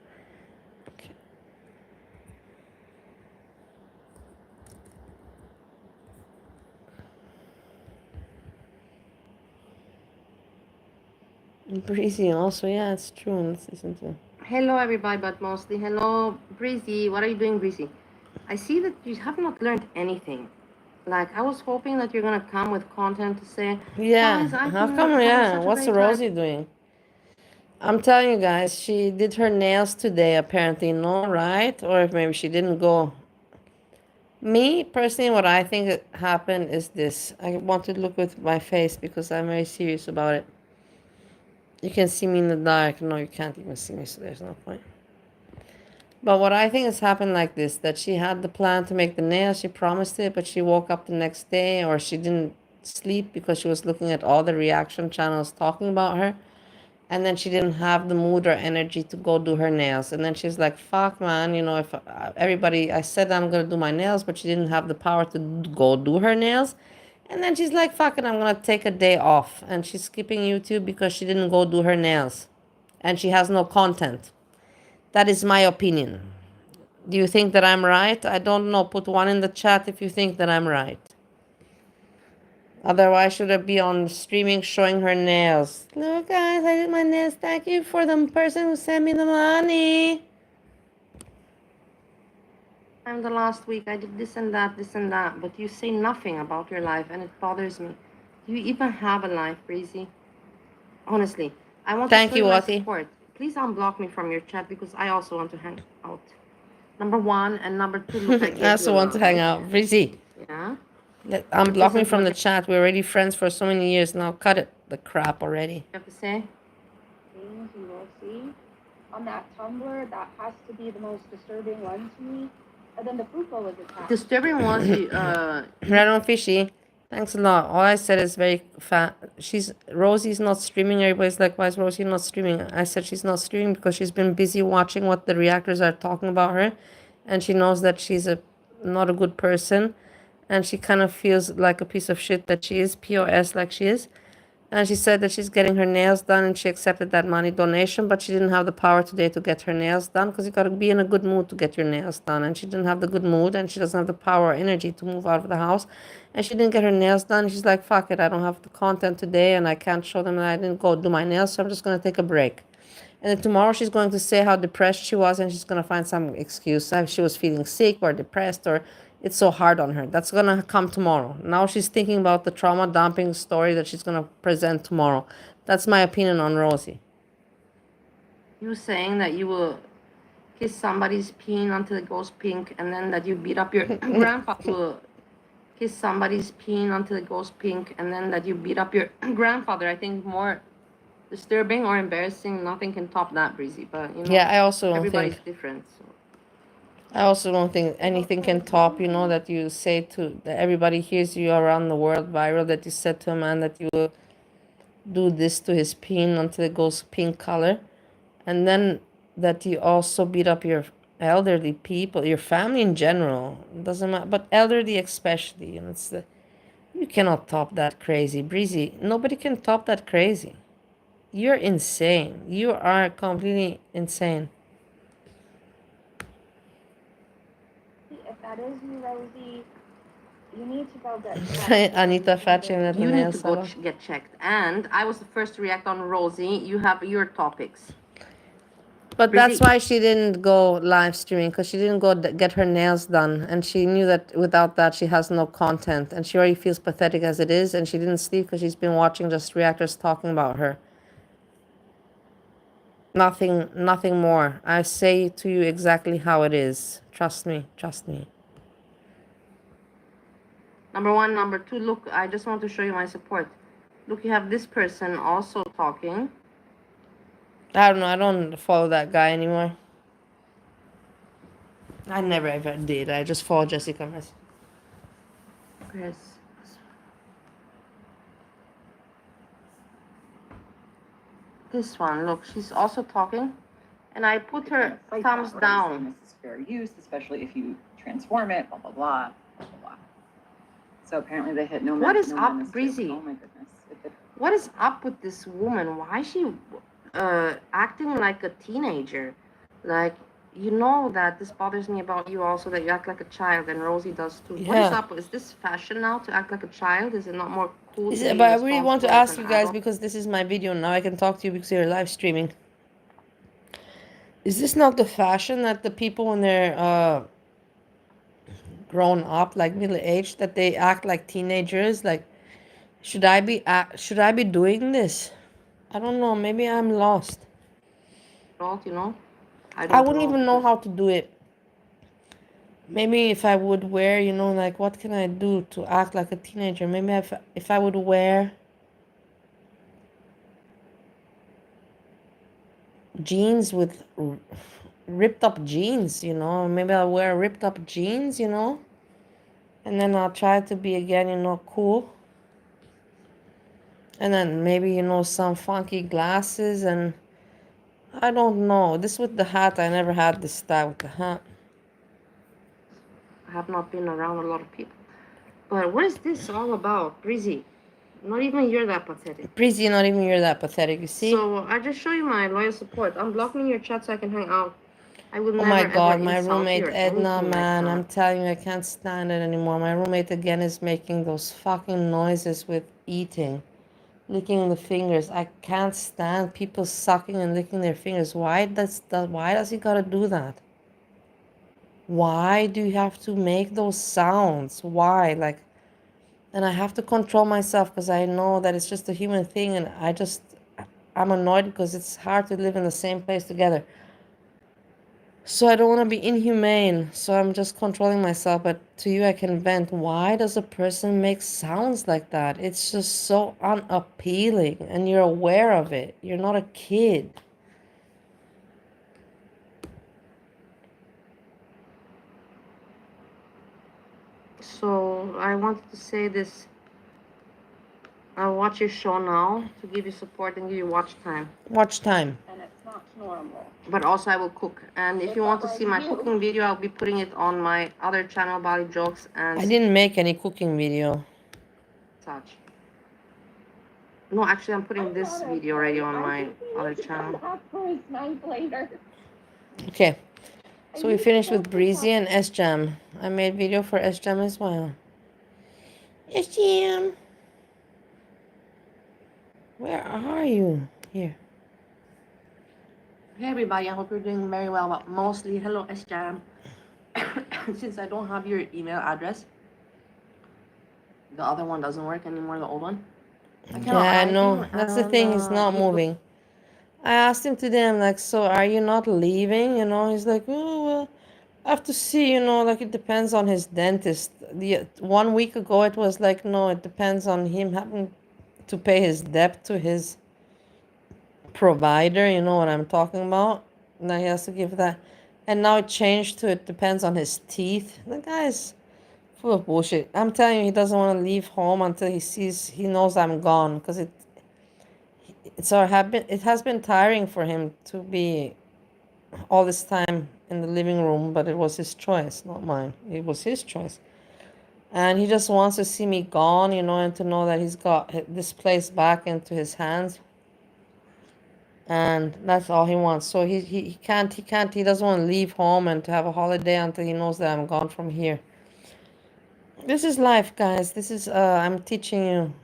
Breezy also, yeah, it's true. Let's listen to. Hello, everybody, but mostly hello, Breezy. What are you doing, Breezy? I see that you have not learned anything. Like, I was hoping that you're gonna come with content to say, Yeah, guys, I how think come? I'm having Yeah, such a what's great Rosie time. doing? I'm telling you guys, she did her nails today, apparently, no, right? Or if maybe she didn't go. Me, personally, what I think happened is this. I want to look with my face because I'm very serious about it. You can see me in the dark. No, you can't even see me, so there's no point. But what I think has happened like this, that she had the plan to make the nails, she promised it, but she woke up the next day or she didn't sleep because she was looking at all the reaction channels talking about her. And then she didn't have the mood or energy to go do her nails. And then she's like, fuck, man, you know, if everybody, I said I'm going to do my nails, but she didn't have the power to go do her nails. And then she's like, fuck it, I'm going to take a day off. And she's skipping YouTube because she didn't go do her nails. And she has no content. That is my opinion. Do you think that I'm right? I don't know. Put one in the chat if you think that I'm right. Otherwise, should I be on streaming showing her nails? Look, guys, I did my nails. Thank you for the person who sent me the money. I'm the last week. I did this and that, but you say nothing about your life, and it bothers me. Do you even have a life, Breezy? Honestly, I want Thank to show you, you my Wati. support. Please unblock me from your chat because I also want to hang out. Number one, and number two, look, I I gave you also a want lot, to hang right? out. Breezy, Yeah. unblock me Listen to from what the you chat. We're already friends for so many years now. Cut it, the crap already. have to say. Things you will see on that Tumblr, that has to be the most disturbing one to me. And then the Fuko was attached. Disturbing was you, Right on, Fishy. Thanks a lot. All I said is very fat. Rosie's not streaming. Everybody's like, why is Rosie not streaming? I said she's not streaming because she's been busy watching what the reactors are talking about her, and she knows that she's not a good person, and she kind of feels like a piece of shit that she is, POS like she is. And she said that she's getting her nails done and she accepted that money donation, but she didn't have the power today to get her nails done because you got to be in a good mood to get your nails done. And she didn't have the good mood and she doesn't have the power or energy to move out of the house. And she didn't get her nails done. She's like, fuck it, I don't have the content today and I can't show them that I didn't go do my nails, so I'm just going to take a break. And then tomorrow she's going to say how depressed she was and she's going to find some excuse. If she was feeling sick or depressed or it's so hard on her. That's going to come tomorrow. Now she's thinking about the trauma dumping story that she's going to present tomorrow. That's my opinion on Rosie. You saying that you will kiss somebody's peen until it goes pink and then that you beat up your grandpa will kiss somebody's peen until it goes pink, and then that you beat up your grandfather. I think more disturbing or embarrassing. Nothing can top that, Breezy. But you know, Yeah, I also don't everybody's think. different. So. I also don't think anything can top, you know, that you say to that everybody hears you around the world viral, that you said to a man that you will do this to his peen until it goes pink color, and then that you also beat up your elderly people, your family in general. It doesn't matter, but elderly especially. And it's the, you cannot top that crazy, Breezy. Nobody can top that crazy. You're insane. You are completely insane. If that is you, Rosie, you need to go get checked. Anita Fatching at the You nail need to go salon. get checked. And I was the first to react on Rosie. You have your topics. But Breezy. that's why she didn't go live streaming, because she didn't go get her nails done, and she knew that without that she has no content, and she already feels pathetic as it is, and she didn't sleep because she's been watching just reactors talking about her. Nothing more. I say to you exactly how it is. Trust me, trust me. Number one. Number two, look, I just want to show you my support. Look, you have this person also talking. I don't know, I don't follow that guy anymore. I never ever did. I just follow Jessica Mess. Yes. This one, look, she's also talking. And I put her thumbs down. This is fair use, especially if you transform it, blah, blah, blah, blah, blah, blah. So apparently they hit no. What is no up, limits to- Breezy? Oh my goodness. What is up with this woman? Why is she acting like a teenager? Like, you know that this bothers me about you also, that you act like a child, and Rosie does too. What is Yeah. up? Is this fashion now to act like a child? Is it not more cool to be But I really want to responsible as ask an you guys, adult? because this is my video now, I can talk to you because you're live streaming. Is this not the fashion that the people when they're grown up, like middle aged, that they act like teenagers? Like, should I be doing this? I don't know. Maybe I'm lost. You know, I wouldn't even know how to do it. Maybe if I would wear, you know, like what can I do to act like a teenager? Maybe if I would wear jeans with ripped up jeans, you know, maybe I'll wear ripped up jeans, you know, and then I'll try to be again, you know, cool. And then maybe, you know, some funky glasses, and I don't know. This with the hat, I never had this style with the hat. I have not been around a lot of people. But what is this all about, Breezy? Not even you're that pathetic. Breezy, not even you're that pathetic, you see? So I just show you my loyal support. Unblock me in your chat so I can hang out. I will Oh never my God, ever my insult roommate you or Edna, anything man, like I'm that. telling you, I can't stand it anymore. My roommate again is making those fucking noises with eating, licking the fingers. I can't stand people sucking and licking their fingers. Why does he gotta do that? Why do you have to make those sounds? Why? Like, and I have to control myself because I know that it's just a human thing, and I'm annoyed because it's hard to live in the same place together. So I don't want to be inhumane, so I'm just controlling myself, but to you I can vent. Why does a person make sounds like that? It's just so unappealing, and you're aware of it. You're not a kid. So I wanted to say this. I'll watch your show now to give you support and give you watch time. Watch time. And it's not normal. But also I will cook. And if you want to see my cooking video, I'll be putting it on my other channel, Bali Jokes and I didn't make any cooking video. such. No, actually I'm putting this video already on my other channel. Okay, so we finished with Breezy and S-Jam. I made video for S-Jam as well. S-Jam! Where are you? Here. Hey everybody, I hope you're doing very well, but mostly hello S-Jam. Since I don't have your email address, the other one doesn't work anymore, the old one. Yeah, I know. That's the thing, he's not moving. I asked him today, I'm like, so are you not leaving? You know, he's like, oh, well, I have to see, like it depends on his dentist. The 1 week ago it was like, no, it depends on him having to pay his debt to his provider, you know what I'm talking about? Now he has to give that. And now it changed to it depends on his teeth. The guy's full of bullshit. I'm telling you, he doesn't want to leave home until he knows I'm gone. Because it has been tiring for him to be all this time in the living room, but it was his choice, not mine. It was his choice. And he just wants to see me gone, and to know that he's got this place back into his hands. And that's all he wants. So he he doesn't want to leave home and to have a holiday until he knows that I'm gone from here. This is life, guys. This is I'm teaching you,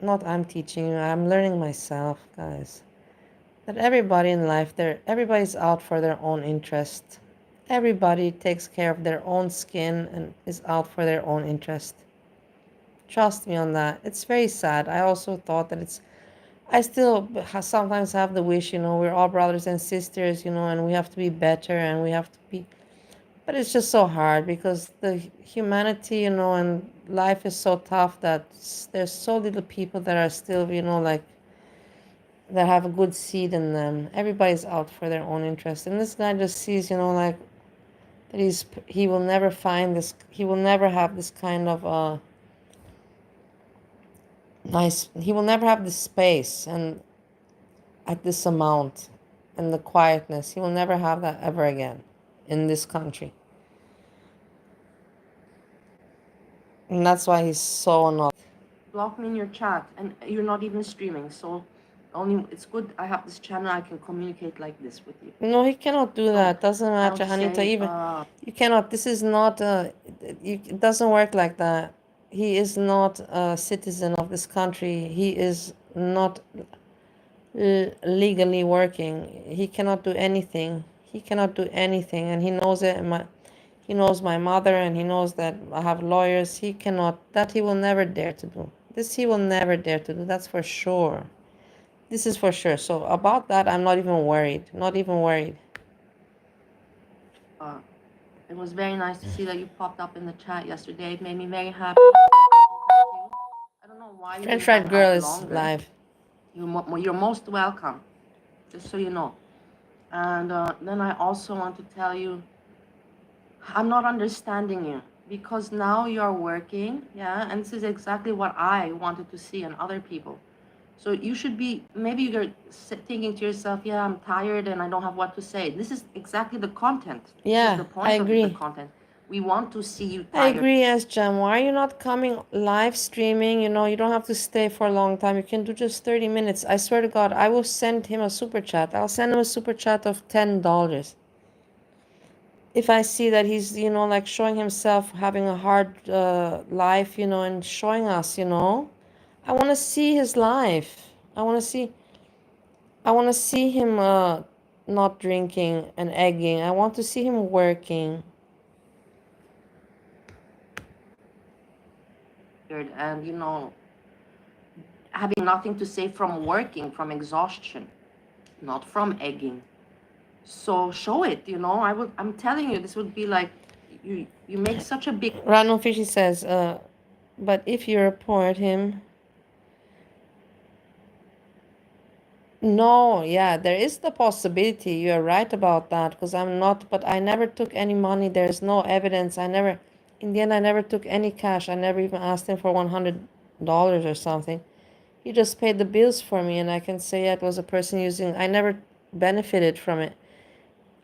not I'm teaching you, I'm learning myself, guys. That everybody in life, everybody's out for their own interest. Everybody takes care of their own skin and is out for their own interest. Trust me on that. It's very sad. I also thought that I still sometimes have the wish, we're all brothers and sisters, and we have to be better and we have to be. But it's just so hard because the humanity, and life is so tough that there's so little people that are still, like, that have a good seed in them. Everybody's out for their own interest. And this guy just sees, like, that he will never find this, he will never have this kind of he will never have this space and at this amount and the quietness. He will never have that ever again in this country. And that's why he's so annoyed. Block me in your chat, and you're not even streaming, so it's good I have this channel. I can communicate like this with you. No, he cannot do that. Doesn't matter, Anita. Even you cannot. This is not it doesn't work like that. He is not a citizen of this country. He is not legally working. He cannot do anything. He cannot do anything, and he knows it. And he knows my mother, and he knows that I have lawyers. He cannot. That he will never dare to do. This he will never dare to do. That's for sure. This is for sure. So about that, I'm not even worried. Not even worried. It was very nice to see that you popped up in the chat yesterday. It made me very happy. So thank you. I don't know why you French fried girl is live. You're most welcome, just so you know. And then I also want to tell you, I'm not understanding you because now you're working, yeah, and this is exactly what I wanted to see in other people. So you should be, maybe you're thinking to yourself, yeah, I'm tired and I don't have what to say. This is exactly the content. Yeah, this is the point I agree. Of the content. We want to see you tired. I agree, Sjam. Why are you not coming live streaming? You don't have to stay for a long time. You can do just 30 minutes. I swear to God, I will send him a super chat. I'll send him a super chat of $10. If I see that he's, like showing himself having a hard life, and showing us, I want to see his life. I want to see him not drinking and egging. I want to see him working. And having nothing to say from working, from exhaustion, not from egging. So show it, I'm telling you, this would be like you make such a big. Random Fishy says, but if you report him. No, yeah, there is the possibility. You're right about that because but I never took any money. There's no evidence. In the end, I never took any cash. I never even asked him for $100 or something. He just paid the bills for me, and I can say it was a person I never benefited from it.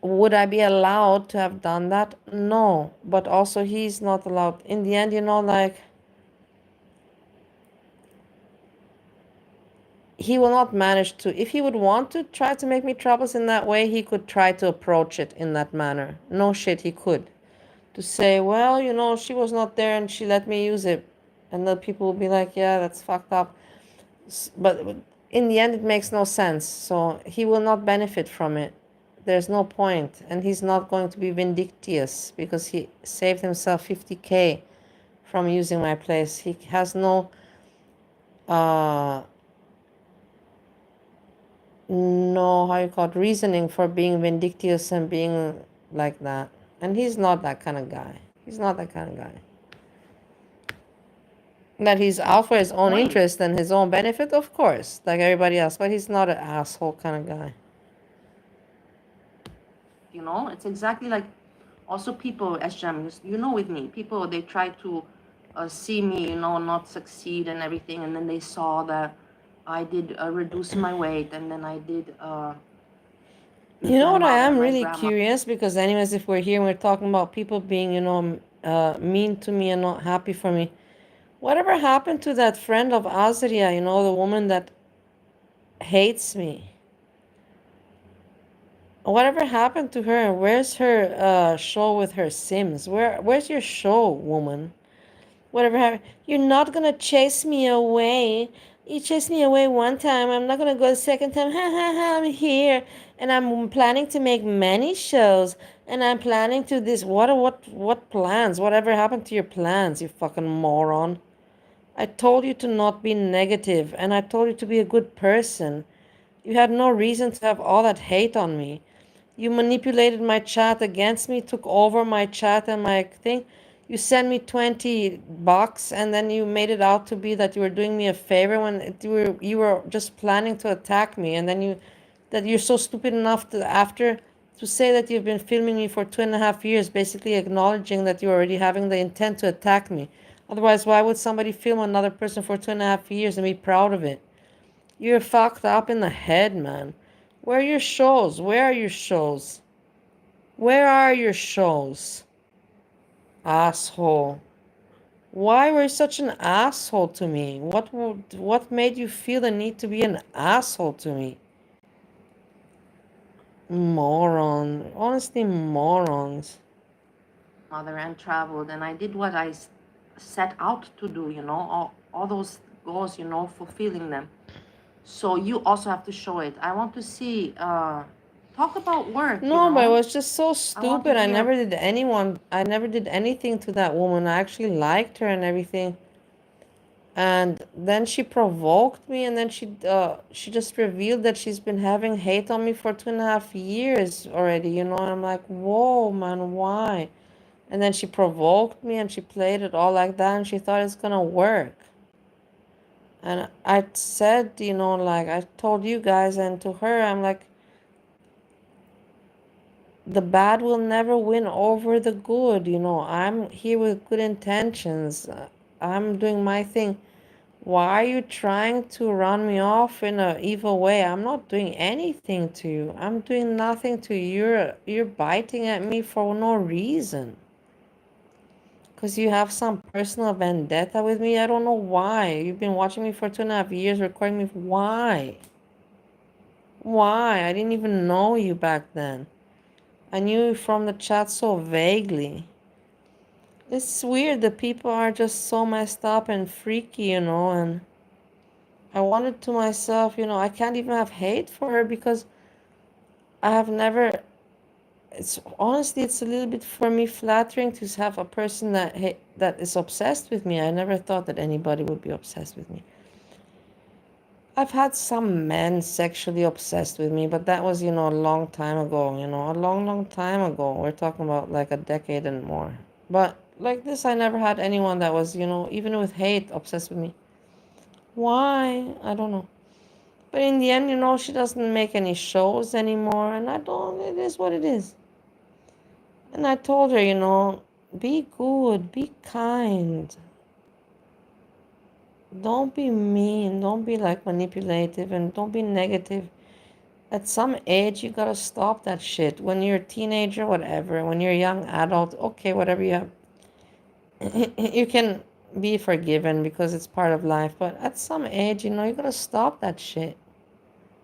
Would I be allowed to have done that? No, but also he's not allowed. In the end, he will not manage to. If he would want to try to make me troubles in that way, he could try to approach it in that manner. No shit, he could. To say, well, she was not there and she let me use it. And then people will be like, yeah, that's fucked up. But in the end, it makes no sense. So he will not benefit from it. There's no point. And he's not going to be vindictious because he saved himself $50K from using my place. He has no how you call it, reasoning for being vindictious and being like that. And he's not that kind of guy. He's not that kind of guy. That he's out for his own interest and his own benefit, of course, like everybody else, but he's not an asshole kind of guy. You know, it's exactly like also people, Sjam, you know, with me, people, they try to see me, you know, not succeed and everything, and then they saw that I did reduce my weight, and then I did You know what, I am really curious, because anyways, if we're here and we're talking about people being, you know, mean to me and not happy for me, whatever happened to that friend of Azria, you know, the woman that hates me? Whatever happened to her? Where's her show with her Sims? Where's your show, woman? Whatever happened? You're not gonna chase me away. You chased me away one time. I'm not gonna go the second time. Ha ha ha! I'm here, and I'm planning to make many shows. And I'm planning to this. What plans? Whatever happened to your plans? You fucking moron! I told you to not be negative, and I told you to be a good person. You had no reason to have all that hate on me. You manipulated my chat against me, took over my chat and my thing. You sent me $20 and then you made it out to be that you were doing me a favor when you were just planning to attack me, and then that you're so stupid enough to say that you've been filming me for 2.5 years, basically acknowledging that you're already having the intent to attack me. Otherwise, why would somebody film another person for 2.5 years and be proud of it? You're fucked up in the head, man. Where are your shows? Where are your shows? Where are your shows? Asshole. Why were you such an asshole to me? What made you feel the need to be an asshole to me? Moron. Honestly, morons. mother and traveled, and I did what I set out to do, you know, all those goals, you know, fulfilling them. So you also have to show it. I want to see, talk about work, No, but it know? was just so stupid. I never did anything to that woman. I actually liked her and everything. And then she provoked me, and then she just revealed that she's been having hate on me for 2.5 years already, you know, and I'm like, whoa, man, why? And then she provoked me and she played it all like that, and she thought it's gonna work. And I said, you know, like I told you guys and to her, I'm like, the bad will never win over the good, you know. I'm here with good intentions. I'm doing my thing. Why are you trying to run me off in an evil way? I'm not doing anything to you. I'm doing nothing to you. You're biting at me for no reason. Because you have some personal vendetta with me. I don't know why. You've been watching me for 2.5 years, recording me. Why? Why? I didn't even know you back then. I knew you from the chat so vaguely. It's weird that people are just so messed up and freaky, you know, and I wanted to myself, you know, I can't even have hate for her because I have never, it's honestly, it's a little bit for me flattering to have a person that is obsessed with me. I never thought that anybody would be obsessed with me. I've had some men sexually obsessed with me, but that was, you know, a long time ago, you know, a long, long time ago. We're talking about like a decade and more. But like this, I never had anyone that was, you know, even with hate, obsessed with me. Why? I don't know. But in the end, you know, she doesn't make any shows anymore, and it is what it is. And I told her, you know, be good, be kind. Don't be mean, don't be like manipulative, and don't be negative. At some age, you gotta stop that shit. When you're a teenager, whatever. When you're a young adult, okay, whatever you have. You can be forgiven because it's part of life. But at some age, you know, you gotta stop that shit.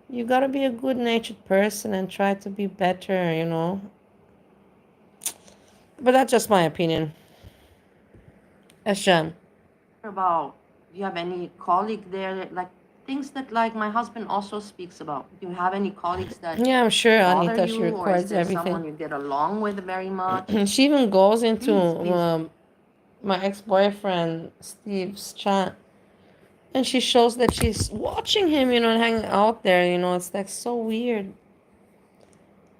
You gotta be a good-natured person and try to be better, you know. But that's just my opinion. Sjam. About, do you have any colleague there that, like, things that like my husband also speaks about? Do you have any colleagues that Yeah, I'm sure bother Anita, she you, or is records there everything. someone you get along with very much? She even goes into Please. my ex-boyfriend Steve's chat, and she shows that she's watching him, you know, and hanging out there, you know. It's like so weird.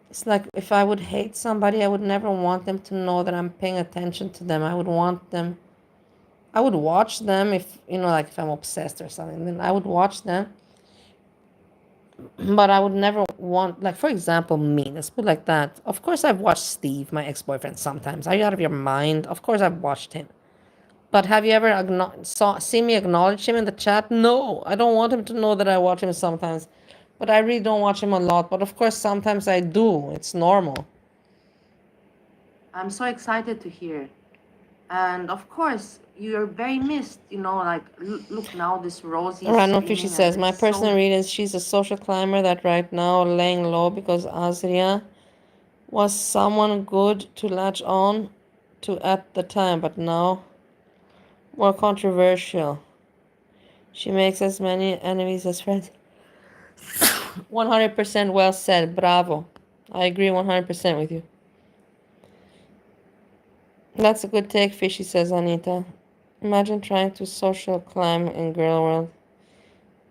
It's like if I would hate somebody, I would never want them to know that I'm paying attention to them. I would want them, I would watch them if, like if I'm obsessed or something, then I would watch them. But I would never want, like, for example, me, let's put it like that. Of course, I've watched Steve, my ex-boyfriend, sometimes. Are you out of your mind? Of course, I've watched him. But have you ever seen me acknowledge him in the chat? No, I don't want him to know that I watch him sometimes. But I really don't watch him a lot. But of course, sometimes I do. It's normal. I'm so excited to hear. And of course, you're very missed, like, look now, this Rosie. Random Fishy says, my personal reading is she's a social climber that right now laying low because Azria was someone good to latch on to at the time, but now more controversial. She makes as many enemies as friends. 100% well said. Bravo. I agree 100% with you. That's a good take, Fishy, says Anita. Imagine trying to social climb in girl world.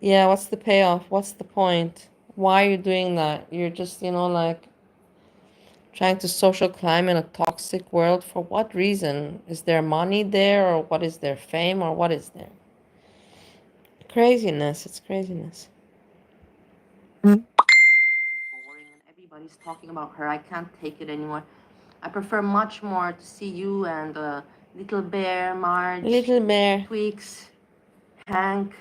Yeah, what's the payoff? What's the point? Why are you doing that? You're just, like trying to social climb in a toxic world. For what reason? Is there money there, or what is there? Fame, or what is there? Craziness. It's craziness. Boring and everybody's talking about her. I can't take it anymore. I prefer much more to see you and Little Bear, Marge, Little Bear, Tweaks, Hank.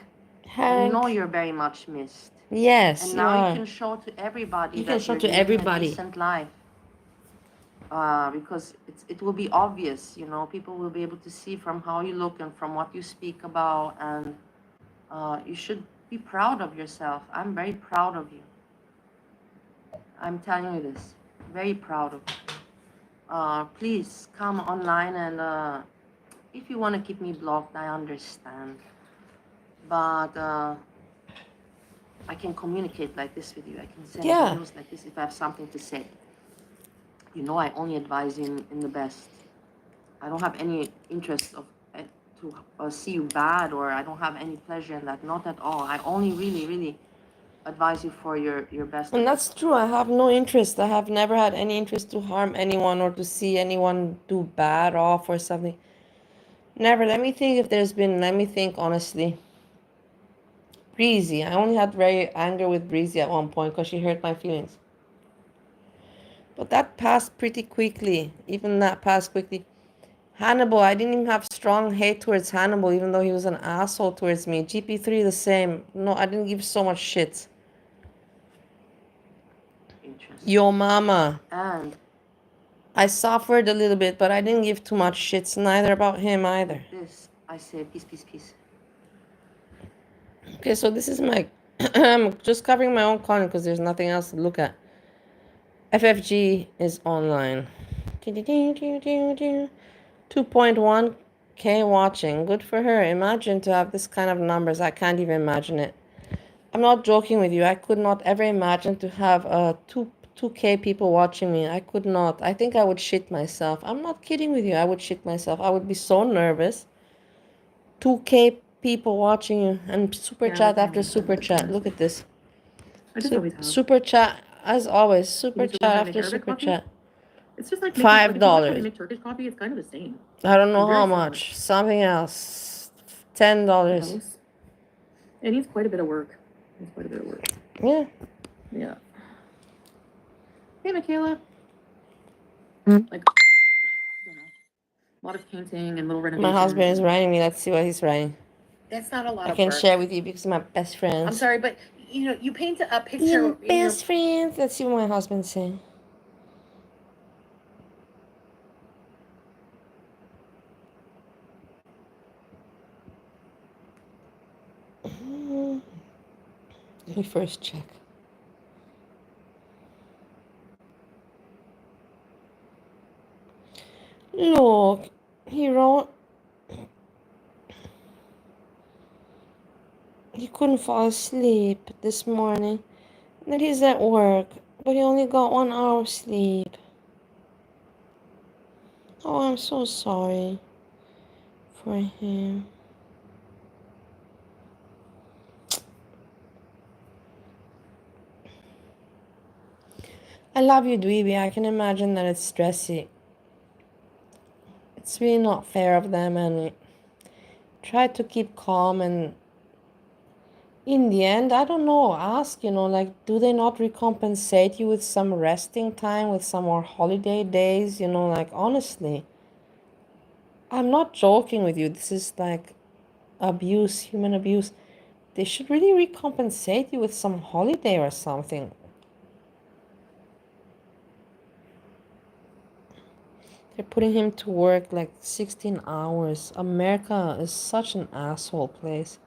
You know you're very much missed. Yes, and now you can show to everybody that you're living a decent life. Because it will be obvious, people will be able to see from how you look and from what you speak about, and you should be proud of yourself. I'm very proud of you. I'm telling you this, very proud of you. Please come online, and if you want to keep me blocked, I understand. But I can communicate like this with you. I can send videos like this if I have something to say. I only advise you in the best. I don't have any interest of to see you bad, or I don't have any pleasure in that. Not at all. I only really, really advise you for your best. And that's true. I have no interest. I have never had any interest to harm anyone or to see anyone do bad off or something. Never. Let me think honestly. Breezy. I only had very anger with Breezy at one point because she hurt my feelings. But that passed pretty quickly. Even that passed quickly. Hannibal, I didn't even have strong hate towards Hannibal, even though he was an asshole towards me. GP3 the same. No, I didn't give so much shit. Yo mama. And I suffered a little bit, but I didn't give too much shits, neither about him either. This, I say peace, peace, peace. Okay, so this is my... I'm just covering my own content because there's nothing else to look at. FFG is online. 2.1k watching. Good for her. Imagine to have this kind of numbers. I can't even imagine it. I'm not joking with you. I could not ever imagine to have 2k people watching me. I could not. I think I would shit myself. I'm not kidding with you. I would shit myself. I would be so nervous. 2k people watching you and super chat after super chat. Look at this. Super chat as always. Super chat after super chat. It's just like $5. make Turkish coffee. It's kind of the same. I don't know how much. Something else. $10. It needs quite a bit of work. Yeah. Yeah. Hey, Michaela. Like, I don't know. A lot of painting and little renovations. My husband is writing me. Let's see what he's writing. That's not a lot I of can work. share with you because we're my best friends. I'm sorry, but you paint a picture. You're best friends. Let's see what my husband's saying. Let me first check. Look, he wrote he couldn't fall asleep this morning. That he's at work, but he only got 1 hour sleep. Oh, I'm so sorry for him. I love you, Dweeby. I can imagine that it's stressy. It's really not fair of them, and try to keep calm. And in the end, I don't know, ask, like, do they not recompensate you with some resting time, with some more holiday days? Like, honestly, I'm not joking with you. This is like abuse, human abuse. They should really recompensate you with some holiday or something. They're putting him to work like 16 hours. America is such an asshole place.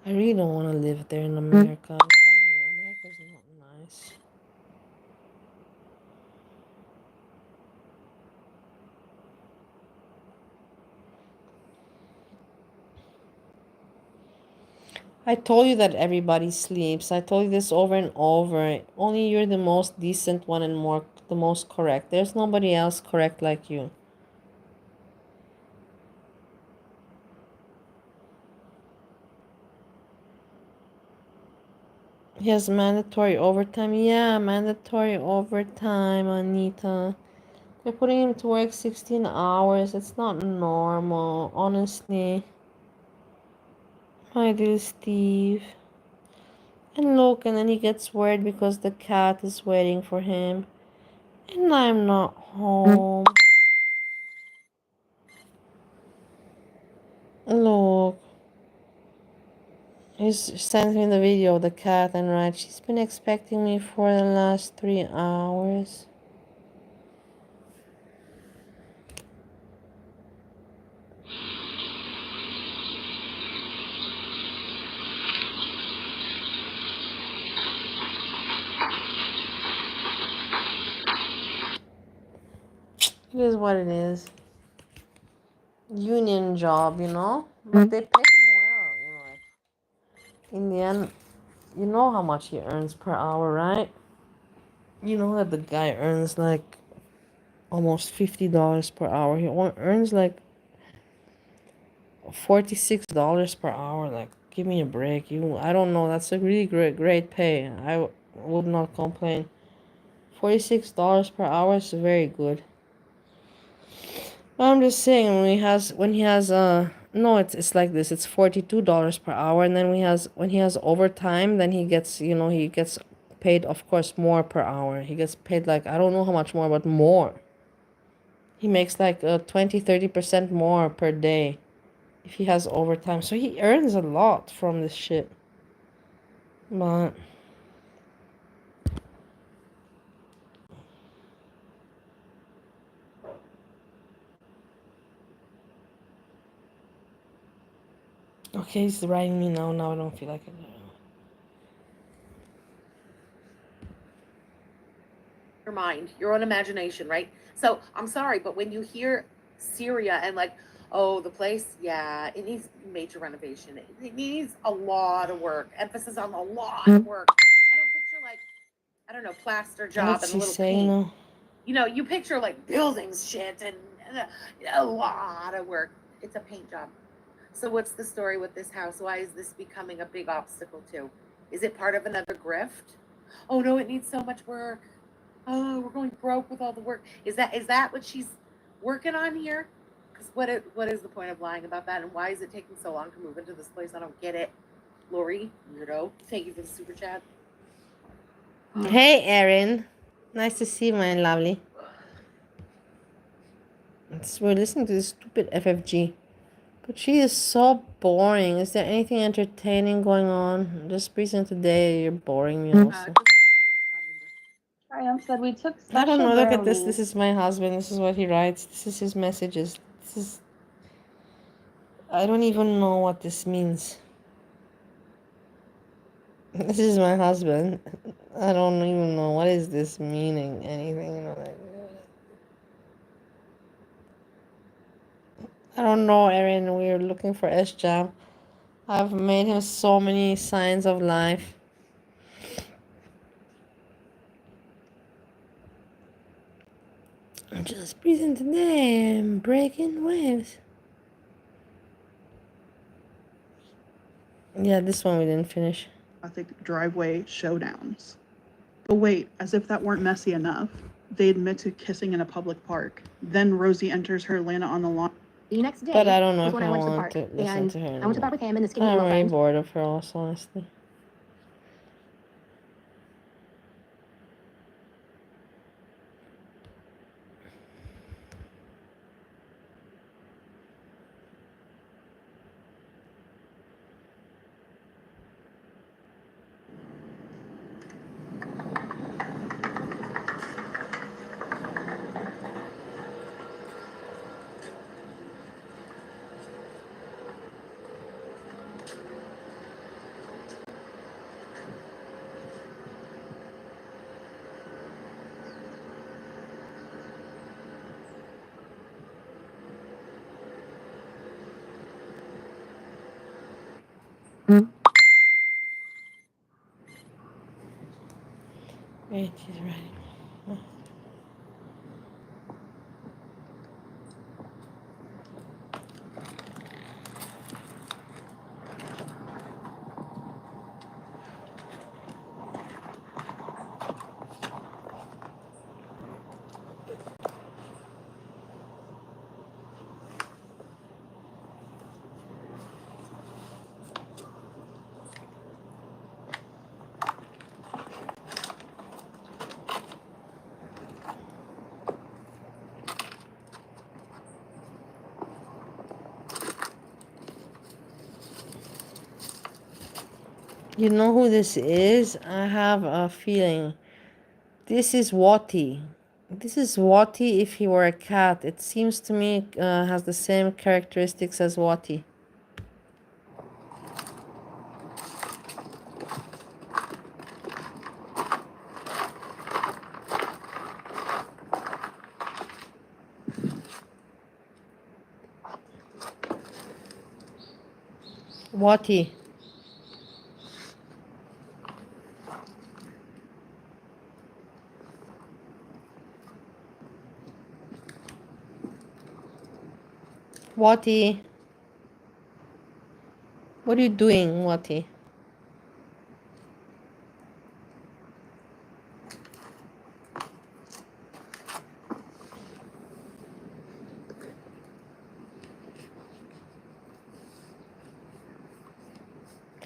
I really don't want to live there in America. I'm telling you, America's not nice. I told you that everybody sleeps. I told you this over and over. Only you're the most decent one and the most correct. There's nobody else correct like you. He has mandatory overtime. Yeah, mandatory overtime, Anita. They're putting him to work 16 hours. It's not normal, honestly. My little Steve. And look, and then he gets worried because the cat is waiting for him. And I'm not home. Look. He sent me the video of the cat and right. She's been expecting me for the last 3 hours. It is what it is. Union job, But they pay him well, In the end, you know how much he earns per hour, right? You know that the guy earns like almost $50 per hour. He earns like $46 per hour. Like, give me a break. I don't know. That's a really great pay. I would not complain. $46 per hour is very good. I'm just saying when he has no, it's like this. It's $42 per hour, and then when he has overtime, then he gets he gets paid, of course, more per hour. He gets paid like, I don't know how much more, but more. He makes like 20-30% more per day if he has overtime. So he earns a lot from this shit. But okay, he's writing me now. Now I don't feel like it. Your mind, your own imagination, right? So I'm sorry, but when you hear Syria and like, oh, the place, yeah, it needs major renovation. It needs a lot of work. Emphasis on a lot of work. I don't picture like, I don't know, plaster job What's and a he little saying paint. now? You picture like buildings shit and a lot of work. It's a paint job. So what's the story with this house? Why is this becoming a big obstacle too? Is it part of another grift? Oh no, it needs so much work. Oh, we're going broke with all the work. Is that what she's working on here? Because what is the point of lying about that, and why is it taking so long to move into this place? I don't get it. Lori, weirdo. Thank you for the super chat. Hey, Erin. Nice to see you, my lovely. We're listening to this stupid FFG. But she is so boring. Is there anything entertaining going on? Just recent today, you're boring me also. Triumph said we took I don't special know. Look girl at this. leave. This is my husband. This is what he writes. This is his messages. I don't even know what this means. This is my husband. I don't even know what is this meaning. Anything, like. I don't know, Erin. We're looking for Sjam. I've made him so many signs of life. I'm just breathing today and breaking waves. Yeah, this one we didn't finish. Driveway showdowns. But wait, as if that weren't messy enough, they admit to kissing in a public park. Then Rosie enters her Lana on the lawn. The next day But I don't know was if when I I went to the want park, to listen and to her I went to the anymore. park with him and the skinny I'm little really friend. bored of her, also, honestly. Wait, she's writing. Oh. You know who this is? I have a feeling. This is Watty. This is Watty if he were a cat. It seems to me has the same characteristics as Watty. Watty. Watty. What are you doing, Watty?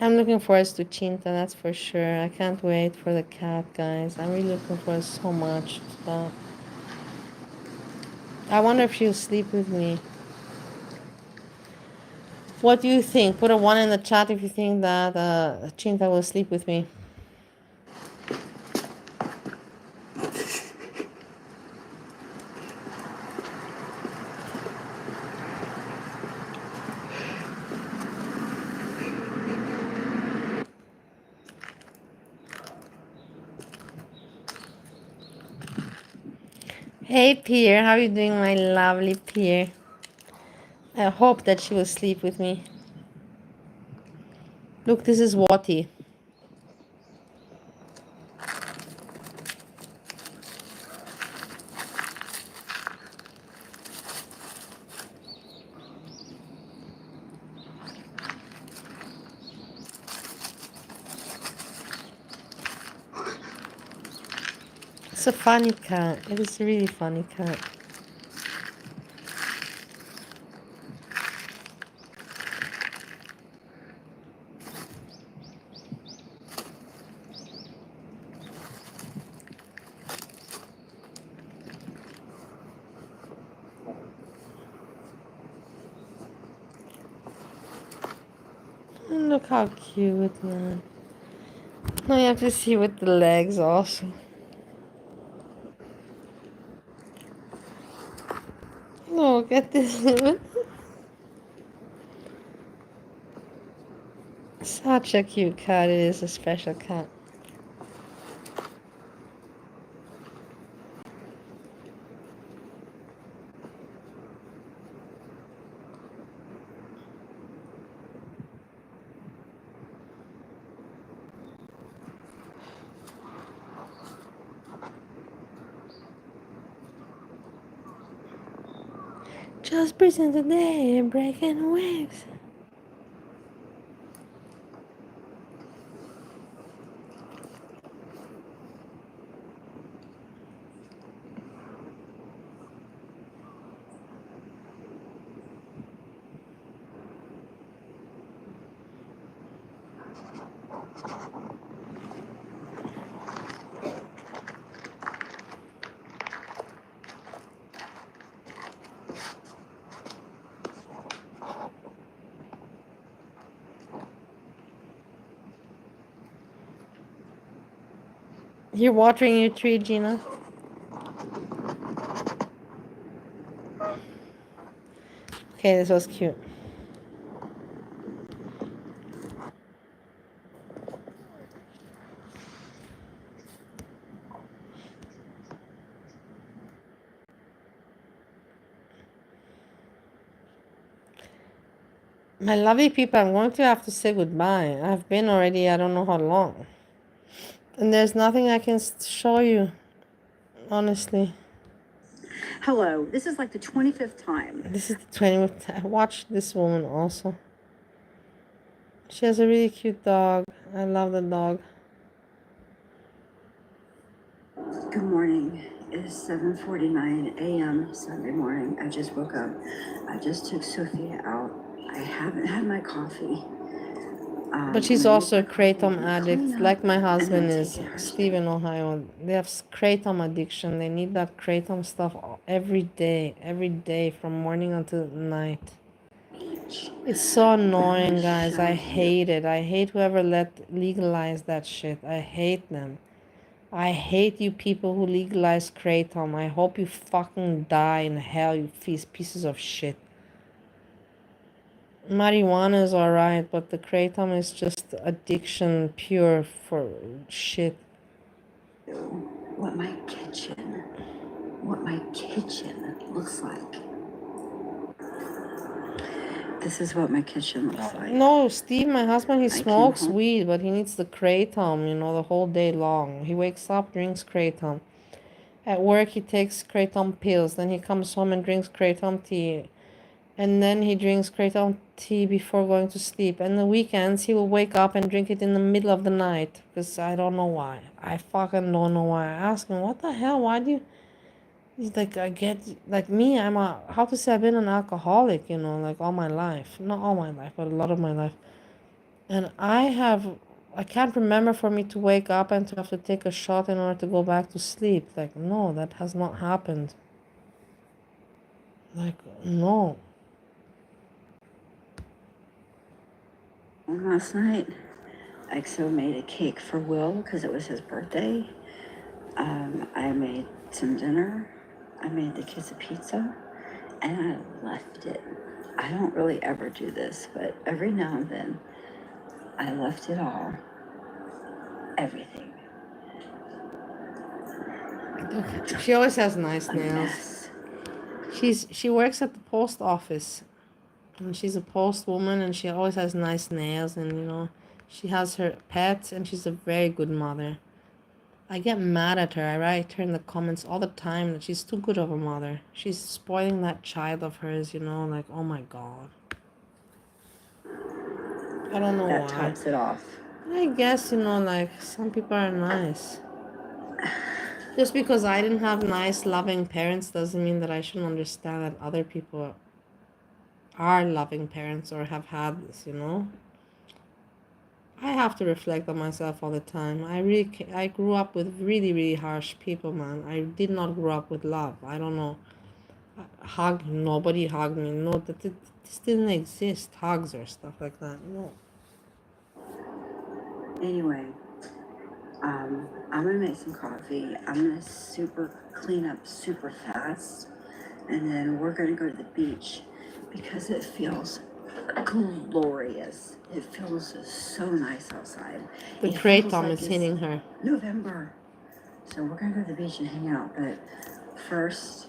I'm looking forward to Chinta, that's for sure. I can't wait for the cat, guys. I'm really looking forward so much to that. I wonder if she'll sleep with me. What do you think? Put a 1 in the chat if you think that Chinta will sleep with me. Hey Pierre, how are you doing, my lovely Pierre? I hope that she will sleep with me. Look, this is Watty. It's a funny cat. It is a really funny cat. Look how cute, man. Now you have to see with the legs also. Look at this. Such a cute cat. It is a special cat. Just present today, breaking waves. You're watering your tree, Gina? Okay, this was cute. My lovely people, I'm going to have to say goodbye. I've been already, I don't know how long. And there's nothing I can show you, honestly. Hello, this is like the 25th time. This is the 20th time. Watch this woman also. She has a really cute dog. I love the dog. Good morning. It is 7:49 a.m. Sunday morning. I just woke up. I just took Sophia out. I haven't had my coffee. But she's and I also a make my coffee kratom and addict, clean like up, my and husband then is. take her Steve in Ohio. They have kratom addiction. They need that kratom stuff every day, from morning until night. It's so annoying, guys. I hate it. I hate whoever legalize that shit. I hate them. I hate you people who legalize kratom. I hope you fucking die in hell, you pieces of shit. Marijuana is alright, but the kratom is just addiction pure for shit. what my kitchen looks like. This is what my kitchen looks like. No, Steve, my husband, he I came smokes home- weed, but he needs the kratom, the whole day long. He wakes up, drinks kratom. At work, he takes kratom pills. Then he comes home and drinks kratom tea. And then he drinks kratom tea before going to sleep. And the weekends, he will wake up and drink it in the middle of the night. Because I don't know why. I fucking don't know why. I ask him, what the hell? Why do you... He's like, like me, how to say, I've been an alcoholic, like all my life. Not all my life, but a lot of my life. And I can't remember for me to wake up and to have to take a shot in order to go back to sleep. Like, no, that has not happened. Like, no. Last night, XO made a cake for Will because it was his birthday. I made some dinner. I made the kids a pizza, and I left it. I don't really ever do this, but every now and then, I left it all. Everything. She always has nice A nails. She works at the post office. And she's a post woman, and she always has nice nails, and she has her pets, and she's a very good mother. I get mad at her. I write her in the comments all the time that she's too good of a mother. She's spoiling that child of hers, like, oh my god. I don't know That why. tops it off. I guess, like, some people are nice. Just because I didn't have nice, loving parents doesn't mean that I shouldn't understand that other people are loving parents or have had this, I have to reflect on myself all the time. I grew up with really, really harsh people, man. I did not grow up with love. I don't know. Nobody hugged me. No, this didn't exist. Hugs or stuff like that. No. Anyway, I'm gonna make some coffee. I'm gonna clean up super fast, and then we're gonna go to the beach because it feels glorious. It feels so nice outside. The It feels kratom like is it's hitting her. November. So we're gonna go to the beach and hang out, but first,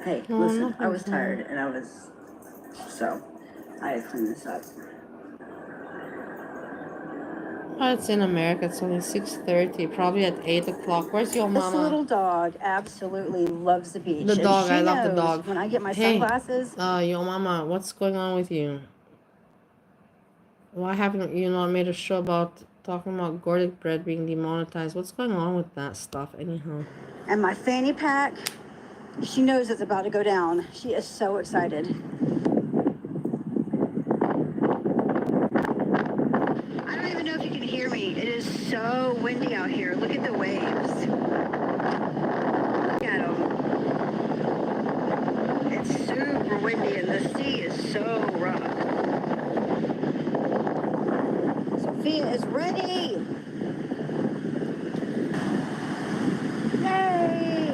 hey, No, listen, I was nothing's tired and I had to clean this up. Oh, it's in America. It's only 6:30. Probably at 8 o'clock. Where's your This mama? little dog absolutely loves the beach. The and dog. she I love the knows dog. when I get my Hey, sunglasses. your mama. What's going on with you? Why haven't you not made a show about talking about Gordic bread being demonetized? What's going on with that stuff anyhow? And my fanny pack, she knows it's about to go down. She is so excited. the waves. Look at them. It's super windy and the sea is so rough. Sophia is ready. Yay!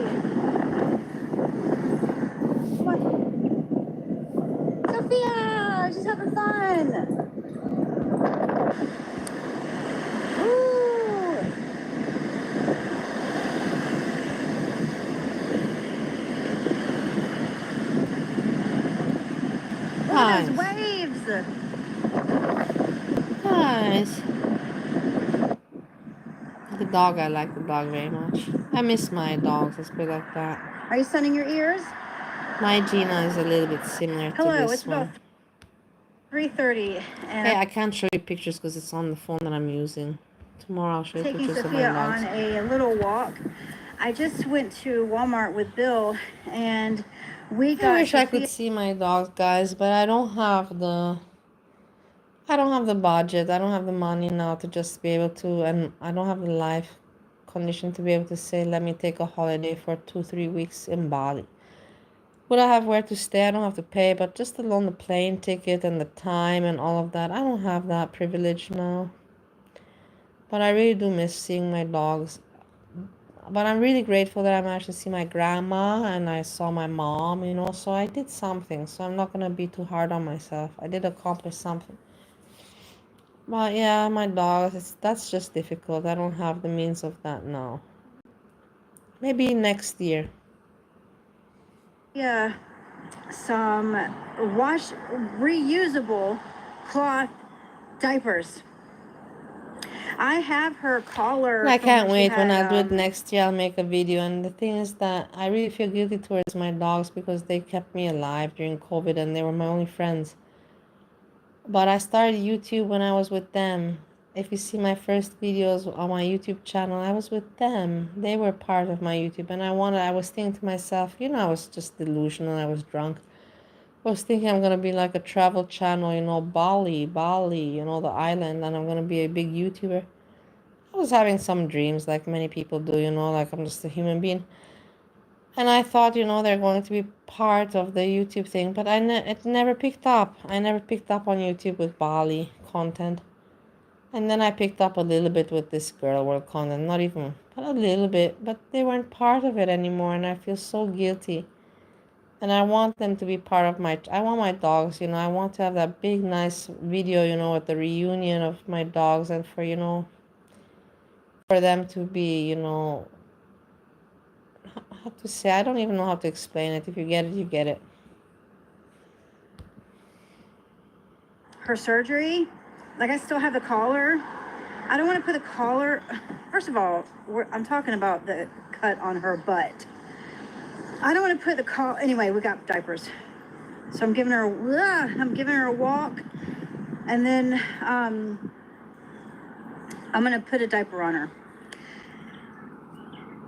Come on. Sophia, she's having fun. Woo! Look at those waves. Nice. The dog, I like the dog very much. I miss my dogs, let's put it like that. Are you sunning your ears? My Gina is a little bit similar to Hello, this it's about one. 3:30 and Hey, I can't show you pictures because it's on the phone that I'm using. Tomorrow I'll show you taking pictures Sophia of my on dogs. a little walk. I just went to Walmart with Bill and we I got wish I Sophia. could see my dogs, guys, but I don't have the budget. I don't have the money now to just be able to, and I don't have the life condition to be able to say, let me take a holiday for 2-3 weeks in Bali. Would I have where to stay? I don't have to pay, but just alone the plane ticket and the time and all of that, I don't have that privilege now. But I really do miss seeing my dogs. But I'm really grateful that I managed to see my grandma and I saw my mom, you know, so I did something. So I'm not going to be too hard on myself. I did accomplish something. But yeah, my dogs, that's just difficult. I don't have the means of that now. Maybe next year. Yeah, some reusable cloth diapers. I have her collar. And I from can't when she wait when had, I'll do it next year. I'll make a video. And the thing is that I really feel guilty towards my dogs because they kept me alive during COVID and they were my only friends. But I started YouTube when I was with them. If you see my first videos on my YouTube channel, I was with them. They were part of my YouTube. And I was thinking to myself, you know, I was just delusional. I was drunk. I was thinking I'm going to be like a travel channel, you know, Bali, you know, the island. And I'm going to be a big YouTuber. I was having some dreams like many people do, you know, like I'm just a human being. And I thought, you know, they're going to be part of the YouTube thing, but it never picked up. I never picked up on YouTube with Bali content. And then I picked up a little bit with this girl world content, not even, but a little bit, but they weren't part of it anymore, and I feel so guilty. And I want them to be part of I want my dogs, you know, I want to have that big, nice video, you know, at the reunion of my dogs and for, you know, for them to be, you know, how to say, I don't even know how to explain it. If you get it, you get it. her surgery. Like I still have the collar. I don't want to put the collar. First of all, I'm talking about the cut on her butt. I don't want to put the collar. Anyway, we got diapers. So I'm giving her a walk, and then I'm gonna put a diaper on her.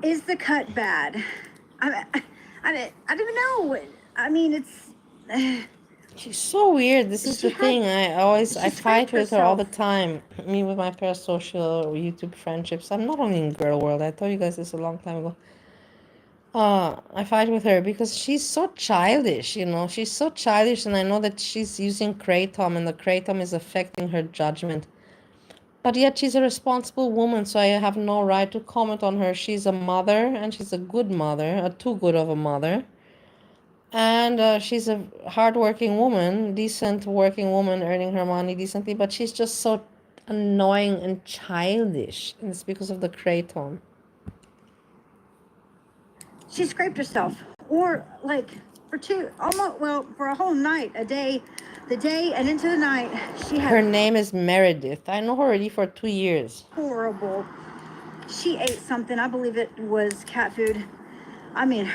Is the cut bad? I don't even know. I mean, it's. She's so weird. This is the thing. I fight with her all the time. Me with my parasocial YouTube friendships. I'm not only in girl world. I told you guys this a long time ago. I fight with her because she's so childish, you know. She's so childish, and I know that she's using kratom, and the kratom is affecting her judgment. But yet she's a responsible woman, so I have no right to comment on her. She's a mother, and she's a good mother, too good of a mother. And she's a hardworking woman, decent working woman, earning her money decently, but she's just so annoying and childish. And it's because of the kratom. She scraped herself, or like for for a whole night, the day and into the night, she had Her name is Meredith. I know her already for 2 years. horrible. She ate something. I believe it was cat food. I mean,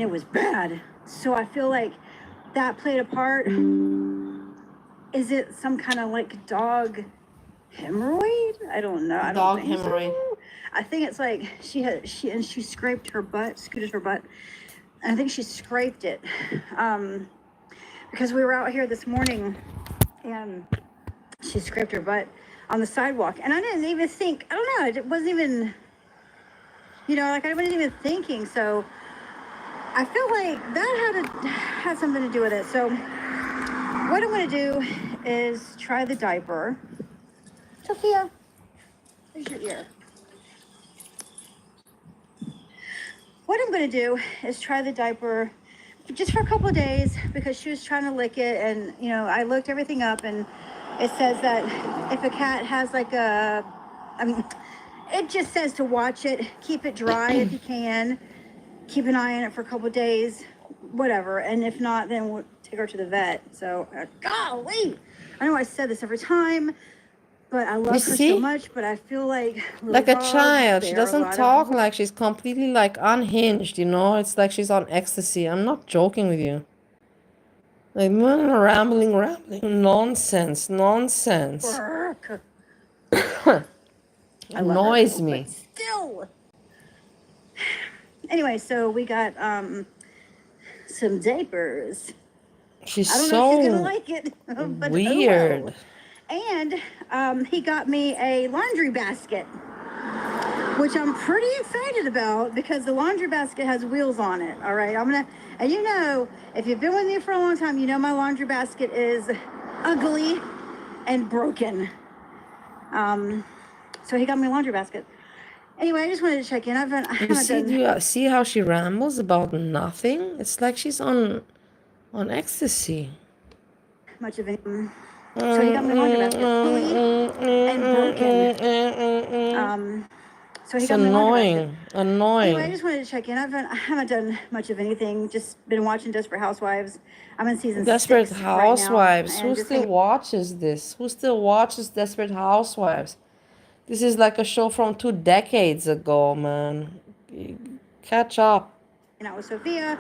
it was bad. So I feel like that played a part. Is it some kind of like dog hemorrhoid? I don't know. Dog hemorrhoid. So. I think it's like she scraped her butt, scooted her butt. And I think she scraped it. Because we were out here this morning and she scraped her butt. on the sidewalk. And I didn't even think, I don't know, it wasn't even, you know, like I wasn't even thinking. So I feel like that had something to do with it. So what I'm gonna do is try the diaper. Sophia, there's your ear. What I'm gonna do is try the diaper just for a couple of days because she was trying to lick it, and you know, I looked everything up, and it says that if a cat has like a, I mean, it just says to watch it, keep it dry if you can, keep an eye on it for a couple of days, whatever, and if not, then we'll take her to the vet. So, golly, I know I said this every time, but I love her so see? much, but I feel like Like a little dogs child. She bear a doesn't lot talk of like she's completely like unhinged, you know? It's like she's on ecstasy. I'm not joking with you. Like rambling nonsense. work. I love her, Annoys but me. still. Anyway, so we got some diapers. She's I don't know if she's gonna so like it, but weird. oh well. And he got me a laundry basket, which I'm pretty excited about because the laundry basket has wheels on it. All right, and you know, if you've been with me for a long time, you know my laundry basket is ugly and broken. So he got me a laundry basket. Anyway, I just wanted to check in. You see, do you see how she rambles about nothing? It's like she's on ecstasy. much of it. So he got me a laundry basket, ugly and broken. So he It's got me a laundry basket. annoying. Anyway, I just wanted to check in. I haven't done much of anything. Just been watching Desperate Housewives. I'm in season Desperate 6 Housewives. right now. Who And just still watches this? Who still watches Desperate Housewives? This is like a show from 2 decades ago, man. Catch up. hanging out with Sophia.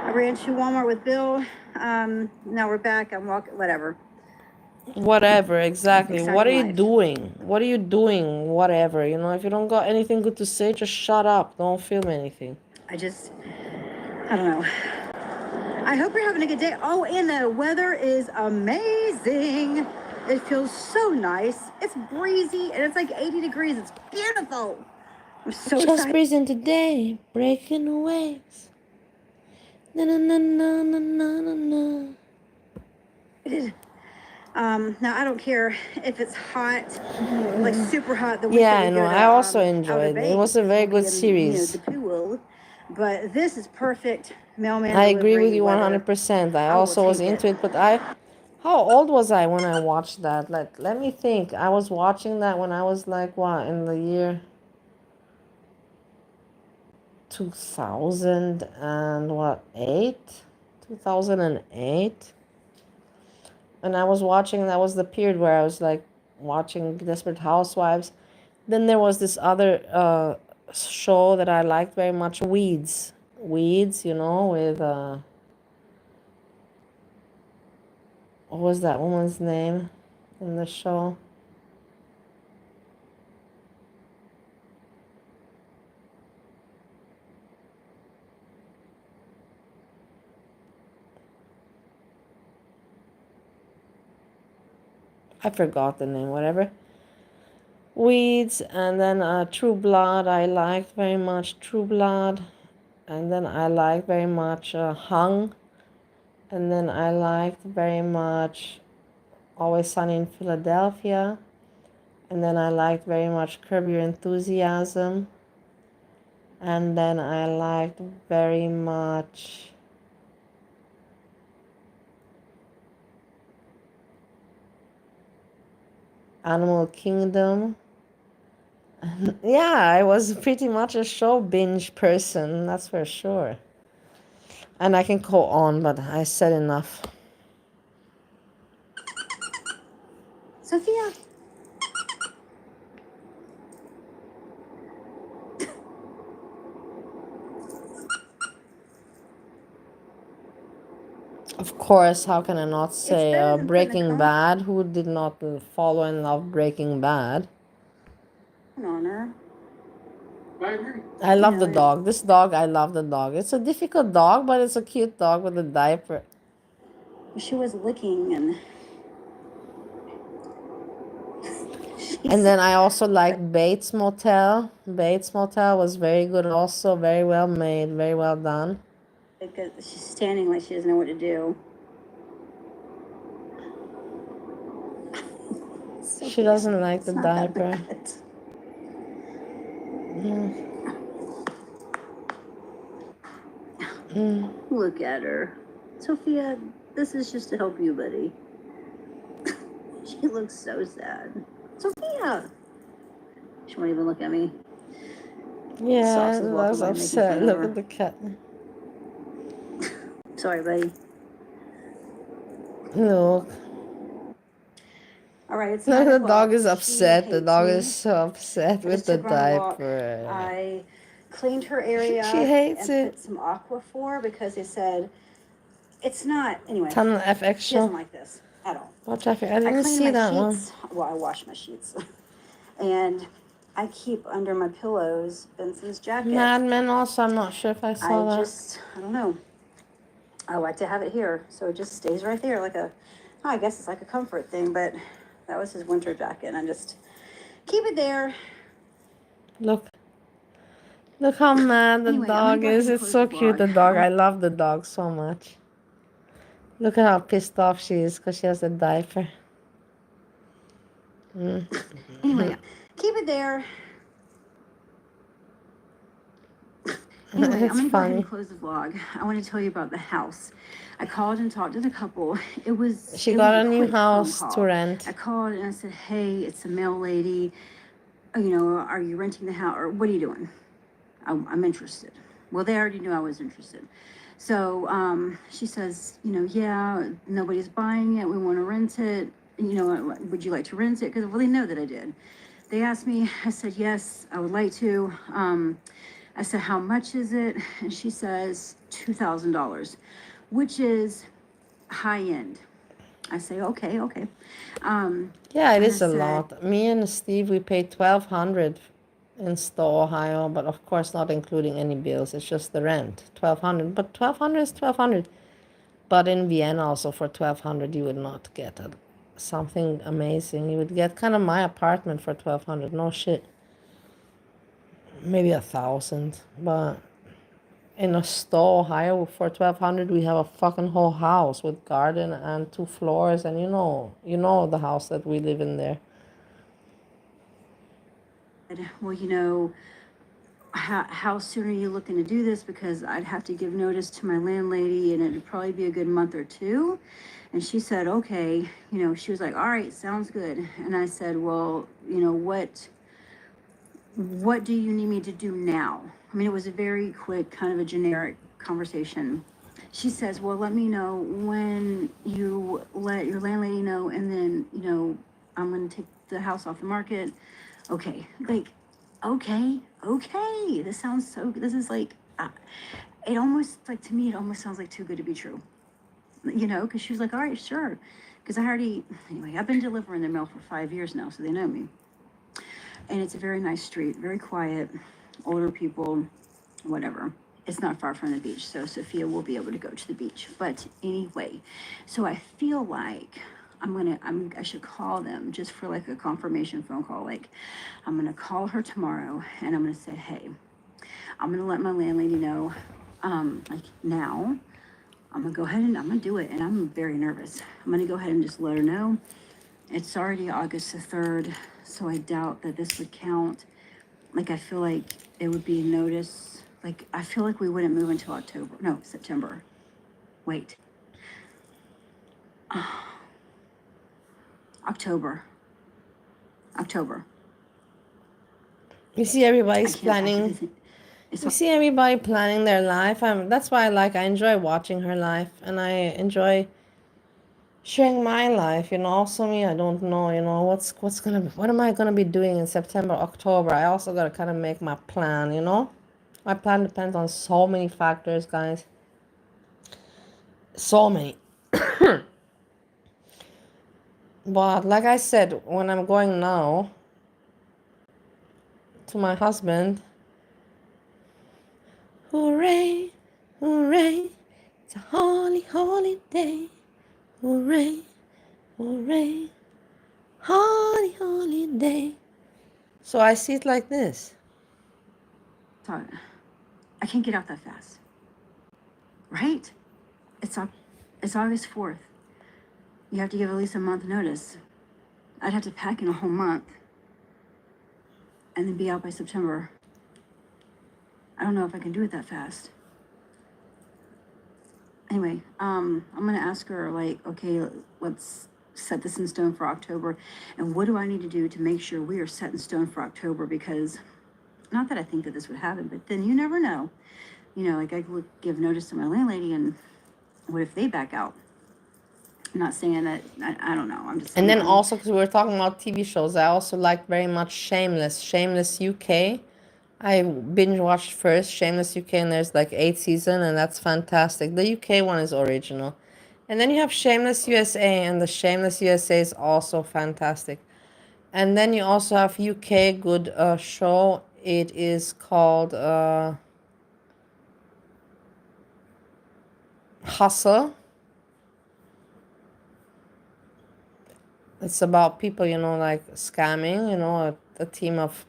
I ran to Walmart with Bill. Now we're back. I'm walking. Whatever. Whatever, exactly. What are Exciting you life. doing? What are you doing? Whatever. You know, if you don't got anything good to say, just shut up. Don't film anything. I don't know. I hope you're having a good day. Oh, and the weather is amazing. It feels so nice. It's breezy and it's like 80 degrees. It's beautiful. I'm so Just excited. breezing today, breaking waves. Na na na na na na na na. Now I don't care if it's hot, like super hot. The week Yeah, that I we know. go to, I also Outer enjoyed it. It Banks, was a very we'll good be in, series. the pool. But this is perfect mailman I agree with delivery you weather. 100%. I I will also was take into it, but how old was I when I watched that? Like, let me think. I was watching that when I was like, what, in the year 2000 and what, 8? 2008? And I was watching, that was the period where I was like watching Desperate Housewives. Then there was this other show that I liked very much, Weeds. Weeds, you know, with what was that woman's name in the show? I forgot the name, whatever. Weeds, and then True Blood, I liked very much True Blood. And then I liked very much Hung. And then I liked very much Always Sunny in Philadelphia. And then I liked very much Curb Your Enthusiasm. And then I liked very much Animal Kingdom. Yeah, I was pretty much a show binge person, that's for sure. And I can go on, but I said enough. Sophia. Of course, how can I not say Breaking Bad? Who did not follow and love Breaking Bad? Honor. I love the dog. This dog, I love the dog. It's a difficult dog, but it's a cute dog with a diaper. She was licking and And then I also like Bates Motel. Bates Motel was very good also, very well made, very well done. Because she's standing like she doesn't know what to do. She doesn't like the diaper. Look at her. Sophia, this is just to help you, buddy. She looks so sad. Sophia! She won't even look at me. Yeah, Socks is I walking was away, making fun upset. of Look her. at the cat. Sorry, buddy. Look. All right, it's Look, 9 the o'clock. dog is She upset. The hates dog me. is so upset I with just the took her on a walk. diaper. I cleaned her area She hates and it. put some Aquaphor because they said it's not, anyway, Tunnel FX she doesn't show. like this at all. What traffic? I I didn't clean see my that one. sheets. Well, I wash my sheets. And I keep under my pillows Benson's jacket. Mad Men also, I'm not sure if I saw that. I don't know. I like to have it here, so it just stays right there like a, I guess it's like a comfort thing, but that was his winter jacket, and I just keep it there. Look. Look how mad the Anyway, I'm dog gonna go ahead is. and It's close so the cute, the vlog. dog. I love the dog so much. Look at how pissed off she is because she has a diaper. Anyway, keep it there. Anyway, I'm It's gonna go ahead funny. and close the vlog. I want to tell you about the house. I called and talked to the couple. She It got was a new quick phone house call. to rent. I called and I said, hey, it's a mail lady. You know, are you renting the house or what are you doing? I'm interested. Well, they already knew I was interested. So she says, you know, yeah, nobody's buying it. We want to rent it. You know, would you like to rent it? Because, well, they know that I did. They asked me, I said, yes, I would like to. I said, how much is it? And she says, $2,000, which is high end. I say, okay. Yeah, it and is I a said, lot. Me and Steve, we paid $1,200 in Stowe, Ohio, but of course not including any bills. It's just the rent, $1,200. But $1,200 is $1,200. But in Vienna, also for $1,200, you would not get something amazing. You would get kind of my apartment for $1,200. No shit. Maybe 1,000. But in a Stowe, Ohio, for $1,200, we have a fucking whole house with garden and 2 floors, and you know the house that we live in there. well, you know, how soon are you looking to do this? Because I'd have to give notice to my landlady and it'd probably be a good month or two. And she said, okay, you know, she was like, all right, sounds good. And I said, well, you know, what do you need me to do now? I mean, it was a very quick, kind of a generic conversation. She says, well, let me know when you let your landlady know, and then, you know, I'm going to take the house off the market. Okay. Like, okay. This sounds so, this is like, it almost, like, to me, it almost sounds like too good to be true. You know, because she was like, all right, sure. Because anyway, I've been delivering their mail for 5 years now, so they know me. And it's a very nice street, very quiet, older people, whatever. It's not far from the beach, so Sophia will be able to go to the beach. But anyway, so I feel like I should call them just for like a confirmation phone call. Like, I'm gonna call her tomorrow and I'm gonna say, hey, I'm gonna let my landlady know, like now, I'm gonna go ahead and I'm gonna do it. And I'm very nervous. I'm gonna go ahead and just let her know. It's already August the 3rd, so I doubt that this would count. Like, I feel like it would be notice. Like, I feel like we wouldn't move until September. Wait. October. You see everybody's planning. You see everybody planning their life. That's why I enjoy watching her life, and I enjoy sharing my life. You know, also me, I don't know, you know, what am I gonna be doing in September, October? I also gotta kind of make my plan, you know. My plan depends on so many factors, guys. So many. But like I said, when I'm going now to my husband, hooray, hooray, it's a holy, holy day. Hooray, hooray, holiday. So I see it like this. So I can't get out that fast. Right? It's August 4th. You have to give at least a month notice. I'd have to pack in a whole month and then be out by September. I don't know if I can do it that fast. Anyway, I'm gonna ask her, like, okay, let's set this in stone for October. And what do I need to do to make sure we are set in stone for October? Because not that I think that this would happen, but then you never know. You know, like I could give notice to my landlady, and what if they back out? I'm not saying that, I don't know. I'm just And then I'm- also, because we were talking about TV shows, I also like very much Shameless. Shameless UK. I binge watched first Shameless UK, and there's like 8 seasons, and that's fantastic. The UK one is original. And then you have Shameless USA, and the Shameless USA is also fantastic. And then you also have UK good show. It is called Hustle. It's about people, you know, like scamming, you know, a team of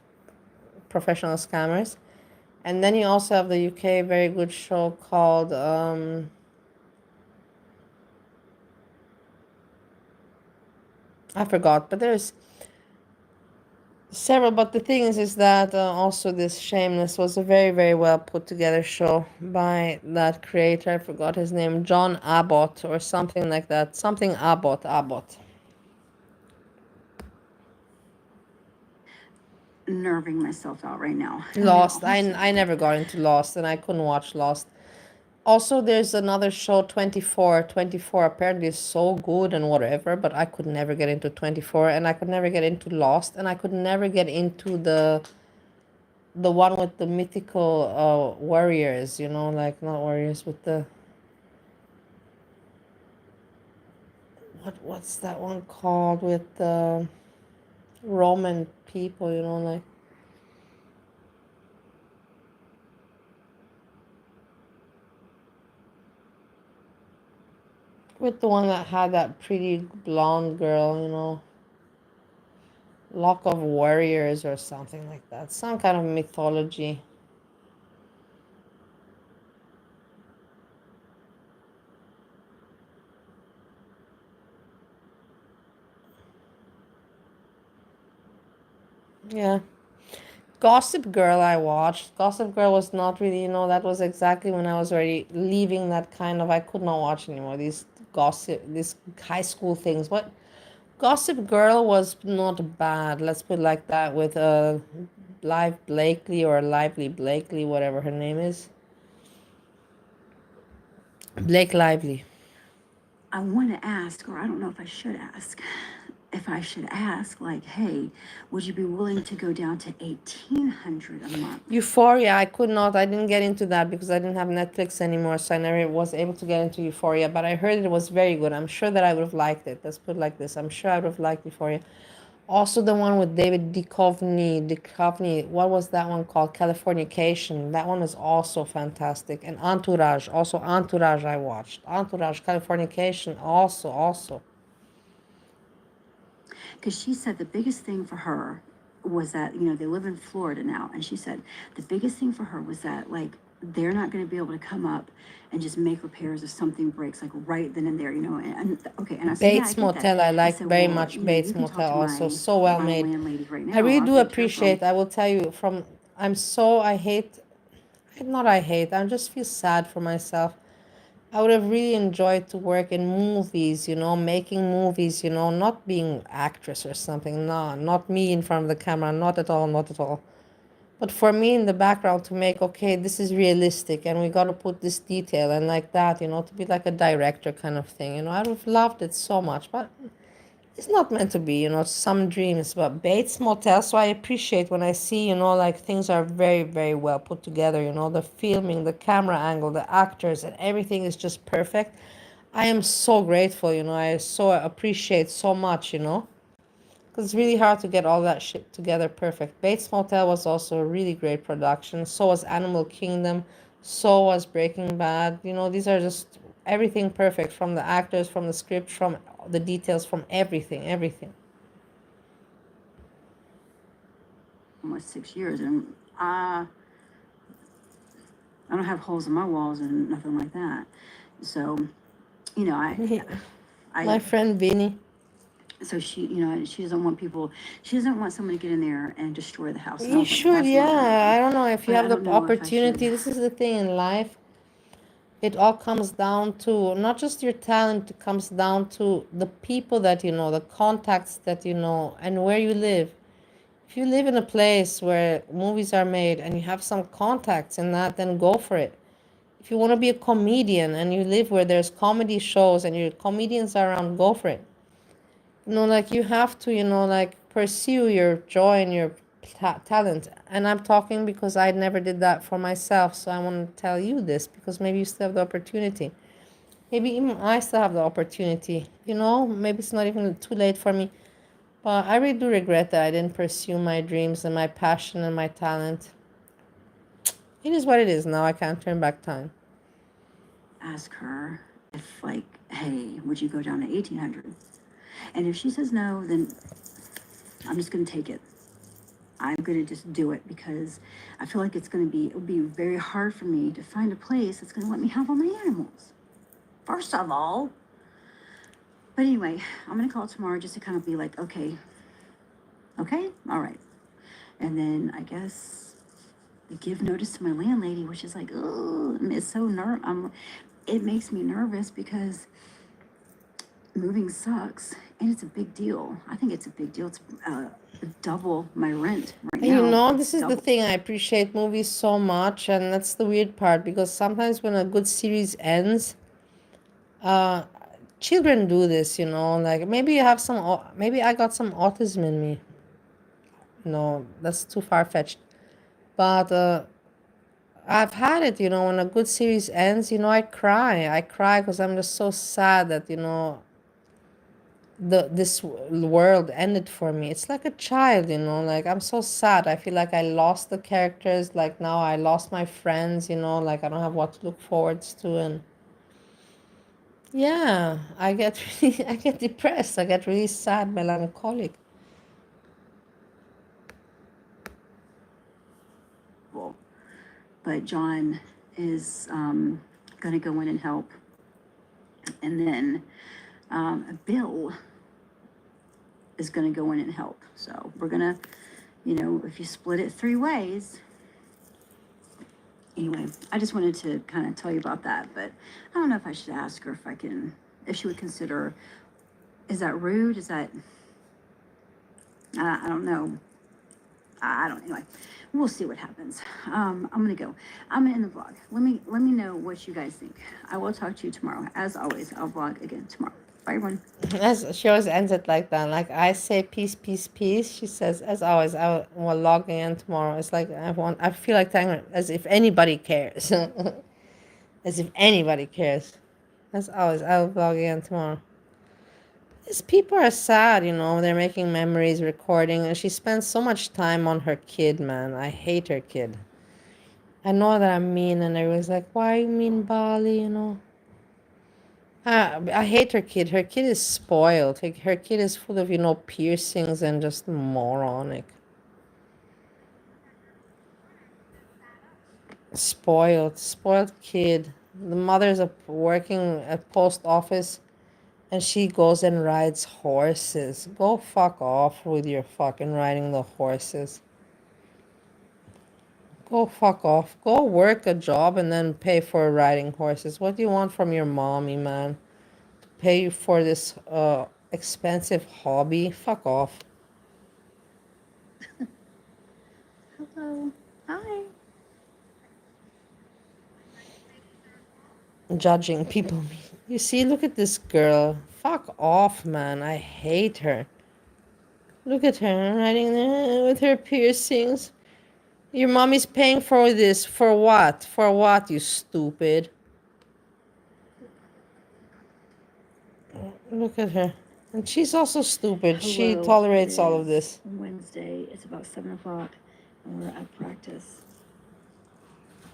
professional scammers. And then you also have the UK very good show called I forgot, but there's several. But the thing is that also this Shameless was a very, very well put together show by that creator. I forgot his name, John Abbott or something like that. Something Abbott. nerving myself out right now. Lost. I never got into Lost, and I couldn't watch Lost. Also, there's another show, 24. 24 apparently is so good and whatever, but I could never get into 24, and I could never get into Lost, and I could never get into the one with the mythical warriors, you know, like not warriors, with the what's that one called, with the Roman people, you know, like with the one that had that pretty blonde girl, you know, Lock of Warriors or something like that. Some kind of mythology. Yeah. Gossip Girl I watched. Gossip Girl was not really, you know, that was exactly when I was already leaving that kind of, I could not watch anymore these gossip, these high school things. But Gossip Girl was not bad. Let's put it like that, with Live Blakely or Lively Blakely, whatever her name is. Blake Lively. I want to ask, or I don't know if I should ask, like, hey, would you be willing to go down to 1,800 a month? Euphoria, I could not. I didn't get into that because I didn't have Netflix anymore, so I never was able to get into Euphoria. But I heard it was very good. I'm sure that I would have liked it. Let's put it like this. I'm sure I would have liked Euphoria. Also, the one with David Duchovny. What was that one called? Californication. That one is also fantastic. And Entourage. Also, Entourage I watched. Entourage, Californication. Also. Because she said the biggest thing for her was that, you know, they live in Florida now. And she said the biggest thing for her was that, like, they're not going to be able to come up and just make repairs if something breaks, like right then and there, you know. And okay, and I said, Bates Motel, I like very much. Bates Motel also, so well made. I really do appreciate, I will tell you, I just feel sad for myself. I would have really enjoyed to work in movies, you know, making movies, you know, not being actress or something. No, not me in front of the camera, not at all. But for me in the background to make, okay, this is realistic and we got to put this detail and like that, you know, to be like a director kind of thing, you know, I would have loved it so much, but it's not meant to be, you know, some dreams. But Bates Motel, so I appreciate when I see, you know, like things are very, very well put together, you know, the filming, the camera angle, the actors, and everything is just perfect. I am so grateful, you know, I so appreciate so much, you know, because it's really hard to get all that shit together perfect. Bates Motel was also a really great production. So was Animal Kingdom. So was Breaking Bad. You know, these are just everything perfect, from the actors, from the script, from the details, from everything. almost 6 years, and I don't have holes in my walls and nothing like that. So, you know, My friend Vinny. so she, you know, she doesn't want people, she doesn't want someone to get in there and destroy the house. And I You was like, should, that's not gonna yeah. I happen. don't know if you But I have the don't know if I should. opportunity. This is the thing in life. It all comes down to not just your talent, it comes down to the people that you know, the contacts that you know, and where you live. If you live in a place where movies are made and you have some contacts in that, then go for it. If you want to be a comedian and you live where there's comedy shows and your comedians are around, go for it. You know, like you have to, you know, like pursue your joy and your talent. And I'm talking because I never did that for myself. So I want to tell you this because maybe you still have the opportunity. Maybe even I still have the opportunity. You know, maybe it's not even too late for me. But I really do regret that I didn't pursue my dreams and my passion and my talent. It is what it is now. I can't turn back time. Ask her if, like, hey, would you go down to 1800? And if she says no, then I'm just going to take it. I'm going to just do it because I feel like it'll be very hard for me to find a place that's going to let me have all my animals. First of all. But anyway, I'm going to call tomorrow just to kind of be like, okay, all right. And then I guess give notice to my landlady, which is like, oh, it's so it makes me nervous because moving sucks and it's a big deal. I think it's a big deal. It's double my rent right now. You know, this is the thing. I appreciate movies so much, and that's the weird part because sometimes when a good series ends, children do this, you know, like maybe you have maybe I got some autism in me. No, that's too far-fetched. But I've had it, you know, when a good series ends, you know, I cry. I cry because I'm just so sad that, you know, this world ended for me. It's like a child, you know, like I'm so sad. I feel like I lost the characters. Like now I lost my friends, you know, like I don't have what to look forward to. And yeah, I get depressed. I get really sad, melancholic. But John is going to go in and help. And then Bill is going to go in and help. So we're going to, you know, if you split it 3 ways. Anyway, I just wanted to kind of tell you about that. But I don't know if I should ask her if she would consider, is that rude? Is that, I don't know. Anyway, we'll see what happens. I'm gonna go. I'm gonna end the vlog. Let me know what you guys think. I will talk to you tomorrow. As always, I'll vlog again tomorrow. Bye, everyone. She always ends it like that. Like I say peace, peace, peace. She says, as always, I will log in tomorrow. It's like I feel like telling her as if anybody cares. As if anybody cares. As always, I will vlog again tomorrow. These people are sad, you know, they're making memories, recording, and she spends so much time on her kid, man. I hate her kid. I know that I'm mean, and everyone's like, why are you mean, Bali, you know? I hate her kid. Her kid is spoiled. Her kid is full of, you know, piercings and just moronic. Spoiled kid. The mother's working at post office, and she goes and rides horses. Go fuck off with your fucking riding the horses. Go fuck off. Go work a job and then pay for riding horses. What do you want from your mommy, man? To pay you for this expensive hobby? Fuck off. Hello. Hi. Judging people. You see, look at this girl. Fuck off, man. I hate her. Look at her riding there with her piercings. Your mommy's paying for this. For what? For what, you stupid? Look at her. And she's also stupid. She Hello, tolerates it all of is this. Wednesday. It's about 7 o'clock, and we're at practice.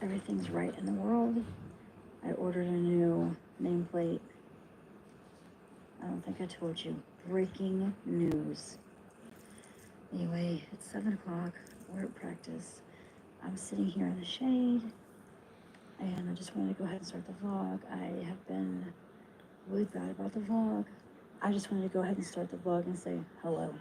Everything's right in the world. I ordered a new nameplate. I don't think I told you. Breaking news. Anyway, it's 7 o'clock. art practice. I'm sitting here in the shade, and I just wanted to go ahead and start the vlog. I have been really bad about the vlog. I just wanted to go ahead and start the vlog and say hello.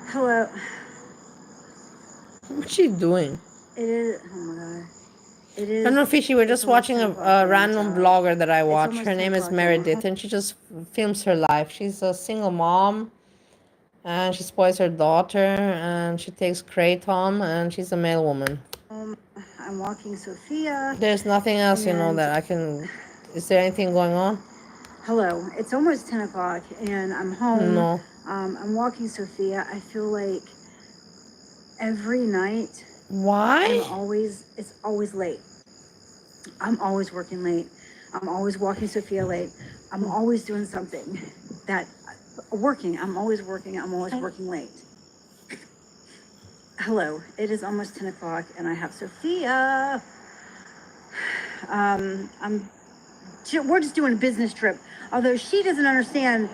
Hello. What's she doing? It is, oh my God. It is. I don't know, Fishy, we're it's just almost watching 10 a o'clock and random vlogger that I watch. almost Her 10 name is o'clock and Meredith, and she just films her life. She's a single mom, and she spoils her daughter, and she takes kratom, and she's a male woman. I'm walking Sophia. There's nothing else, and that I can... Is there anything going on? Hello. It's almost 10 o'clock and I'm home. No. I'm walking Sophia. I feel like every night. Why? It's always late. I'm always working late. I'm always walking Sophia late. I'm always doing something working. I'm always working. I'm always working late. Hello. It is almost 10 o'clock and I have Sophia. We're just doing a business trip. Although she doesn't understand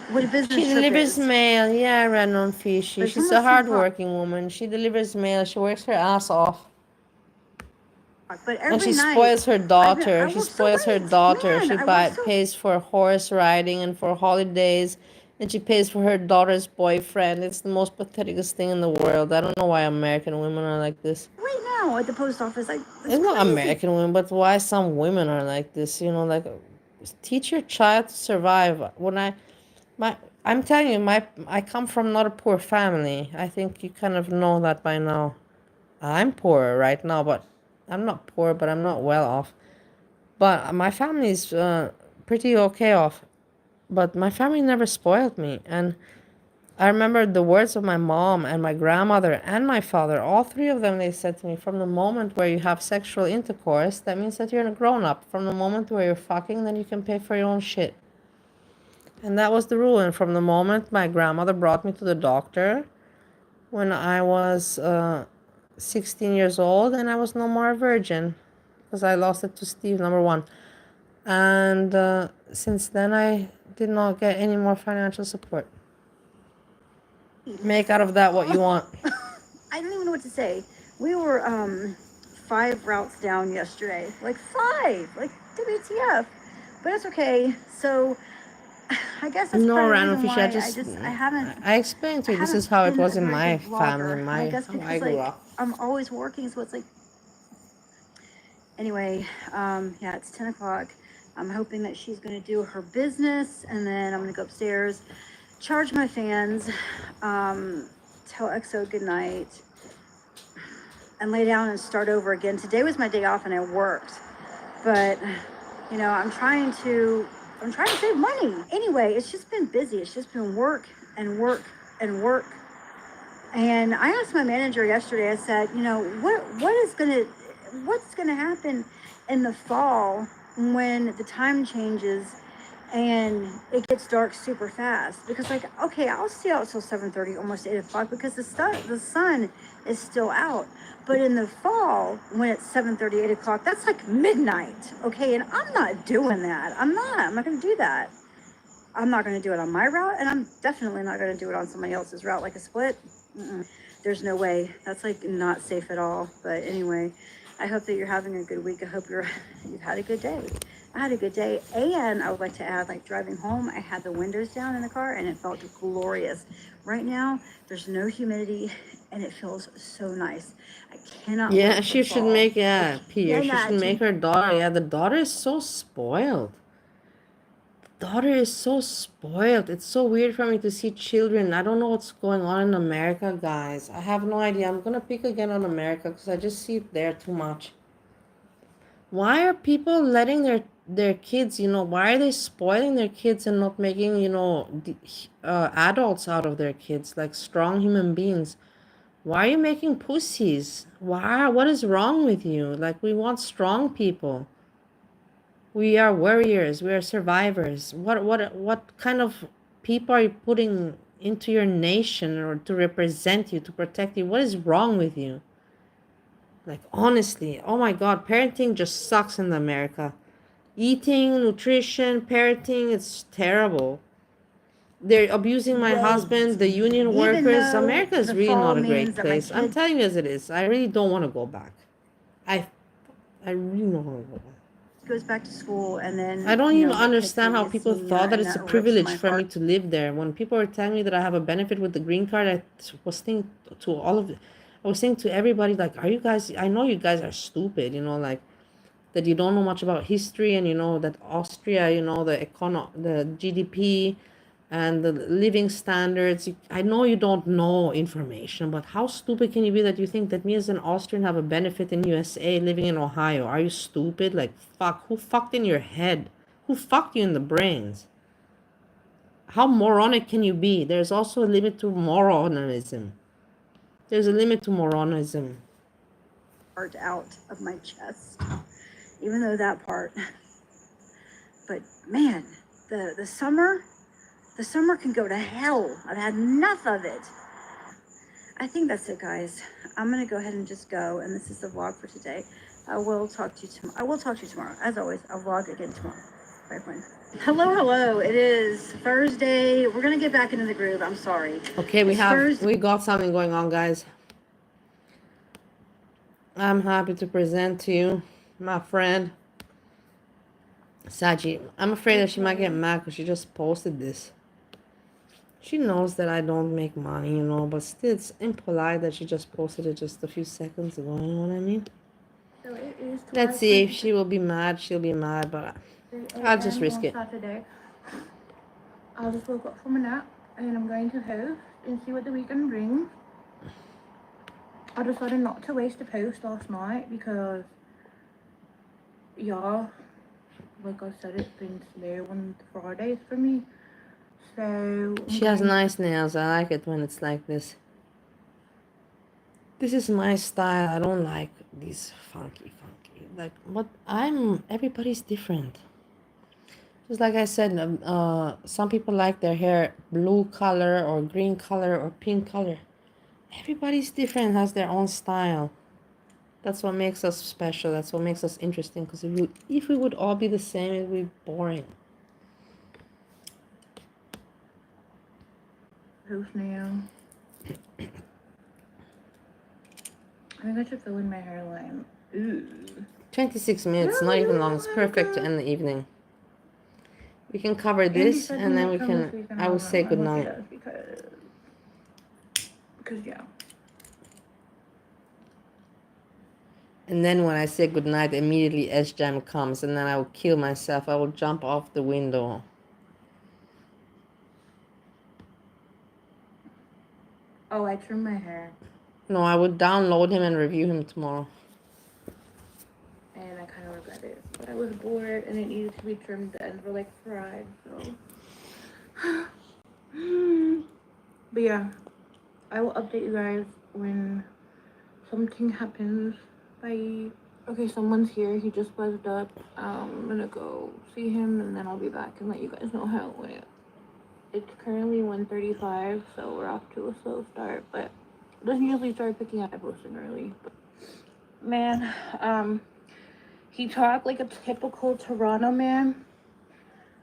what a business She trip delivers is. mail. Yeah, random Fishy. But it's She's almost a 10 o'clock. hardworking woman. She delivers mail. She works her ass off. But And every she night, spoils her daughter. I She work so spoils her late. daughter. Man, She I work so pays for horse riding and for holidays. And she pays for her daughter's boyfriend. It's the most patheticest thing in the world. I don't know why American women are like this. right now at the post office. It's not American women, but why some women are like this, teach your child to survive. I'm telling you, I come from not a poor family. I think you kind of know that by now. I'm poor right now, but I'm not poor, but I'm not well off. But my family is pretty okay off. But my family never spoiled me. And I remember the words of my mom and my grandmother and my father. All three of them, they said to me, from the moment where you have sexual intercourse, that means that you're a grown-up. From the moment where you're fucking, then you can pay for your own shit. And that was the rule. And from the moment my grandmother brought me to the doctor when I was 16 years old, and I was no more a virgin because I lost it to Steve, number one. And since then, I did not get any more financial support. Make out of that what you want. I don't even know what to say. We were 5 routes down yesterday. Like 5, like WTF. But it's okay. So I guess that's No, part of the random reason fish. why I haven't. I explained to you. This haven't is how it been was a in very my good vlogger. family, I guess how because I grew up. I'm always working, so it's like. Anyway, yeah, it's 10 o'clock. I'm hoping that she's going to do her business, and then I'm going to go upstairs, charge my fans, tell EXO goodnight, and lay down and start over again. Today was my day off, and I worked, but I'm trying to save money. Anyway, it's just been busy. It's just been work and work and work. And I asked my manager yesterday. I said, what's gonna happen in the fall when the time changes and it gets dark super fast? Because okay, I'll stay out till 7:30, almost 8 o'clock, because the sun is still out. But in the fall, when it's 7:30, 8 o'clock, that's like midnight. Okay, and I'm not doing that. I'm not gonna do that. I'm not gonna do it on my route, and I'm definitely not gonna do it on somebody else's route, like a split. There's no way. That's not safe at all. But anyway, I hope that you're having a good week. I hope you've had a good day. I had a good day, and I would like to add, driving home, I had the windows down in the car, and it felt glorious. Right now, there's no humidity, and it feels so nice. I cannot. Yeah, wait she for should fall. make Pierre. She should make to- her daughter. Yeah, the daughter is so spoiled. Daughter is so spoiled. It's so weird for me to see children. I don't know what's going on in America, guys. I have no idea. I'm gonna pick again on America because I just see it there too much. Why are people letting their kids, why are they spoiling their kids and not making, adults out of their kids, like strong human beings? Why are you making pussies? Why? What is wrong with you? We want strong people. We are warriors. We are survivors. What kind of people are you putting into your nation or to represent you, to protect you? What is wrong with you? Like, honestly, oh my God, parenting just sucks in America. Eating, nutrition, parenting, it's terrible. They're abusing my husband, the union Even workers. though America is the really fall not a means great that my place. I'm kids telling you as it is. I really don't want to go back. I really don't want to go back. goes back to school and then, I don't you even know, the kids understand gonna how be a people senior thought that and it's a that rips privilege my for me heart. to live there. When people were telling me that I have a benefit with the green card, I was thinking to all of it. I was saying to everybody, like, are you guys, I know you guys are stupid, you know, like, that you don't know much about history, and you know that Austria, you know, the GDP and the living standards. I know you don't know information, but how stupid can you be that you think that me as an Austrian have a benefit in USA living in Ohio? Are you stupid? Like, fuck, who fucked in your head? Who fucked you in the brains? How moronic can you be? There's also a limit to moronism. There's a limit to moronism. Heart out of my chest, even though that part. But man, the summer can go to hell. I've had enough of it. I think that's it, guys. I'm gonna go ahead and just go, and this is the vlog for today. I will talk to you tomorrow. I will talk to you tomorrow. As always, I'll vlog again tomorrow. Bye, friend. Hello. It is Thursday. We're gonna get back into the groove. I'm sorry. Okay, we got something going on, guys. I'm happy to present to you my friend Saji. I'm afraid that she might get mad because she just posted this. She knows that I don't make money, you know, but still it's impolite that she just posted it just a few seconds ago, you know what I mean? So it is Let's see if she will be mad. She'll be mad, but I'll just risk it. Saturday. I'll just woke up from a nap and I'm going to host and see what the weekend brings. I decided not to waste a post last night because, yeah, like I said, it's been slow on Fridays for me. So She has nice nails. I like it when it's like this. This is my style. I don't like these funky. Like, but everybody's different. Just like I said, some people like their hair blue color or green color or pink color. Everybody's different, has their own style. That's what makes us special. That's what makes us interesting. Because if we would all be the same, it would be boring. Post now. I think I should fill in my hairline. Ooh. 26 minutes, not even long. It's perfect to end the evening. We can cover this and then we can, I will say goodnight. Because yeah. And then when I say goodnight, immediately Sjam comes and then I will kill myself. I will jump off the window. Oh, I trimmed my hair. No, I would download him and review him tomorrow. And I kind of regret it. But I was bored and it needed to be trimmed. The ends were like fried, so. But yeah, I will update you guys when something happens. Bye. Okay, someone's here. He just buzzed up. I'm gonna go see him and then I'll be back and let you guys know how it went. It's currently 1:35, so we're off to a slow start, but it doesn't usually start picking up posting early. But man, he talked like a typical Toronto man,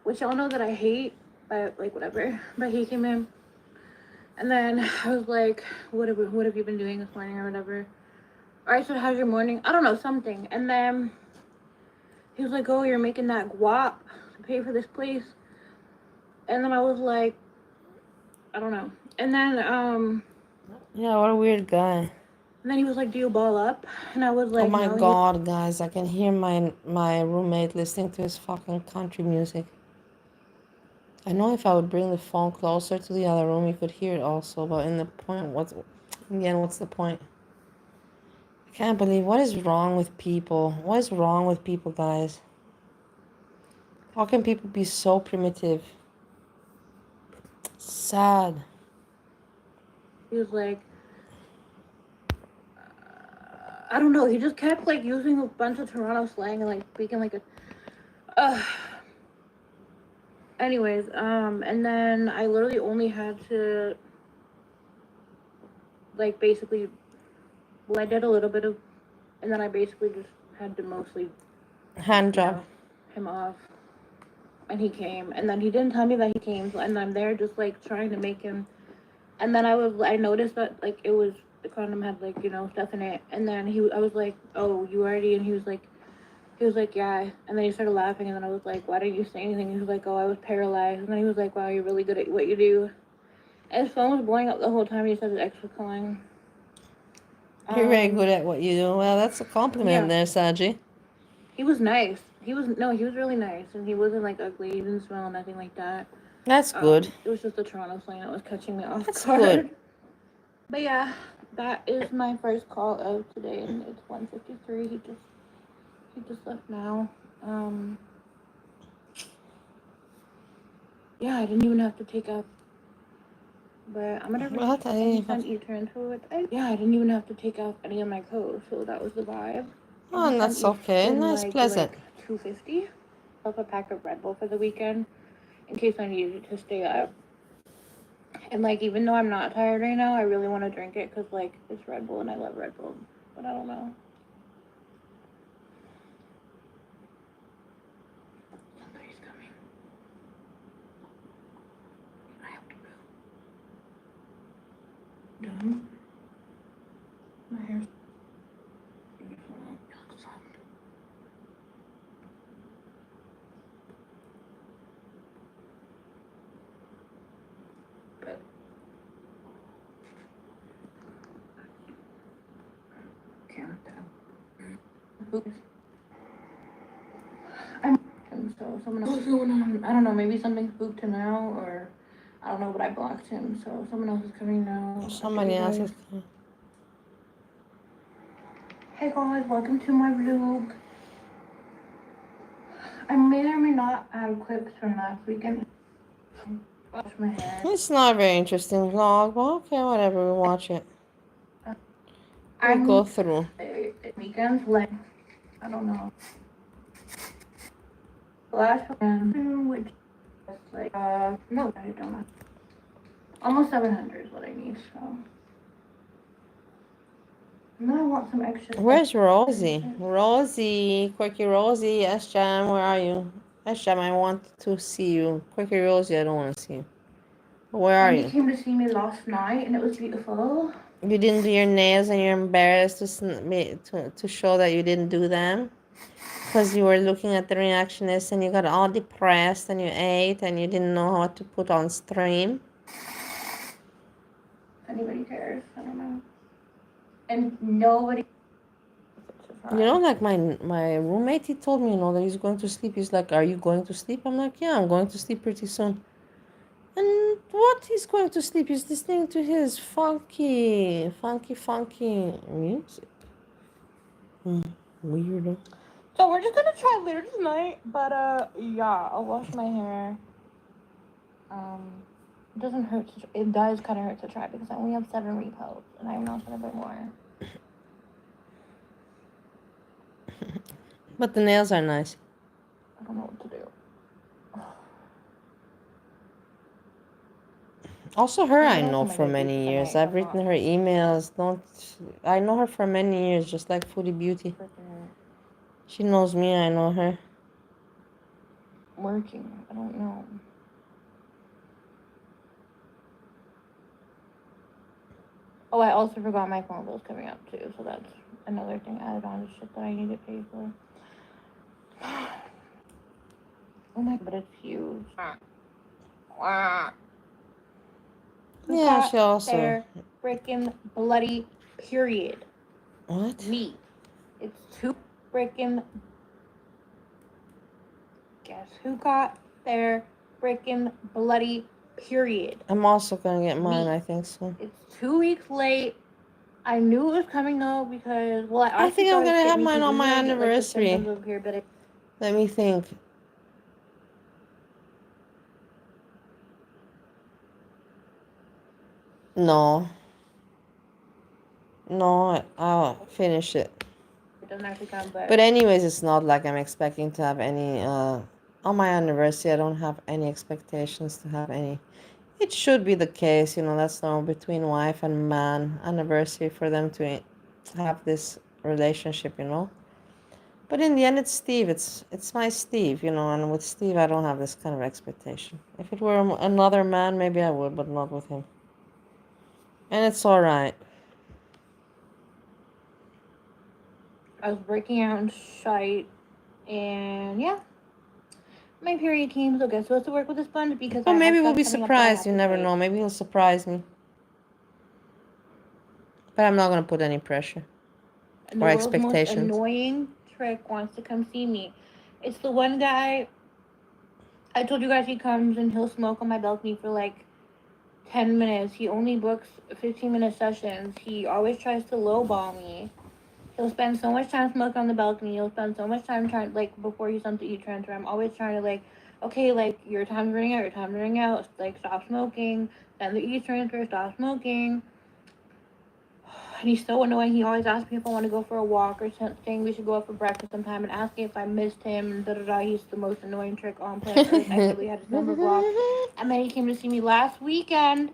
which y'all know that I hate, but like whatever. But he came in, and then I was like, what have you been doing this morning or whatever? Or I said, how's your morning? I don't know, something. And then he was like, oh, you're making that guap to pay for this place. And then I was like, I don't know. And then yeah, what a weird guy. And then he was like, do you ball up? And I was like, oh my no. God, guys, I can hear my roommate listening to his fucking country music. I know if I would bring the phone closer to the other room, you could hear it also, but what's the point? I can't believe, what is wrong with people? What is wrong with people, guys? How can people be so primitive? Sad. He was like, I don't know. He just kept like using a bunch of Toronto slang and like speaking like a. Anyways, and then I literally only had to like basically. Well, I did a little bit of And then I basically just had to mostly Hand job. him off. And he came, and then he didn't tell me that he came, and I'm there just like trying to make him. And then I noticed that like it was the condom had like stuff in it, and then I was like, oh, you already, and he was like, yeah, and then he started laughing, and then I was like, why didn't you say anything? He was like, oh, I was paralyzed, and then he was like, wow, you're really good at what you do. And his phone was blowing up the whole time. He said his ex was calling. You're very good at what you do. Well, that's a compliment there, Saji. He was nice. He was really nice, and he wasn't like ugly. He didn't smell nothing like that. That's good. It was just the Toronto slang that was catching me off That's guard. good. But yeah, that is my first call of today, and it's 1:53. He just left now. Yeah, I didn't even have to take up. But I'm gonna What? I didn't even have to take off any of my clothes, so that was the vibe. Oh, that's okay. Nice, pleasant. Like $2.50. Up a pack of Red Bull for the weekend in case I needed to stay up. And like, even though I'm not tired right now, I really want to drink it because like it's Red Bull and I love Red Bull. But I don't know. Somebody's coming. I have to go. Done. My hair's beautiful. It looks soft. But so someone else is going on. I don't know, maybe something spooked him out, or I don't know, but I blocked him, so someone else is coming now. Somebody else is coming. Hey guys, welcome to my vlog. I may or may not add clips from last weekend. Wash my hair. It's not a very interesting vlog, but okay, whatever, we'll watch it. We'll go through. Weekends, like, I don't know. Last weekend, which was like, no, I don't know. Almost 700 is what I need, so. And then I want some extra. Where's Rosie? Rosie, Quirky Rosie, Sjam, where are you? Sjam, I want to see you. Quirky Rosie, I don't want to see you. Where are He you? came to see me last night, and it was beautiful. You didn't do your nails and you're embarrassed to show that you didn't do them? Because you were looking at the reactionists and you got all depressed and you ate and you didn't know what to put on stream? If anybody cares, I don't know. And nobody. You know, like my roommate, he told me, that he's going to sleep. He's like, are you going to sleep? I'm like, yeah, I'm going to sleep pretty soon. And what he's going to sleep? He's listening to his funky music. Weirdo. So we're just gonna try later tonight, but yeah, I'll wash my hair. It doesn't hurt. It does kind of hurt to try because I only have 7 repos, and I'm not gonna buy more. But the nails are nice. I don't know what to do. Also her, I know for many years. I've written her emails. I know her for many years, just like Foodie Beauty. She knows me, I know her. Working, I don't know. Oh, I also forgot my phone bill's coming up too, so that's another thing added on to shit that I need to pay for. Oh my, but it's huge. Yeah, she also. Their freaking bloody period. What? Me. It's too freaking. Guess who got their freaking bloody period? I'm also gonna get mine, I think so. It's 2 weeks late. I knew it was coming though because, well, I think I'm gonna have mine on my anniversary. Let me think. No, I'll finish it. It doesn't actually come, But anyways, it's not like I'm expecting to have any, on my anniversary, I don't have any expectations to have any. It should be the case, that's normal between wife and man, anniversary for them to have this relationship, you know. But in the end, it's Steve. It's my Steve, you know. And with Steve, I don't have this kind of expectation. If it were another man, maybe I would, but not with him. And it's all right. I was breaking out in shite, and yeah, my period came. So guess who has to work with a sponge because But I have maybe we'll stuff be coming up that I surprised. have You to never take. know. Maybe he'll surprise me. But I'm not gonna put any pressure And the or world's most expectations. annoying trick wants to come see me. It's the one guy. I told you guys he comes and he'll smoke on my balcony for like 10 minutes. He only books 15-minute sessions. He always tries to lowball me. He'll spend so much time smoking on the balcony. He'll spend so much time trying, like, before he's done the eat transfer. I'm always trying to, like, okay, like, your time's running out, like, stop smoking. Then the eat transfer, stop smoking. And he's so annoying. He always asks me if I want to go for a walk or something. We should go out for breakfast sometime and asking if I missed him and da-da-da. He's the most annoying trick on planet Earth. I literally had his number blocked. And then he came to see me last weekend.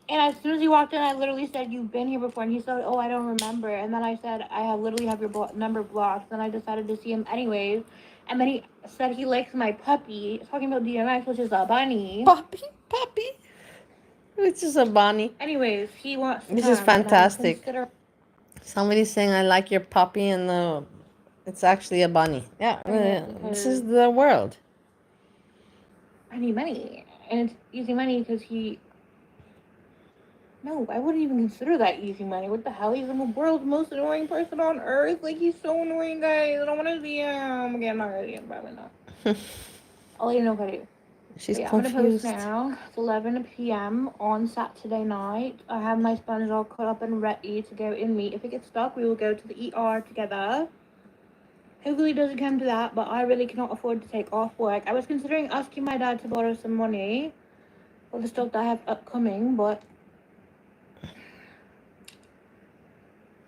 And as soon as he walked in, I literally said, "You've been here before." And he said, "Oh, I don't remember." And then I said, "I literally have your number blocked." Then I decided to see him anyways. And then he said he likes my puppy. Talking about DMX, which is a bunny. Puppy? Which is a bunny. Anyways, he wants to This come. is And I'm fantastic. considering... Somebody's saying I like your puppy, and it's actually a bunny. Yeah, this is the world. I need money. And it's easy money because he... No, I wouldn't even consider that easy money. What the hell? He's the world's most annoying person on earth. Like, he's so annoying, guys. I don't want to see him. Okay, I'm not ready. I'm probably not. I'll let you know if I do. She's I'm going to post confused. now. It's 11 p.m. on Saturday night. I have my sponge all cut up and ready to go in meat. If it gets stuck, we will go to the ER together. Hopefully it doesn't come to that, but I really cannot afford to take off work. I was considering asking my dad to borrow some money for the stuff that I have upcoming, but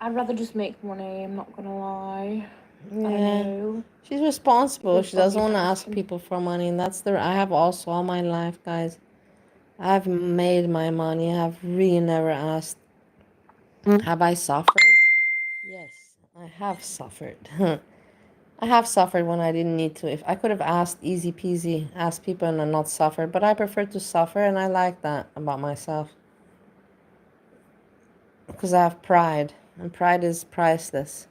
I'd rather just make money, I'm not gonna lie. Yeah, she's responsible. She doesn't want to ask people for money, and that's I have also all my life, guys. I've made my money. I've really never asked. Have I suffered? Yes, I have suffered. I have suffered when I didn't need to. If I could have asked easy peasy, asked people and not suffered, but I prefer to suffer, and I like that about myself. Because I have pride, and pride is priceless.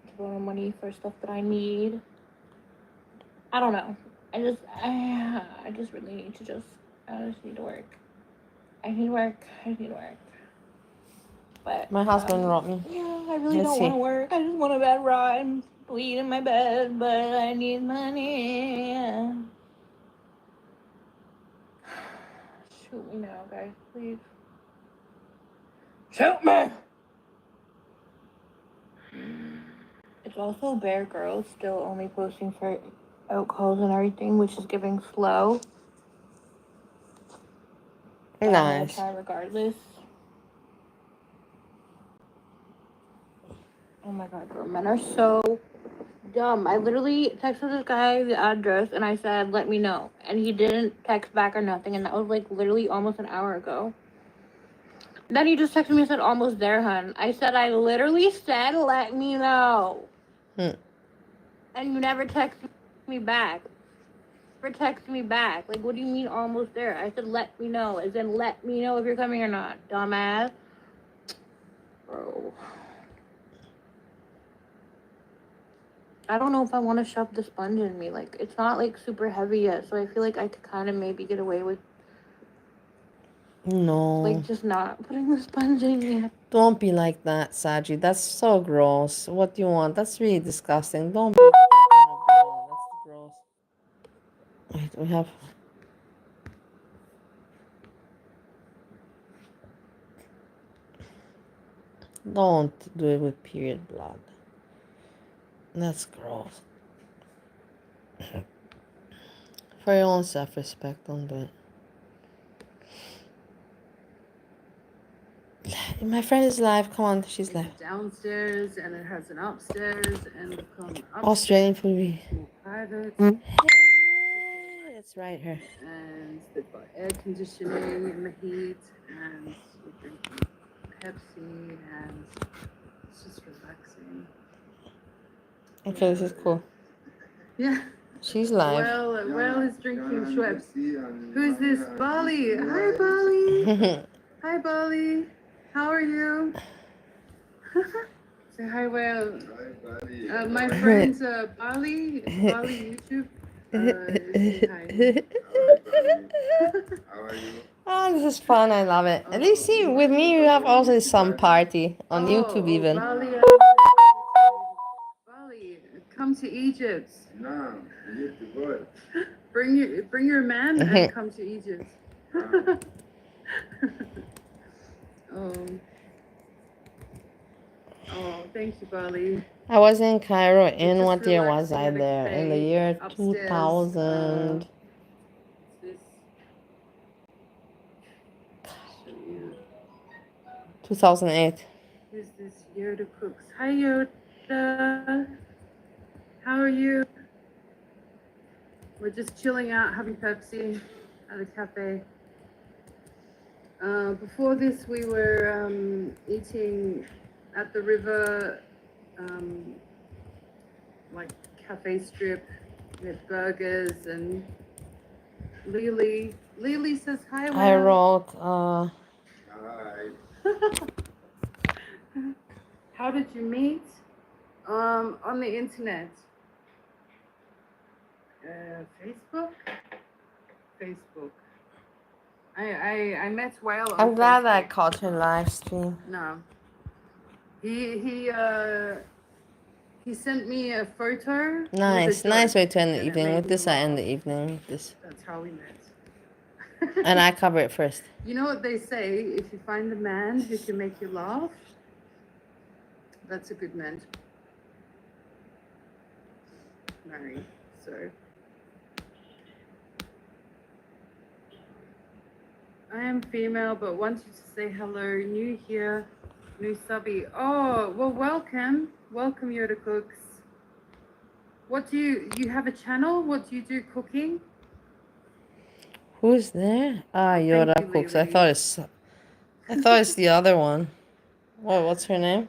To borrow money for stuff that I need. I don't know. I just really need to I just need to work. I need work. But My husband wrote me. yeah, I really don't want to work. I just want a bed ride and bleed in my bed, but I need money. Shoot me now, guys, please. Shoot me! It's also Bear Girls still only posting for alcohols and everything, which is giving slow. But I'm gonna try regardless. Oh my god, bro, men are so dumb. I literally texted this guy the address and I said, "Let me know." And he didn't text back or nothing, and that was like literally almost an hour ago. Then he just texted me and said, "Almost there, hun." I said, I literally said, "Let me know." And you never text me back. Like, what do you mean almost there? I said, "Let me know." As in, let me know if you're coming or not, dumbass. Bro. I don't know if I want to shove the sponge in me. Like, it's not, like, super heavy yet, so I feel like I could kind of maybe get away with, No. like, just not putting the sponge in yet. Don't be like that, Saji. That's so gross. What do you want? That's really disgusting. Don't be that kind of girl. That's gross. Wait, we have... Don't do it with period blood. That's gross. For your own self-respect, don't do it. My friend is live. Come on, she's live. Downstairs, and it has an upstairs, and we'll come upstairs. Australian food. Private. Hey, that's right, her. And they've got air conditioning in the heat, and we're drinking Pepsi, and It's just relaxing. Okay, this is cool. Yeah. She's live. Well is drinking Schweppes. Who's this? Bali. Hi, Bali. Hi, Bali. How are you? Say hi, Well. My friend Bali YouTube. Say hi. How are you? Oh, this is fun. I love it. At least see, with me, you have also some party on YouTube even. Bali, Bali, come to Egypt. No, Egypt good. Bring your man and come to Egypt. Oh, thank you, Bali. I was in Cairo. In Just what year was relaxing I at a there? In the cafe year upstairs, 2000. This. Show you. 2008. Who's this? Yoda Cooks. Hi, Yoda. How are you? We're just chilling out, having Pepsi at a cafe. Before this, we were eating at the river, like cafe strip with burgers and Lily. Lily says hi. I wrote, Hi. How did you meet? On the internet. Facebook? Facebook. I met Whale on I'm glad I Facebook. caught her live stream. No. He sent me a photo. Nice, with a nice joke, way to end the and it evening. made With me this, I end laugh. the evening. With this. That's how we met. And I cover it first. You know what they say? If you find a man who can make you laugh, that's a good man to marry. So. I am female, but wanted to say hello. New here, new subby. Oh, well, welcome. Welcome, Yoda Cooks. What do you have a channel? What do you do cooking? Who's there? Ah, Thank Yoda you, Cooks. Lily. I thought it's the other one. What's her name?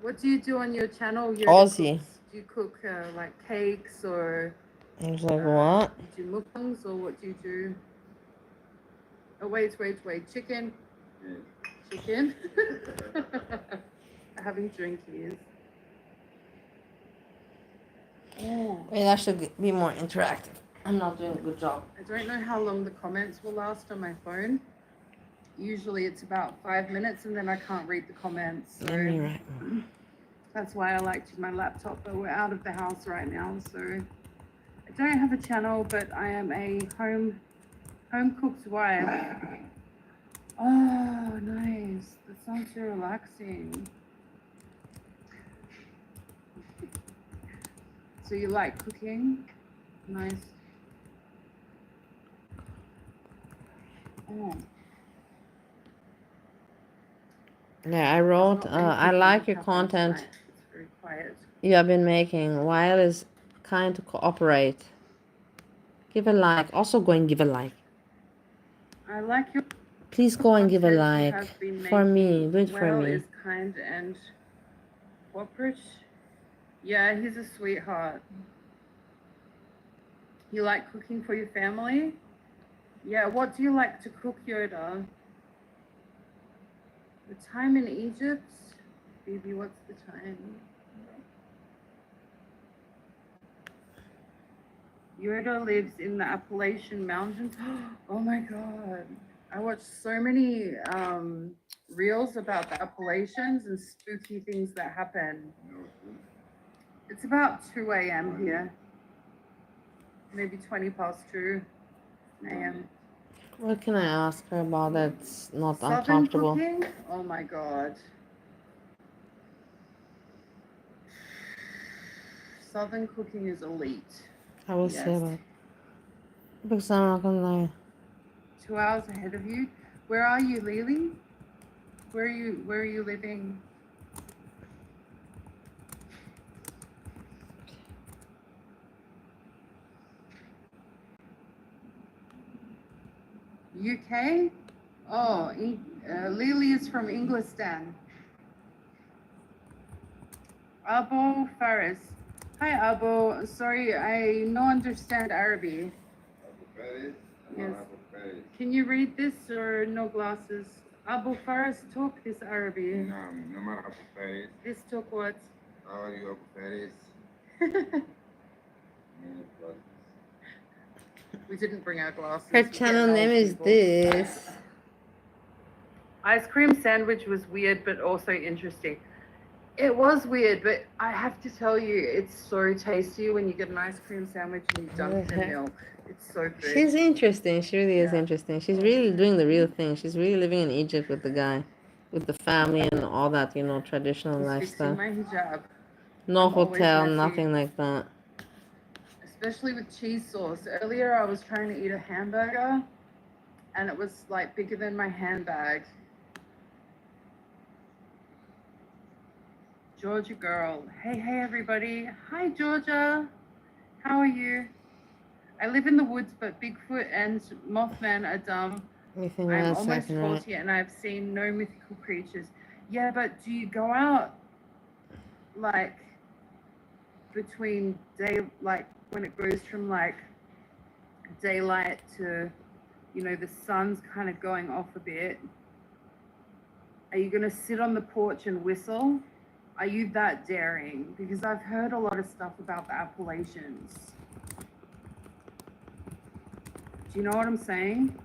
What do you do on your channel, Yoda Aussie. Cooks? Do you cook like cakes or I was like, what? do you mukbangs or what do you do? Oh, wait. Chicken. Chicken. Having drinkies. Oh. Wait, that should be more interactive. I'm not doing a good job. I don't know how long the comments will last on my phone. Usually it's about 5 minutes and then I can't read the comments. So Let me write. that's why I like to use my laptop, but we're out of the house right now. So I don't have a channel, but I am a home cooked wife. Oh, nice. That sounds so relaxing. So you like cooking? Nice. Oh. Yeah, I wrote, I like your content It's very quiet. you have been making. While is kind to cooperate. Give a like. Also go and give a like. I like your Please go and give a content you like have been for me. making. Do it for Well me. is kind and corporate. Yeah, he's a sweetheart. You like cooking for your family? Yeah, what do you like to cook, Yoda? The time in Egypt? Baby, what's the time? Yoda lives in the Appalachian Mountains. Oh my God. I watched so many reels about the Appalachians and spooky things that happen. It's about 2 a.m. here. Maybe 20 past 2 a.m. What can I ask her about that's not Southern uncomfortable? cooking? Oh my God. Southern cooking is elite. I will Yes. say that. Because I'm not gonna lie. 2 hours ahead of you. Where are you, Lily? Where are you living? UK? Oh, Lily is from Englistan. Abu Faris. Hi, Abu. Sorry, I no understand Arabic. Yes. Can you read this or no glasses? Abu Faris talk this Arabic. This talk what? How are you, Abu Faris? We didn't bring our glasses. Her We're channel getting name old is people. this. Ice cream sandwich was weird, but also interesting. It was weird, but I have to tell you, it's so tasty when you get an ice cream sandwich and you dunk it in milk. It's so good. She's interesting. She really is interesting. She's really doing the real thing. She's really living in Egypt with the guy, with the family and all that, you know, traditional She's fixing lifestyle. my hijab. No I'm always hotel, messy. nothing like that. Especially with cheese sauce. Earlier, I was trying to eat a hamburger, and it was like bigger than my handbag. Georgia girl. Hey, hey, everybody. Hi, Georgia. How are you? I live in the woods, but Bigfoot and Mothman are dumb. You think I'm that's almost second, right? 40 and I've seen no mythical creatures. Yeah, but do you go out like between day, like when it goes from like daylight to, you know, the sun's kind of going off a bit? Are you going to sit on the porch and whistle? Are you that daring? Because I've heard a lot of stuff about the Appalachians. Do you know what I'm saying?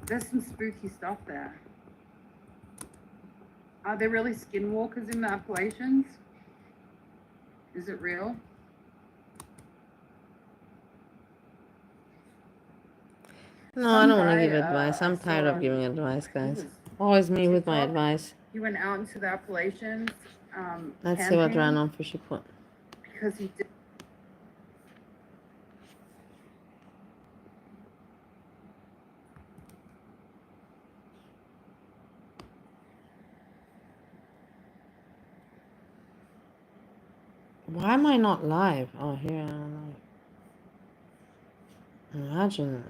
There's some spooky stuff there. Are there really skinwalkers in the Appalachians? Is it real? No, I don't want to Some give guy, advice. I'm I tired saw of giving on advice, guys. Always me with my TikTok, advice. he went out into the Appalachians Let's see what camping random fishy put. because he did. Why am I not live? Oh, here I am live. Imagine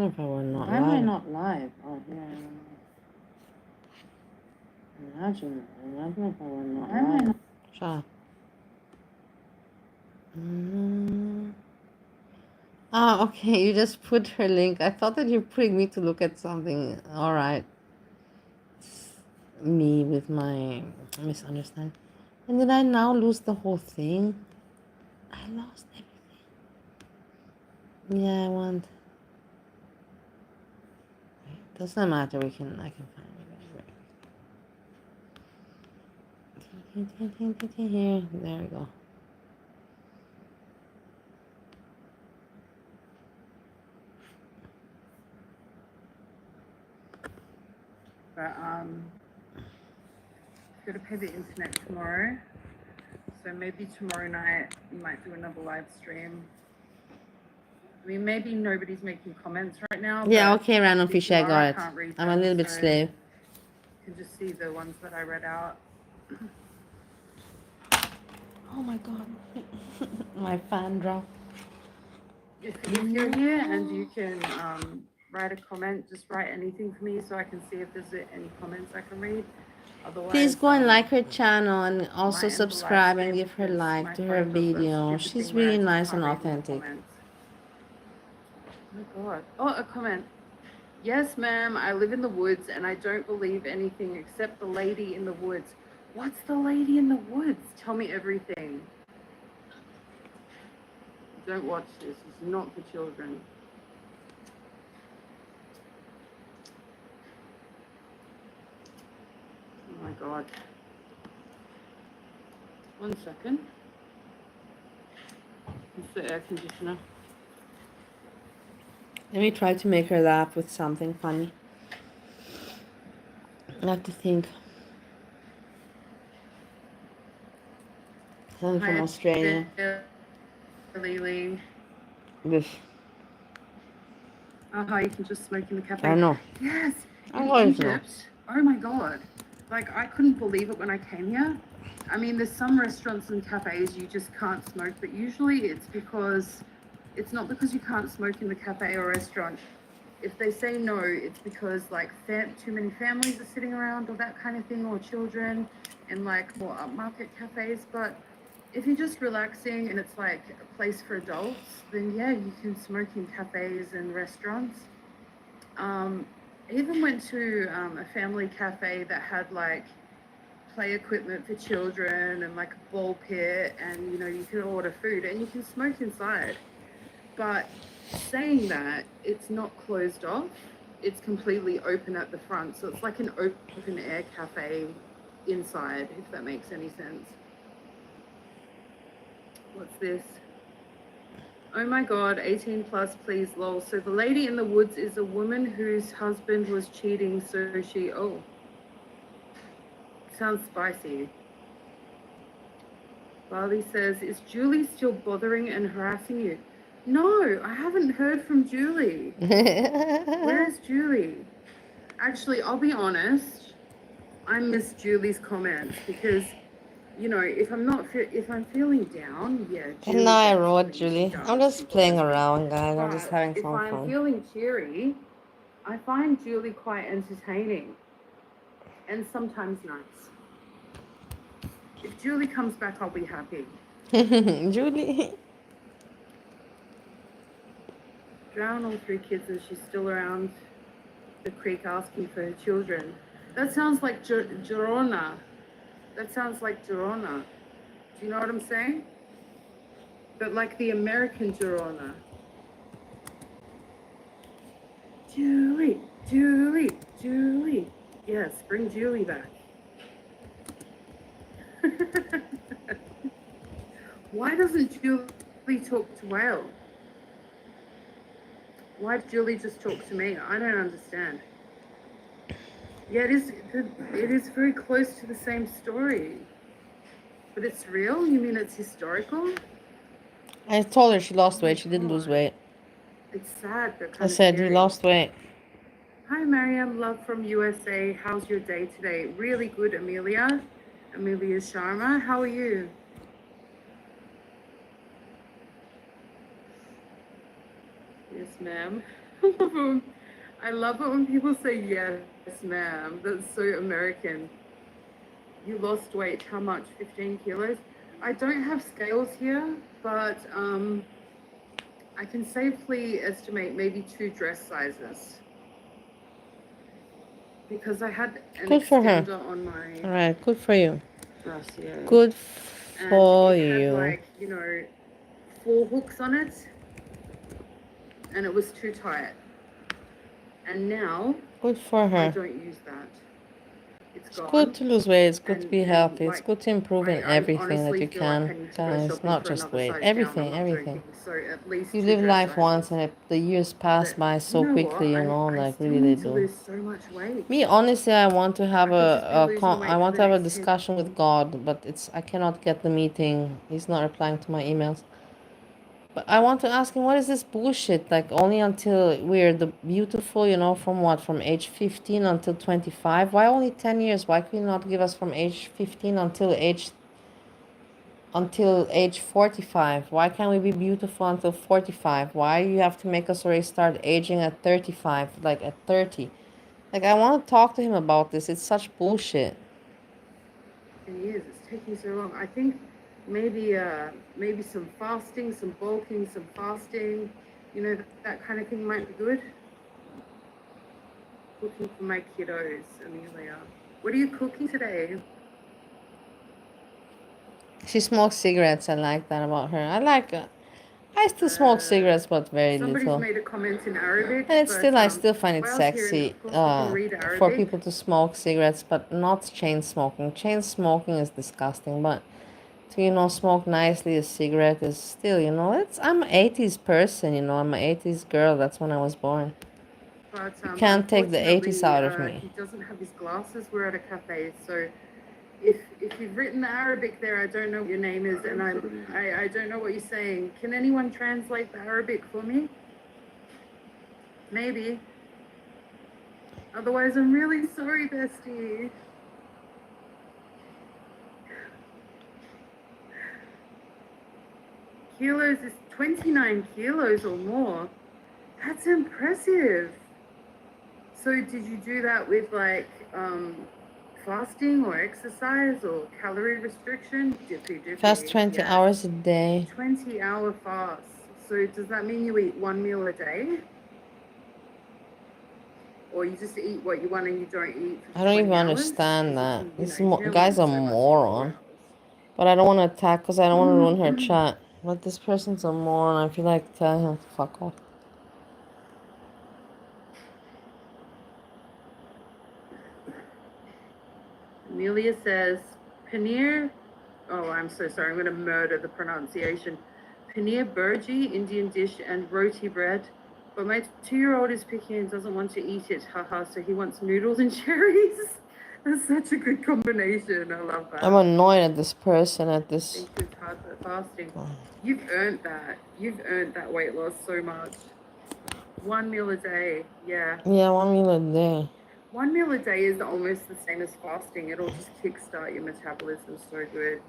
if I were not Why am I live. not live? Oh, here I am. Imagine if I were not Why am I live. not? Shut up. Mm. Oh, okay. You just put her link. I thought that you're putting me to look at something. All right. Me with my misunderstanding. And did I now lose the whole thing? I lost everything. Yeah, I want. Doesn't matter. I can find it. Here. There we go. But gotta pay the internet tomorrow. So maybe tomorrow night we might do another live stream. I mean, maybe nobody's making comments right now. Yeah, but okay, random fish. I tomorrow got it. can't read I'm a them, little bit so slave. You can just see the ones that I read out. Oh my god. My fan dropped. If you're here and you can write a comment, just write anything for me so I can see if there's any comments I can read. Otherwise, Please go and like her channel and also might end the live subscribe and stream give her because like my to her phone does that video. stupid She's thing where I really just nice can't and read all the authentic. comments. Oh my god. Oh, a comment. Yes, ma'am, I live in the woods and I don't believe anything except the lady in the woods. What's the lady in the woods? Tell me everything. Don't watch this. It's not for children. Oh my god. 1 second. It's the air conditioner. Let me try to make her laugh with something funny. I have to think. Something from Australia. Lily. This. Oh, you can just smoke in the cafe. I know. Yes. I In always know. Egypt. Oh my god. Like, I couldn't believe it when I came here. I mean, there's some restaurants and cafes you just can't smoke, but usually it's not because you can't smoke in the cafe or restaurant. If they say no, it's because like too many families are sitting around or that kind of thing, or children. in like more upmarket cafes. But if you're just relaxing and it's like a place for adults, then yeah, you can smoke in cafes and restaurants. I even went to a family cafe that had like play equipment for children and like a ball pit, and you know, you can order food and you can smoke inside. But saying that, it's not closed off, it's completely open at the front, so it's like an open air cafe inside, if that makes any sense. What's this? Oh my god, 18 plus, please, lol. So the lady in the woods is a woman whose husband was cheating, so she, oh, sounds spicy. Bali says, is Julie still bothering and harassing you? No, I haven't heard from Julie. Where's Julie? Actually, I'll be honest, I miss Julie's comments because, you know, if I'm feeling down, yeah, And Julie now I gets wrote me, she Julie. does, I'm she just playing bothers me. around, guys. I'm just But having if some I'm fun. feeling cheery, I find Julie quite entertaining and sometimes nice. If Julie comes back, I'll be happy. Julie. Drown all three kids and she's still around the creek asking for her children. That sounds like Girona. That sounds like Girona. Do you know what I'm saying? But like the American Girona. Julie, Julie, Julie. Yes, bring Julie back. Why doesn't Julie talk to Whale? Why did Julie just talk to me? I don't understand. Yeah, it is very close to the same story. But it's real? You mean it's historical? I told her she lost weight. She did lose weight. It's sad, but I kind of said, you scary. lost weight. Hi, Mariam. Love from USA. How's your day today? Really good, Amelia. Amelia Sharma. How are you? Yes, ma'am. I love it when people say yes, ma'am. That's so American. You lost weight. How much? 15 kilos? I don't have scales here, but I can safely estimate maybe 2 dress sizes. Because I had an Good for her. extender on my All right, good for you. brassiere. Good And for it had you. like, you know, 4 hooks on it. And it was too tight. And now Good for I her. don't use that. It's It's gone. good to lose weight. It's good to be And healthy. It's like, good to improve in I everything that honestly you feel like I can, need to go guys. shopping Not for just another weight. size down. I'm Everything, not everything. joking. So at least You 2 live dress life sizes. once and the years pass But by you so know quickly, what? you know, I like still really they need to do. lose so much weight. Me, honestly, I want to have I could just be losing weight I for want the to have a next 10 discussion with God, but I cannot get the meeting. He's not replying to my emails. But I want to ask him, what is this bullshit? Like, only until we're the beautiful, you know, from what? From age 15 until 25? Why only 10 years? Why could you not give us from age 15 until age 45? Why can't we be beautiful until 45? Why do you have to make us already start aging at 35, like at 30? Like, I want to talk to him about this. It's such bullshit. 10 years. It's taking so long. I think maybe some fasting, some bulking, some fasting, you know, that kind of thing might be good. Cooking for my kiddos, Amelia. What are you cooking today? She smokes cigarettes. I like that about her. I still smoke cigarettes, but very Somebody's little. made a comment in Arabic, And it's but still, I still find it while I was here, and sexy of course we can read for Arabic. people to smoke cigarettes, but not chain smoking. Chain smoking is disgusting, but to, you know, smoke nicely a cigarette is still, you know, I'm an 80s person, you know, I'm an 80s girl. That's when I was born. But You can't take the 80s out of unfortunately, me. he doesn't have his glasses. We're at a cafe, so if you've written the Arabic there, I don't know what your name is, and I don't know what you're saying. Can anyone translate the Arabic for me? Maybe. Otherwise, I'm really sorry, bestie. Kilos is 29 kilos or more. That's impressive. So did you do that with like Fasting or exercise or calorie restriction? Dippy. Fast 20 yes. hours a day. 20-hour fast. So does that mean you eat 1 meal a day? Or you just eat what you want and you don't eat for I don't 20 even hours? understand that. You This know, you can only guy's eat a so much in 4 moron. hours. But I don't want to attack because I don't want to ruin her chat. But this person's a moron. I feel like telling him to fuck off. Amelia says, paneer, oh, I'm so sorry, I'm going to murder the pronunciation. Paneer burji, Indian dish, and roti bread. But my 2-year-old is picky and doesn't want to eat it, haha, so he wants noodles and cherries. That's such a good combination. I love that. I'm annoyed at this person, at this. Thank you, hard fasting. You've earned that. You've earned that weight loss so much. 1 meal a day, yeah. Yeah, 1 meal a day. 1 meal a day is almost the same as fasting. It'll just kickstart your metabolism so good.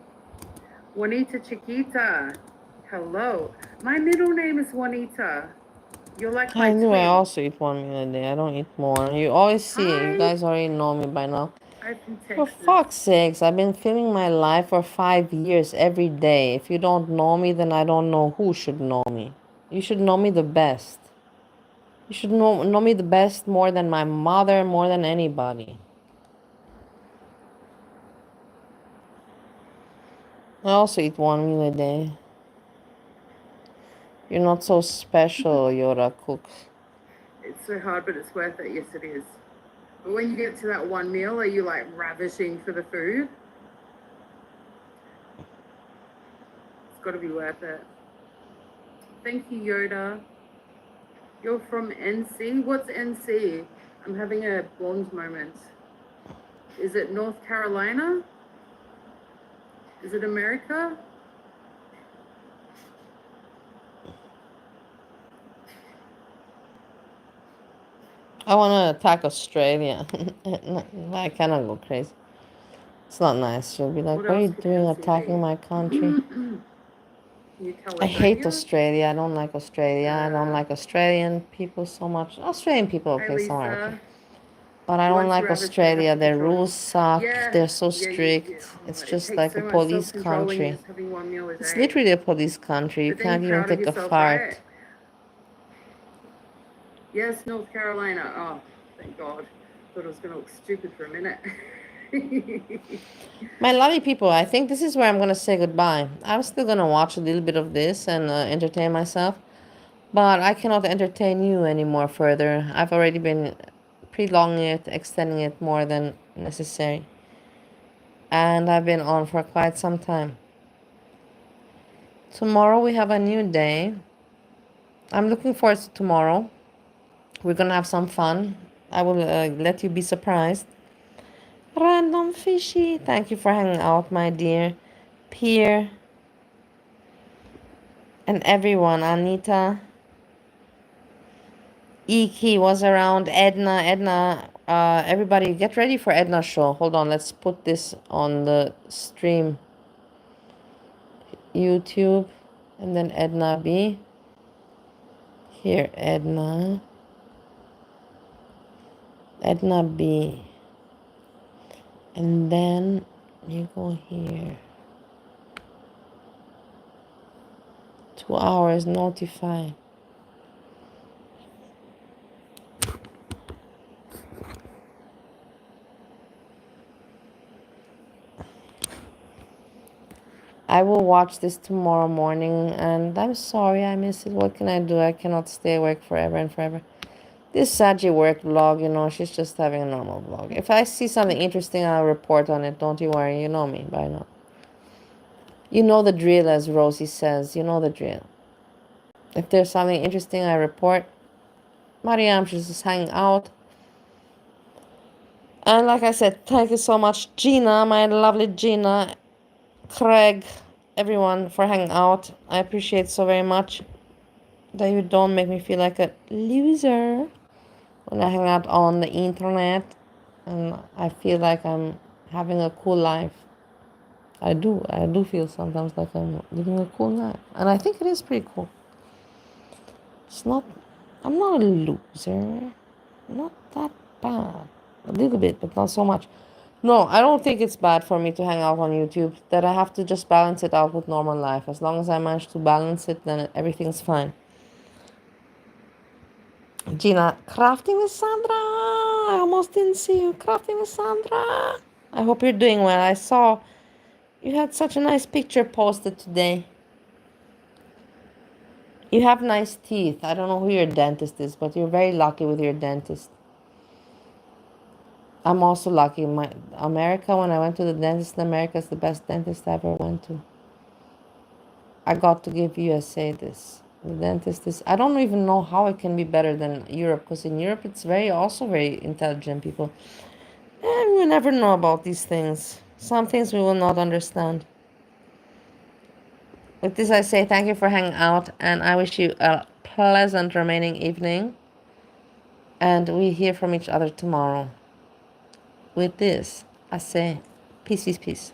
Juanita Chiquita, hello. My middle name is Juanita. You're like my I knew I twin. also eat 1 meal a day. I don't eat more. You always see it. You guys already know me by now. I'm from For Texas. fuck's sakes, I've been filming my life for 5 years every day. If you don't know me, then I don't know who should know me. You should know me the best. You should know me the best more than my mother, more than anybody. I also eat 1 meal a day. You're not so special, Yoda Cook. It's so hard, but it's worth it. Yes, it is. But when you get to that 1 meal, are you like ravishing for the food? It's got to be worth it. Thank you, Yoda. You're from NC? What's NC? I'm having a blonde moment. Is it North Carolina? Is it America? I want to attack Australia. I cannot go crazy. It's not nice. She'll be like, what are you doing attacking my country? I hate Australia. I don't like Australia. I don't like Australian people so much. Australian people, okay, some are okay. But I don't like Australia. Their rules suck. They're so strict. It's just like a police country. It's literally a police country. You can't even take a fart. Yes, North Carolina. Oh, thank God. Thought it was going to look stupid for a minute. My lovely people, I think this is where I'm going to say goodbye. I'm still going to watch a little bit of this and entertain myself. But I cannot entertain you anymore further. I've already been prolonging it, extending it more than necessary. And I've been on for quite some time. Tomorrow we have a new day. I'm looking forward to tomorrow. We're going to have some fun. I will let you be surprised. Random Fishy, thank you for hanging out, my dear. Pierre. And everyone. Anita. Iki was around. Edna. Everybody get ready for Edna's show. Hold on, let's put this on the stream. YouTube. And then Edna B. Here, Edna. Edna B. And then you go here. 2 hours, notify. I will watch this tomorrow morning, and I'm sorry I missed it. What can I do? I cannot stay awake forever and forever. This Saji work vlog, you know, she's just having a normal vlog. If I see something interesting, I'll report on it. Don't you worry. You know me by now. You know the drill, as Rosie says. You know the drill. If there's something interesting, I report. Mariam, she's just hanging out. And like I said, thank you so much, Gina, my lovely Gina, Craig, everyone for hanging out. I appreciate so very much that you don't make me feel like a loser when I hang out on the internet. And I feel like I'm having a cool life. I do feel sometimes like I'm living a cool life. And I think it is pretty cool. I'm not a loser. Not that bad. A little bit, but not so much. No, I don't think it's bad for me to hang out on YouTube. That I have to just balance it out with normal life. As long as I manage to balance it, then everything's fine. Gina, crafting with Sandra. I almost didn't see you. Crafting with Sandra. I hope you're doing well. I saw you had such a nice picture posted today. You have nice teeth. I don't know who your dentist is, but you're very lucky with your dentist. I'm also lucky. My America, when I went to the dentist in America, is the best dentist I ever went to. I got to give USA this. The dentist is, I don't even know how it can be better than Europe, because in Europe it's also very intelligent people. And we never know about these things. Some things we will not understand. With this, I say thank you for hanging out, and I wish you a pleasant remaining evening. And we hear from each other tomorrow. With this, I say peace, peace, peace.